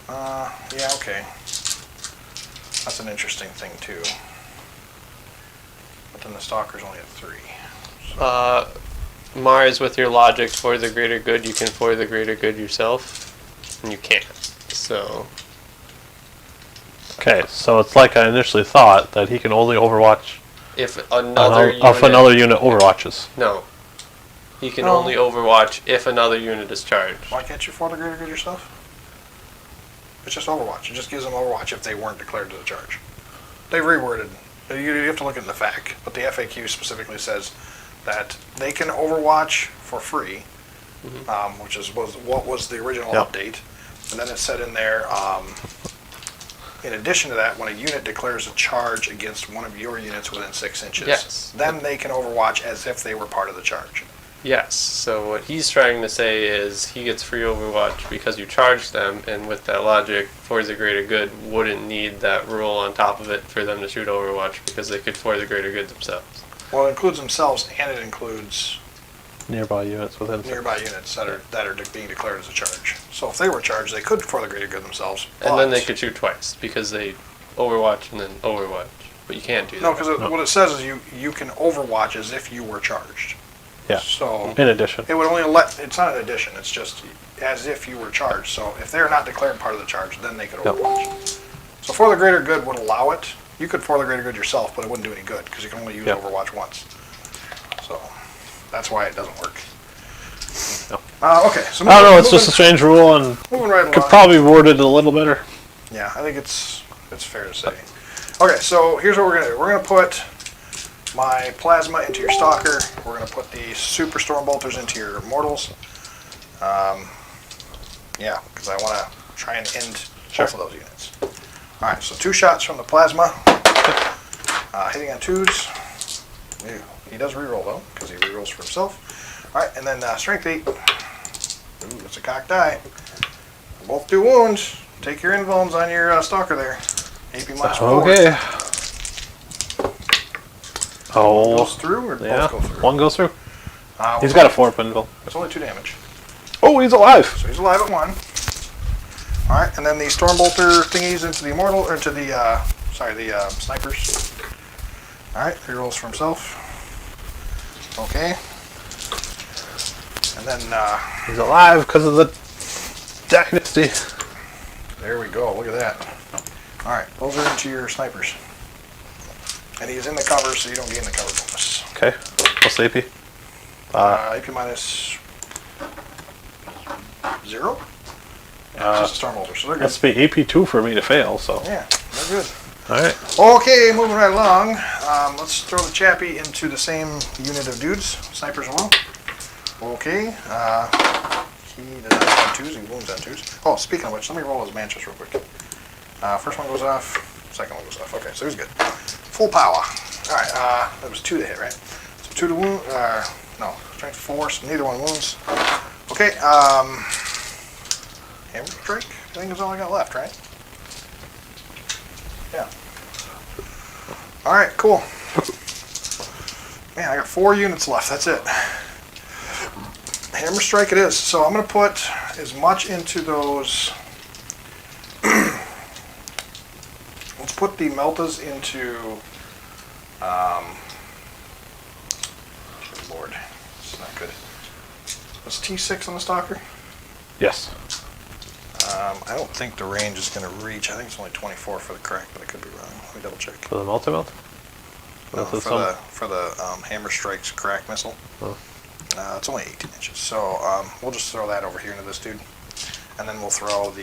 Yeah, okay. That's an interesting thing too. But then the stalker's only at 3. So. Mars, with your logic for the greater good, you can for the greater good yourself, and you can't. So. Okay, so it's like I initially thought that he can only overwatch If another unit overwatches. No. He can only overwatch if another unit is charged. Why can't you for the greater good yourself? It's just Overwatch. It just gives them Overwatch if they weren't declared to the charge. They reworded. You have to look at the FAQ, but the FAQ specifically says that they can Overwatch for free, which was what was the original update. And then it said in there, in addition to that, when a unit declares a charge against one of your units within 6 inches, then they can Overwatch as if they were part of the charge. Yes, so what he's trying to say is he gets free Overwatch because you charge them, and with that logic, for the greater good wouldn't need that rule on top of it for them to shoot Overwatch because they could for the greater good themselves. Well, it includes themselves, and it includes nearby units within nearby units that are being declared as a charge. So if they were charged, they could for the greater good themselves. And then they could shoot twice because they Overwatch and then Overwatch, but you can't do that. No, because what it says is you can Overwatch as if you were charged. Yeah. So in addition, it would only it's not an addition. It's just as if you were charged. So if they're not declared part of the charge, then they could Overwatch. So for the greater good would allow it. You could for the greater good yourself, but it wouldn't do any good because you can only use Overwatch once. So that's why it doesn't work. Okay. So I don't know. It's just a strange rule, and moving right along. Could probably word it a little better. Yeah, I think it's fair to say. Okay, so here's what we're gonna do. We're gonna put my plasma into your stalker. We're going to put the super storm bolters into your mortals. Yeah, because I want to try and end both of those units. Alright, so 2 shots from the plasma. Hitting on 2s. He does reroll though, because he rerolls for himself. Alright, and then strength 8. Ooh, that's a cocked die. Both do wounds. Take your invulns on your stalker there. AP minus 4. Okay. One goes through or both go through? One goes through. He's got a 4 pinball. It's only 2 damage. Oh, he's alive. So he's alive at 1. Alright, and then the Stormbolter thingies into the Immortal, or into the, the snipers. Alright, he rolls for himself. Okay. And then, he's alive because of the dynasty. There we go, look at that. Alright, those are into your snipers. And he's in the cover, so you don't gain the cover bonus. Okay. What's the AP? AP minus 0? Yeah, it's just a Stormbolter, so they're good. That's be AP2 for me to fail, so. Yeah, they're good. Alright. Okay, moving right along. Let's throw the chappie into the same unit of dudes. Snipers as well. Okay. He does not have 2s, he wounds on 2s. Oh, speaking of which, let me roll his manchas real quick. First one goes off, second one goes off. Okay, so he's good. Full power. Alright, that was 2 to hit, right? So 2 to wound, no, strength 4, so neither one wounds. Okay, hammer strike, I think is all I got left, right? Yeah. Alright, cool. Man, I got 4 units left, that's it. Hammer strike it is. So I'm going to put as much into those. Let's put the Meltas into. Good lord, it's not good. Was T6 on the stalker? Yes. I don't think the range is going to reach. I think it's only 24 for the crack, but I could be wrong. Let me double check. For the multi-melt? No, for the hammer strikes crack missile. Oh. It's only 18 inches, so we'll just throw that over here into this dude, and then we'll throw the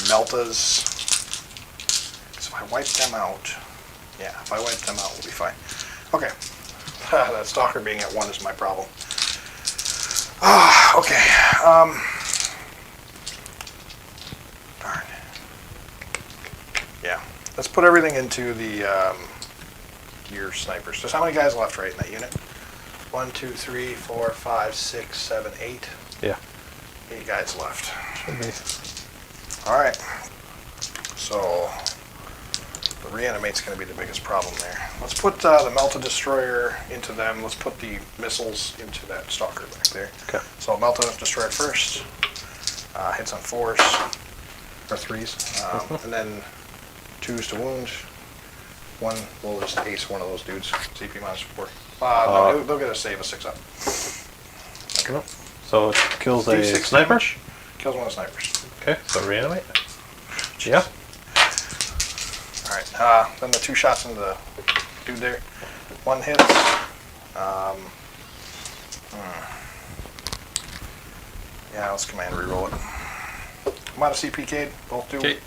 Meltas. So if I wipe them out, yeah, if I wipe them out, we'll be fine. Okay, that stalker being at 1 is my problem. Okay. Darn. Yeah. Let's put everything into the gear snipers. Just how many guys left right in that unit? 1, 2, 3, 4, 5, 6, 7, 8. Yeah. 8 guys left. Should be. All right. So the reanimate's going to be the biggest problem there. Let's put the Melta Destroyer into them. Let's put the missiles into that Stalker back there. Okay. So Melta Destroyer first. Hits on 4s or 3s, and then 2s to wound. One will just ace one of those dudes. CP minus 4. No, they'll get a save of 6 up. Okay. So it kills a D6 sniper? damage. Kills one of the snipers. Okay, so reanimate. Yeah. Alright, then the 2 shots into the dude there. 1 hits. Yeah, let's command reroll it. I'm out of CPK'd. Both do hit.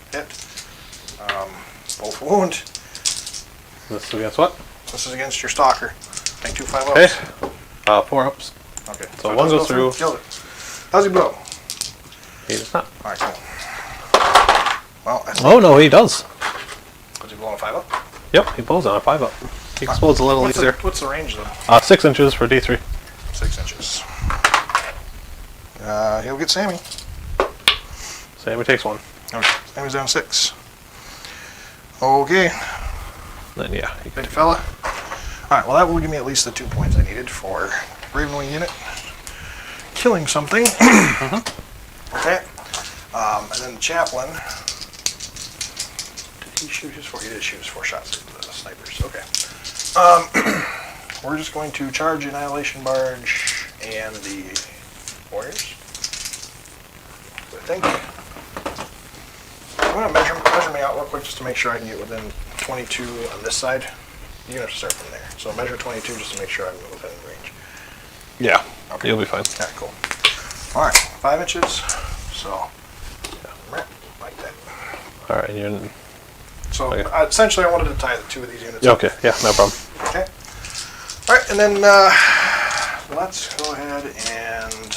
Both wound. This is against what? This is against your Stalker. Make 2 5 Okay. ups. 4 ups. Okay. So it one does goes go through. Kills it. How's he blow? He does not. Alright, cool. Well, that's Oh, no, he does. Was he blowing a 5 up? Yep, he blows on a 5 up. He explodes a little easier. What's the range though? 6 inches for D3. 6 inches. He'll get Sammy. Sammy takes 1. Okay. Sammy's down 6. Okay. Then, yeah. He Big fella. Alright, well that will give me at least the 2 points I needed for Ravenwing unit. Killing something. Okay. And then the chaplain. Did he shoot his 4? He did shoot his 4 shots at the snipers. Okay. We're just going to charge Annihilation Barge and the warriors. I think. I'm going to measure me out real quick just to make sure I can get within 22 on this side. You have to start from there. So measure 22 just to make sure I'm within range. Yeah. Okay. You'll be fine. Yeah, cool. All right, 5 inches. So, like that. All right. You're. So Okay. essentially, I wanted to tie the 2 of these units. Yeah, up. okay. Yeah, no problem. Okay. All right, and then let's go ahead and.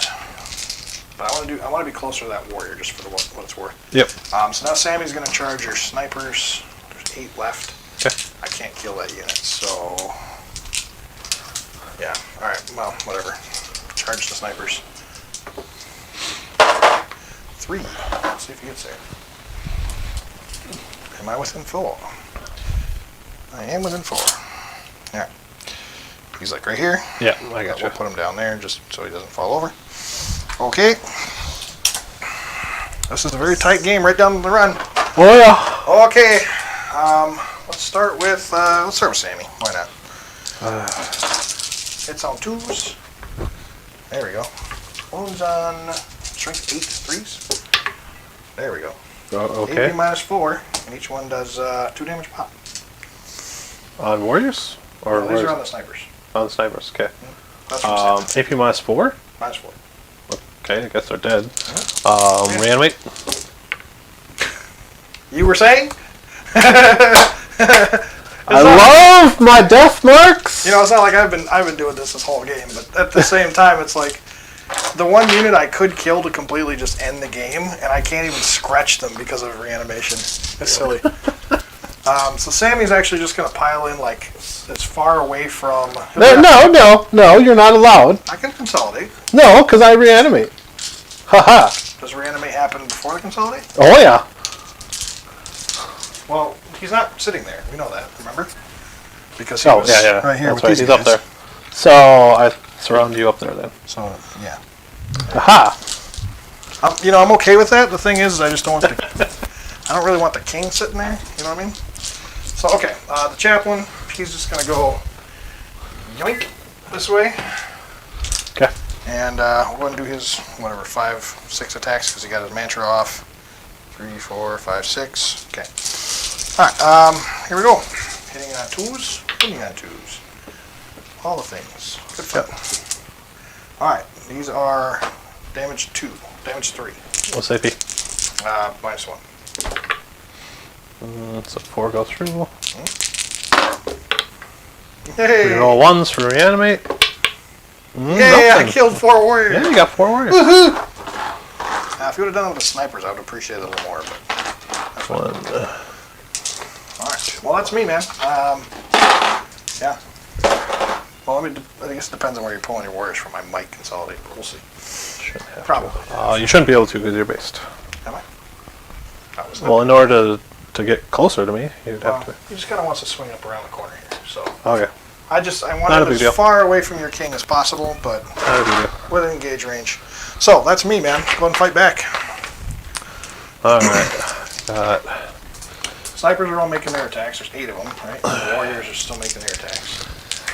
But I want to be closer to that warrior just for what it's worth. Yep. So now Sammy's going to charge your snipers. There's 8 left. Okay. I can't kill that unit, so yeah. All right. Well, whatever. Charge the snipers. 3. Let's see if he gets there. Am I within 4? I am within 4. Yeah. He's like right here. Yeah, I got you. We'll put him down there just so he doesn't fall over. Okay. This is a very tight game right down the run. Oh yeah. Okay. Let's start with Sammy. Why not? Hits on 2s. There we go. Wounds on strength 8 3s. There we go. Okay. AP minus 4, and each one does 2 damage pop. On warriors? Or No, these are on the snipers. on snipers, okay. That's from Sammy. AP minus 4? Minus 4. Okay, I guess they're dead. Yeah. Reanimate? You were saying? I love my death marks! You know, it's not like I've been doing this whole game, but at the same time, it's like the one unit I could kill to completely just end the game, and I can't even scratch them because of reanimation. It's silly. So Sammy's actually just going to pile in like as far away from. No, you're not allowed. I can consolidate. No, because I reanimate. Haha. Does reanimate happen before the consolidate? Oh yeah. Well, he's not sitting there. We know that. Remember? Because he Oh was yeah. right here That's with right. these He's guys. up there. So I surround you up there then. So yeah. Haha. I'm okay with that. The thing is, I just don't want I don't really want the king sitting there. You know what I mean? So okay, the chaplain, he's just gonna go yoink this way, Okay. and we're gonna do his 5 6 attacks because he got his mantra off. 3 4 5 6. Okay. All right. Here we go. Hitting on 2s, hitting on 2s. All the things. Good fun. All right. These are damage 2, damage 3. What's AP? Minus 1. So 4 go through. Hey. Reroll 1s for reanimate. Yay, I Nothing. killed 4 warriors. Yeah, you got 4 warriors. Woohoo! If you would have done it with the snipers, I would appreciate it a little more. But One. all right. Well, that's me, man. Yeah. Well, I guess it depends on where you're pulling your warriors from. I might consolidate, but we'll see. Shouldn't have Probably. to. You shouldn't be able to because you're based. Am I? That was Well, in order to get closer to me, you'd well, have to. he just kind of wants to swing up around the corner here. So Okay. I Not a wanted big as deal. far away from your king as possible, but Not a big deal. with engage range. So that's me, man. Go ahead and fight back. All right. Got Snipers are all making their attacks. There's 8 of them, right? And the warriors are still making their attacks.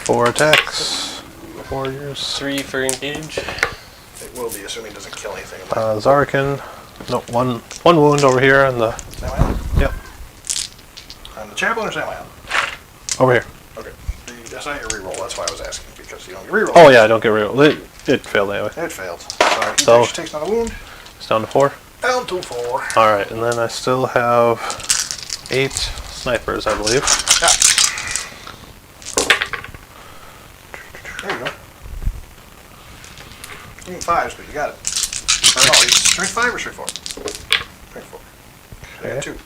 4 attacks. Warriors. 3 for engage. It will be, assuming it doesn't kill anything. Zarkin. No, one wound over here on the. Samael? Yep. On the chaplain or Samael? Over here. Okay. That's not your reroll. That's why I was asking, because you don't get reroll. Oh yeah, I don't get real. It failed anyway. It failed. So he So- actually takes another wound. It's down to 4. Down to 4. All right, and then I still have 8 snipers, I believe. Yeah. There you go. You need 5s, but you got it. Or no, you strength 5 or strength 4? Strength 4. I got Okay. 2.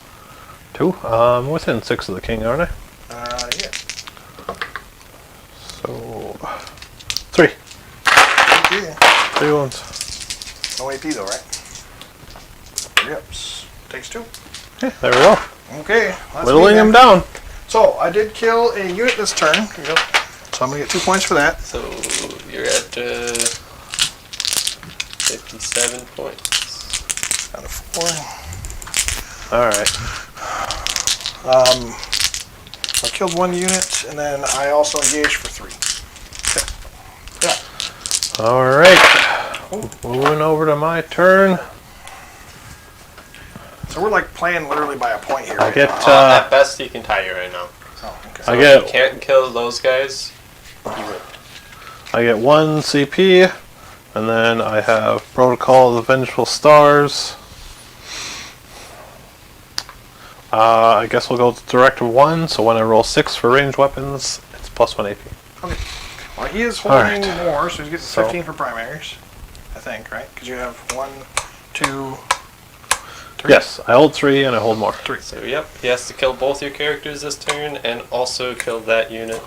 2. I'm within 6 of the king, aren't I? Yeah. So 3. Yeah. 3 wounds. No AP though, right? Yep. Takes 2. Okay, there we go. Okay. That's Whittling me, him man. down. So I did kill a unit this turn. Yep. So I'm gonna get 2 points for that. So you're at 57 points. Down to 4. All right. I killed 1 unit, and then I also engaged for 3. Yeah. All right. Moving over to my turn. So we're like playing literally by a point here. I right get now. At best, he can tie you right now. Oh, okay. I If get you can't kill those guys, you win. 1 CP, and then I have Protocol of the Vengeful Stars. I guess we'll go with Directive 1, so when I roll 6 for ranged weapons, it's plus 1 AP. Okay. Well, he is All holding right. more, so he's getting So- 15 for primaries. I think, right? Because you have 1, 2, 3. Yes, I hold 3 and I hold more. 3. So yep, he has to kill both your characters this turn and also kill that unit.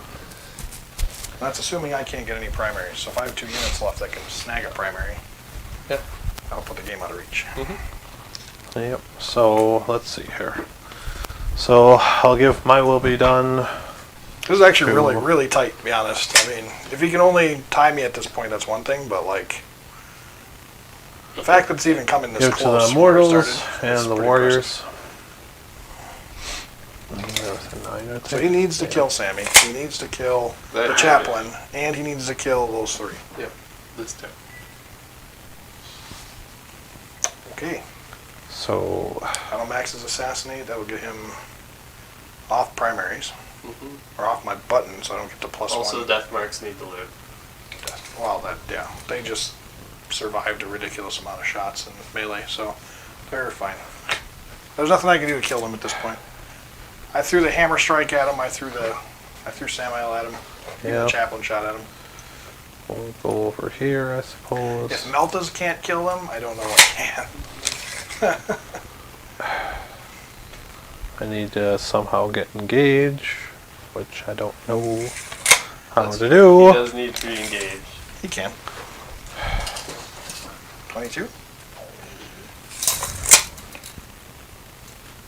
That's assuming I can't get any primaries. So if I have 2 units left that can snag a primary, Yep. I'll put the game out of reach. Yep, so let's see here. So I'll give my will be done. This is actually Cool. really, really tight, to be honest. I mean, if he can only tie me at this point, that's one thing, but like, the fact that it's even coming this Give to close the from where it mortals started is and the pretty warriors. impressive. That was a 9, I So think. he needs to kill Sammy, he needs to kill That- the chaplain, and he needs to kill those 3. Yep, this turn. Okay. So I don't max his assassinate, that would get him off primaries, or off my button, so I don't get the plus Also, 1. death marks need to live. Well, yeah, they just survived a ridiculous amount of shots in melee, so they're fine. There's nothing I can do to kill them at this point. I threw the hammer strike at him. I threw Samael at him. Yeah. The chaplain shot at him. we'll go over here, I suppose. If Meltas can't kill them, I don't know what can. I need to somehow get engaged, which I don't know how to He do. does need to re-engage. He can. 22.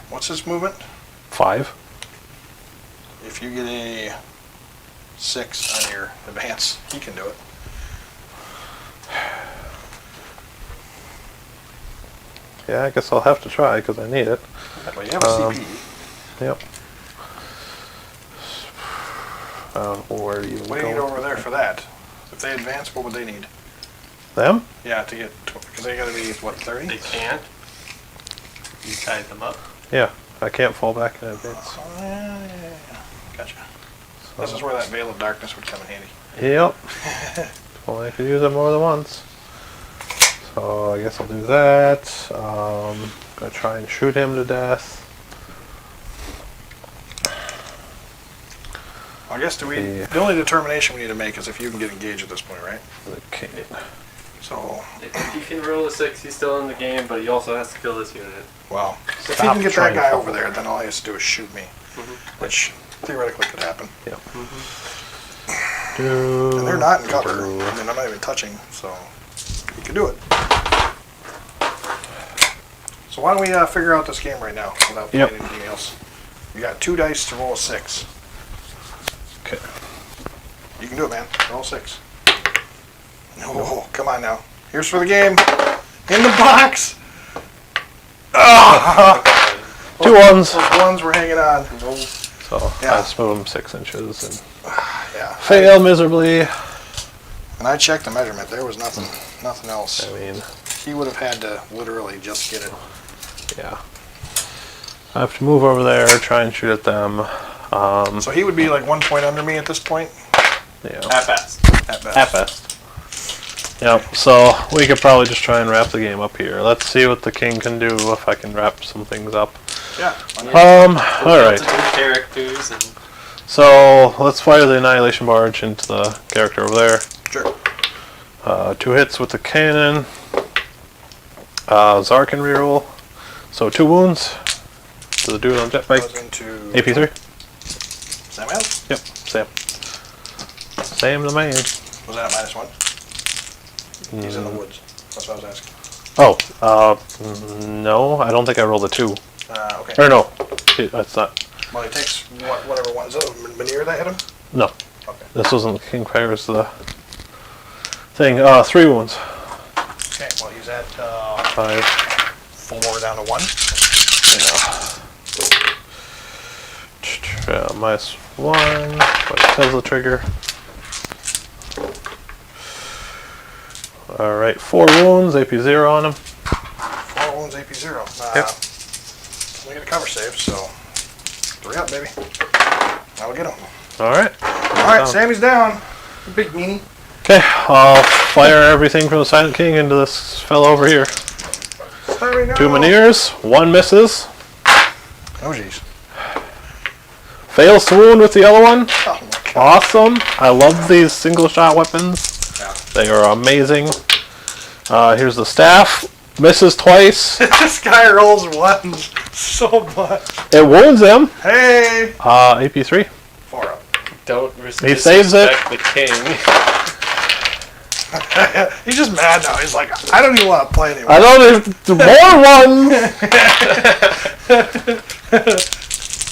What's his movement? 5. If you get a 6 on your advance, he can do it. Yeah, I guess I'll have to try because I need it. Well, you have a CP. Yep. Where do you What do you need go? over there for that? If they advance, what would they need? Them? Yeah, to get, because they gotta be, what, 30? They can't. You tied them up. Yeah, I can't fall back in advance. Oh, yeah. Gotcha. This is where that Veil of Darkness would come in handy. Yep. Well, I could use it more than once. So I guess I'll do that. Gonna try and shoot him to death. Well, I guess the only determination we need to make is if you can get engaged at this point, right? Okay. So, If he can roll a 6, he's still in the game, but he also has to kill this unit. well, if he Stop can get that trying guy to- over there, then all he has to do is shoot me, which theoretically could happen. Yeah. And they're not in cover. I mean, I'm not even touching, so he could do it. So why don't we figure out this game right now without playing anything else? You got 2 dice to roll a 6. Okay. You can do it, man. Roll 6. No, come on now. Here's for the game. In the box. Ah! 2 ones. Those ones were hanging on. So Yeah. I just move them 6 inches and Yeah. fail miserably. And I checked the measurement. There was nothing else. I mean, He would have had to literally just get it. yeah. I have to move over there, try and shoot at them. So he would be like 1 point under me at this point. Yeah. At best. At best. At best. Yep, so we could probably just try and wrap the game up here. Let's see what the king can do if I can wrap some things up. Yeah. Alright. Characters and So let's fire the Annihilation Barge into the character over there. Sure. 2 hits with the cannon. Czar can reroll. So 2 wounds to the dude on Goes jetbike. into AP3? Sam Elf? Yep, Sam. Sam the man. Was that a -1? He's in the woods. That's what I was asking. Oh, no, I don't think I rolled a 2. Okay. Or no, that's not. Well, he takes whatever one. Is it Manir that hit him? No, Okay. this wasn't King Fire's the thing. 3 wounds. Okay, well, he's at 5. 4 down to 1. -1. Tesla trigger. Alright, 4 wounds, AP0 on him. 4 wounds, AP0. Yep. We get a cover save, so 3 up, baby. That'll get him. Alright. Alright, Sammy's down. You big meanie. Okay, I'll fire everything from the Silent King into this fellow over here. There we go. 2 Meniers, 1 misses. Oh, jeez. Fails to wound with the other one. Oh, my God. Awesome. I love these single shot weapons. Yeah. They are amazing. Here's the staff. Misses twice. This guy rolls ones so much. It wounds him. Hey! AP3. 4 up. don't He saves it. disrespect the king. He's just mad now. He's like, I don't even want to play anymore. I know there's more ones.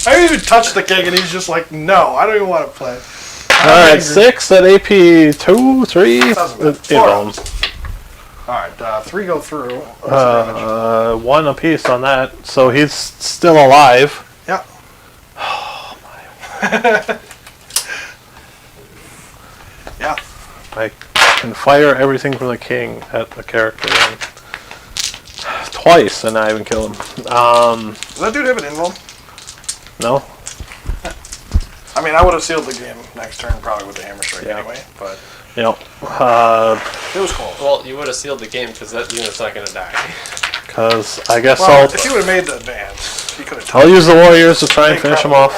I even touched the king and he's just like, no, I don't even want to play. Alright, 6 at AP2, 3. Doesn't matter. It 4 rounds. Alright, 3 go through. What's the damage? 1 apiece on that. So he's still alive. Yeah. Yeah. I can fire everything from the king at the character. Twice and not even kill him. Does that dude have an invuln? No? I mean, I would have sealed the game next turn probably with the hammer strike Yeah. anyway, but Yep. it was close. Well, you would have sealed the game because that unit's not going to die. Because I guess Well, if he would have made the advance, he could have. I'll use the warriors to try and finish him off.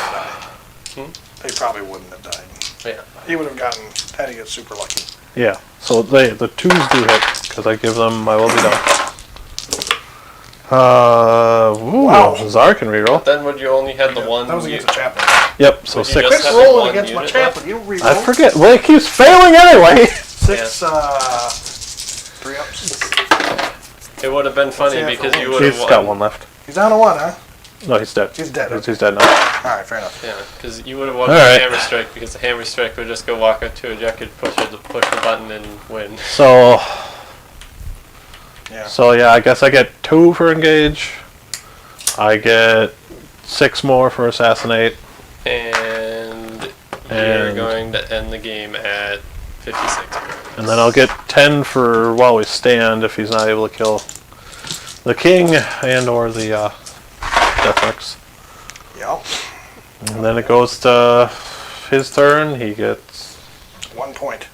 They probably wouldn't have died. Yeah. He would have gotten, had to get super lucky. Yeah. So the 2s do hit because I give them my will be done. Ooh, Wow. Czar can reroll. Then would you only had the one? That was against the chaplain. Yep. So Would you 6. just Quit have rolling one against my unit chaplain. You don't reroll. I forget. Well, it keeps failing anyway. 6, 3 ups. It would have been funny Yeah, because for you one. would have He's won. got 1 left. He's down to 1, huh? No, he's dead. He's dead. He's dead now. Alright, fair enough. Yeah, because you would have won All with right. the hammer strike because the hammer strike would just go walk up to a jet, could push the button and win. So Yeah. yeah, I guess I get 2 for engage. I get 6 more for assassinate. And you're And- going to end the game at 56 points. And then I'll get 10 for while we stand if he's not able to kill the king and or the death marks. Yep. And then it goes to his turn. He gets 1 point.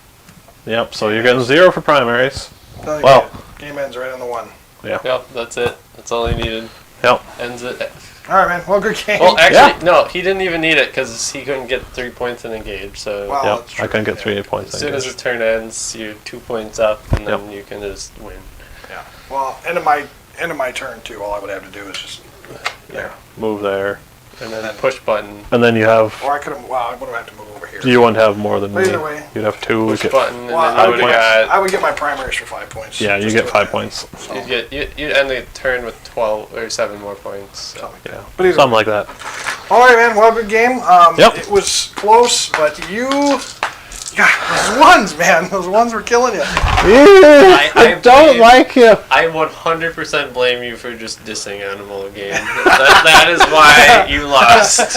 yep. So you're getting 0 for primaries. No, you Well. get it. Game ends right on the 1. Yep, that's it. That's all he needed. Yep. Ends it at All right, man. Well, good game. Well, actually, no, he didn't even need it because he couldn't get 3 points in engage. So Wow. Yep, that's true. I couldn't get 3 points. as soon as the turn ends, you're 2 points up, and then you can just win. Yeah. Well, end of my turn too. All I would have to do is just there. Move there. And then push button. And then you have... Or I could have. Wow, I would have to move over here. You wouldn't have more than But me. either way. You'd have 2. Push button, and Well, then I you would, would get, have got... I would get my primaries for 5 points. Yeah, you Just get doing 5 that. points. So, You'd end the turn with 12 or 7 more points. So. something like that. Yeah, But either something like that. All right, man. Well, good game. Yep. It was close, but God, those ones, man. Those ones were killing you. I don't blame- like you. I 100% blame you for just dissing Animal Game. that is why you lost.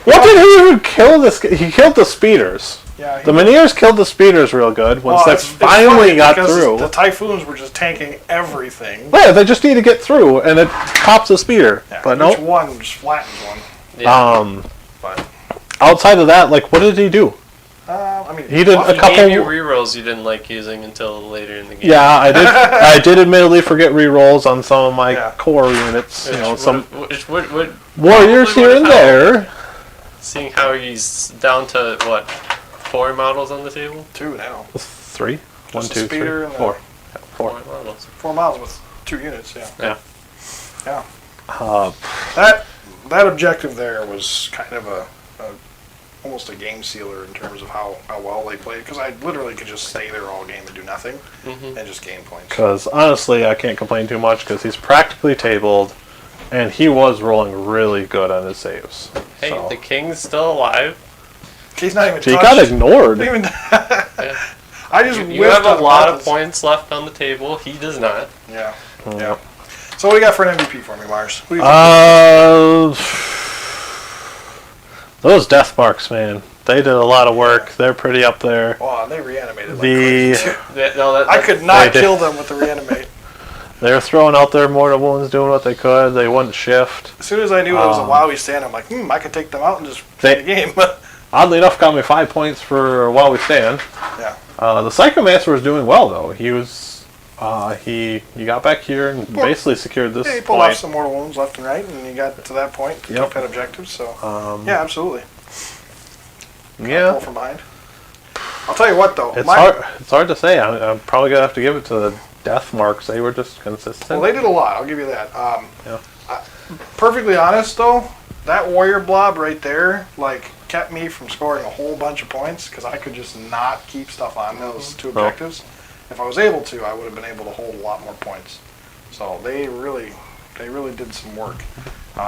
What did he even kill this? He killed the speeders. Yeah. The Minears killed the speeders real good once they it's finally funny got because through. The Typhoons were just tanking everything. Yeah, they just need to get through, and it pops a speeder. Yeah, But each nope. one just flattens one. Yeah. But Outside of that, like, what did he do? I mean, He did well, a He couple. gave you rerolls you didn't like using until later in the game. Yeah, I did. I did admittedly forget rerolls on some of my Yeah. core units. You know, some Which warriors probably here and would've there. Seeing how he's down to, what, 4 models on the table? 2 now. 3, 1, Just a 2, 3, speeder and 4. a- 4. 4 models. 4 miles with 2 units. Yeah. Yeah. Yeah. That objective there was kind of a almost a game sealer in terms of how well they played, because I literally could just stay there all game and do nothing and just gain points. Because honestly, I can't complain too much because he's practically tabled, and he was rolling really good on his saves. Hey, so. the king's still alive. He's not even He touched. got ignored. Not even- Yeah. I just You whiffed have a on lot of buttons. points left on the table. He does not. Yeah. Yeah. So what do you got for an MVP for me, Mars? Who do you Those death marks, man. They did a lot of work. They're pretty up there. Oh, they reanimated like The- crazy, too. No, I could not They did. kill them with the reanimate. They're throwing out their mortal wounds, doing what they could. They wouldn't shift. As soon as I knew it was a WoWy stand, I'm like, I could take them out and just play the game. Oddly enough, got me 5 points for while we stand. Yeah. The Psychomancer was doing well though. He was, he got back here and basically secured this Yeah, he pulled off point. some mortal wounds left and right, and he got to that point to Yep. keep that objective. So yeah, absolutely. Pull Yeah, from behind. I'll tell you what though. it's hard. It's hard to say. I'm probably gonna have to give it to the death marks. They were just consistent. Well, they did a lot. I'll give you that. Yeah. Perfectly honest though, that warrior blob right there, like, kept me from scoring a whole bunch of points because I could just not keep stuff on those 2 objectives. If I was able to, I would have been able to hold a lot more points. So they really did some work.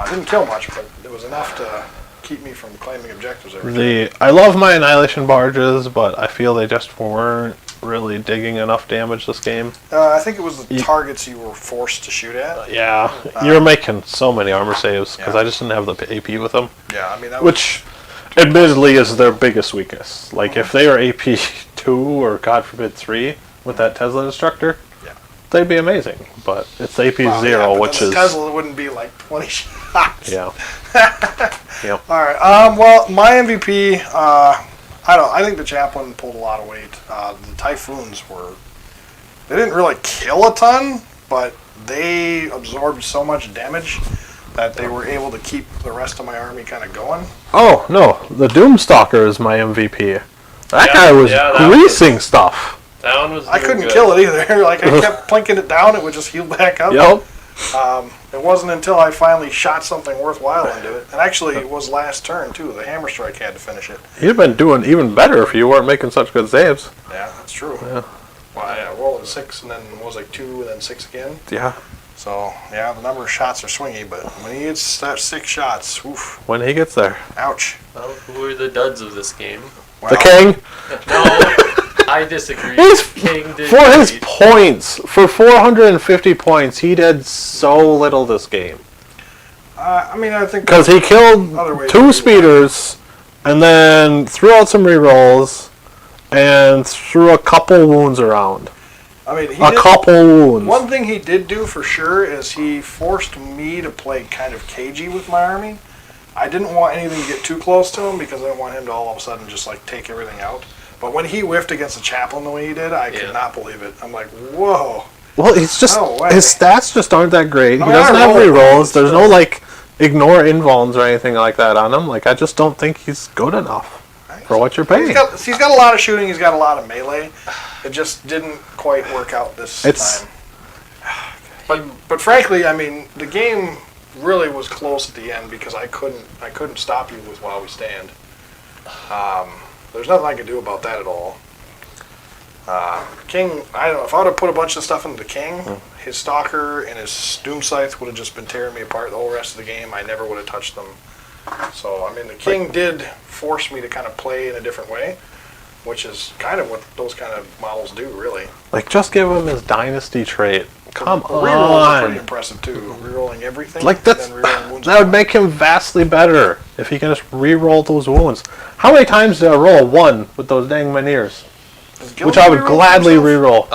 Didn't kill much, but it was enough to keep me from claiming objectives every day. I love my annihilation barges, but I feel they just weren't really digging enough damage this game. I think it was the targets you were forced to shoot at. Yeah, you were making so many armor saves because Yeah. I just didn't have the AP with them. Yeah, I mean that was, Which, admittedly, is their biggest weakness. Like, if they were AP 2 or, God forbid, 3 with that Tesla Destructor, Yeah. they'd be amazing. But it's AP well, 0, yeah, but which then is... the Tesla wouldn't be like 20 shots. Yeah. Yep. All right. Well, my MVP, I think the Chaplain pulled a lot of weight. The Typhoons they didn't really kill a ton, but they absorbed so much damage that they were able to keep the rest of my army kind of going. Oh, no. The Doomstalker is my MVP. That guy was greasing stuff. That one was. I couldn't good. kill it either. Like, I kept plinking it down, it would just heal back up. Yep. It wasn't until I finally shot something worthwhile into it. And actually, it was last turn, too. The Hammer Strike had to finish it. You'd have been doing even better if you weren't making such good saves. Yeah, that's true. Yeah. Well, I rolled a 6 and then it was like 2 and then 6 again. Yeah. So, yeah, the number of shots are swingy, but when he hits that 6 shots, oof, When he gets there. ouch. Well, who are the duds of this game? Wow. The King. No, I disagree. He's King did for his great. points, for 450 points, he did so little this game. I mean, I think... Because he killed Other ways to 2 do speeders, and then threw out some rerolls, and threw a couple wounds around. I mean, he A did, couple wounds. one thing he did do for sure is he forced me to play kind of cagey with my army. I didn't want anything to get too close to him because I didn't want him to all of a sudden just like take everything out. But when he whiffed against the Chaplain the way he did, I could not believe it. I'm like, whoa. Well, it's just No way. his stats just aren't that great. I He mean, doesn't I have rolled, rerolls. There's no still. like ignore invulns or anything like that on him. Like, I just don't think he's good enough for what you're paying. He's got a lot of shooting. He's got a lot of melee. It just didn't quite work out this time. But frankly, I mean, the game really was close at the end because I couldn't stop you with while we stand. There's nothing I could do about that at all. King, I don't know, if I would have put a bunch of stuff into the King, his Stalker and his Doom Scythe would have just been tearing me apart the whole rest of the game. I never would have touched them. So, I mean, the King did force me to kind of play in a different way, which is kind of what those kind of models do, really. Like, just give him his Dynasty trait. Come on. Rerolls are pretty impressive, too. Rerolling everything. Like, and then rerolling wounds. that would make him vastly better if he can just re-roll those wounds. How many times did I roll a 1 with those dang Minears? Which I would gladly re-roll.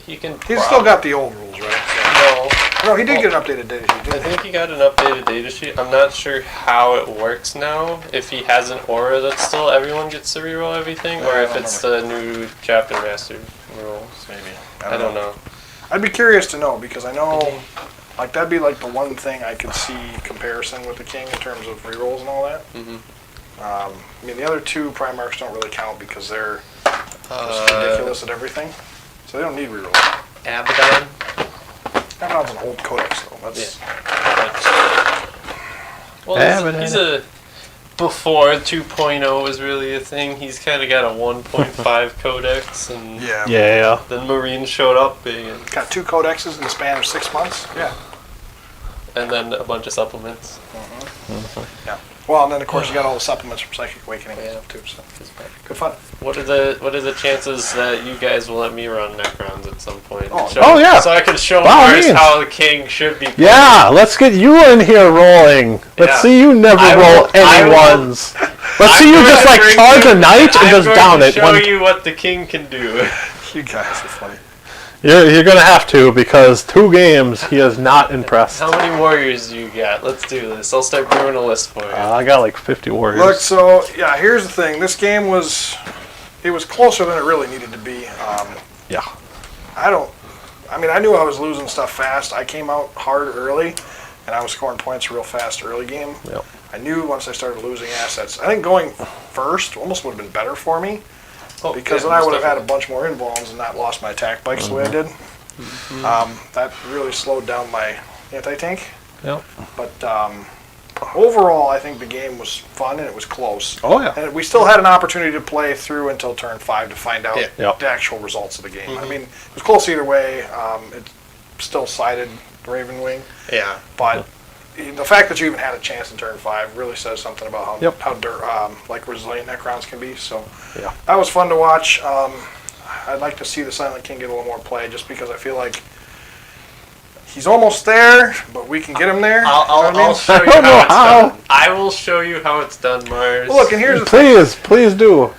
He can. He's still got the old rules, right? No, he did get an updated data sheet, I didn't he? think he got an updated data sheet. I'm not sure how it works now. If he has an aura that still everyone gets to reroll everything, or if it's the new chapter master rules. Maybe. I don't know. I'd be curious to know because I know, like that'd be like the one thing I could see comparison with the King in terms of rerolls and all that. I mean, the other two Primarchs don't really count because they're just ridiculous at everything, so they don't need rerolls. Abaddon. Abaddon's an old codex, though. That's well, he's a before 2.0 was really a thing. He's kind of got a 1.5 codex, and yeah. then Marines showed up big, and got 2 codexes in the span of 6 months. Yeah, and then a bunch of supplements. Yeah. Well, and then of course you got all the supplements from Psychic Awakening and stuff too. So good fun. What are the chances that you guys will let me run Necrons at some point? Yeah. So I can show By all Mars means. how the King should be played. Yeah, let's get you in here rolling. Let's see you never roll any ones. Let's see you just like charge a knight and just down it. I'm going to show you what the King can do. You guys are funny. You're gonna have to because 2 games he is not impressed. How many warriors do you got? Let's do this. I'll start brewing a list for you. I got like 50 warriors. Look, so yeah, here's the thing. This game was closer than it really needed to be. Yeah. I mean, I knew I was losing stuff fast. I came out hard early, and I was scoring points real fast early game. Yep. I knew once I started losing assets. I think going first almost would have been better for me. Because then I would have had a bunch more invulns and not lost my attack bikes the way I did. That really slowed down my anti-tank. Yep. But overall, I think the game was fun and it was close. Oh, yeah. And we still had an opportunity to play through until turn 5 to find out Yep. the actual results of the game. I mean, it was close either way. It still sided Ravenwing. Yeah. But the fact that you even had a chance in turn 5 really says something about how like resilient Necrons can be. So that was fun to watch. I'd like to see the Silent King get a little more play, just because I feel like he's almost there, but we can get him there. I'll show you how it's done. I will show you how it's done, Mars. Well, look, and here's the thing. Please do.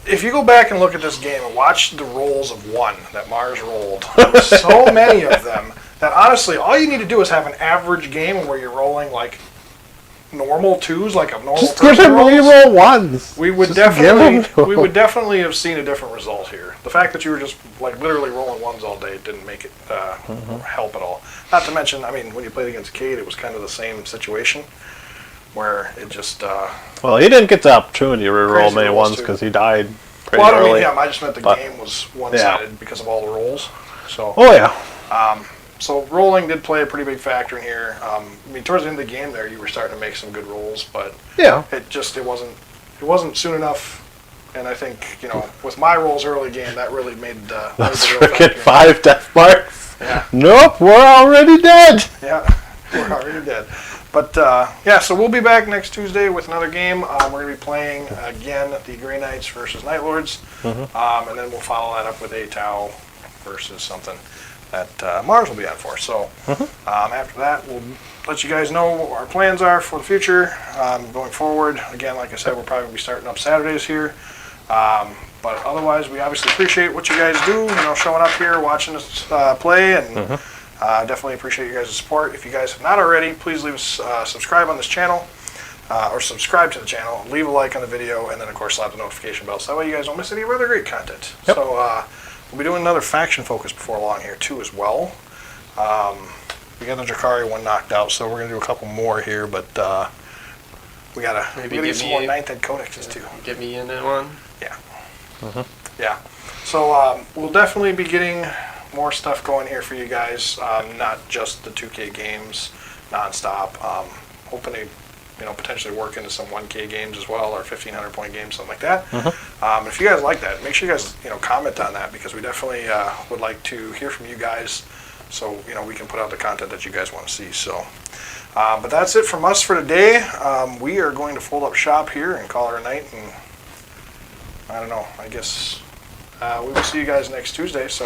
If you go back and look at this game and watch the rolls of 1 that Mars rolled, there were so many of them. That honestly, all you need to do is have an average game where you're rolling like normal 2s, like a normal Just person give him rolls. reroll 1s. We would definitely have seen a different result here. The fact that you were just like literally rolling 1s all day didn't make it help at all. Not to mention, I mean, when you played against Cade, it was kind of the same situation where it just. Well, he didn't get the opportunity to reroll many 1s because he died pretty I don't early. mean him. I just meant the game was one-sided because of all the rolls. So. Oh yeah. So rolling did play a pretty big factor in here. I mean, towards the end of the game there, you were starting to make some good rolls, but it wasn't soon enough. And I think with my rolls early game, that really made the real factor. 5 death marks. Yeah. Nope, we're already dead. Yeah, we're already dead. But so we'll be back next Tuesday with another game. We're going to be playing again the Grey Knights versus Night Lords, and then we'll follow that up with a Tau versus something that Mars will be on for. So after that, we'll let you guys know what our plans are for the future going forward. Again, like I said, we're probably going to be starting up Saturdays here. But otherwise, we obviously appreciate what you guys do, showing up here, watching us play, and definitely appreciate you guys' support. If you guys have not already, please leave us subscribe on this channel, or subscribe to the channel, leave a like on the video, and then, of course, slap the notification bell so that way you guys don't miss any of our other great content. Yep. So we'll be doing another faction focus before long here, too, as well. We got the Drakari one knocked out, so we're gonna do a couple more here, but we gotta Maybe get some give more me- ninth ed codexes too. Get me in that one. Yeah. So we'll definitely be getting more stuff going here for you guys. Not just the 2K games nonstop. Hoping to, potentially work into some 1K games as well, or 1,500 point games, something like that. If you guys like that, make sure you guys comment on that, because we definitely would like to hear from you guys, so we can put out the content that you guys want to see. So, but that's it from us for today. We are going to fold up shop here and call it a night, and I don't know. I guess we will see you guys next Tuesday. So.